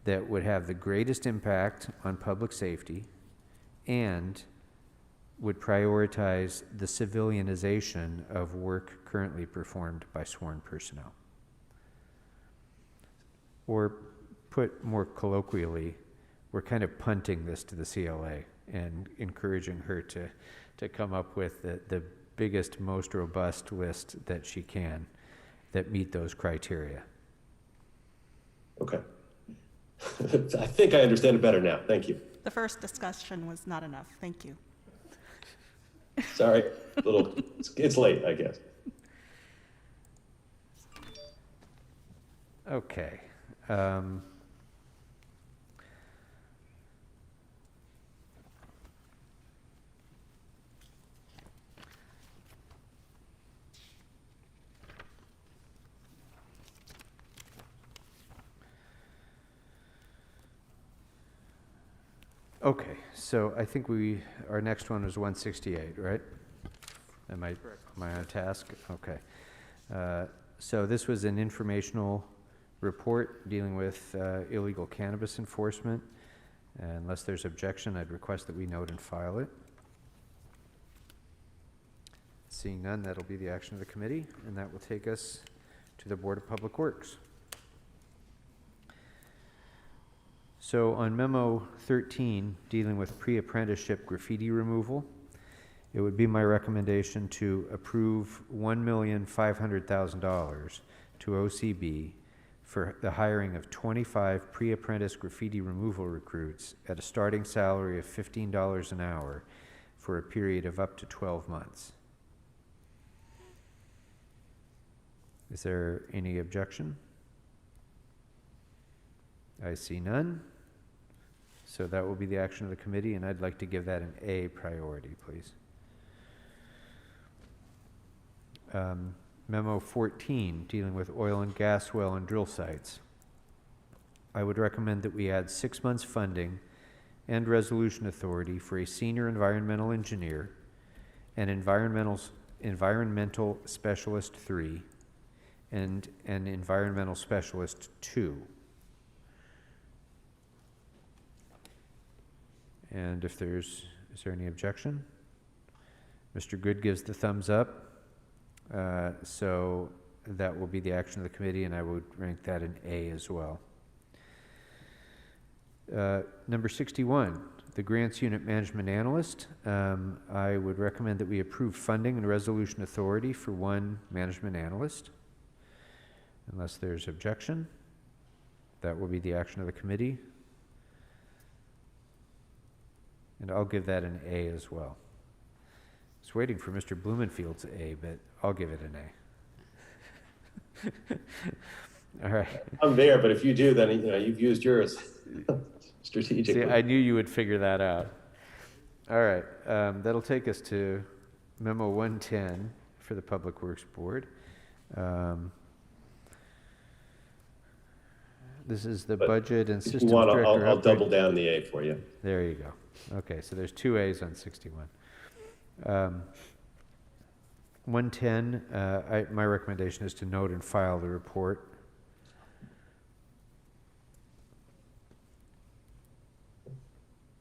that would have the greatest impact on public safety and would prioritize the civilianization of work currently performed by sworn personnel. Or put more colloquially, we're kind of punting this to the CLA and encouraging her to come up with the biggest, most robust list that she can that meet those criteria. Okay. I think I understand it better now. Thank you. The first discussion was not enough. Thank you. Sorry, it's late, I guess. Okay. Okay, so I think our next one was 168, right? Am I on task? Okay. So this was an informational report dealing with illegal cannabis enforcement. Unless there's objection, I'd request that we note and file it. Seeing none, that'll be the action of the committee, and that will take us to the Board of Public Works. So on memo 13, dealing with pre-apprenticeship graffiti removal, it would be my recommendation to approve $1,500,000 to OCB for the hiring of 25 pre-apprentice graffiti removal recruits at a starting salary of $15 an hour for a period of up to 12 months. Is there any objection? I see none. So that will be the action of the committee, and I'd like to give that an A priority, please. Memo 14, dealing with oil and gas well and drill sites. I would recommend that we add 6 months funding and resolution authority for a senior environmental engineer, an environmental specialist 3, and an environmental specialist 2. And if is there any objection? Mr. Good gives the thumbs up. So that will be the action of the committee, and I would rank that an A as well. Number 61, the Grants Unit Management Analyst. I would recommend that we approve funding and resolution authority for 1 management analyst. Unless there's objection, that will be the action of the committee. And I'll give that an A as well. I was waiting for Mr. Blumenfield's A, but I'll give it an A. All right. I'm there, but if you do, then you've used yours strategically. See, I knew you would figure that out. All right. That'll take us to Memo 110 for the Public Works Board. This is the budget and systems director. I'll double down the A for you. There you go. Okay, so there's 2 A's on 61. 110, my recommendation is to note and file the report.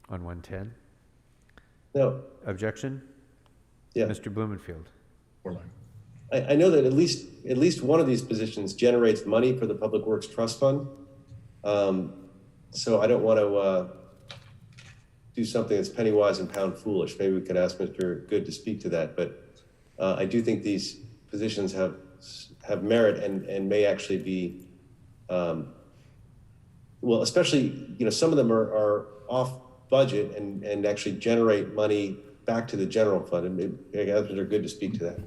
On 110? No. Objection? Yeah. Mr. Blumenfield. I know that at least one of these positions generates money for the Public Works Trust Fund. So I don't want to do something that's penny wise and pound foolish. Maybe we could ask Mr. Good to speak to that, but I do think these positions have merit and may actually be, well, especially, some of them are off budget and actually generate money back to the general fund. And maybe Mr. Good to speak to that.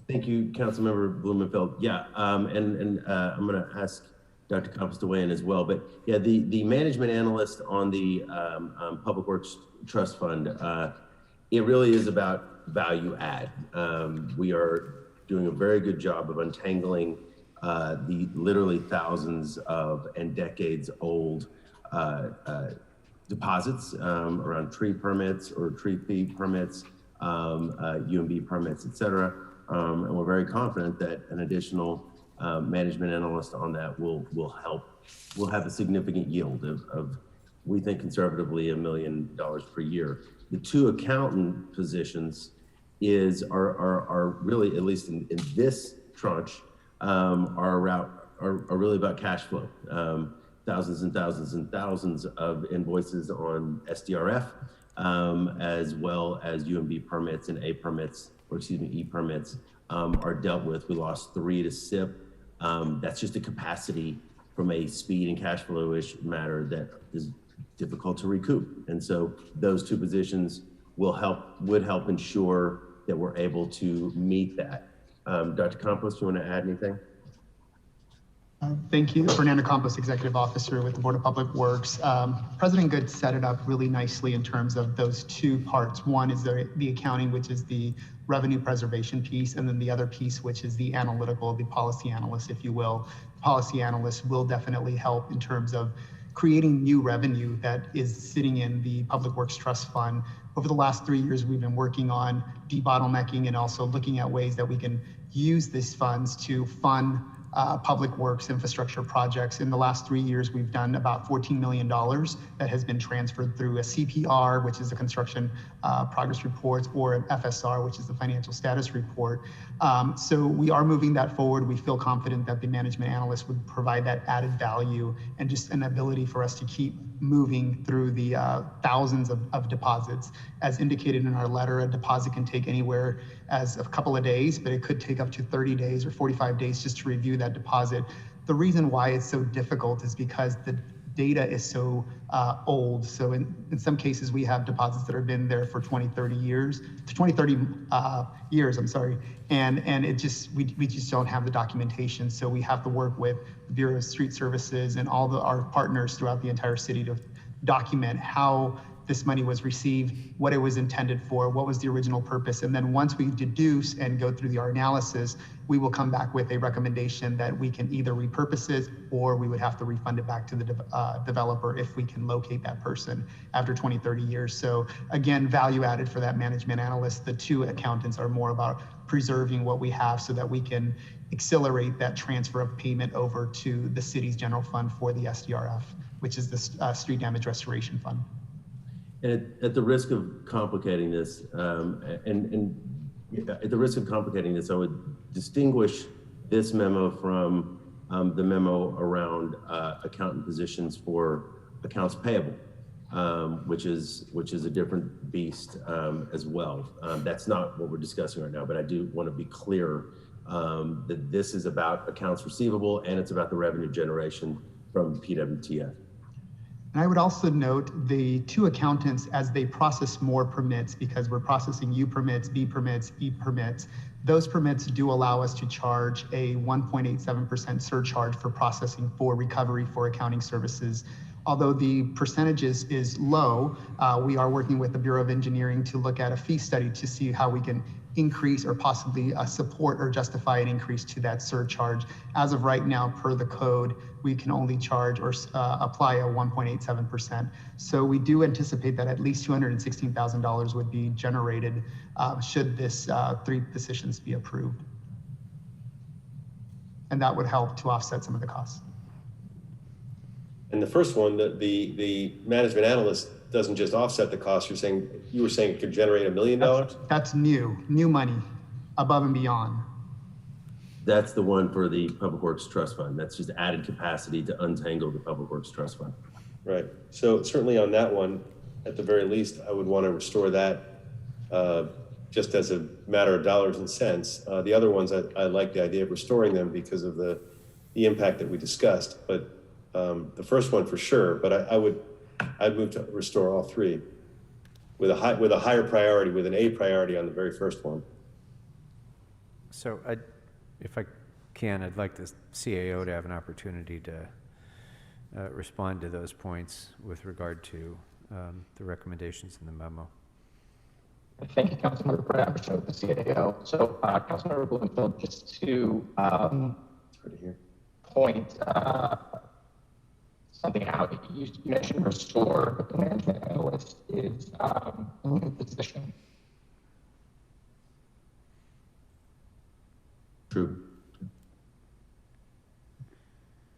Thank you, Councilmember Blumenfeld. Yeah, and I'm going to ask Dr. Campos to weigh in as well. But yeah, the management analyst on the Public Works Trust Fund, it really is about value add. We are doing a very good job of untangling the literally thousands of and decades old deposits around tree permits or tree fee permits, UMB permits, et cetera. And we're very confident that an additional management analyst on that will have a significant yield of we think conservatively $1 million per year. The two accountant positions are really, at least in this tranche, are really about cash flow. Thousands and thousands and thousands of invoices on SDRF, as well as UMB permits and E permits are dealt with. We lost 3 to SIP. That's just a capacity from a speed and cash flow-ish matter that is difficult to recoup. And so those two positions would help ensure that we're able to meet that. Dr. Campos, do you want to add anything? Thank you. Fernando Campos, Executive Officer with the Board of Public Works. President Good set it up really nicely in terms of those two parts. One is the accounting, which is the revenue preservation piece, and then the other piece, which is the analytical, the policy analyst, if you will. Policy analyst will definitely help in terms of creating new revenue that is sitting in the Public Works Trust Fund. Over the last 3 years, we've been working on debottlenecking and also looking at ways that we can use these funds to fund public works infrastructure projects. In the last 3 years, we've done about $14 million that has been transferred through a CPR, which is a construction progress report, or an FSR, which is the financial status report. So we are moving that forward. We feel confident that the management analyst would provide that added value and just an ability for us to keep moving through the thousands of deposits. As indicated in our letter, a deposit can take anywhere as a couple of days, but it could take up to 30 days or 45 days just to review that deposit. The reason why it's so difficult is because the data is so old. So in some cases, we have deposits that have been there for 20, 30 years, I'm sorry. And it just, we just don't have the documentation. So we have to work with the Bureau of Street Services and all our partners throughout the entire city to document how this money was received, what it was intended for, what was the original purpose. And then once we deduce and go through our analysis, we will come back with a recommendation that we can either repurpose it or we would have to refund it back to the developer if we can locate that person after 20, 30 years. So again, value added for that management analyst. The two accountants are more about preserving what we have so that we can accelerate that transfer of payment over to the city's general fund for the SDRF, which is the Street Damage Restoration Fund. And at the risk of complicating this, I would distinguish this memo from the memo around accountant positions for accounts payable, which is a different beast as well. That's not what we're discussing right now, but I do want to be clear that this is about accounts receivable and it's about the revenue generation from PWTF. And I would also note the two accountants, as they process more permits, because we're processing U permits, B permits, E permits, those permits do allow us to charge a 1.87% surcharge for processing for recovery for accounting services. Although the percentages is low, we are working with the Bureau of Engineering to look at a fee study to see how we can increase or possibly support or justify an increase to that surcharge. As of right now, per the code, we can only charge or apply a 1.87%. So we do anticipate that at least $216,000 would be generated should this 3 positions be approved. And that would help to offset some of the costs. And the first one, the management analyst doesn't just offset the cost. You were saying it could generate $1 million? That's new money above and beyond. That's the one for the Public Works Trust Fund. That's just added capacity to untangle the Public Works Trust Fund. Right. So certainly on that one, at the very least, I would want to restore that just as a matter of dollars and cents. The other ones, I like the idea of restoring them because of the impact that we discussed. But the first one for sure. But I'd move to restore all three with a higher priority, with an A priority on the very first one. So if I can, I'd like the CAO to have an opportunity to respond to those points with regard to the recommendations in the memo. Thank you, Councilmember Brown, for the CAO. So, Councilmember Bloomfield, just to point something out, you mentioned restore, but the management analyst is a new position. True.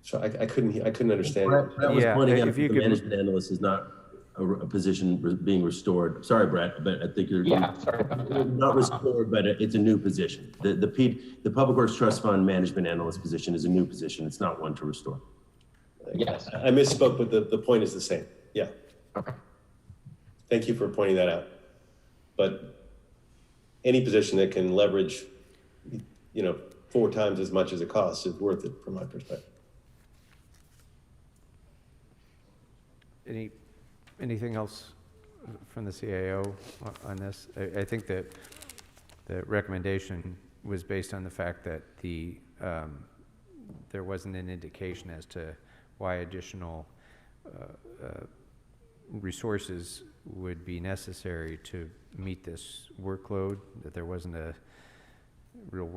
So I couldn't understand. Brett was pointing out that the management analyst is not a position being restored. Sorry, Brett, but I think you're sorry about that. Not restored, but it's a new position. The Public Works Trust Fund management analyst position is a new position. It's not one to restore. Yes. I misspoke, but the point is the same. Yeah. Okay. Thank you for pointing that out. But any position that can leverage, 4 times as much as it costs is worth it from my perspective. Anything else from the CAO on this? I think that the recommendation was based on the fact that there wasn't an indication as to why additional resources would be necessary to meet this workload, that there wasn't a real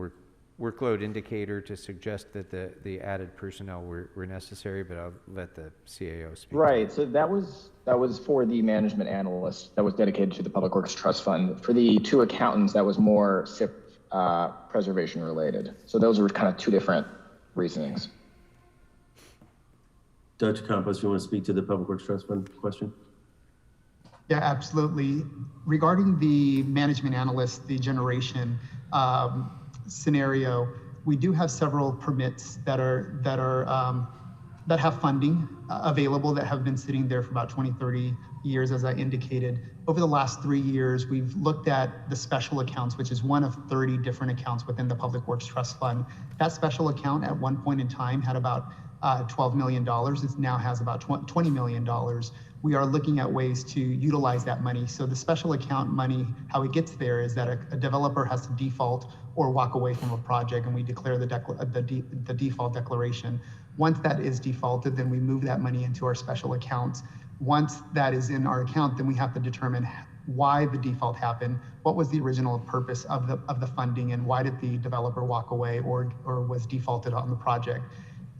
workload indicator to suggest that the added personnel were necessary, but I'll let the CAO speak. Right, so that was for the management analyst that was dedicated to the Public Works Trust Fund. For the 2 accountants, that was more SIP preservation related. So those were kind of 2 different reasonings. Dr. Campos, you want to speak to the Public Works Trust Fund question? Yeah, absolutely. Regarding the management analyst, the generation scenario, we do have several permits that have funding available that have been sitting there for about 20, 30 years, as I indicated. Over the last 3 years, we've looked at the special accounts, which is one of 30 different accounts within the Public Works Trust Fund. That special account at one point in time had about $12 million. It now has about $20 million. We are looking at ways to utilize that money. So the special account money, how it gets there is that a developer has to default or walk away from a project, and we declare the default declaration. Once that is defaulted, then we move that money into our special accounts. Once that is in our account, then we have to determine why the default happened, what was the original purpose of the funding, and why did the developer walk away or was defaulted on the project.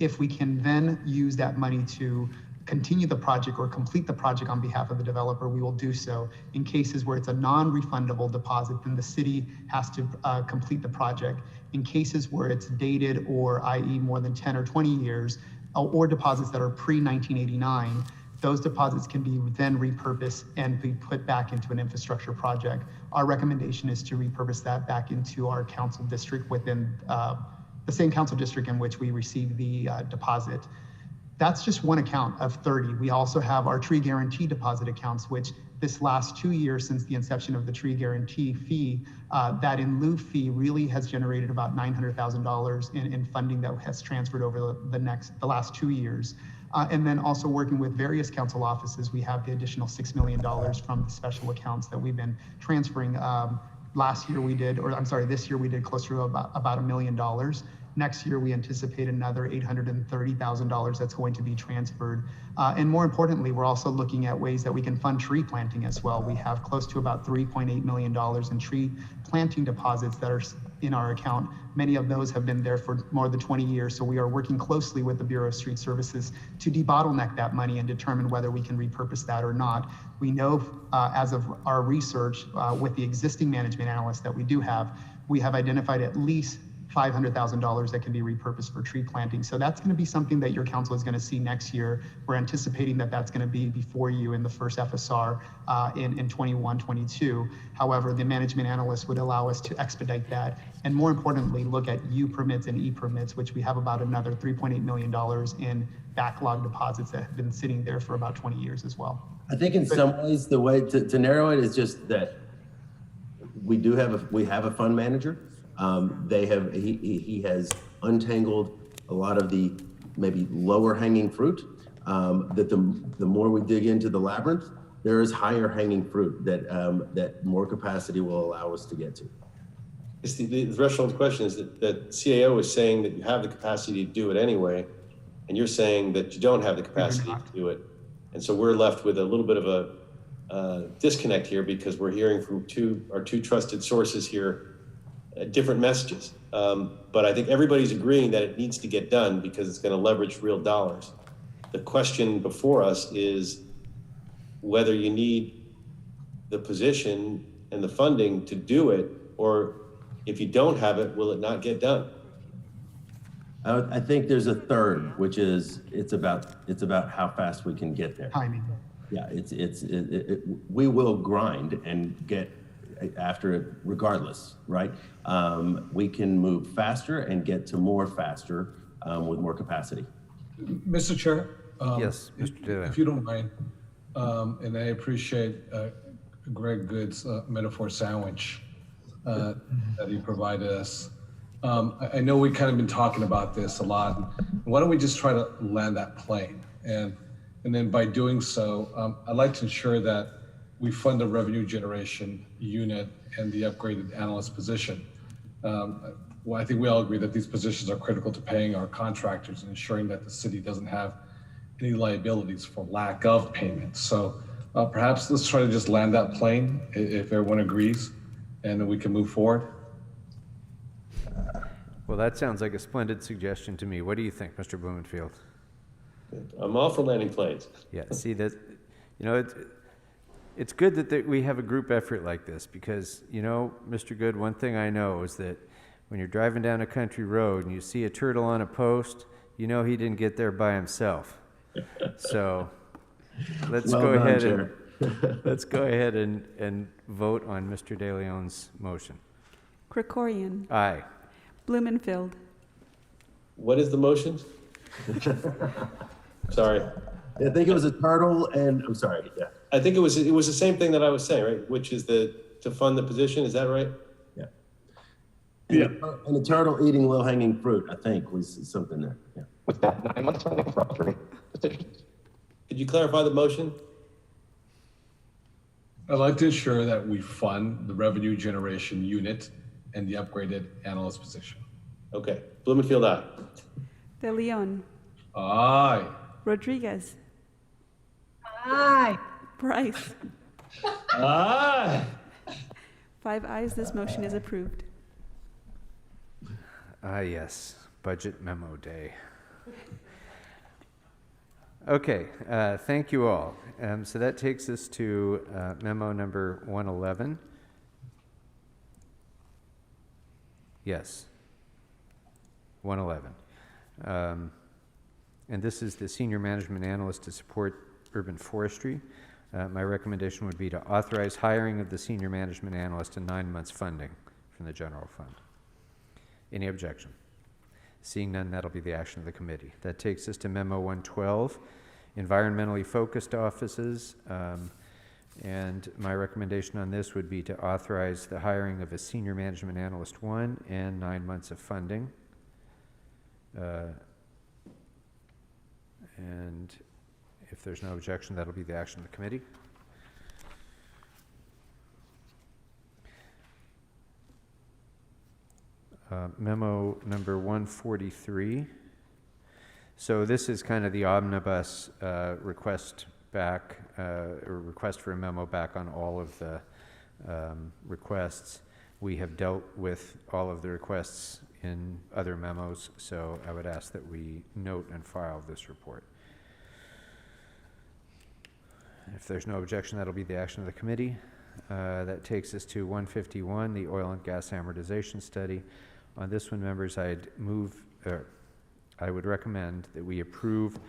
If we can then use that money to continue the project or complete the project on behalf of the developer, we will do so. In cases where it's a non-refundable deposit, then the city has to complete the project. In cases where it's dated or i.e. more than 10 or 20 years, or deposits that are pre-1989, those deposits can be then repurposed and be put back into an infrastructure project. Our recommendation is to repurpose that back into our council district within the same council district in which we received the deposit. That's just one account of 30. We also have our tree guarantee deposit accounts, which this last 2 years since the inception of the tree guarantee fee, that in lieu fee really has generated about $900,000 in funding that has transferred over the last 2 years. And then also working with various council offices, we have the additional $6 million from the special accounts that we've been transferring. This year we did closer to about $1 million. Next year, we anticipate another $830,000 that's going to be transferred. And more importantly, we're also looking at ways that we can fund tree planting as well. We have close to about $3.8 million in tree planting deposits that are in our account. Many of those have been there for more than 20 years. So we are working closely with the Bureau of Street Services to debottleneck that money and determine whether we can repurpose that or not. We know as of our research with the existing management analysts that we do have, we have identified at least $500,000 that can be repurposed for tree planting. So that's going to be something that your council is going to see next year. We're anticipating that that's going to be before you in the first FSR in 21, 22. However, the management analyst would allow us to expedite that. And more importantly, look at U permits and E permits, which we have about another $3.8 million in backlog deposits that have been sitting there for about 20 years as well. I think in some ways, the way to narrow it is just that we have a fund manager. He has untangled a lot of the maybe lower hanging fruit, that the more we dig into the labyrinth, there is higher hanging fruit that more capacity will allow us to get to. It's the threshold question is that CAO is saying that you have the capacity to do it anyway, and you're saying that you don't have the capacity to do it. And so we're left with a little bit of a disconnect here because we're hearing from our two trusted sources here, different messages. But I think everybody's agreeing that it needs to get done because it's going to leverage real dollars. The question before us is whether you need the position and the funding to do it, or if you don't have it, will it not get done? I think there's a third, which is it's about how fast we can get there. Timing. Yeah, we will grind and get after it regardless, right? We can move faster and get to more faster with more capacity. Mr. Chair? Yes, Mr. Dillon. If you don't mind, and I appreciate Greg Good's metaphor sandwich that he provided us. I know we kind of been talking about this a lot. Why don't we just try to land that plane? And then by doing so, I'd like to ensure that we fund the revenue generation unit and the upgraded analyst position. Well, I think we all agree that these positions are critical to paying our contractors and ensuring that the city doesn't have any liabilities for lack of payment. So perhaps let's try to just land that plane if everyone agrees, and then we can move forward. Well, that sounds like a splendid suggestion to me. What do you think, Mr. Blumenfield? I'm all for landing planes. Yeah, see that, it's good that we have a group effort like this because, Mr. Good, one thing I know is that when you're driving down a country road and you see a turtle on a post, he didn't get there by himself. So let's go ahead and vote on Mr. De Leon's motion. Krikorian. Aye. Blumenfield. What is the motion? Sorry. I think it was a turtle, and I'm sorry. Yeah. I think it was the same thing that I was saying, right? Which is to fund the position. Is that right? Yeah. Yeah. And the turtle eating low-hanging fruit, I think, was something there. Yeah. With that, 9 months funding for all three positions. Could you clarify the motion? I'd like to ensure that we fund the revenue generation unit and the upgraded analyst position. Okay. Blumenfield, aye. De Leon. Aye. Rodriguez. Aye. Bryce. Aye. 5 ayes, this motion is approved. Yes, budget memo day. Okay, thank you all. So that takes us to memo number 111. Yes, 111. And this is the Senior Management Analyst to support urban forestry. My recommendation would be to authorize hiring of the Senior Management Analyst and 9 months funding from the general fund. Any objection? Seeing none, that'll be the action of the committee. That takes us to memo 112, environmentally focused offices. And my recommendation on this would be to authorize the hiring of a Senior Management Analyst 1 and 9 months of funding. And if there's no objection, that'll be the action of the committee. Memo number 143. So this is kind of the omnibus request back, or request for a memo back on all of the requests. We have dealt with all of the requests in other memos, so I would ask that we note and file this report. If there's no objection, that'll be the action of the committee. That takes us to 151, the oil and gas amortization study. On this one, members, I would recommend that we approve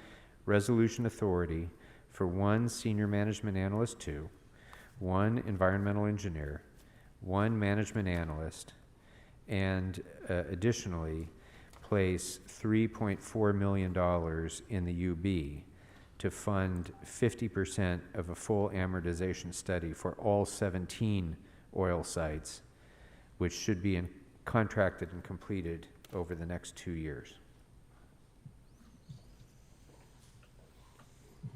resolution authority for 1 senior management analyst 2, 1 environmental engineer, 1 management analyst, and additionally place $3.4 million in the UB to fund 50% of a full amortization study for all 17 oil sites, which should be contracted and completed over the next 2 years.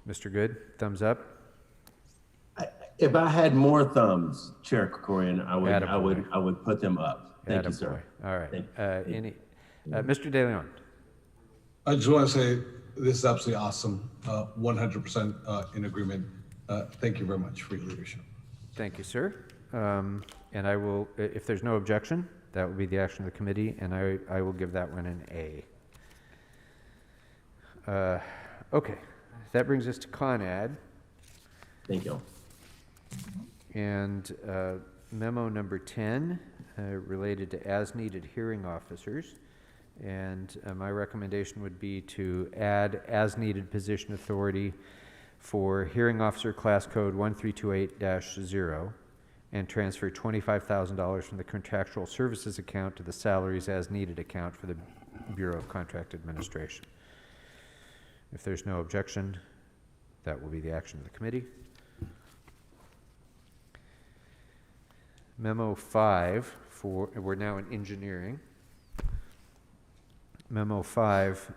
Mr. Good, thumbs up? If I had more thumbs, Chair Krikorian, I would put them up. Thank you, sir. All right. Mr. De Leon. I just want to say this is absolutely awesome. 100% in agreement. Thank you very much for your leadership. Thank you, sir. And I will, if there's no objection, that will be the action of the committee, and I will give that one an A. Okay, that brings us to ConAd. Thank you. And memo number 10 related to as-needed hearing officers. And my recommendation would be to add as-needed position authority for hearing officer class code 1328-0 and transfer $25,000 from the contractual services account to the salaries as needed account for the Bureau of Contract Administration. If there's no objection, that will be the action of the committee. Memo 5 we're now in engineering. Memo 5,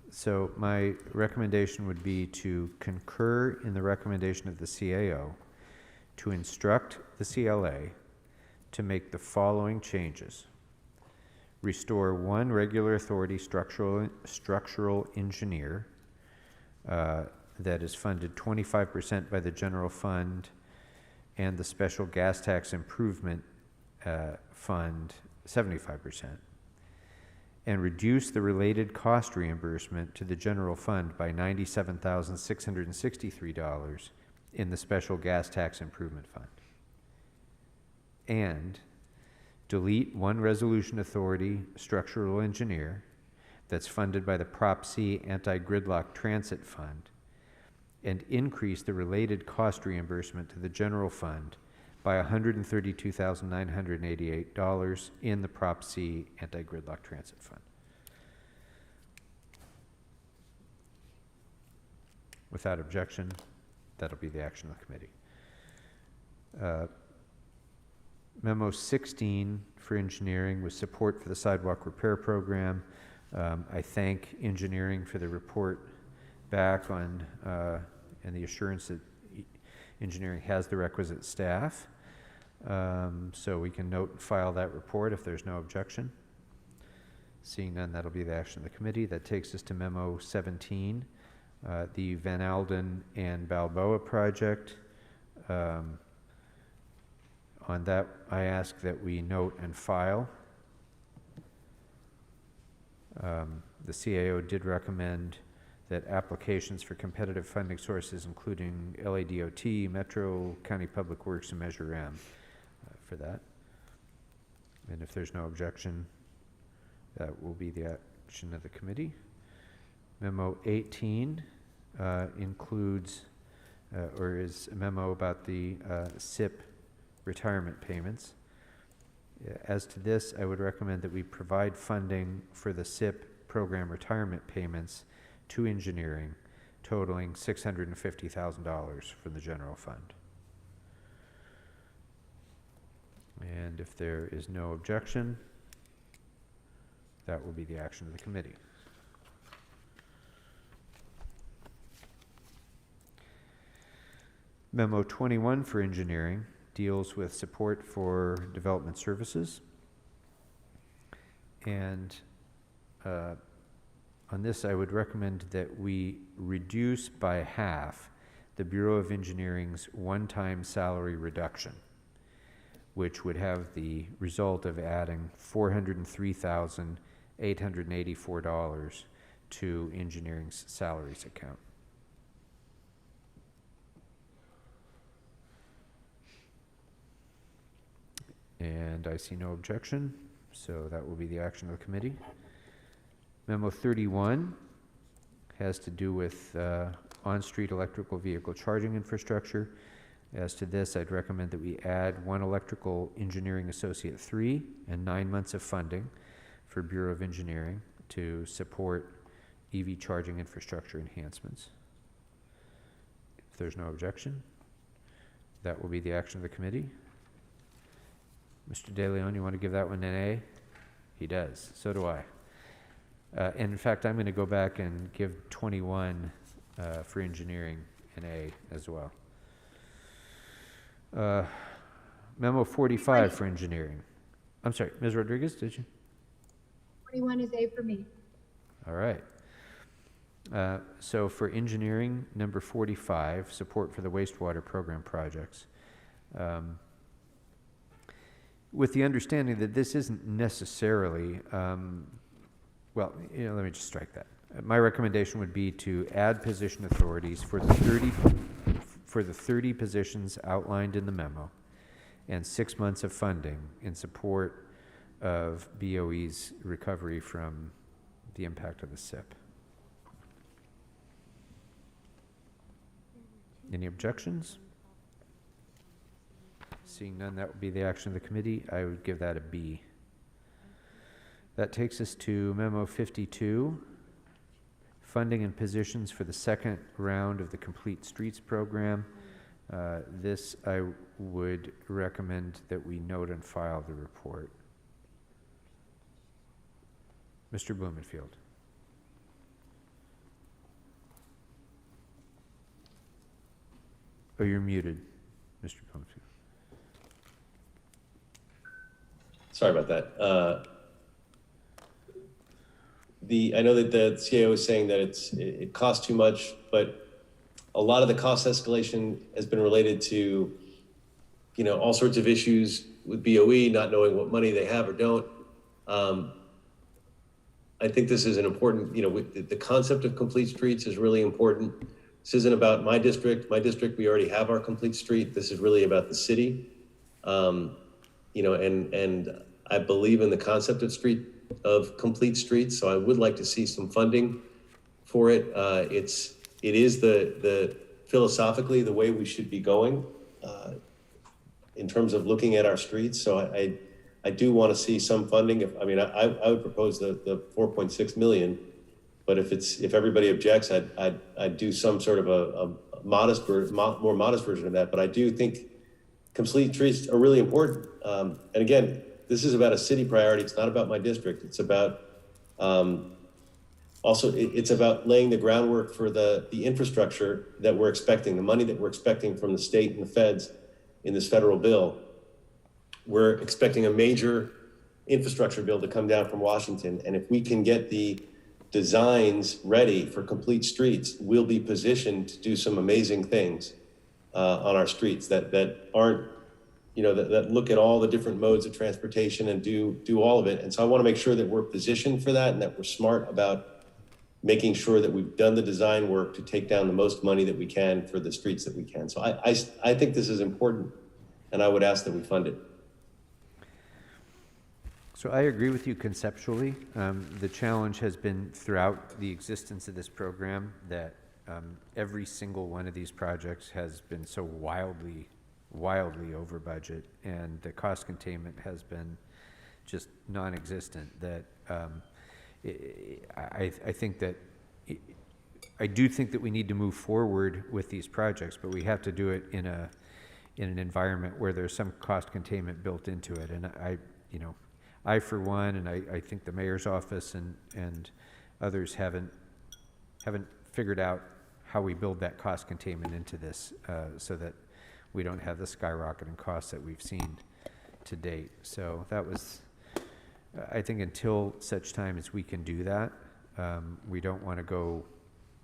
so my recommendation would be to concur in the recommendation of the CAO to instruct the CLA to make the following changes. Restore 1 regular authority structural engineer that is funded 25% by the general fund and the special gas tax improvement fund 75%, and reduce the related cost reimbursement to the general fund by $97,663 in the special gas tax improvement fund, and delete 1 resolution authority structural engineer that's funded by the Prop C anti-gridlock transit fund, and increase the related cost reimbursement to the general fund by $132,988 in the Prop C anti-gridlock transit fund. Without objection, that'll be the action of the committee. Memo 16 for engineering was support for the sidewalk repair program. I thank engineering for the report back on and the assurance that engineering has the requisite staff. So we can note and file that report if there's no objection. Seeing none, that'll be the action of the committee. That takes us to Memo 17, the Van Alden and Balboa project. On that, I ask that we note and file. The CAO did recommend that applications for competitive funding sources, including LADOT, Metro, County Public Works, and Measure M for that. And if there's no objection, that will be the action of the committee. Memo 18 includes, or is a memo about the SIP retirement payments. As to this, I would recommend that we provide funding for the SIP program retirement payments to engineering, totaling $650,000 from the general fund. And if there is no objection, that will be the action of the committee. Memo 21 for engineering deals with support for development services. And on this, I would recommend that we reduce by half the Bureau of Engineering's one-time salary reduction, which would have the result of adding $403,884 to engineering's salaries account. And I see no objection, so that will be the action of the committee. Memo 31 has to do with on-street electrical vehicle charging infrastructure. As to this, I'd recommend that we add 1 electrical engineering associate 3 and 9 months of funding for Bureau of Engineering to support EV charging infrastructure enhancements. If there's no objection, that will be the action of the committee. Mr. De Leon, you want to give that one an A? He does. So do I. And in fact, I'm going to go back and give 21 for engineering an A as well. Memo 45 for engineering. I'm sorry, Ms. Rodriguez, did you? 21 is A for me. All right. So for engineering, number 45, support for the wastewater program projects. With the understanding that this isn't necessarily, well, let me just strike that. My recommendation would be to add position authorities for the 30 positions outlined in the memo and 6 months of funding in support of BOE's recovery from the impact of the SIP. Any objections? Seeing none, that would be the action of the committee. I would give that a B. That takes us to Memo 52, funding and positions for the second round of the Complete Streets program. This I would recommend that we note and file the report. Mr. Blumenfield. Oh, you're muted, Mr. Blumenfield. Sorry about that. I know that the CAO is saying that it costs too much, but a lot of the cost escalation has been related to, all sorts of issues with BOE, not knowing what money they have or don't. I think this is an important, the concept of complete streets is really important. This isn't about my district. My district, we already have our complete street. This is really about the city. And I believe in the concept of complete streets. So I would like to see some funding for it. It is the philosophically the way we should be going in terms of looking at our streets. So I do want to see some funding. I would propose the 4.6 million, but if everybody objects, I'd do some sort of a more modest version of that. But I do think complete streets are really important. And again, this is about a city priority. It's not about my district. It's about it's about laying the groundwork for the infrastructure that we're expecting, the money that we're expecting from the state and the feds in this federal bill. We're expecting a major infrastructure bill to come down from Washington. And if we can get the designs ready for complete streets, we'll be positioned to do some amazing things on our streets that aren't, that look at all the different modes of transportation and do all of it. And so I want to make sure that we're positioned for that and that we're smart about making sure that we've done the design work to take down the most money that we can for the streets that we can. So I think this is important, and I would ask that we fund it. So I agree with you conceptually. The challenge has been throughout the existence of this program that every single one of these projects has been so wildly over budget, and the cost containment has been just non-existent that I think that I do think that we need to move forward with these projects, but we have to do it in an environment where there's some cost containment built into it. And I for one, and I think the mayor's office and others haven't figured out how we build that cost containment into this so that we don't have the skyrocketing costs that we've seen to date. So that was, I think until such time as we can do that, we don't want to go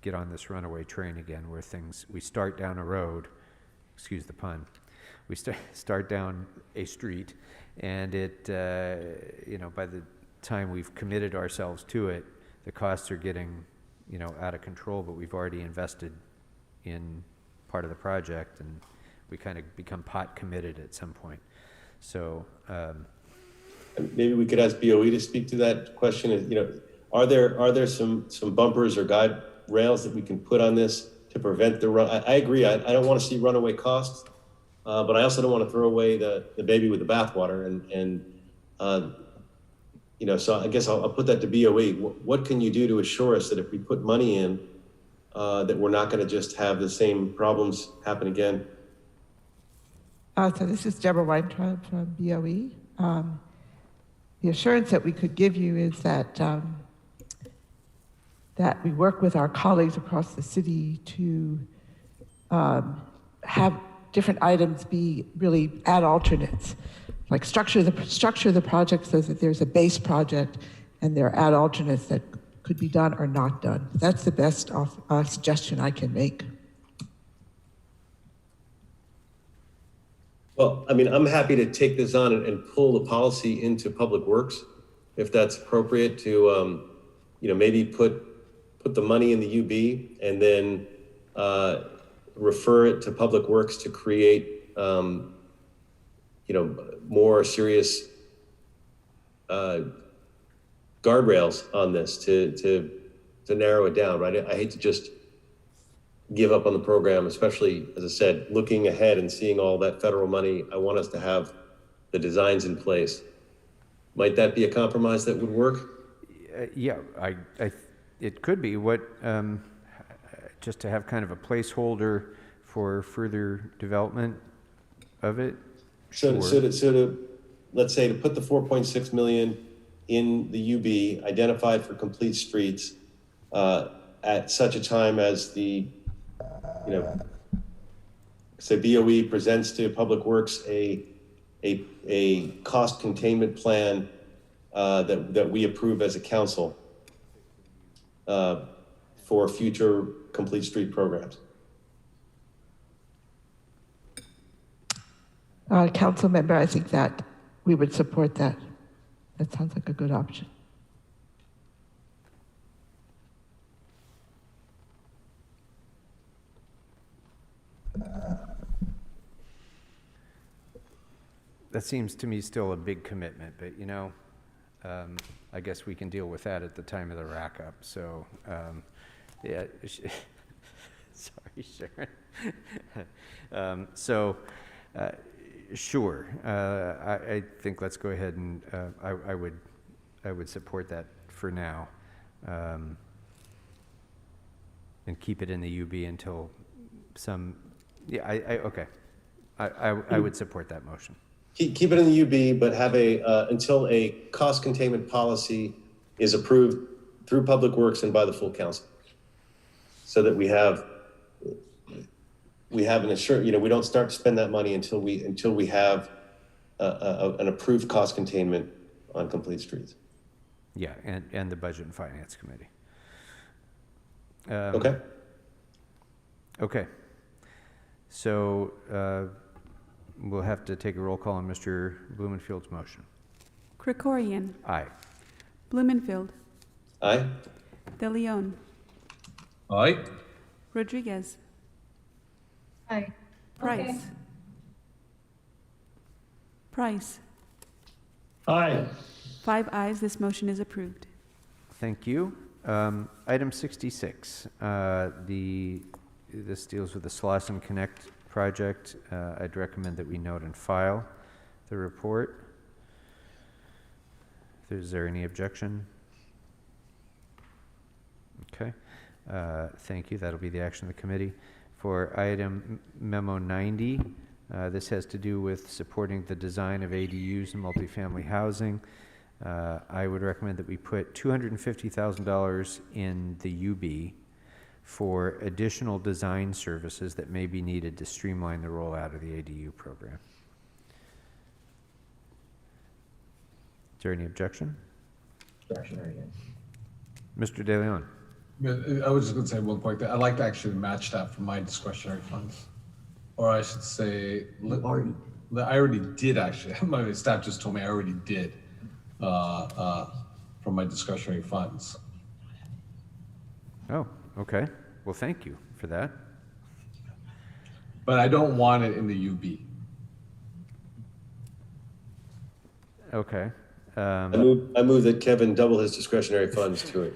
get on this runaway train again where we start down a road, excuse the pun, we start down a street and it, by the time we've committed ourselves to it, the costs are getting, out of control, but we've already invested in part of the project and we kind of become pot committed at some point. So, Maybe we could ask BOE to speak to that question. You know, are there some bumpers or guide rails that we can put on this to prevent the run? I agree. I don't want to see runaway costs, but I also don't want to throw away the baby with the bathwater. You know, so I guess I'll put that to BOE. What can you do to assure us that if we put money in, that we're not going to just have the same problems happen again? So this is Deborah Weintraub from BOE. The assurance that we could give you is that that we work with our colleagues across the city to have different items be really add alternates, like structure the project so that there's a base project and there are add alternates that could be done or not done. That's the best suggestion I can make. Well, I mean, I'm happy to take this on and pull the policy into Public Works, if that's appropriate, to, you know, maybe put the money in the UB and then refer it to Public Works to create, you know, more serious guardrails on this to narrow it down, right? I hate to just give up on the program, especially, as I said, looking ahead and seeing all that federal money. I want us to have the designs in place. Might that be a compromise that would work? Yeah, it could be. What, just to have kind of a placeholder for further development of it? So Sure. to let's say to put the 4.6 million in the UB identified for complete streets at such a time as the, you know, say BOE presents to Public Works a cost containment plan that we approve as a council for future complete street programs. Council member, I think that we would support that. That sounds like a good option. That seems to me still a big commitment, but you know, I guess we can deal with that at the time of the rack up. So, yeah, sorry, Sharon. Sure. I think let's go ahead and I would support that for now, and keep it in the UB until some. Yeah, okay. I would support that motion. Keep it in the UB, but have until a cost containment policy is approved through Public Works and by the full council, so that we have an assurance. You know, we don't start to spend that money until we have an approved cost containment on complete streets. Yeah, and the Budget and Finance Committee. Okay. Okay. So we'll have to take a roll call on Mr. Blumenfield's motion. Krikorian. Aye. Blumenfield. Aye. De Leon. Aye. Rodriguez. Aye. Price. Okay. Price. Aye. 5 ayes, this motion is approved. Thank you. Item 66. This deals with the Slauson Connect project. I'd recommend that we note and file the report. Is there any objection? Okay. Thank you. That'll be the action of the committee. For item memo 90, this has to do with supporting the design of ADUs and multifamily housing. I would recommend that we put $250,000 in the UB for additional design services that may be needed to streamline the rollout of the ADU program. Is there any objection? Mr. De Leon. I was just going to say one point. I'd like to actually match that from my discretionary funds. Or I should say, I already did actually. My staff just told me I already did from my discretionary funds. Oh, okay. Well, thank you for that. But I don't want it in the UB. Okay. I move that Kevin double his discretionary funds to it.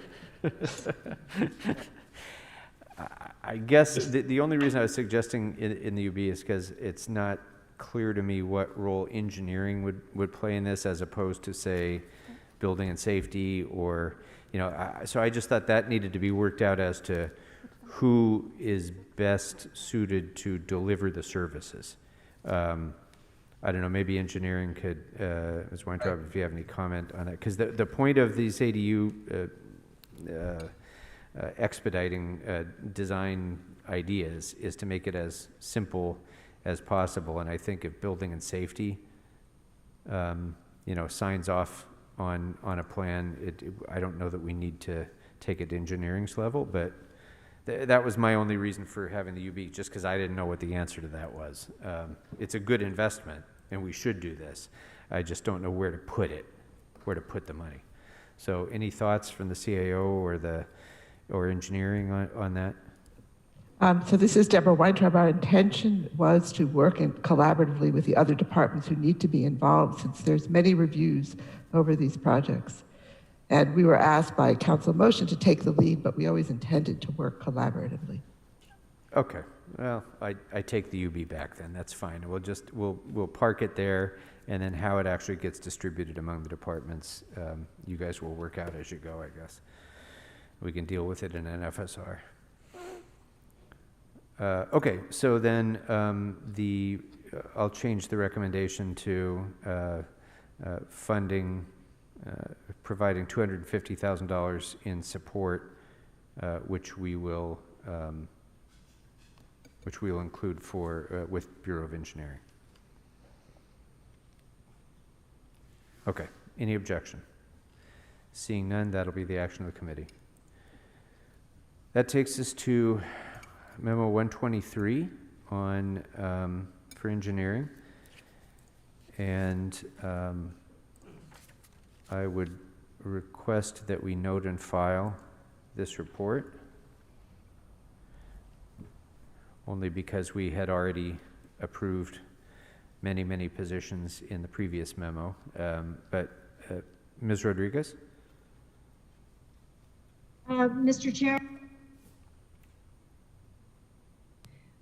I guess the only reason I was suggesting in the UB is because it's not clear to me what role engineering would play in this, as opposed to, say, building and safety, or, so I just thought that needed to be worked out as to who is best suited to deliver the services. I don't know, maybe engineering could, Ms. Weintraub, if you have any comment on that, because the point of these ADU expediting design ideas is to make it as simple as possible. And I think if building and safety, signs off on a plan, I don't know that we need to take it to engineering's level, but that was my only reason for having the UB, just because I didn't know what the answer to that was. It's a good investment, and we should do this. I just don't know where to put the money. So any thoughts from the CAO or engineering on that? So this is Deborah Weintraub. Our intention was to work collaboratively with the other departments who need to be involved, since there's many reviews over these projects. And we were asked by council motion to take the lead, but we always intended to work collaboratively. Okay, well, I take the UB back then, that's fine. We'll park it there, and then how it actually gets distributed among the departments, you guys will work out as you go, I guess. We can deal with it in an FSR. Okay, so then I'll change the recommendation to funding, providing $250,000 in support, which we will include with Bureau of Engineering. Okay, any objection? Seeing none, that'll be the action of the committee. That takes us to Memo 123 on for engineering, and I would request that we note and file this report, only because we had already approved many positions in the previous memo. But Ms. Rodriguez? Mr. Chair,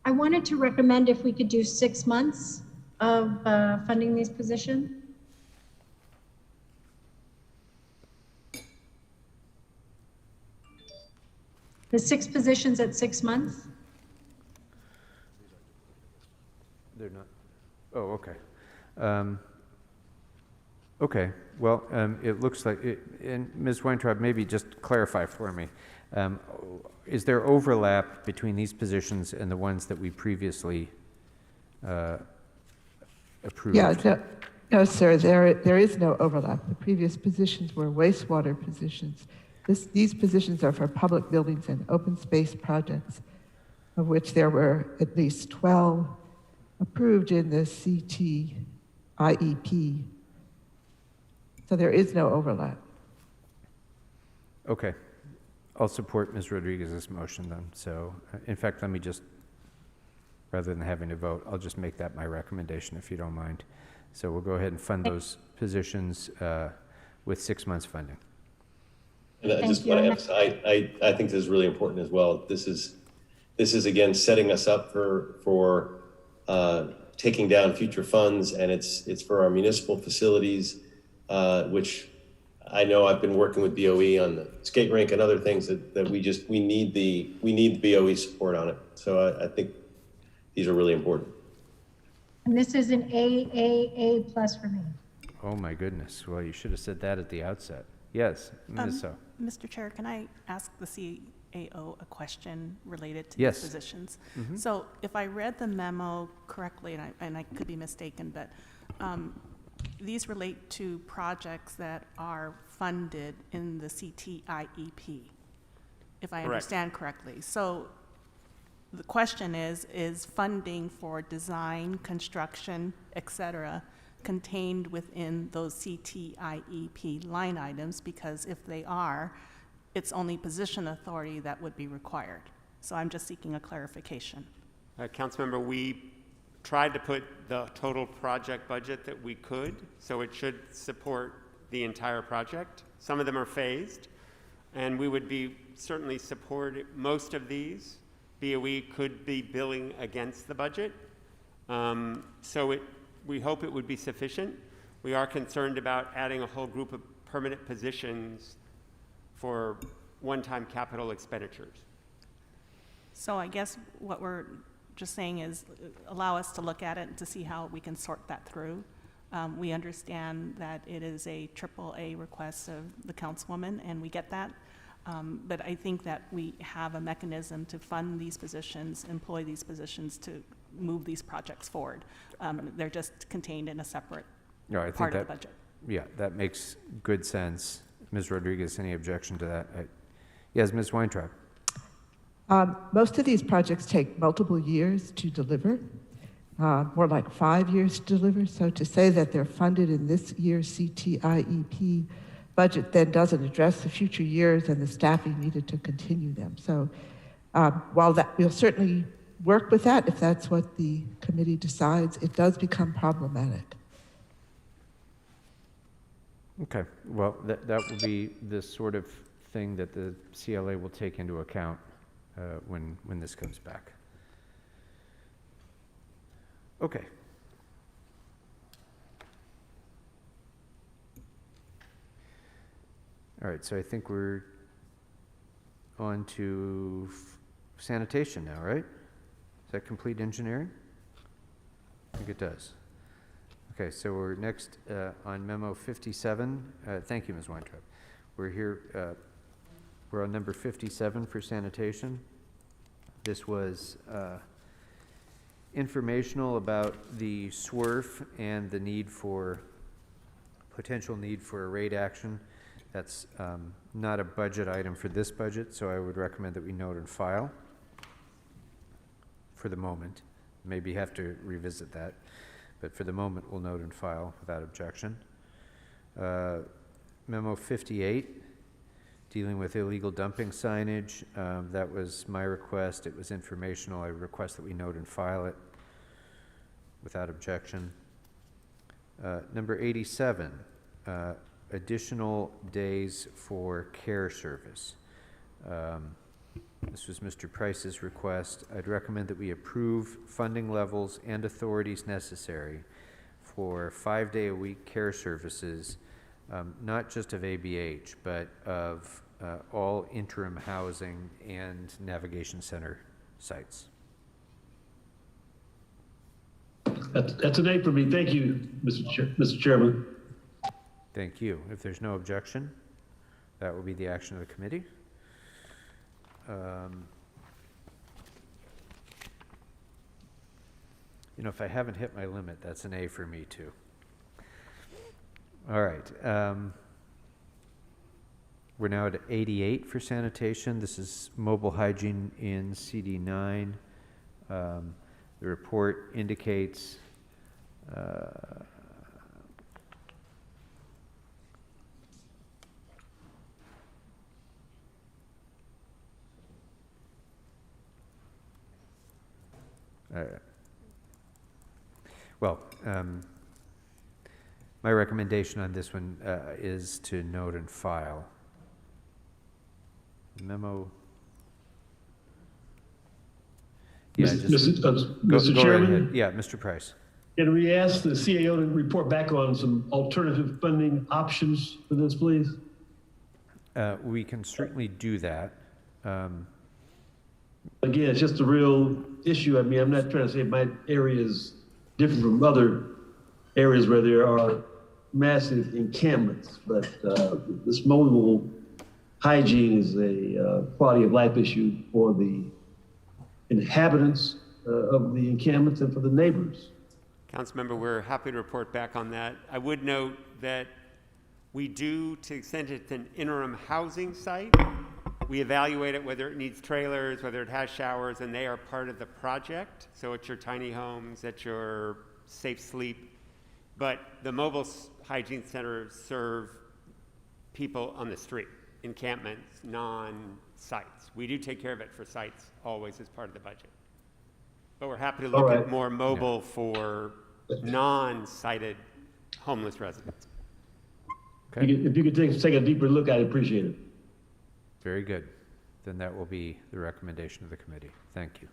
I wanted to recommend if we could do 6 months of funding these positions. The 6 positions at 6 months? They're not. Oh, okay. Okay, well, it looks like, and Ms. Weintraub, maybe just clarify for me. Is there overlap between these positions and the ones that we previously approved? Yeah, no, sir, there is no overlap. The previous positions were wastewater positions. These positions are for public buildings and open space projects, of which there were at least 12 approved in the CT IEP. So there is no overlap. Okay. I'll support Ms. Rodriguez's motion then. So, in fact, let me just, rather than having to vote, I'll just make that my recommendation if you don't mind. So we'll go ahead and fund those positions with 6 months funding. And I just want to emphasize, I think this is really important as well. This is again setting us up for taking down future funds, and it's for our municipal facilities, which I know I've been working with BOE on the skate rink and other things that we need the BOE support on it. So I think these are really important. And this is an A plus for me. Oh my goodness. Well, you should have said that at the outset. Yes, Ms. So. Mr. Chair, can I ask the CAO a question related to Yes. these positions? Mm-hmm. So if I read the memo correctly, and I could be mistaken, but these relate to projects that are funded in the CTIEP, if I understand correctly. So the question is funding for design, construction, et cetera, contained within those CTIEP line items? Because if they are, it's only position authority that would be required. So I'm just seeking a clarification. Councilmember, we tried to put the total project budget that we could, so it should support the entire project. Some of them are phased, and we would be certainly support most of these. BOE could be billing against the budget. We hope it would be sufficient. We are concerned about adding a whole group of permanent positions for one-time capital expenditures. So I guess what we're just saying is allow us to look at it and to see how we can sort that through. We understand that it is a AAA request of the councilwoman, and we get that. But I think that we have a mechanism to fund these positions, employ these positions to move these projects forward. They're just contained in a separate part of the budget. Yeah, that makes good sense. Ms. Rodriguez, any objection to that? Yes, Ms. Weintraub. Most of these projects take multiple years to deliver, more like 5 years to deliver. So to say that they're funded in this year's CTIEP budget then doesn't address the future years and the staffing needed to continue them. So while that we'll certainly work with that if that's what the committee decides, it does become problematic. Okay, well, that will be the sort of thing that the CLA will take into account when this comes back. Okay. All right, so I think we're on to sanitation now, right? Does that complete engineering? I think it does. Okay, so we're next on memo 57. Thank you, Ms. Weintraub. We're here, we're on number 57 for sanitation. This was informational about the SWRF and the need for, potential need for a rate action. That's not a budget item for this budget, so I would recommend that we note and file for the moment. Maybe have to revisit that, but for the moment, we'll note and file without objection. Memo 58, dealing with illegal dumping signage. That was my request. It was informational. I request that we note and file it without objection. Number 87, additional days for care service. This was Mr. Price's request. I'd recommend that we approve funding levels and authorities necessary for 5-day-a-week care services, not just of ABH, but of all interim housing and navigation center sites. That's an A for me. Thank you, Mr. Chairman. Thank you. If there's no objection, that will be the action of the committee. You know, if I haven't hit my limit, that's an A for me too. All right. We're now at 88 for sanitation. This is mobile hygiene in CD9. The report indicates my recommendation on this one is to note and file. Memo. Yeah, Mr. Chairman? ahead. Yeah, Mr. Price. Can we ask the CAO to report back on some alternative funding options for this, please? We can certainly do that. Again, it's just a real issue. I mean, I'm not trying to say my area is different from other areas where there are massive encampments, but this mobile hygiene is a quality of life issue for the inhabitants of the encampments and for the neighbors. Councilmember, we're happy to report back on that. I would note that we do, to the extent it's an interim housing site, we evaluate it whether it needs trailers, whether it has showers, and they are part of the project. So it's your tiny homes, it's your safe sleep. But the mobile hygiene centers serve people on the street, encampments, non-sites. We do take care of it for sites always as part of the budget. But we're happy to All look right. at more mobile for non-sighted homeless residents. Okay. If you could take a deeper look, I'd appreciate it. Very good. Then that will be the recommendation of the committee. Thank you.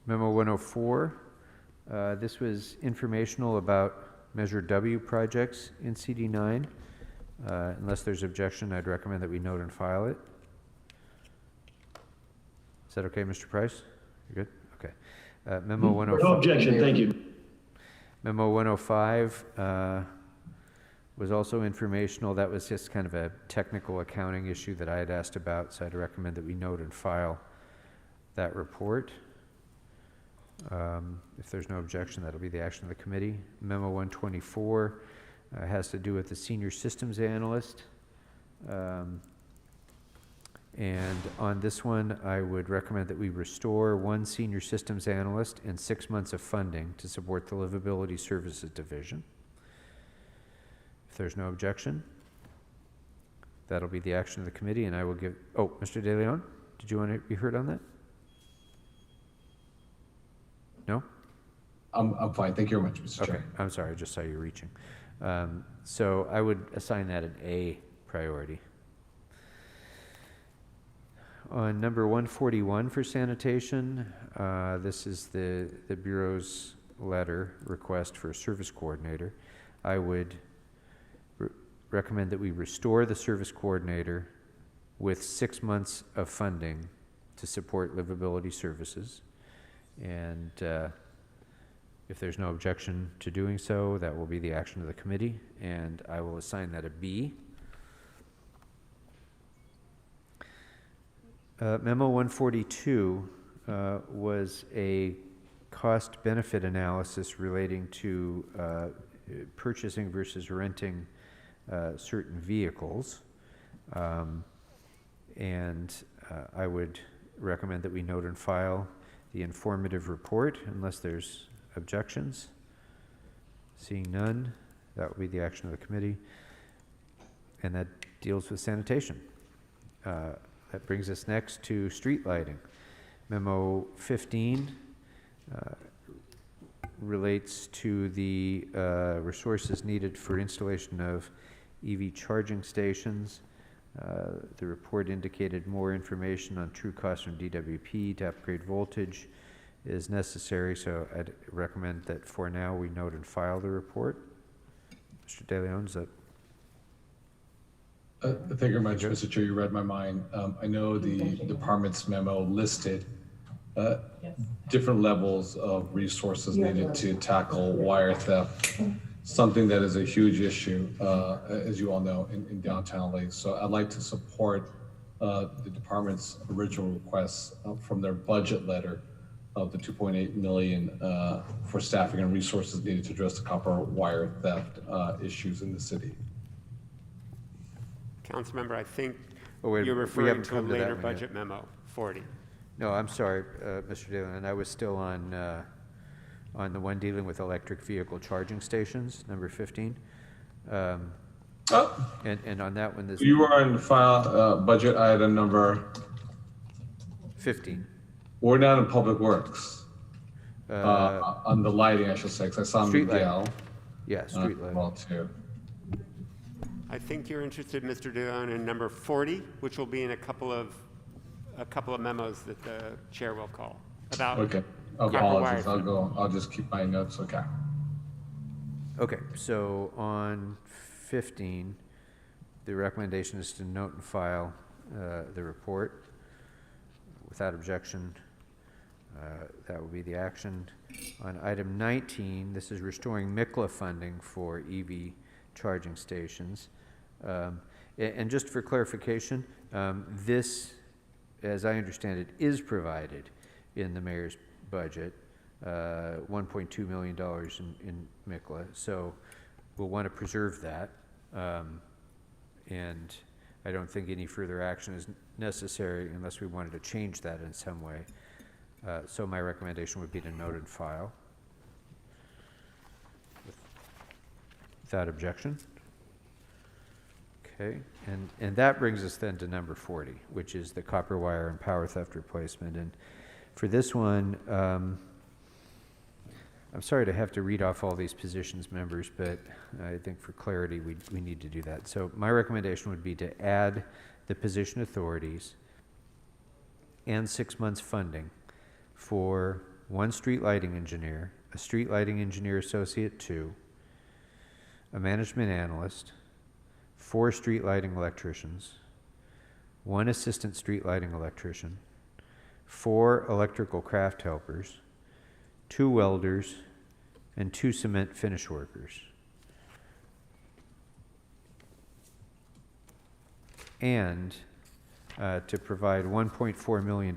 Memo 104, this was informational about Measure W projects in CD9. Unless there's objection, I'd recommend that we note and file it. Is that okay, Mr. Price? You're good? Okay. Memo 105. No objection, thank you. Memo 105 was also informational. That was just kind of a technical accounting issue that I had asked about, so I'd recommend that we note and file that report. If there's no objection, that'll be the action of the committee. Memo 124 has to do with the senior systems analyst. And on this one, I would recommend that we restore 1 senior systems analyst and 6 months of funding to support the Livability Services Division. If there's no objection, that'll be the action of the committee, and I will give, oh, Mr. De Leon, did you want to be heard on that? No? I'm fine. Thank you very much, Mr. Okay, Chair. I'm sorry, I just saw you reaching. So I would assign that an A priority. On number 141 for sanitation, this is the Bureau's letter request for a service coordinator. I would recommend that we restore the service coordinator with 6 months of funding to support livability services. And if there's no objection to doing so, that will be the action of the committee, and I will assign that a B. Memo 142 was a cost-benefit analysis relating to purchasing versus renting certain vehicles. And I would recommend that we note and file the informative report unless there's objections. Seeing none, that will be the action of the committee. And that deals with sanitation. That brings us next to street lighting. Memo 15 relates to the resources needed for installation of EV charging stations. The report indicated more information on true costs from DWP to upgrade voltage is necessary, so I'd recommend that for now we note and file the report. Mr. De Leon, is that? Thank you very much, Mr. Chair. You read my mind. I know the department's memo listed different levels of resources needed to tackle wire theft, something that is a huge issue, as you all know, in downtown LA. So I'd like to support the department's original requests from their budget letter of the 2.8 million for staffing and resources needed to address the copper wire theft issues in the city. Councilmember, I think wait, you're we referring haven't to a come to that later one budget yet. memo, 40. No, I'm sorry, Mr. De Leon, I was still on the one dealing with electric vehicle charging stations, number 15. And on that one, this You are on file budget item number 15. We're not in public works. On the lighting, I should say, because I saw Street Miguel. lighting. Yeah, street lighting. Well, too. I think you're interested, Mr. Dillon, in number 40, which will be in a couple of memos that the chair will call about. Okay, copper apologies. wire. I'll just keep my notes. Okay. Okay, so on 15, the recommendation is to note and file the report. Without objection, that will be the action. On item 19, this is restoring MICLA funding for EV charging stations. And just for clarification, this, as I understand it, is provided in the mayor's budget, $1.2 million in MICLA. So we'll want to preserve that. And I don't think any further action is necessary unless we wanted to change that in some way. So my recommendation would be to note and file. Without objection. Okay, and that brings us then to number 40, which is the copper wire and power theft replacement. And for this one, I'm sorry to have to read off all these positions, members, but I think for clarity, we need to do that. So my recommendation would be to add the position authorities and 6 months funding for 1 street lighting engineer, a street lighting engineer associate 2, a management analyst, 4 street lighting electricians, 1 assistant street lighting electrician, 4 electrical craft helpers, 2 welders, and 2 cement finish workers. And to provide $1.4 million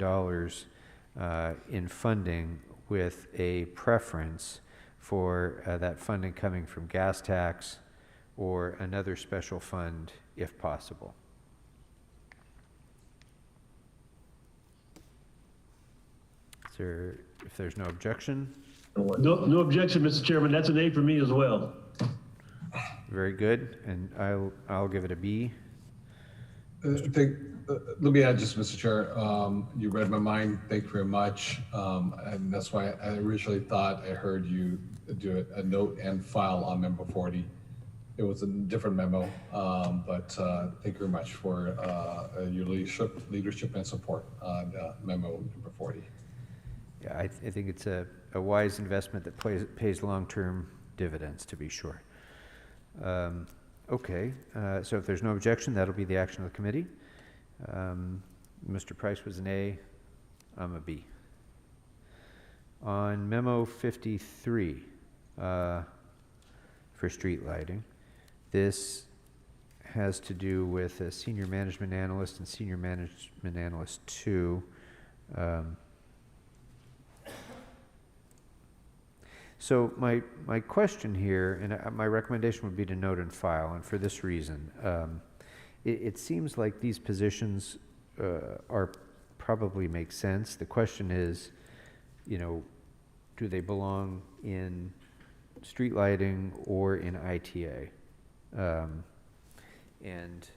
in funding with a preference for that funding coming from gas tax or another special fund if possible. If there's no objection? No objection, Mr. Chairman. That's an A for me as well. Very good, and I'll give it a B. Let me add just, Mr. Chair, you read my mind. Thank you very much. And that's why I originally thought I heard you do a note and file on memo 40. It was a different memo, but thank you very much for your leadership and support on memo number 40. Yeah, I think it's a wise investment that pays long-term dividends, to be sure. Okay, so if there's no objection, that'll be the action of the committee. Mr. Price was an A, I'm a B. On memo 53 for street lighting, this has to do with a senior management analyst and senior management analyst 2. So my question here, and my recommendation would be to note and file, and for this reason, it seems like these positions are probably make sense. The question is, do they belong in street lighting or in ITA? And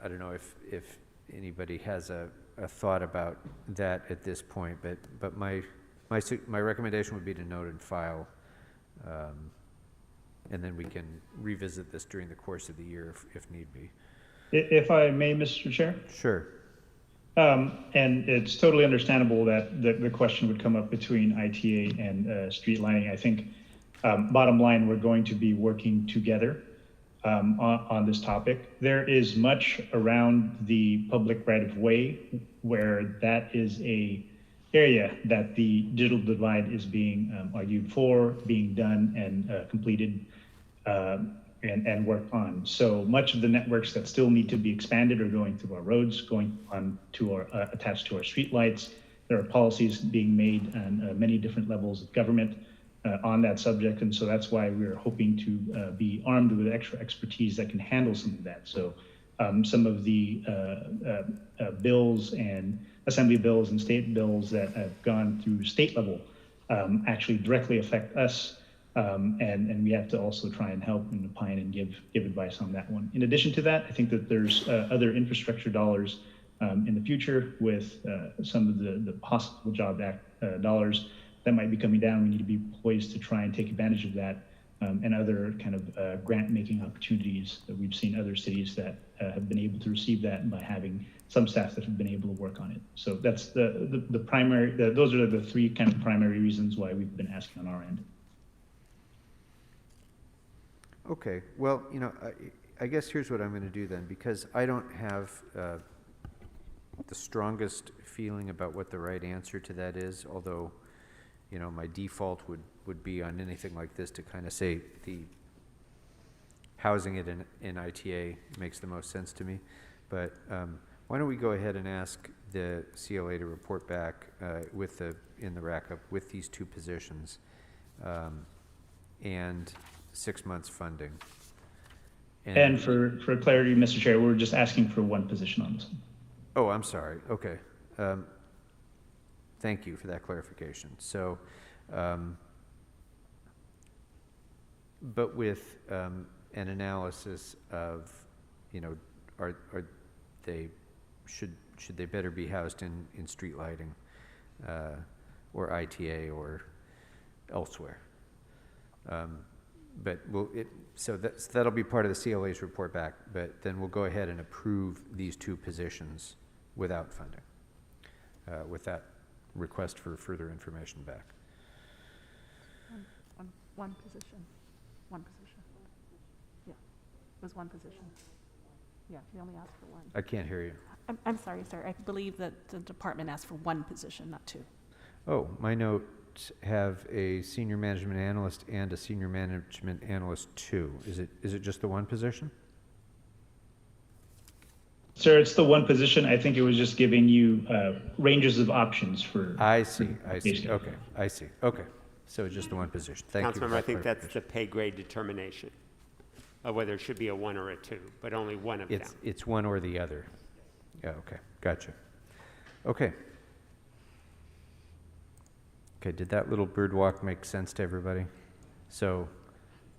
I don't know if anybody has a thought about that at this point, but my recommendation would be to note and file, and then we can revisit this during the course of the year if need be. If I may, Mr. Chair? Sure. And it's totally understandable that the question would come up between ITA and street lighting. I think bottom line, we're going to be working together on this topic. There is much around the public right of way where that is a area that the digital divide is being argued for, being done and completed and worked on. So much of the networks that still need to be expanded are going through our roads, going on to our attached to our streetlights. There are policies being made on many different levels of government on that subject, and so that's why we're hoping to be armed with extra expertise that can handle some of that. So some of the bills and assembly bills and state bills that have gone through state level actually directly affect us, and we have to also try and help and opine and give advice on that one. In addition to that, I think that there's other infrastructure dollars in the future with some of the possible Job Act dollars that might be coming down. We need to be poised to try and take advantage of that and other kind of grant-making opportunities that we've seen other cities that have been able to receive that by having some staff that have been able to work on it. So that's the primary, those are the three kind of primary reasons why we've been asking on our end. Okay, well, I guess here's what I'm going to do then, because I don't have the strongest feeling about what the right answer to that is, although, my default would be on anything like this to kind of say the housing it in ITA makes the most sense to me. But why don't we go ahead and ask the CLA to report back in the rack-up with these 2 positions and 6 months funding. And for clarity, Mr. Chair, we're just asking for 1 position on this one. Oh, I'm sorry. Okay. Thank you for that clarification. So, but with an analysis of, you know, are they, should they better be housed in street lighting, or ITA or elsewhere. But so that'll be part of the CLA's report back, but then we'll go ahead and approve these two positions without funding, with that request for further information back. One position. Yeah, it was one position. Yeah, we only asked for one. I can't hear you. I'm sorry, sir. I believe that the department asked for one position, not two. Oh, my notes have a senior management analyst and a senior management analyst 2. Is it just the one position? Sir, it's the one position. I think it was just giving you ranges of options for. I see. Okay, I see. Okay, so just the one position. Thank you. Councilmember, I think that's the pay grade determination of whether it should be a 1 or a 2, but only one of them. It's one or the other. Yeah, okay, gotcha. Okay. Okay, did that little bird walk make sense to everybody? So,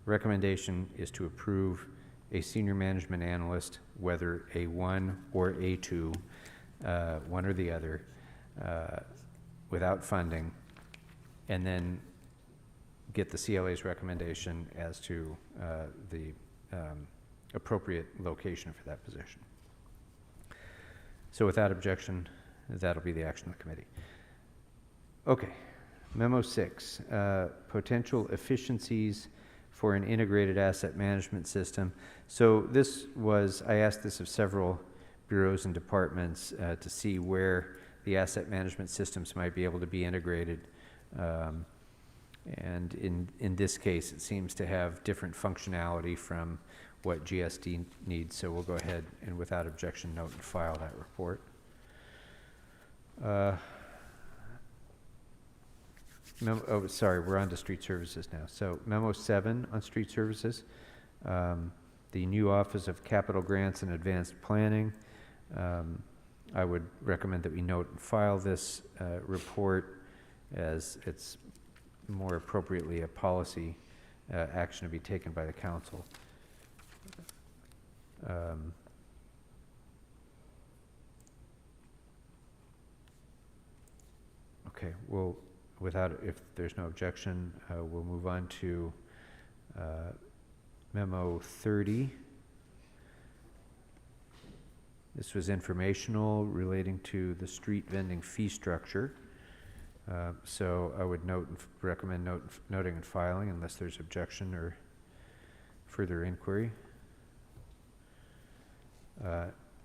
recommendation is to approve a senior management analyst, whether a 1 or a 2, one or the other, without funding, and then get the CLA's recommendation as to the appropriate location for that position. So without objection, that'll be the action of the committee. Okay, memo 6, potential efficiencies for an integrated asset management system. So this was, I asked this of several bureaus and departments to see where the asset management systems might be able to be integrated. And in this case, it seems to have different functionality from what GSD needs, so we'll go ahead and without objection note and file that report. Oh, sorry, we're on to street services now. So memo 7 on street services, the new Office of Capital Grants and Advanced Planning. I would recommend that we note and file this report, as it's more appropriately a policy action to be taken by the council. Okay, well, if there's no objection, we'll move on to memo 30. This was informational relating to the street vending fee structure. So I would recommend noting and filing unless there's objection or further inquiry.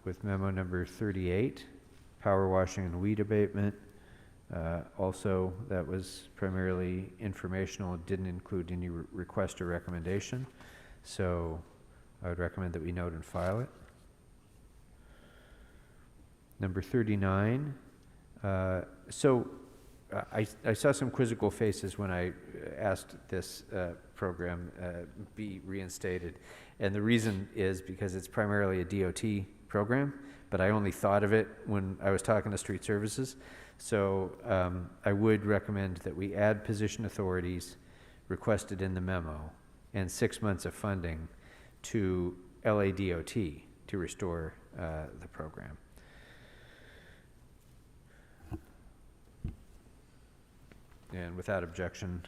With memo number 38, power washing and weed abatement. Also, that was primarily informational. It didn't include any request or recommendation. So I would recommend that we note and file it. Number 39. I saw some quizzical faces when I asked this program be reinstated. And the reason is because it's primarily a DOT program, but I only thought of it when I was talking to street services. So I would recommend that we add position authorities requested in the memo and 6 months of funding to LADOT to restore the program. And without objection,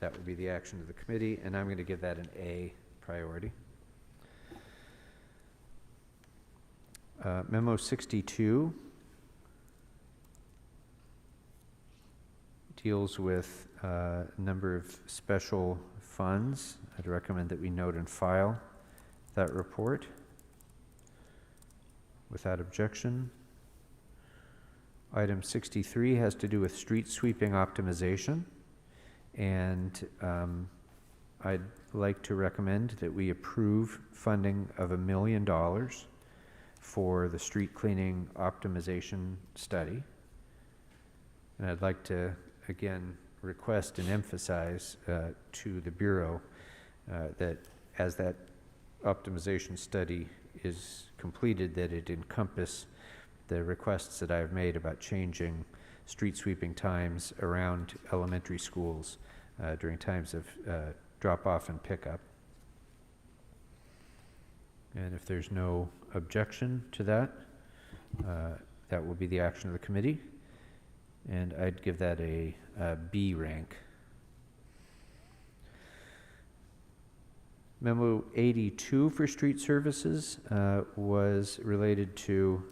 that would be the action of the committee, and I'm going to give that an A priority. Memo 62 deals with a number of special funds. I'd recommend that we note and file that report without objection. Item 63 has to do with street sweeping optimization, and I'd like to recommend that we approve funding of $1 million for the street cleaning optimization study. And I'd like to, again, request and emphasize to the Bureau that as that optimization study is completed, that it encompass the requests that I've made about changing street sweeping times around elementary schools during times of drop-off and pickup. And if there's no objection to that, that will be the action of the committee. And I'd give that a B rank. Memo 82 for street services was related to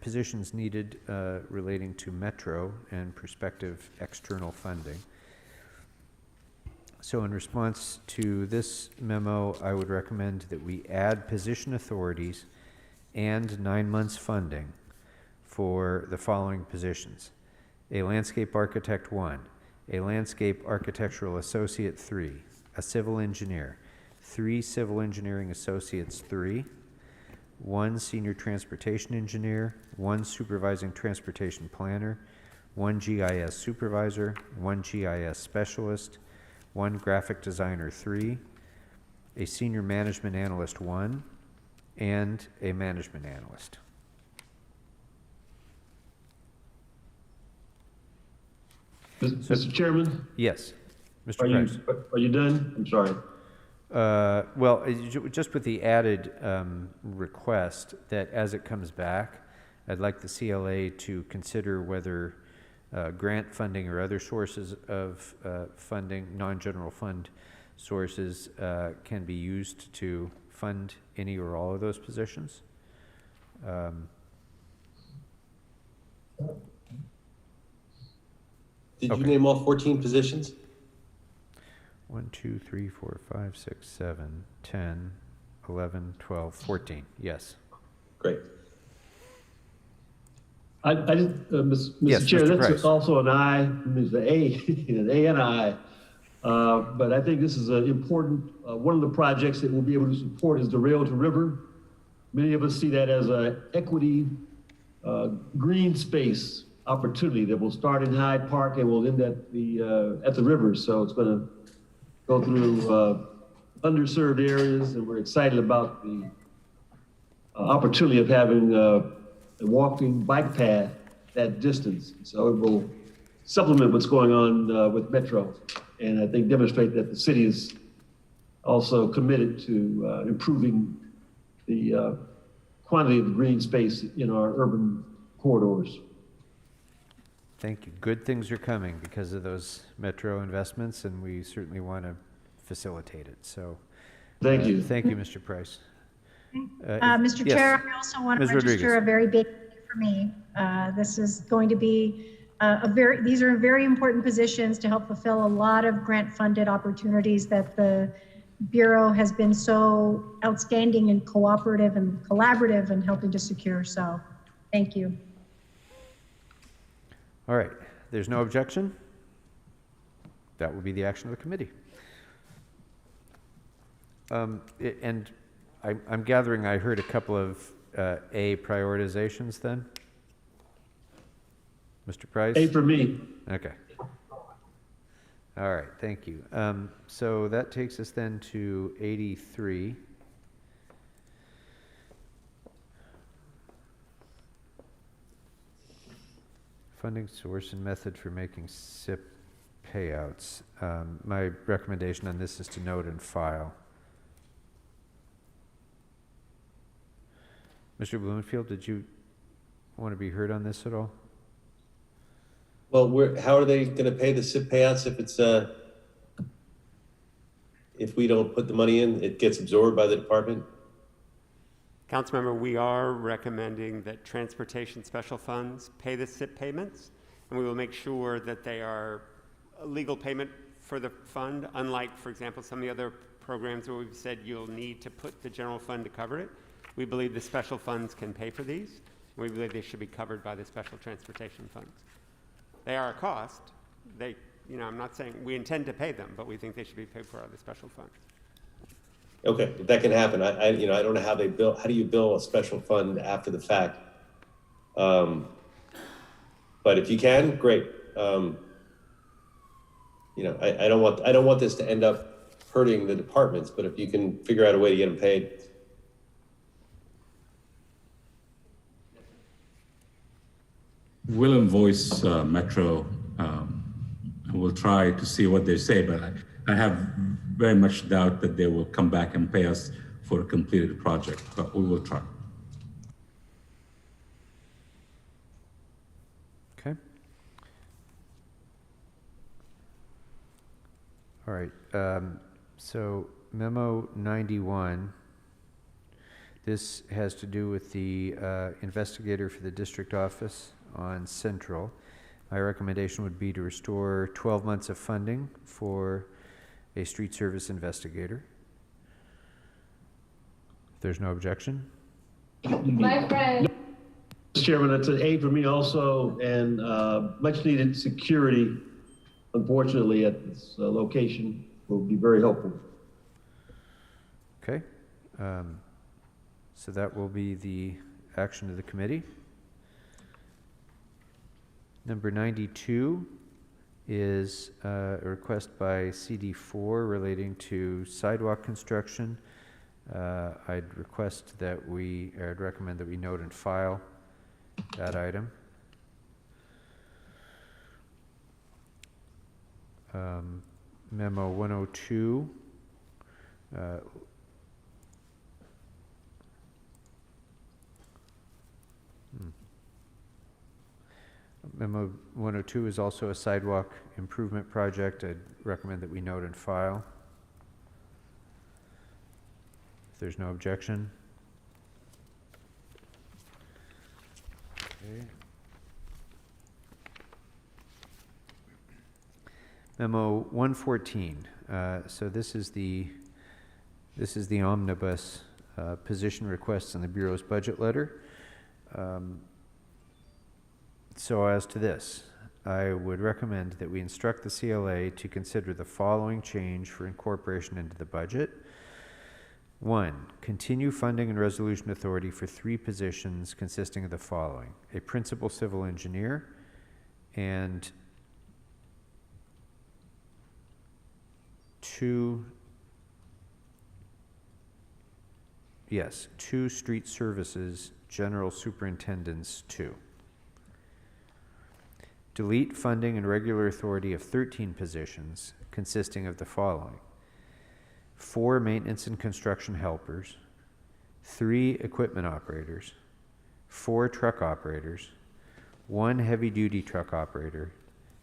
positions needed relating to Metro and prospective external funding. So in response to this memo, I would recommend that we add position authorities and 9 months funding for the following positions: a landscape architect 1, a landscape architectural associate 3, a civil engineer, 3 civil engineering associates 3, 1 senior transportation engineer, 1 supervising transportation planner, 1 GIS supervisor, 1 GIS specialist, 1 graphic designer 3, a senior management analyst 1, and a management analyst. Mr. Chairman? Yes, Mr. Price. Are you done? I'm sorry. Well, just with the added request that as it comes back, I'd like the CLA to consider whether grant funding or other sources of funding, non-general fund sources, can be used to fund any or all of those positions. Did you name all 14 positions? 1, 2, 3, 4, 5, 6, 7, 10, 11, 12, 14. Yes. Great. I just, Mr. Yes, Chair, Mr. that's Price. also an I, there's the A, an A and I. But I think this is an important, one of the projects that we'll be able to support is the Rail to River. Many of us see that as an equity, green space opportunity that will start in Hyde Park and will end at the river. So it's going to go through underserved areas, and we're excited about the opportunity of having a walking bike path that distance. So it will supplement what's going on with Metro, and I think demonstrate that the city is also committed to improving the quantity of green space in our urban corridors. Thank you. Good things are coming because of those Metro investments, and we certainly want to facilitate it. So, thank you. Thank you, Mr. Price. Mr. Yes. Chair, I also want to Ms. register Rodriguez. a very big thing for me. This is going to be these are very important positions to help fulfill a lot of grant-funded opportunities that the Bureau has been so outstanding and cooperative and collaborative in helping to secure. So, thank you. All right. There's no objection. That will be the action of the committee. And I'm gathering I heard a couple of A prioritizations then. Mr. Price? A for me. Okay. All right, thank you. So that takes us then to 83. Funding source and method for making SIP payouts. My recommendation on this is to note and file. Mr. Blumenfield, did you want to be heard on this at all? Well, how are they going to pay the SIP payouts if we don't put the money in, it gets absorbed by the department? Councilmember, we are recommending that transportation special funds pay the SIP payments, and we will make sure that they are a legal payment for the fund, unlike, for example, some of the other programs where we've said you'll need to put the general fund to cover it. We believe the special funds can pay for these. We believe they should be covered by the special transportation funds. They are a cost. I'm not saying we intend to pay them, but we think they should be paid for out of the special funds. Okay, if that can happen. I don't know how they bill. How do you bill a special fund after the fact? But if you can, great. I don't want this to end up hurting the departments. But if you can figure out a way to get them paid. Will voice Metro, and we'll try to see what they say. But I have very much doubt that they will come back and pay us for a completed project, but we will try. Okay. All right. So memo 91, this has to do with the investigator for the district office on Central. My recommendation would be to restore 12 months of funding for a street service investigator. If there's no objection. My friend. Mr. Chairman, that's an A for me also, and much needed security, unfortunately, at this location will be very helpful. Okay. So that will be the action of the committee. Number 92 is a request by CD4 relating to sidewalk construction. I'd recommend that we note and file that item. Memo 102. Memo 102 is also a sidewalk improvement project. I'd recommend that we note and file. If there's no objection. Okay. Memo 114. So this is the omnibus position requests in the Bureau's budget letter. So as to this, I would recommend that we instruct the CLA to consider the following change for incorporation into the budget. 1, continue funding and resolution authority for 3 positions consisting of the following: a principal civil engineer and 2 street services general superintendents 2. Delete funding and regular authority of 13 positions consisting of the following: 4 maintenance and construction helpers, 3 equipment operators, 4 truck operators, 1 heavy-duty truck operator,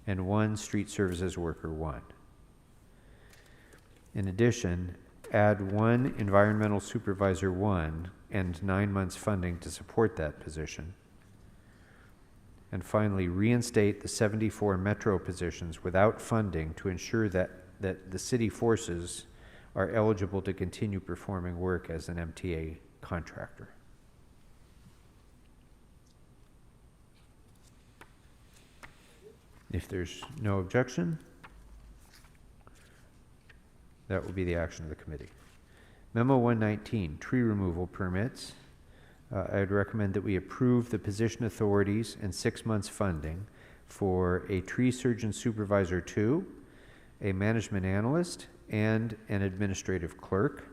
and 1 street services worker 1. In addition, add 1 environmental supervisor 1 and 9 months funding to support that position. And finally, reinstate the 74 metro positions without funding to ensure that the city forces are eligible to continue performing work as an MTA contractor. If there's no objection, that will be the action of the committee. Memo 119, tree removal permits. I would recommend that we approve the position authorities and 6 months funding for a tree surgeon supervisor 2, a management analyst, and an administrative clerk.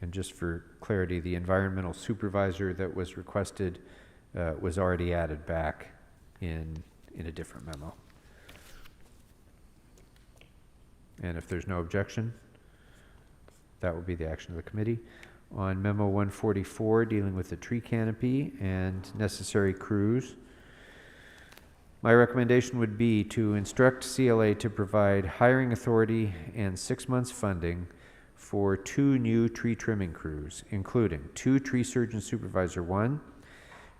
And just for clarity, the environmental supervisor that was requested was already added back in a different memo. And if there's no objection, that will be the action of the committee. On Memo 144, dealing with the tree canopy and necessary crews, my recommendation would be to instruct CLA to provide hiring authority and 6 months funding for 2 new tree trimming crews, including 2 tree surgeon supervisor 1,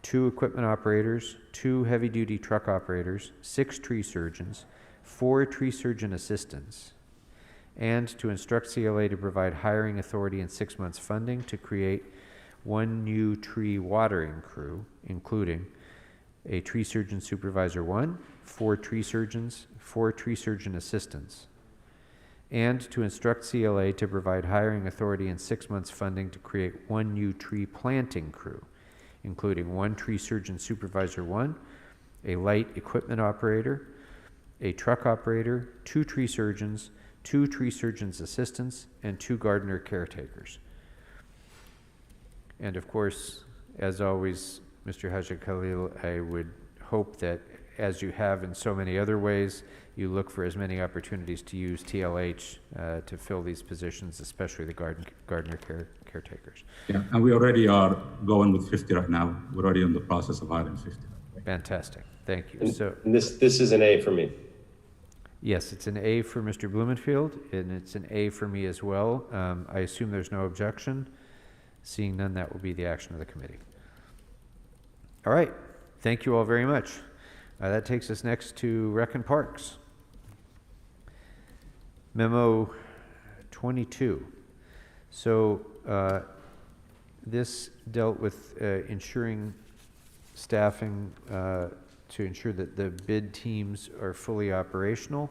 2 equipment operators, 2 heavy-duty truck operators, 6 tree surgeons, 4 tree surgeon assistants, and to instruct CLA to provide hiring authority and 6 months funding to create 1 new tree watering crew, including a tree surgeon supervisor 1, 4 tree surgeons, 4 tree surgeon assistants, and to instruct CLA to provide hiring authority and 6 months funding to create 1 new tree planting crew, including 1 tree surgeon supervisor 1, a light equipment operator, a truck operator, 2 tree surgeons, 2 tree surgeons assistants, and 2 gardener caretakers. And of course, as always, Mr. Hajj Khalil, I would hope that as you have in so many other ways, you look for as many opportunities to use TLH to fill these positions, especially the gardener caretakers. Yeah, and we already are going with 50 right now. We're already in the process of hiring 50. Fantastic, thank you. And this is an A for me. Yes, it's an A for Mr. Blumenfield, and it's an A for me as well. I assume there's no objection. Seeing none, that will be the action of the committee. All right, thank you all very much. That takes us next to Rec and Parks. Memo 22. So this dealt with ensuring staffing to ensure that the bid teams are fully operational.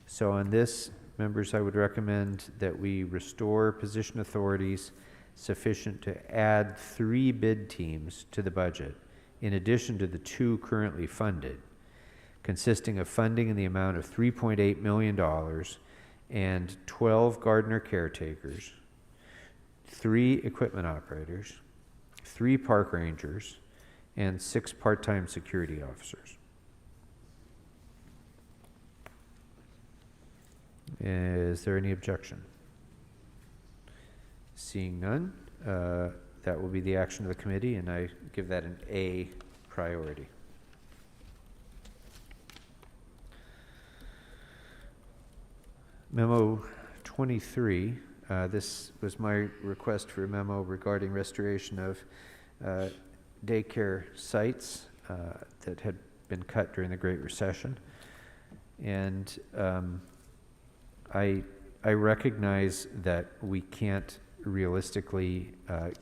So on this, members, I would recommend that we restore position authorities sufficient to add 3 bid teams to the budget, in addition to the 2 currently funded, consisting of funding in the amount of $3.8 million and 12 gardener caretakers, 3 equipment operators, 3 park rangers, and 6 part-time security officers. Is there any objection? Seeing none, that will be the action of the committee, and I give that an A priority. Memo 23, this was my request for a memo regarding restoration of daycare sites that had been cut during the Great Recession. And I recognize that we can't realistically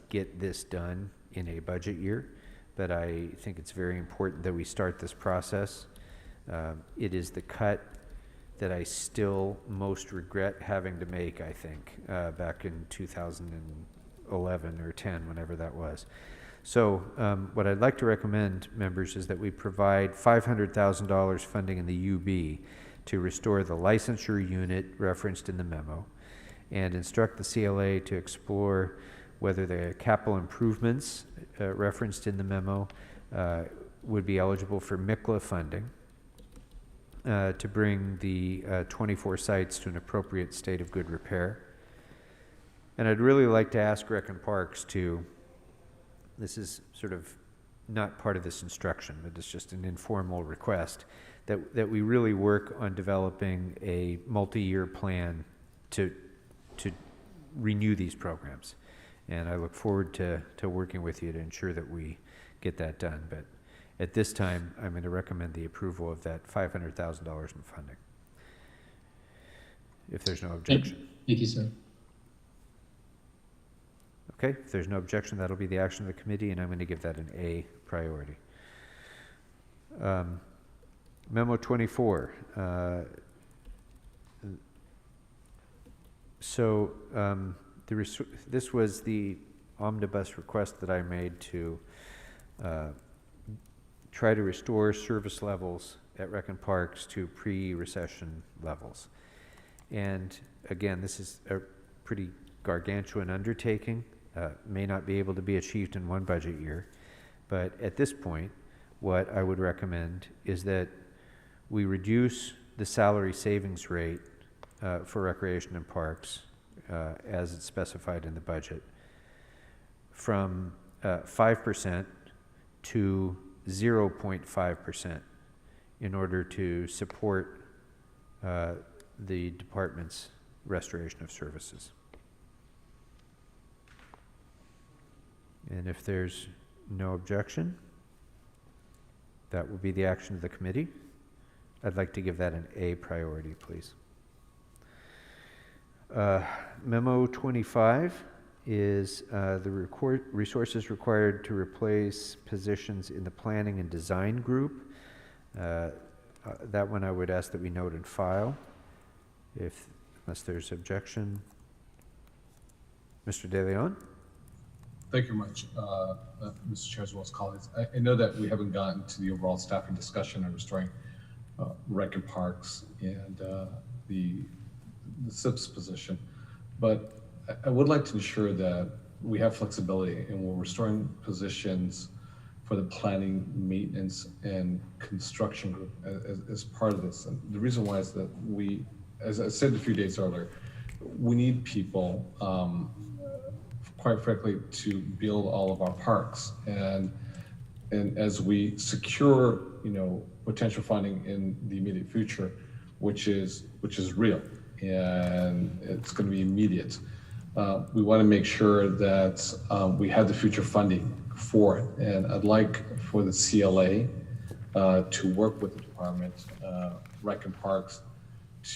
get this done in a budget year, but I think it's very important that we start this process. It is the cut that I still most regret having to make, I think, back in 2011 or 10, whenever that was. So what I'd like to recommend, members, is that we provide $500,000 funding in the UB to restore the licensure unit referenced in the memo, and instruct the CLA to explore whether the capital improvements referenced in the memo would be eligible for MICLA funding to bring the 24 sites to an appropriate state of good repair. And I'd really like to ask Rec and Parks to, this is sort of not part of this instruction, but it's just an informal request, that we really work on developing a multi-year plan to renew these programs. And I look forward to working with you to ensure that we get that done. But at this time, I'm going to recommend the approval of that $500,000 in funding, if there's no objection. Thank you, sir. Okay, if there's no objection, that'll be the action of the committee, and I'm going to give that an A priority. Memo 24. This was the omnibus request that I made to try to restore service levels at Rec and Parks to pre-recession levels. And again, this is a pretty gargantuan undertaking. May not be able to be achieved in one budget year, but at this point, what I would recommend is that we reduce the salary savings rate for recreation and parks as it's specified in the budget from 5% to 0.5% in order to support the department's restoration of services. And if there's no objection, that will be the action of the committee. I'd like to give that an A priority, please. Memo 25 is the resources required to replace positions in the planning and design group. That one I would ask that we note and file, unless there's objection. Mr. De Leon? Thank you very much, Mr. Chair, as well as colleagues. I know that we haven't gotten to the overall staffing discussion on restoring Rec and Parks and the SIPS position, but I would like to ensure that we have flexibility and we're restoring positions for the planning, maintenance, and construction group as part of this. And the reason why is that we, as I said a few days earlier, we need people, quite frankly, to build all of our parks. And as we secure, potential funding in the immediate future, which is real, and it's going to be immediate. We want to make sure that we have the future funding for it. And I'd like for the CLA to work with the department, Rec and Parks,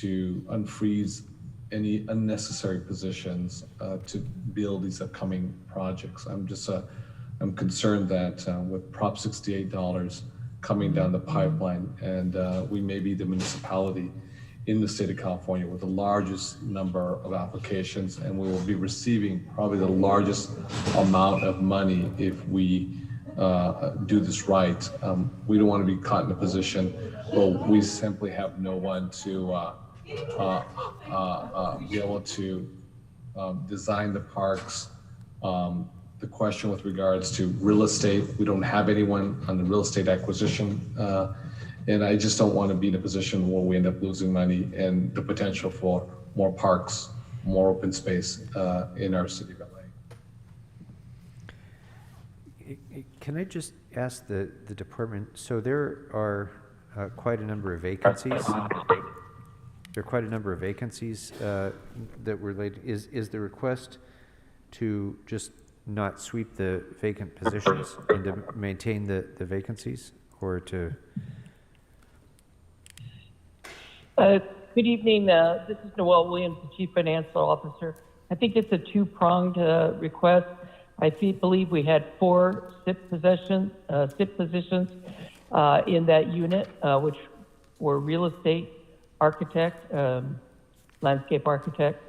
to unfreeze any unnecessary positions to build these upcoming projects. I'm concerned that with Prop 68 dollars coming down the pipeline, and we may be the municipality in the state of California with the largest number of applications, and we will be receiving probably the largest amount of money if we do this right. We don't want to be caught in a position where we simply have no one to be able to design the parks. The question with regards to real estate, we don't have anyone on the real estate acquisition. And I just don't want to be in a position where we end up losing money and the potential for more parks, more open space in our city of LA. Can I just ask the department, so there are quite a number of vacancies. There are quite a number of vacancies that were laid. Is the request to just not sweep the vacant positions and to maintain the vacancies, or to? Good evening. This is Noelle Williams, the Chief Financial Officer. I think it's a two-pronged request. I believe we had 4 SIP positions in that unit, which were real estate architect, landscape architect,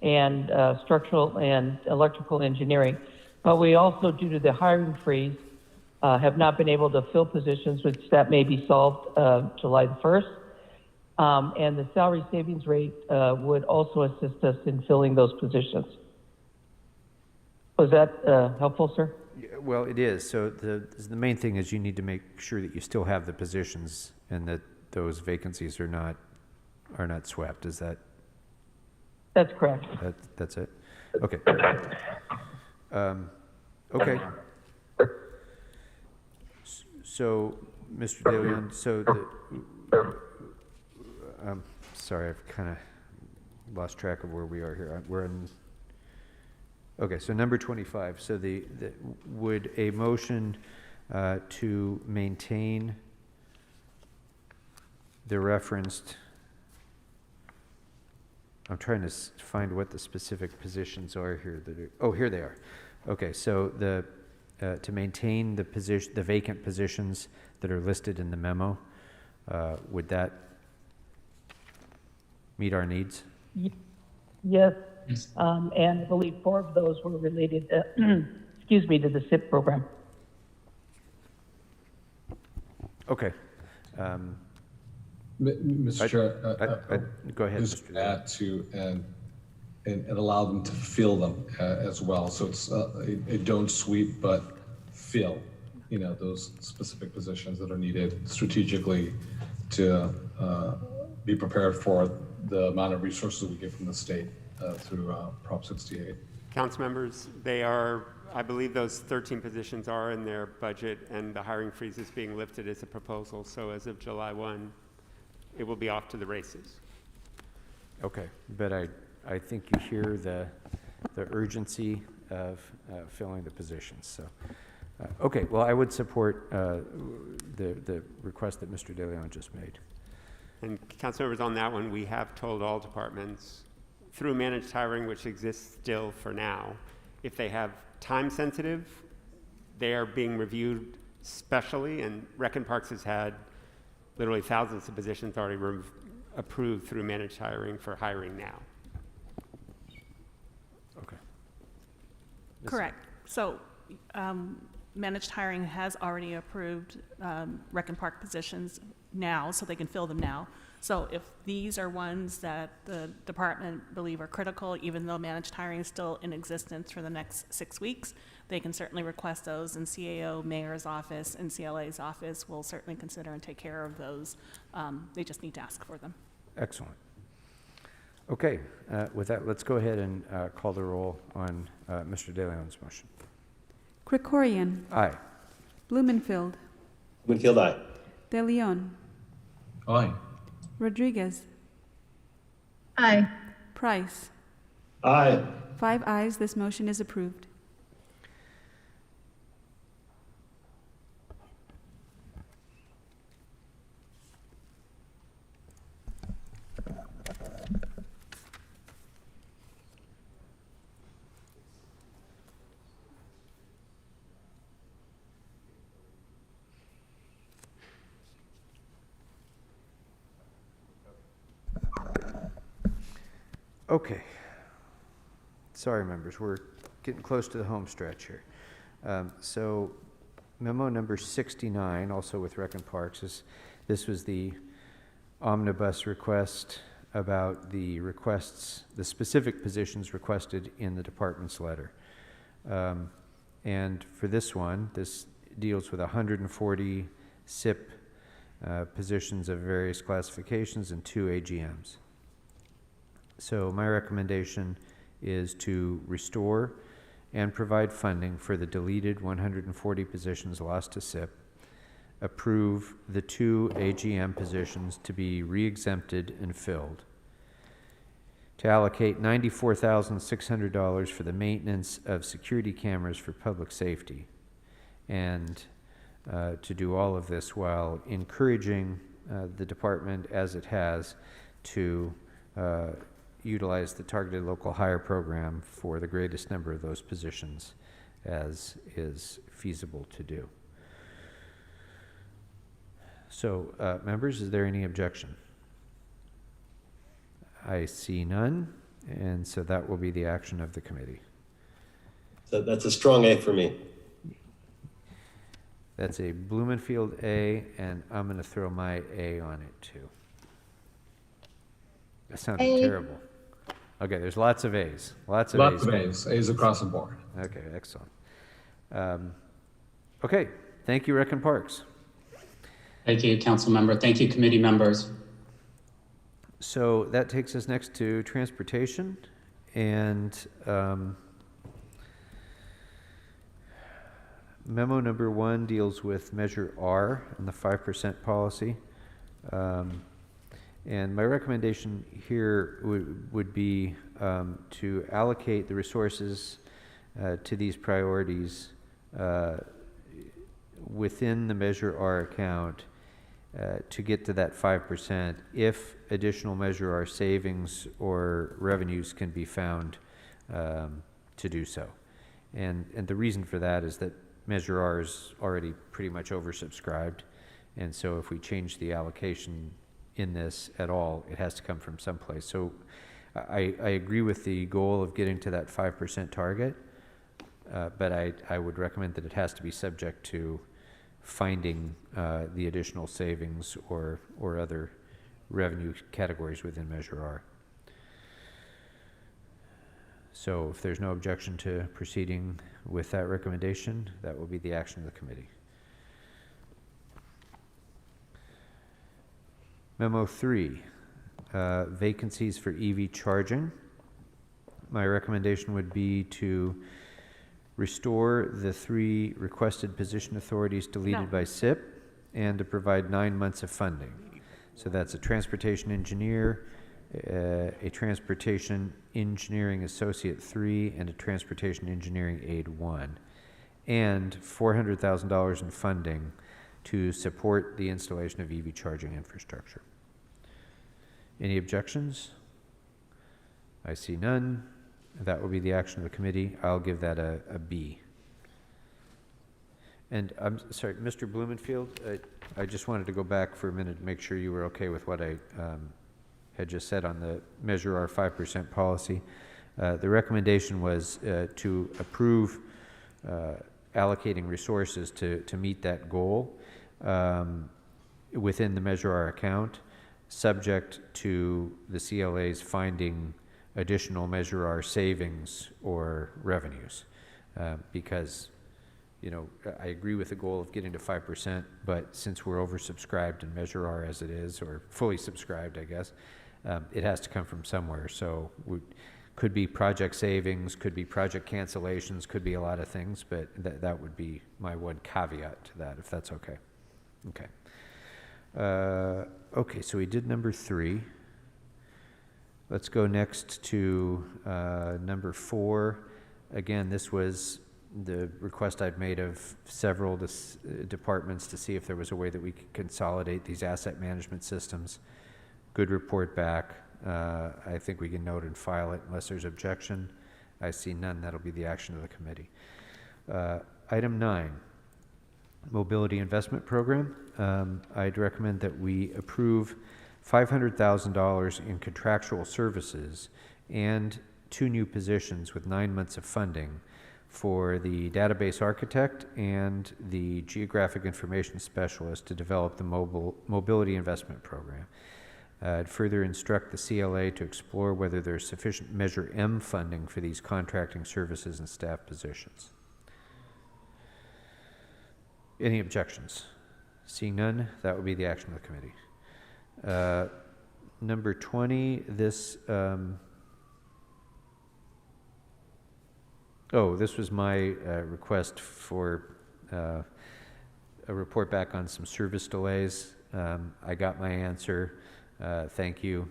and structural and electrical engineering. But we also, due to the hiring freeze, have not been able to fill positions, which that may be solved July the 1st. And the salary savings rate would also assist us in filling those positions. Was that helpful, sir? Yeah, well, it is. So the main thing is you need to make sure that you still have the positions and that those vacancies are not swept. Is that? That's correct. That's it? Okay. Okay. So, Mr. De Leon, sorry, I've kind of lost track of where we are here. We're in. Okay, so number 25. So would a motion to maintain the referenced? I'm trying to find what the specific positions are here. Here they are. Okay, so to maintain the vacant positions that are listed in the memo, would that meet our needs? Yes, and I believe 4 of those were related, excuse me, to the SIP program. Okay. Mr. Chair, go ahead. Just add to and allow them to fill them as well. So it's a don't sweep, but fill, those specific positions that are needed strategically to be prepared for the amount of resources we get from the state through Prop 68. Council members, I believe those 13 positions are in their budget, and the hiring freeze is being lifted as a proposal. So as of July 1, it will be off to the races. Okay, but I think you hear the urgency of filling the positions. So, okay, well, I would support the request that Mr. De Leon just made. And council members, on that one, we have told all departments through managed hiring, which exists still for now, if they have time sensitive, they are being reviewed specially, and Rec and Parks has had literally thousands of positions already approved through managed hiring for hiring now. Okay. Correct. So managed hiring has already approved Rec and Park positions now, so they can fill them now. So if these are ones that the department believe are critical, even though managed hiring is still in existence for the next 6 weeks, they can certainly request those, and CAO, Mayor's office, and CLA's office will certainly consider and take care of those. They just need to ask for them. Excellent. Okay, with that, let's go ahead and call the roll on Mr. De Leon's motion. Krikorian. Aye. Blumenfield. Blumenfield, aye. De Leon. Aye. Rodriguez. Aye. Price. Aye. 5 ayes, this motion is approved. Okay. Sorry, members, we're getting close to the home stretch here. So memo number 69, also with Rec and Parks, this was the omnibus request about the requests, the specific positions requested in the department's letter. And for this one, this deals with 140 SIP positions of various classifications and 2 AGMs. So my recommendation is to restore and provide funding for the deleted 140 positions lost to SIP, approve the 2 AGM positions to be re-exempted and filled, to allocate $94,600 for the maintenance of security cameras for public safety, and to do all of this while encouraging the department, as it has, to utilize the targeted local hire program for the greatest number of those positions as is feasible to do. So, members, is there any objection? I see none, and so that will be the action of the committee. So that's a strong A for me. That's a Blumenfield A, and I'm going to throw my A on it too. That sounded terrible. Okay, there's lots of A's. Lots of A's. A's across the board. Okay, excellent. Okay, thank you, Rec and Parks. Thank you, council member. Thank you, committee members. So that takes us next to transportation, and memo number 1 deals with Measure R and the 5% policy. And my recommendation here would be to allocate the resources to these priorities within the Measure R account to get to that 5% if additional Measure R savings or revenues can be found to do so. And the reason for that is that Measure R is already pretty much oversubscribed, and so if we change the allocation in this at all, it has to come from someplace. So I agree with the goal of getting to that 5% target, but I would recommend that it has to be subject to finding the additional savings or other revenue categories within Measure R. So if there's no objection to proceeding with that recommendation, that will be the action of the committee. Memo 3, vacancies for EV charging. My recommendation would be to restore the 3 requested position authorities deleted by SIP and to provide 9 months of funding. So that's a transportation engineer, a transportation engineering associate 3, and a transportation engineering aide 1, and $400,000 in funding to support the installation of EV charging infrastructure. Any objections? I see none. That will be the action of the committee. I'll give that a B. And I'm sorry, Mr. Blumenfield, I just wanted to go back for a minute to make sure you were okay with what I had just said on the Measure R 5% policy. The recommendation was to approve allocating resources to meet that goal within the Measure R account. subject to the CLA's finding additional Measure R savings or revenues. Because, you know, I agree with the goal of getting to 5%, but since we're oversubscribed in Measure R as it is, or fully subscribed, I guess, it has to come from somewhere. So could be project savings, could be project cancellations, could be a lot of things, but that would be my one caveat to that, if that's okay. Okay. Okay, so we did number 3. Let's go next to number 4. Again, this was the request I'd made of several departments to see if there was a way that we could consolidate these asset management systems. Good report back. I think we can note and file it unless there's objection. I see none. That'll be the action of the committee. Item 9, Mobility Investment Program. I'd recommend that we approve $500,000 in contractual services and 2 new positions with 9 months of funding for the database architect and the geographic information specialist to develop the mobility investment program. I'd further instruct the CLA to explore whether there's sufficient Measure M funding for these contracting services and staff positions. Any objections? Seeing none, that would be the action of the committee. Number 20, this this was my request for a report back on some service delays. I got my answer. Thank you.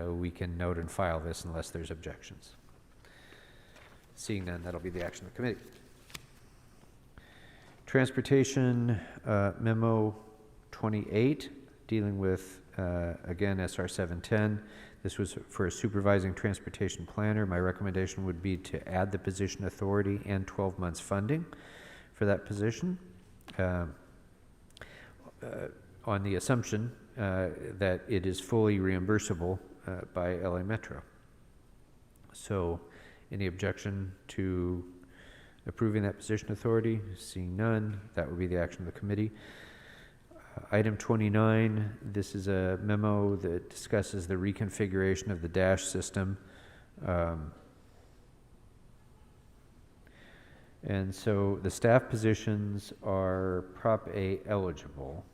We can note and file this unless there's objections. Seeing none, that'll be the action of the committee. Transportation Memo 28, dealing with, again, SR 710. This was for a supervising transportation planner. My recommendation would be to add the position authority and 12 months funding for that position on the assumption that it is fully reimbursable by LA Metro. So any objection to approving that position authority? Seeing none, that would be the action of the committee. Item 29, this is a memo that discusses the reconfiguration of the DASH system. And so the staff positions are Prop A eligible,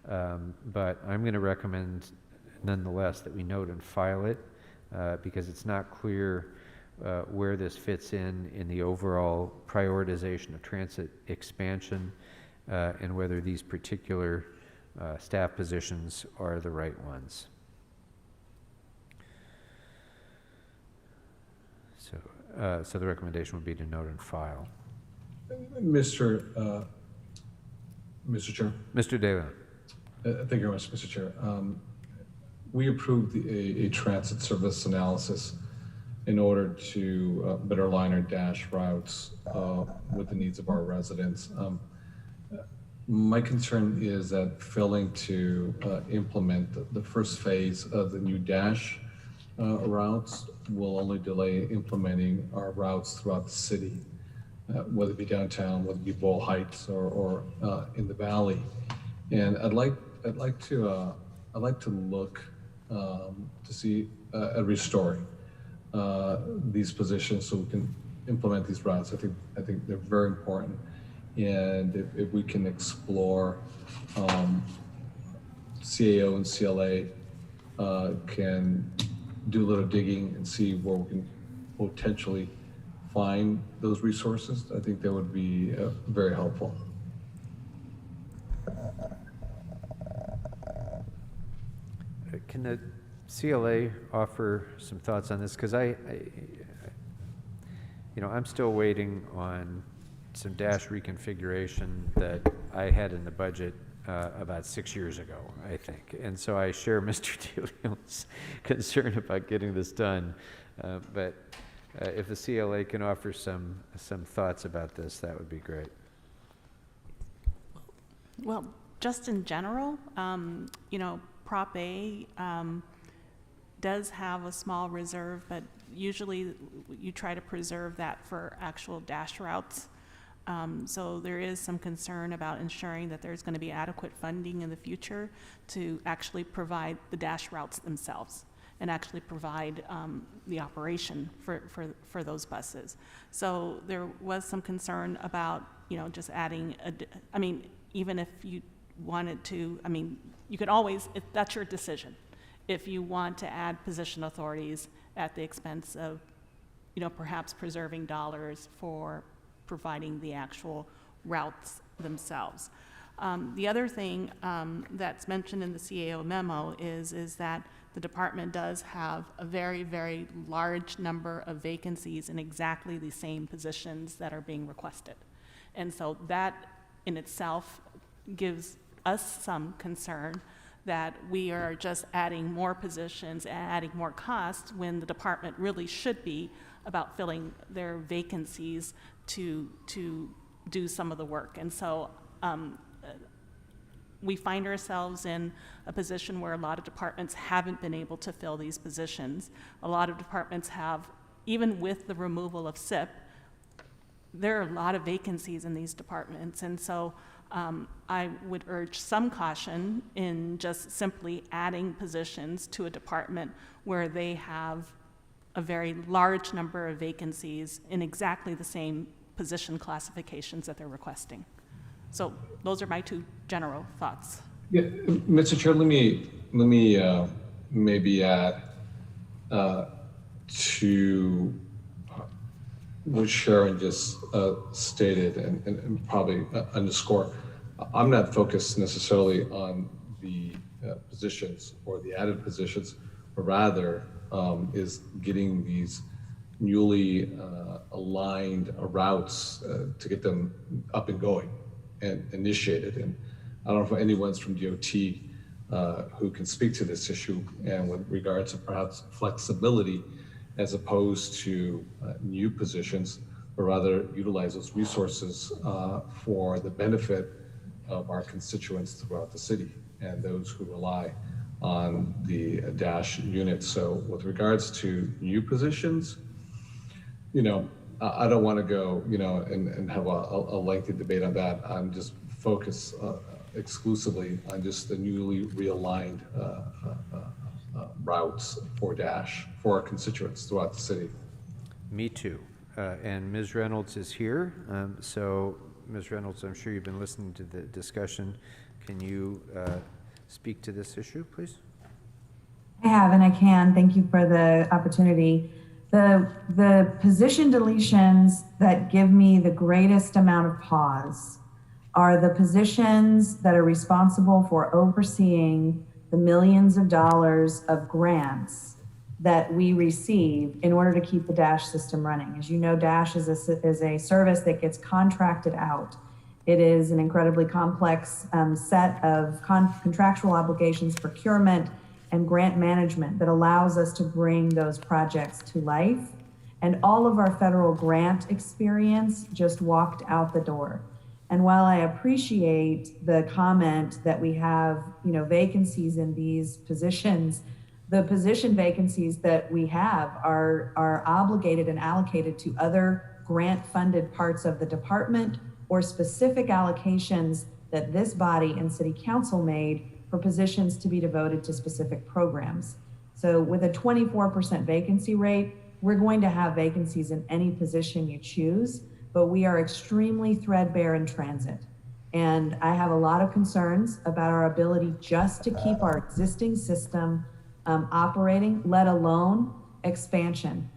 but I'm going to recommend nonetheless that we note and file it because it's not clear where this fits in the overall prioritization of transit expansion and whether these particular staff positions are the right ones. So the recommendation would be to note and file. Mr. Chair. Mr. Dalen. Thank you very much, Mr. Chair. We approved a transit service analysis in order to better align our DASH routes with the needs of our residents. My concern is that failing to implement the first phase of the new DASH routes will only delay implementing our routes throughout the city, whether it be downtown, whether it be Boyle Heights, or in the valley. And I'd like to look to see at restoring these positions so we can implement these routes. I think they're very important. And if we can explore CAO and CLA can do a little digging and see where we can potentially find those resources, I think that would be very helpful. Can the CLA offer some thoughts on this? Because I'm still waiting on some DASH reconfiguration that I had in the budget about 6 years ago, I think. And so I share Mr. DeLeon's concern about getting this done. But if the CLA can offer some thoughts about this, that would be great. Well, just in general, Prop A does have a small reserve, but usually you try to preserve that for actual DASH routes. So there is some concern about ensuring that there's going to be adequate funding in the future to actually provide the dash routes themselves and actually provide the operation for those buses. So there was some concern about, just adding, even if you wanted to, you could always, that's your decision. If you want to add position authorities at the expense of, perhaps preserving dollars for providing the actual routes themselves. The other thing that's mentioned in the CAO memo is that the department does have a very, very large number of vacancies in exactly the same positions that are being requested. And so that in itself gives us some concern that we are just adding more positions and adding more costs when the department really should be about filling their vacancies to do some of the work. And so we find ourselves in a position where a lot of departments haven't been able to fill these positions. A lot of departments have, even with the removal of SIP, there are a lot of vacancies in these departments. And so I would urge some caution in just simply adding positions to a department where they have a very large number of vacancies in exactly the same position classifications that they're requesting. So those are my two general thoughts. Yeah, Mr. Chair, let me maybe add to what Sharon just stated and probably underscore. I'm not focused necessarily on the positions or the added positions, but rather is getting these newly aligned routes to get them up and going and initiated. And I don't know if anyone's from DOT who can speak to this issue and with regards to perhaps flexibility as opposed to new positions, but rather utilize those resources for the benefit of our constituents throughout the city and those who rely on the DASH unit. So with regards to new positions, I don't want to go, and have a lengthy debate on that. I'm just focused exclusively on just the newly realigned routes for DASH for our constituents throughout the city. Me too. And Ms. Reynolds is here. So Ms. Reynolds, I'm sure you've been listening to the discussion. Can you speak to this issue, please? I have, and I can. Thank you for the opportunity. The position deletions that give me the greatest amount of pause are the positions that are responsible for overseeing the millions of dollars of grants that we receive in order to keep the DASH system running. As you know, DASH is a service that gets contracted out. It is an incredibly complex set of contractual obligations, procurement, and grant management that allows us to bring those projects to life. And all of our federal grant experience just walked out the door. And while I appreciate the comment that we have, vacancies in these positions, the position vacancies that we have are obligated and allocated to other grant-funded parts of the department or specific allocations that this body and city council made for positions to be devoted to specific programs. So with a 24% vacancy rate, we're going to have vacancies in any position you choose, but we are extremely threadbare in transit. And I have a lot of concerns about our ability just to keep our existing system operating, let alone expansion,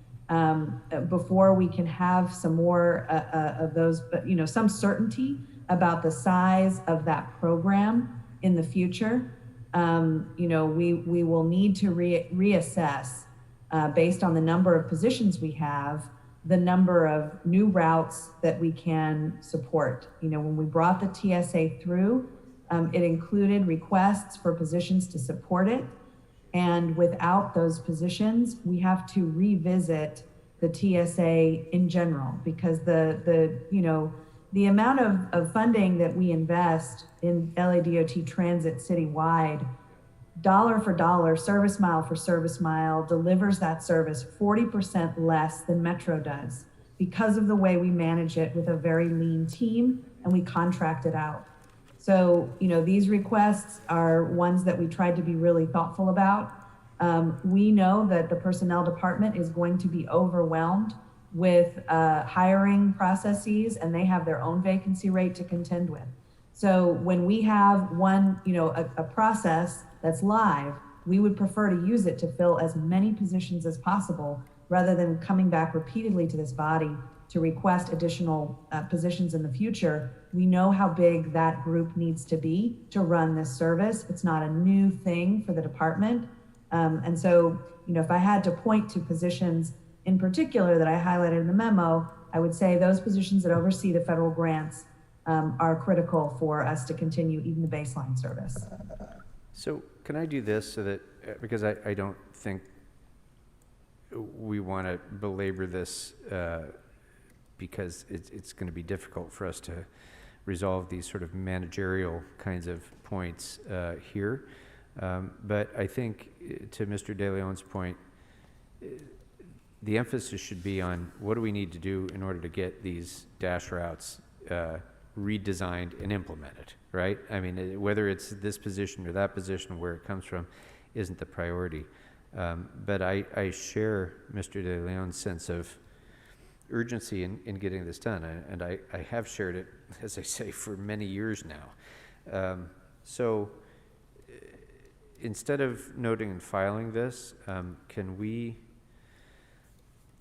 before we can have some more of those, some certainty about the size of that program in the future. We will need to reassess based on the number of positions we have, the number of new routes that we can support. When we brought the TSA through, it included requests for positions to support it. And without those positions, we have to revisit the TSA in general, because the amount of funding that we invest in LADOT transit citywide, dollar for dollar, service mile for service mile, delivers that service 40% less than Metro does. because of the way we manage it with a very lean team and we contract it out. So, these requests are ones that we tried to be really thoughtful about. We know that the personnel department is going to be overwhelmed with hiring processes, and they have their own vacancy rate to contend with. So when we have one, a process that's live, we would prefer to use it to fill as many positions as possible rather than coming back repeatedly to this body to request additional positions in the future. We know how big that group needs to be to run this service. It's not a new thing for the department. And so, if I had to point to positions in particular that I highlighted in the memo, I would say those positions that oversee the federal grants are critical for us to continue even the baseline service. So can I do this so that, because I don't think we want to belabor this because it's going to be difficult for us to resolve these sort of managerial kinds of points here. But I think, to Mr. De Leon's point, the emphasis should be on what do we need to do in order to get these dash routes redesigned and implemented, right? I mean, whether it's this position or that position, where it comes from, isn't the priority. But I share Mr. De Leon's sense of urgency in getting this done, and I have shared it, as I say, for many years now. So instead of noting and filing this, can we?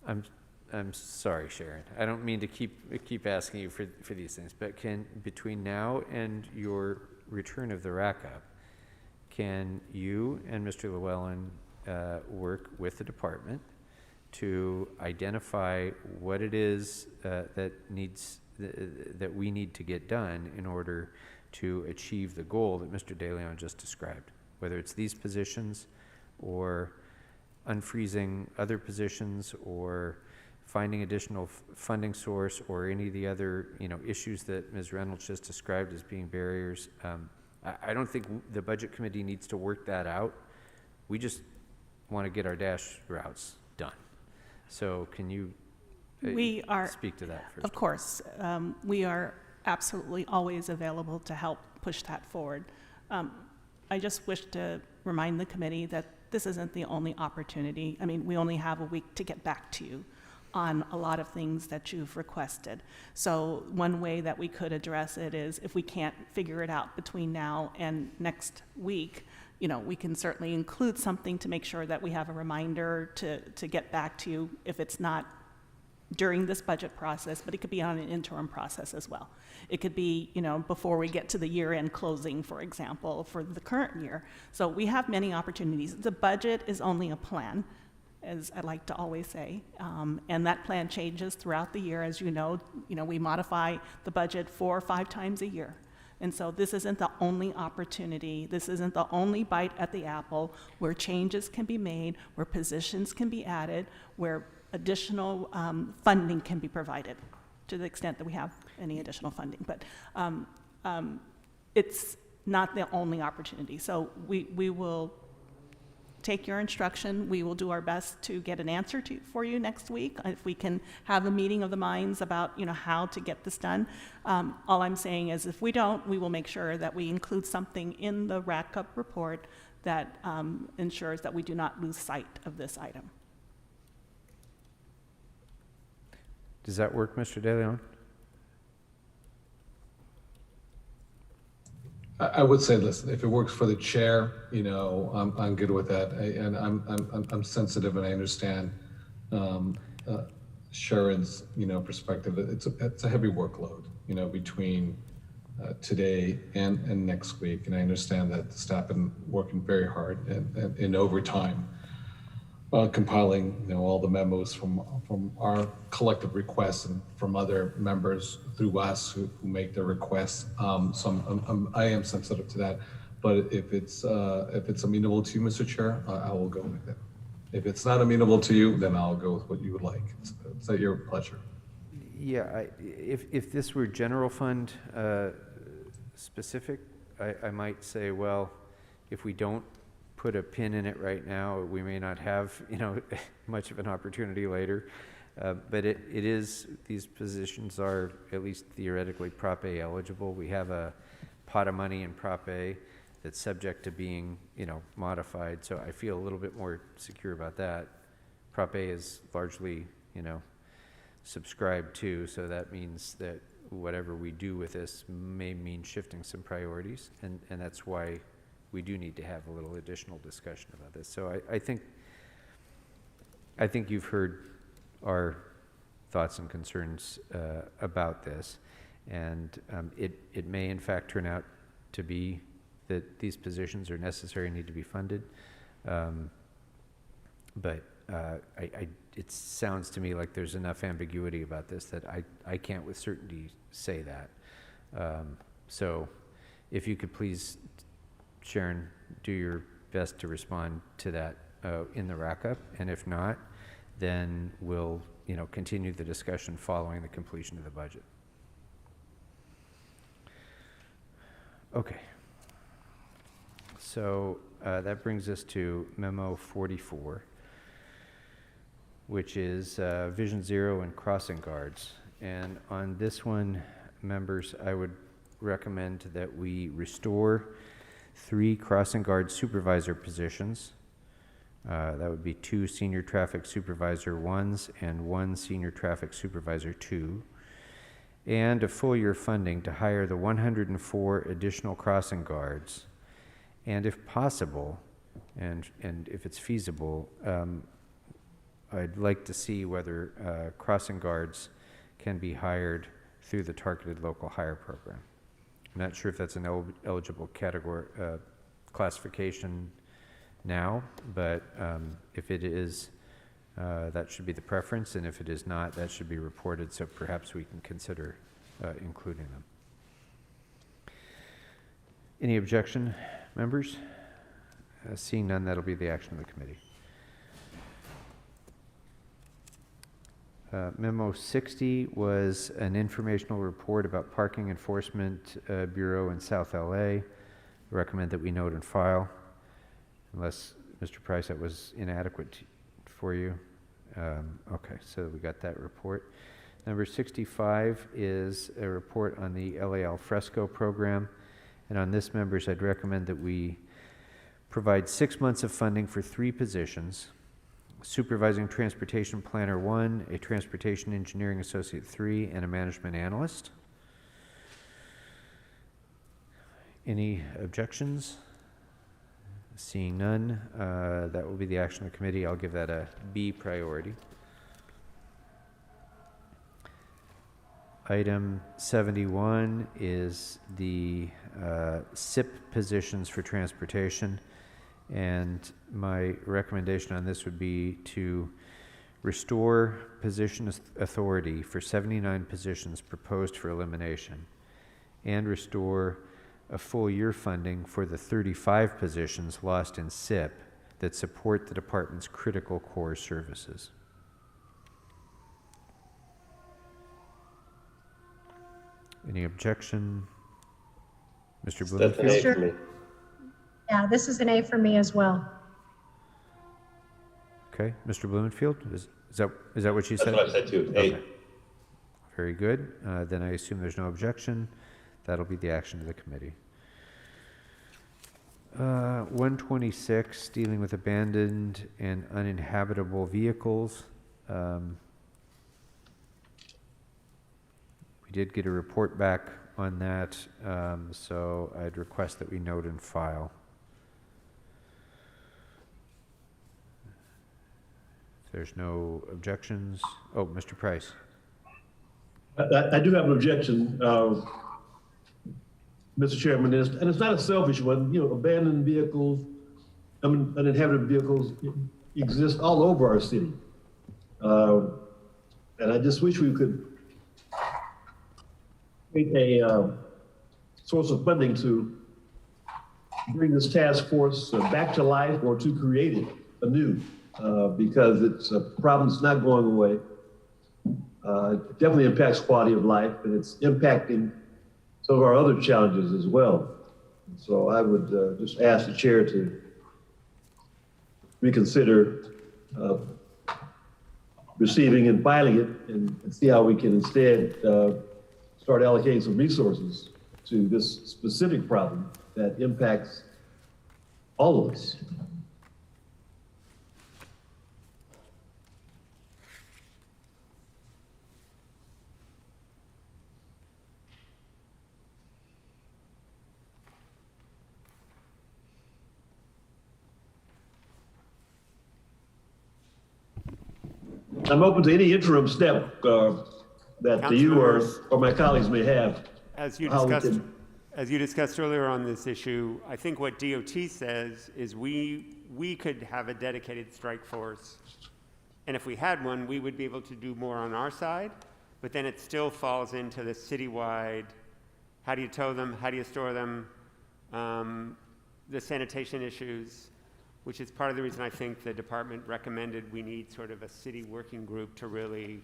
I'm sorry, Sharon. I don't mean to keep asking you for these things, but can, between now and your return of the rack-up, can you and Mr. Llewellyn work with the department to identify what it is that we need to get done in order to achieve the goal that Mr. De Leon just described, whether it's these positions or unfreezing other positions or finding additional funding source or any of the other issues that Ms. Reynolds just described as being barriers. I don't think the budget committee needs to work that out. We just want to get our dash routes done. So can you speak to that first? Of course. We are absolutely always available to help push that forward. I just wish to remind the committee that this isn't the only opportunity. I mean, we only have a week to get back to you on a lot of things that you've requested. So one way that we could address it is, if we can't figure it out between now and next week, we can certainly include something to make sure that we have a reminder to get back to you if it's not during this budget process, but it could be on an interim process as well. It could be, before we get to the year-end closing, for example, for the current year. So we have many opportunities. The budget is only a plan, as I like to always say, and that plan changes throughout the year. As you know, we modify the budget 4 or 5 times a year. And so this isn't the only opportunity. This isn't the only bite at the apple where changes can be made, where positions can be added, where additional funding can be provided, to the extent that we have any additional funding. But it's not the only opportunity. So we will take your instruction. We will do our best to get an answer for you next week. If we can have a meeting of the minds about how to get this done. All I'm saying is, if we don't, we will make sure that we include something in the rack-up report that ensures that we do not lose sight of this item. Does that work, Mr. De Leon? I would say, listen, if it works for the chair, I'm good with that, and I'm sensitive, and I understand Sharon's perspective. It's a heavy workload, between today and next week, and I understand that the staff have been working very hard and in overtime, compiling all the memos from our collective requests and from other members through us who make their requests. So I am sensitive to that. But if it's amenable to you, Mr. Chair, I will go with it. If it's not amenable to you, then I'll go with what you would like. It's at your pleasure. Yeah, if this were general fund specific, I might say, well, if we don't put a pin in it right now, we may not have much of an opportunity later. But it is, these positions are at least theoretically Prop A eligible. We have a pot of money in Prop A that's subject to being, modified. So I feel a little bit more secure about that. Prop A is largely, subscribed to, so that means that whatever we do with this may mean shifting some priorities, and that's why we do need to have a little additional discussion about this. So I think you've heard our thoughts and concerns about this, and it may in fact turn out to be that these positions are necessary and need to be funded, but it sounds to me like there's enough ambiguity about this that I can't with certainty say that. So if you could please, Sharon, do your best to respond to that in the wrap-up, and if not, then we'll continue the discussion following the completion of the budget. Okay. So that brings us to Memo 44, which is Vision Zero and crossing guards. And on this one, members, I would recommend that we restore 3 crossing guard supervisor positions. That would be 2 senior traffic supervisor 1s and 1 senior traffic supervisor 2, and a full year funding to hire the 104 additional crossing guards, and if possible, and if it's feasible, I'd like to see whether crossing guards can be hired through the targeted local hire program. I'm not sure if that's an eligible category classification now, but if it is, that should be the preference, and if it is not, that should be reported, so perhaps we can consider including them. Any objection, members? Seeing none, that'll be the action of the committee. Memo 60 was an informational report about Parking Enforcement Bureau in South LA. I recommend that we note and file, unless, Mr. Price, that was inadequate for you. Okay, so we got that report. Number 65 is a report on the LA Al Fresco program. And on this, members, I'd recommend that we provide 6 months of funding for 3 positions: Supervising Transportation Planner 1, a Transportation Engineering Associate 3, and a Management Analyst. Any objections? Seeing none, that will be the action of the committee. I'll give that a B priority. Item 71 is the SIP positions for transportation. And my recommendation on this would be to restore position authority for 79 positions proposed for elimination, and restore a full year funding for the 35 positions lost in SIP that support the department's critical core services. Any objection? Mr. Blumenfield? Yeah, this is an A for me as well. Okay, Mr. Blumenfield, is that what you said? That's what I said too, A. Okay. Very good. Then I assume there's no objection. That'll be the action of the committee. 126, dealing with abandoned and uninhabitable vehicles. We did get a report back on that, so I'd request that we note and file. If there's no objections. Oh, Mr. Price. I do have an objection, Mr. Chairman, and it's not a selfish one. You know, abandoned vehicles, uninhabited vehicles exist all over our city. And I just wish we could create a source of funding to bring this task force back to life, or to create it anew, because it's a problem that's not going away. It definitely impacts quality of life, and it's impacting some of our other challenges as well. So I would just ask the chair to reconsider receiving and filing it and see how we can instead start allocating some resources to this specific problem that impacts all of us. I'm open to any interim step that you or my colleagues may have. As you how we discussed, can- as you discussed earlier on this issue, I think what DOT says is we could have a dedicated strike force, and if we had one, we would be able to do more on our side, but then it still falls into the citywide, how do you tow them, how do you store them, the sanitation issues, which is part of the reason I think the department recommended we need sort of a city working group to really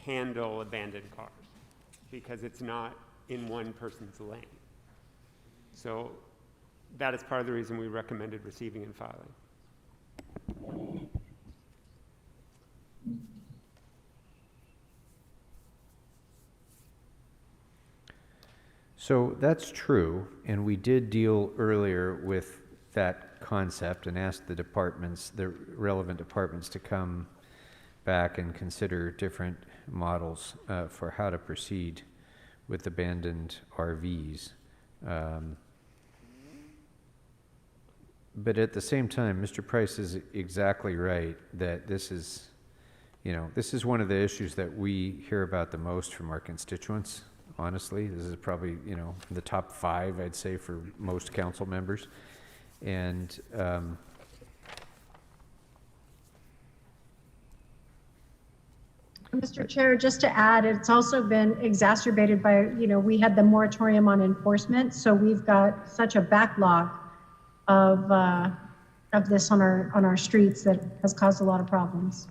handle abandoned cars, because it's not in one person's lane. So that is part of the reason we recommended receiving and filing. So that's true, and we did deal earlier with that concept and asked the departments, the relevant departments, to come back and consider different models for how to proceed with abandoned RVs. But at the same time, Mr. Price is exactly right that this is one of the issues that we hear about the most from our constituents. Honestly, this is probably, the top 5, I'd say, for most council members. And Mr. Chair, just to add, it's also been exacerbated by, we had the moratorium on enforcement, so we've got such a backlog of this on our streets that has caused a lot of problems.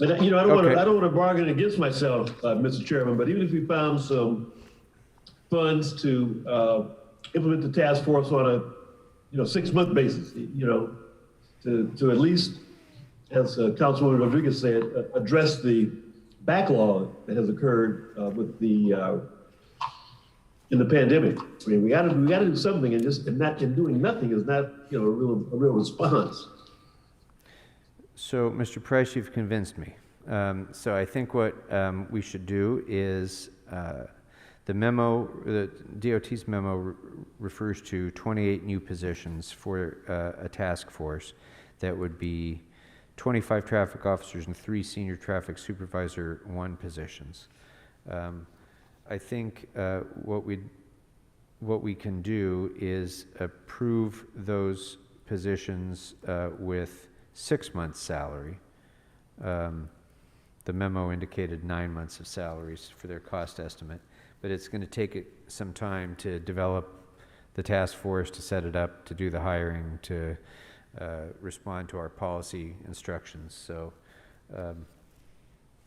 And I don't want to bargain against myself, Mr. Chairman, but even if we found some funds to implement the task force on a 6-month basis, to at least, as Councilwoman Rodriguez said, address the backlog that has occurred with in the pandemic. I mean, we got to do something, and doing nothing is not a real response. so, Mr. Price, you've convinced me. So I think what we should do is the memo, the DOT's memo refers to 28 new positions for a task force that would be 25 traffic officers and 3 senior traffic supervisor 1 positions. I think what we can do is approve those positions with 6 months' salary. The memo indicated 9 months of salaries for their cost estimate, but it's going to take some time to develop the task force, to set it up, to do the hiring, to respond to our policy instructions. So,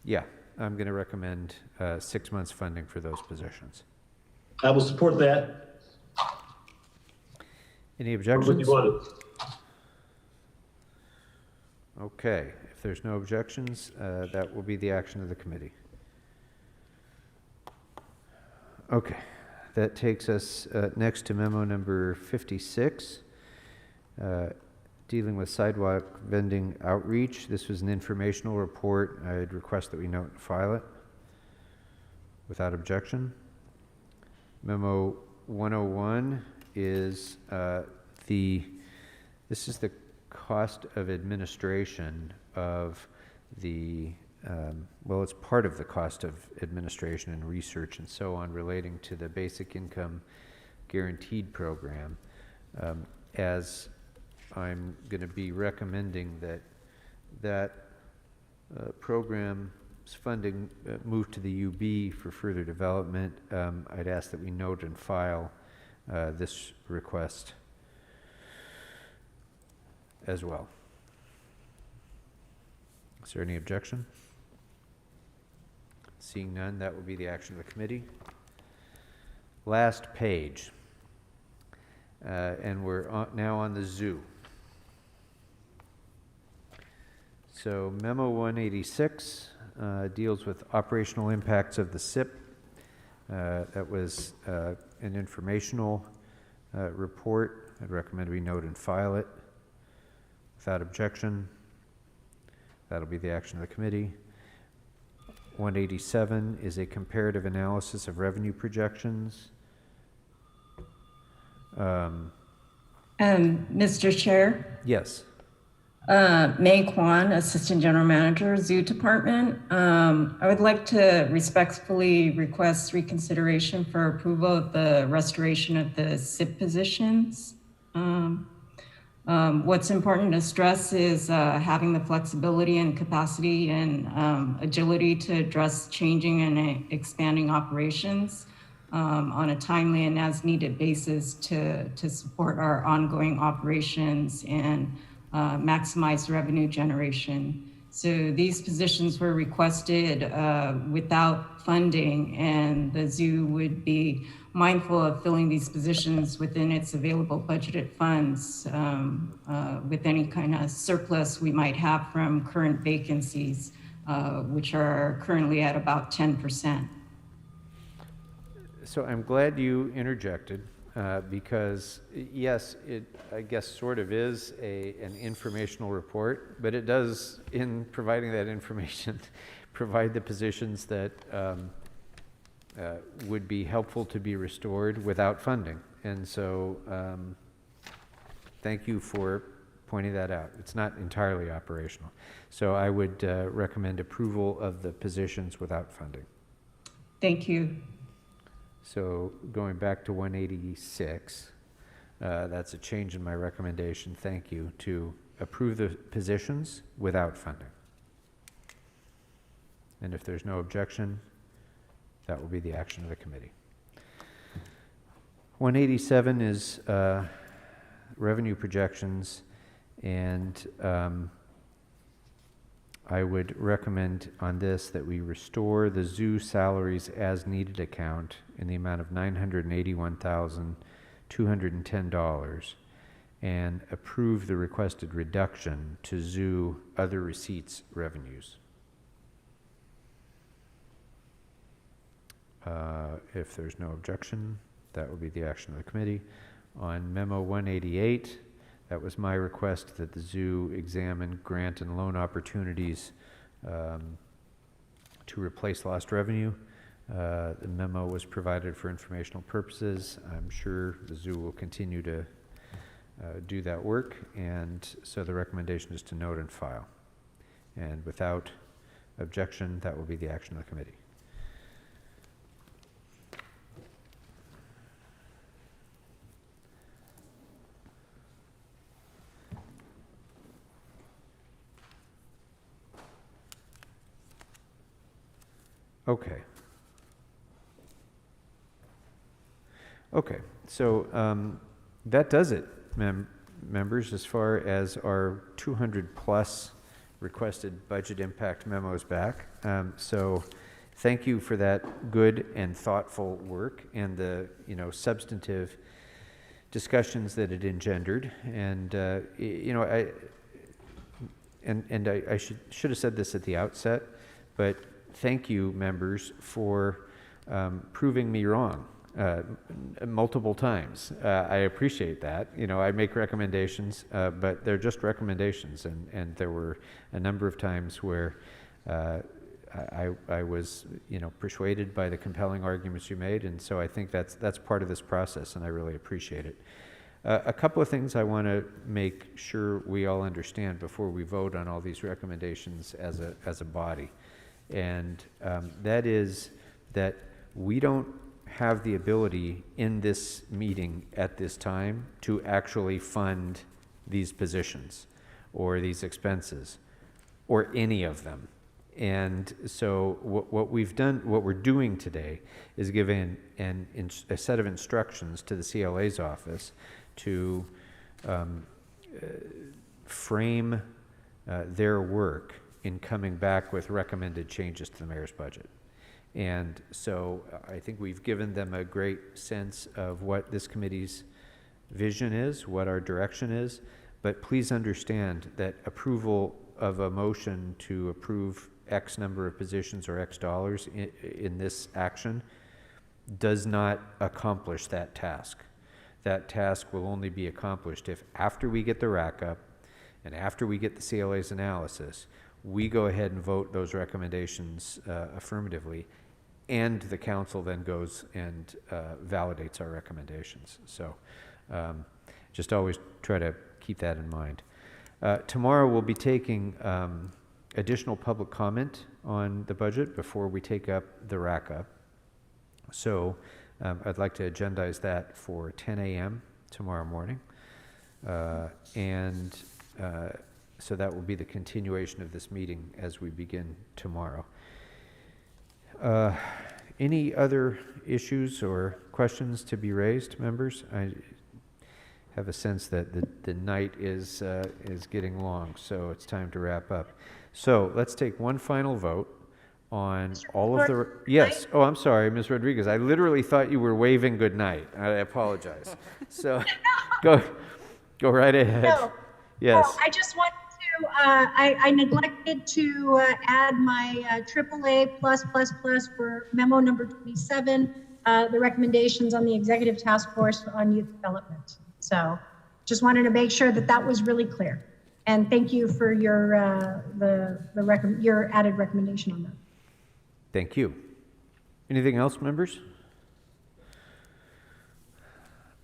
yeah, I'm going to recommend 6 months funding for those positions. I will support that. Any objections? Okay, if there's no objections, that will be the action of the committee. Okay, that takes us next to memo number 56, dealing with sidewalk vending outreach. This was an informational report. I'd request that we note and file it without objection. Memo 101 is this is the cost of administration of the, well, it's part of the cost of administration and research and so on relating to the basic income guaranteed program. As I'm going to be recommending that program's funding move to the UB for further development, I'd ask that we note and file this request as well. Is there any objection? Seeing none, that will be the action of the committee. Last page. And we're now on the zoo. So Memo 186 deals with operational impacts of the SIP. That was an informational report. I'd recommend we note and file it. Without objection, that'll be the action of the committee. 187 is a comparative analysis of revenue projections. Mr. Chair? Yes. May Kwan, Assistant General Manager, Zoo Department. I would like to respectfully request reconsideration for approval of the restoration of the SIP positions. What's important to stress is having the flexibility and capacity and agility to address changing and expanding operations on a timely and as needed basis to support our ongoing operations and maximize revenue generation. So these positions were requested without funding, and the zoo would be mindful of filling these positions within its available budgeted funds with any kind of surplus we might have from current vacancies, which are currently at about 10%. So I'm glad you interjected because yes, it I guess sort of is an informational report, but it does, in providing that information, provide the positions that would be helpful to be restored without funding. And so thank you for pointing that out. It's not entirely operational. So I would recommend approval of the positions without funding. Thank you. So going back to 186, that's a change in my recommendation, thank you, to approve the positions without funding. And if there's no objection, that will be the action of the committee. 187 is revenue projections, and I would recommend on this that we restore the zoo salaries as needed account in the amount of $981,210 and approve the requested reduction to zoo other receipts revenues. If there's no objection, that will be the action of the committee. On Memo 188, that was my request that the zoo examine grant and loan opportunities to replace lost revenue. The memo was provided for informational purposes. I'm sure the zoo will continue to do that work, and so the recommendation is to note and file. And without objection, that will be the action of the committee. Okay. Okay, so that does it, members, as far as our 200 plus requested budget impact memos back. So thank you for that good and thoughtful work and the substantive discussions that it engendered. And I should have said this at the outset, but thank you, members, for proving me wrong multiple times. I appreciate that. I make recommendations, but they're just recommendations, and there were a number of times where I was, persuaded by the compelling arguments you made, and so I think that's part of this process, and I really appreciate it. A couple of things I want to make sure we all understand before we vote on all these recommendations as a body. And that is that we don't have the ability in this meeting at this time to actually fund these positions or these expenses or any of them. And so what we've done, what we're doing today is giving a set of instructions to the CLA's office to frame their work in coming back with recommended changes to the mayor's budget. And so I think we've given them a great sense of what this committee's vision is, what our direction is, but please understand that approval of a motion to approve X number of positions or X dollars in this action does not accomplish that task. That task will only be accomplished if, after we get the rack up and after we get the CLA's analysis, we go ahead and vote those recommendations affirmatively, and the council then goes and validates our recommendations. So just always try to keep that in mind. Tomorrow we'll be taking additional public comment on the budget before we take up the rack up. So I'd like to agendize that for 10 a.m. tomorrow morning. So that will be the continuation of this meeting as we begin tomorrow. Any other issues or questions to be raised, members? I have a sense that the night is getting long, so it's time to wrap up. So let's take one final vote on all of the... Yes. Oh, I'm sorry, Ms. Rodriguez. I literally thought you were waving good night. I apologize. So go right ahead. No, yes. no, I just want to, I neglected to add my AAA+++ for memo number 27, the recommendations on the Executive Task Force on Youth Development. So just wanted to make sure that that was really clear. And thank you for your your added recommendation on that. Thank you. Anything else, members?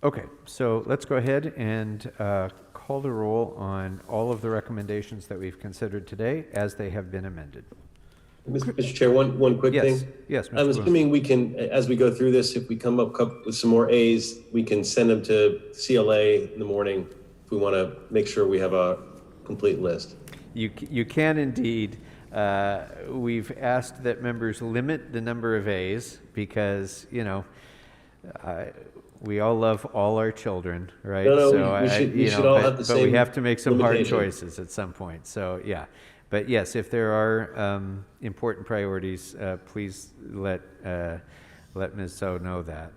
Okay, so let's go ahead and call the roll on all of the recommendations that we've considered today as they have been amended. Mr. Chair, one quick thing. Yes, Mr. I'm assuming we can, as we go through this, if we come up with some more A's, we can send them to CLA in the morning if we want to make sure we have a complete list. You can indeed. We've asked that members limit the number of A's because, you know, we all love all our children, right? No, so we should all have the same but we have to make some limitation. hard choices at some point. So yeah, but yes, if there are important priorities, please let Ms. So know that.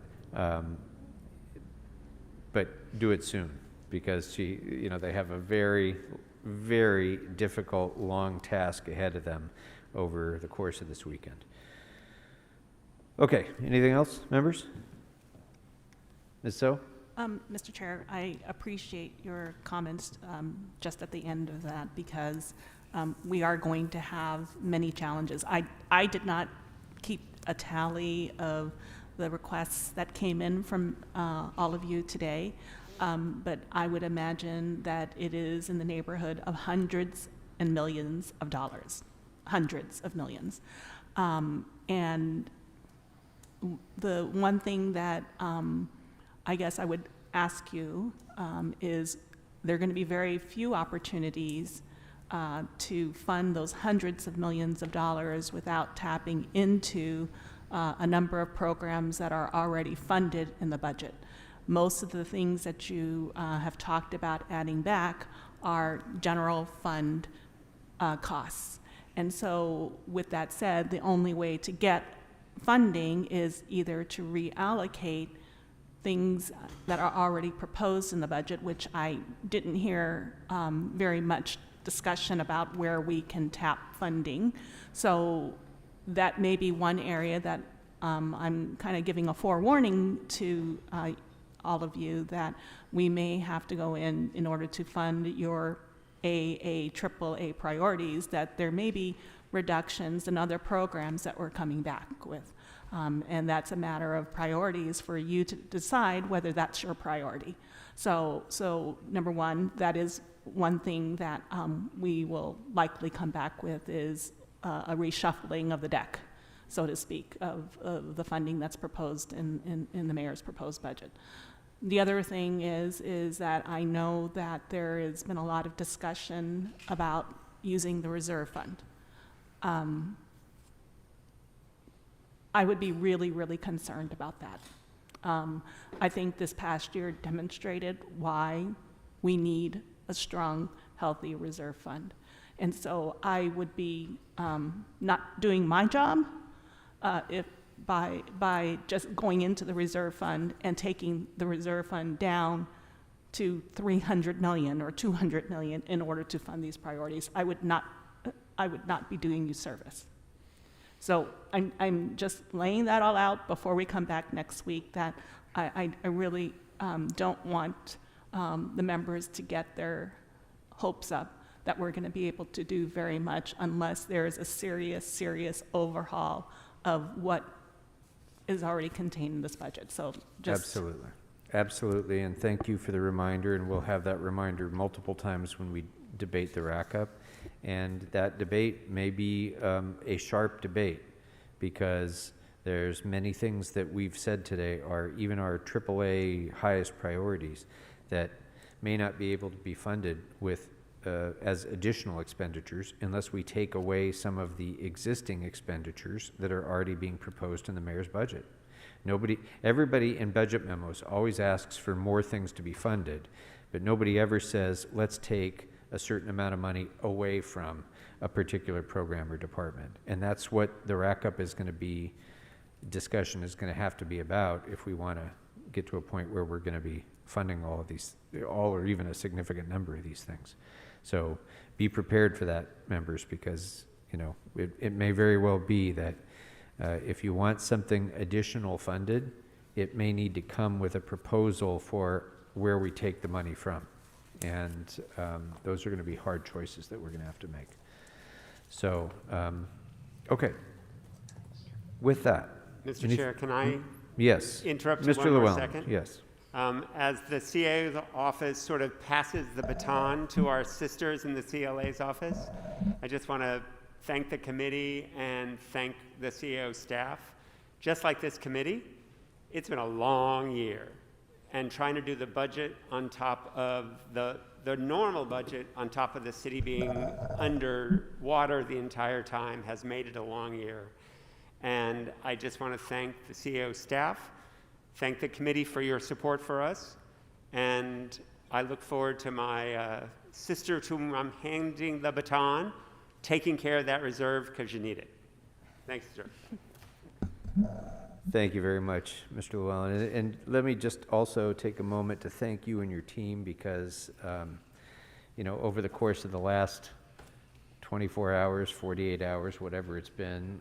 But do it soon because they have a very, very difficult, long task ahead of them over the course of this weekend. Okay, anything else, members? Ms. So? Mr. Chair, I appreciate your comments just at the end of that because we are going to have many challenges. I did not keep a tally of the requests that came in from all of you today, but I would imagine that it is in the neighborhood of hundreds and millions of dollars, hundreds of millions. And the one thing that I guess I would ask you is there are going to be very few opportunities to fund those hundreds of millions of dollars without tapping into a number of programs that are already funded in the budget. Most of the things that you have talked about adding back are general fund costs. And so with that said, the only way to get funding is either to reallocate things that are already proposed in the budget, which I didn't hear very much discussion about where we can tap funding. So that may be one area that I'm kind of giving a forewarning to all of you that we may have to go in order to fund your AAA priorities, that there may be reductions in other programs that we're coming back with. And that's a matter of priorities for you to decide whether that's your priority. So number one, that is one thing that we will likely come back with is a reshuffling of the deck, so to speak, of the funding that's proposed in the mayor's proposed budget. The other thing is that I know that there has been a lot of discussion about using the reserve fund. I would be really, really concerned about that. I think this past year demonstrated why we need a strong, healthy reserve fund. And so I would be not doing my job if by just going into the reserve fund and taking the reserve fund down to 300 million or 200 million in order to fund these priorities. I would not be doing you service. So I'm just laying that all out before we come back next week, that I really don't want the members to get their hopes up that we're going to be able to do very much unless there is a serious overhaul of what is already contained in this budget. So just Absolutely, and thank you for the reminder, and we'll have that reminder multiple times when we debate the rack-up. And that debate may be a sharp debate, because there's many things that we've said today are even our AAA highest priorities that may not be able to be funded with as additional expenditures unless we take away some of the existing expenditures that are already being proposed in the mayor's budget. Everybody in budget memos always asks for more things to be funded, but nobody ever says, let's take a certain amount of money away from a particular program or department. And that's what the rack-up is going to be, discussion is going to have to be about if we want to get to a point where we're going to be funding all of these, all or even a significant number of these things. So be prepared for that, members, because it may very well be that if you want something additional funded, it may need to come with a proposal for where we take the money from. And those are going to be hard choices that we're going to have to make. So, okay. With that. Mr. Chair, can I interrupt you Mr. one more Llewellyn, second? yes. As the CAO's office sort of passes the baton to our sisters in the CLA's office, I just want to thank the committee and thank the CAO staff. Just like this committee, it's been a long year, and trying to do the budget on top of the normal budget on top of the city being underwater the entire time has made it a long year. And I just want to thank the CAO staff, thank the committee for your support for us, and I look forward to my sister to whom I'm handing the baton, taking care of that reserve because you need it. Thanks, sir. Thank you very much, Mr. Llewellyn. And let me just also take a moment to thank you and your team, because over the course of the last 24 hours, 48 hours, whatever it's been,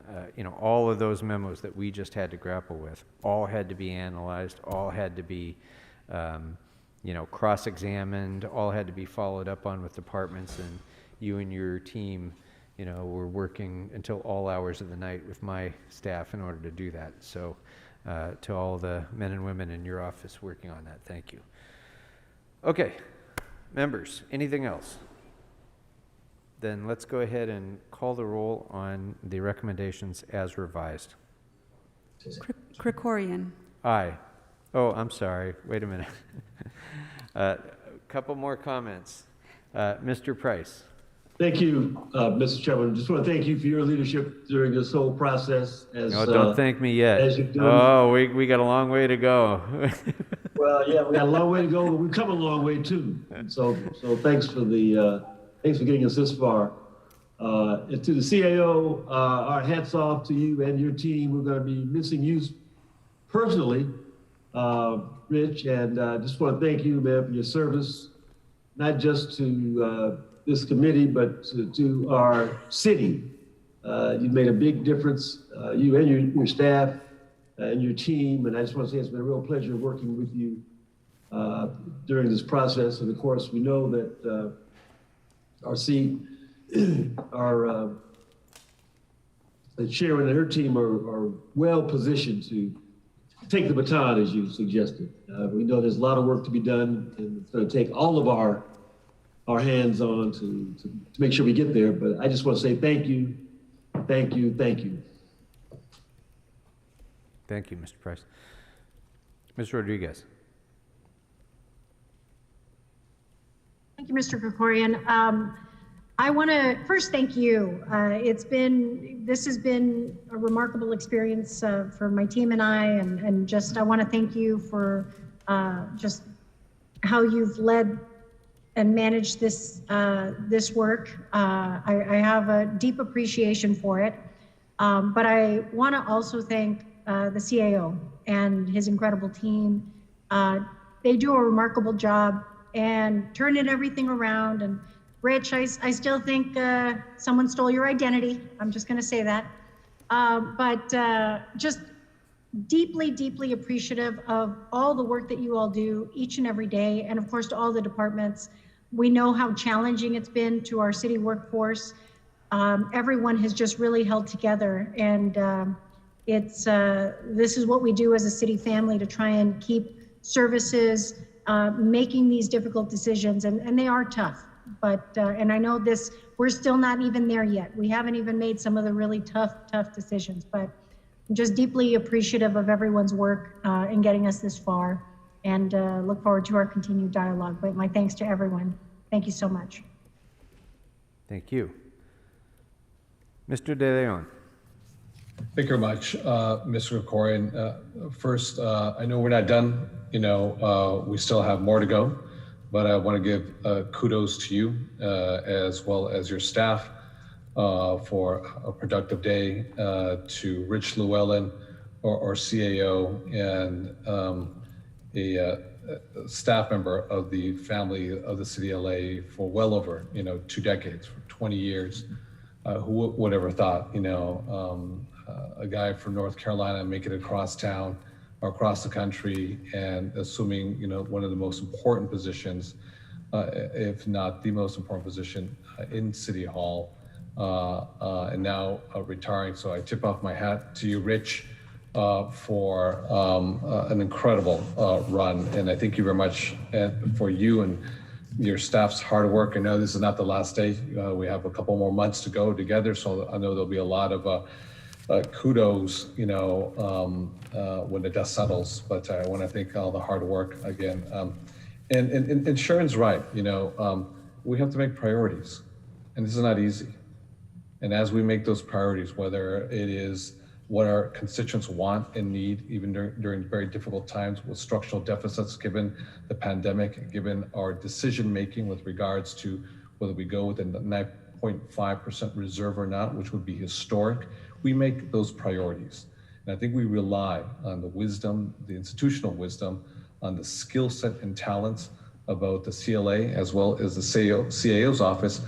all of those memos that we just had to grapple with, all had to be analyzed, all had to be, cross-examined, all had to be followed up on with departments, and you and your team, were working until all hours of the night with my staff in order to do that. So to all the men and women in your office working on that, thank you. Okay, members, anything else? Then let's go ahead and call the roll on the recommendations as revised. Krikorian. Aye. Oh, I'm sorry. Wait a minute. A couple more comments. Mr. Price. Thank you, Mr. Chairman. Just want to thank you for your leadership during this whole process. Don't thank me yet. As you've done. Oh, we got a long way to go. Well, yeah, we got a long way to go, but we've come a long way too. And so thanks for getting us this far. And to the CAO, our hats off to you and your team. We're going to be missing you personally, Rich, and just want to thank you, man, for your service, not just to this committee, but to our city. You've made a big difference, you and your staff and your team, and I just want to say it's been a real pleasure working with you during this process. And of course, we know that the chairman and her team are well positioned to take the baton, as you suggested. We know there's a lot of work to be done, and it's going to take all of our hands on to make sure we get there. But I just want to say thank you, thank you, thank you. Thank you, Mr. Price. Ms. Rodriguez. Thank you, Mr. Krikorian. I want to first thank you. This has been a remarkable experience for my team and I, and just I want to thank you for just how you've led and managed this this work. I have a deep appreciation for it, but I want to also thank the CAO and his incredible team. They do a remarkable job and turning everything around. And Rich, I still think someone stole your identity. I'm just going to say that. But just deeply, deeply appreciative of all the work that you all do each and every day. And of course, to all the departments. We know how challenging it's been to our city workforce. Everyone has just really held together. And this is what we do as a city family to try and keep services, making these difficult decisions. And they are tough. But, and I know we're still not even there yet. We haven't even made some of the really tough decisions, but I'm just deeply appreciative of everyone's work in getting us this far, and look forward to our continued dialogue. But my thanks to everyone. Thank you so much. Thank you. Mr. De Leon. Thank you very much, Mr. Krikorian. First, I know we're not done. We still have more to go, but I want to give kudos to you as well as your staff for a productive day, to Rich Llewellyn, our CAO, and a staff member of the family of the city of LA for well over 2 decades, for 20 years. Who would ever thought, a guy from North Carolina making it across town or across the country and assuming, one of the most important positions, if not the most important position in City Hall, and now retiring. So I tip off my hat to you, Rich, for an incredible run. And I thank you very much for you and your staff's hard work. I know this is not the last day. We have a couple more months to go together. So I know there'll be a lot of kudos, when the dust settles. But I want to thank all the hard work again. And Sharon's right. We have to make priorities, and this is not easy. And as we make those priorities, whether it is what our constituents want and need, even during very difficult times with structural deficits, given the pandemic, given our decision-making with regards to whether we go within the 9.5% reserve or not, which would be historic, we make those priorities. And I think we rely on the wisdom, the institutional wisdom, on the skill set and talents of both the CLA as well as the CAO's office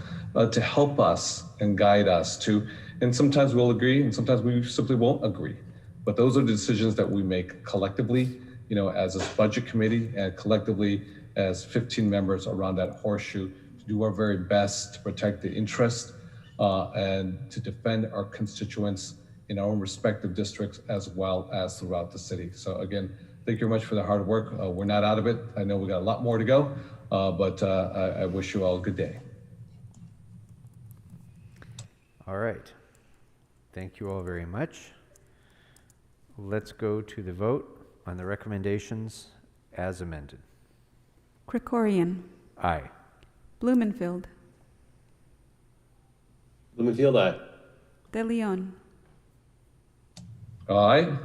to help us and guide us to, and sometimes we'll agree and sometimes we simply won't agree. But those are the decisions that we make collectively, as a budget committee and collectively as 15 members around that horseshoe to do our very best to protect the interest and to defend our constituents in our own respective districts as well as throughout the city. So again, thank you very much for the hard work. We're not out of it. I know we got a lot more to go, but I wish you all a good day. All right. Thank you all very much. Let's go to the vote on the recommendations as amended. Krikorian. Aye. Blumenfield. Blumenfield, aye. De Leon. Aye.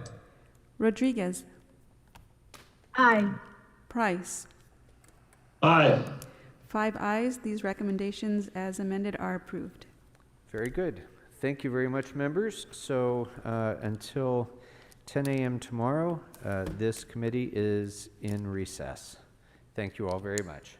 Rodriguez. Aye. Price. Aye. 5 ayes. These recommendations as amended are approved. Very good. Thank you very much, members. So until 10 a.m. tomorrow, this committee is in recess. Thank you all very much.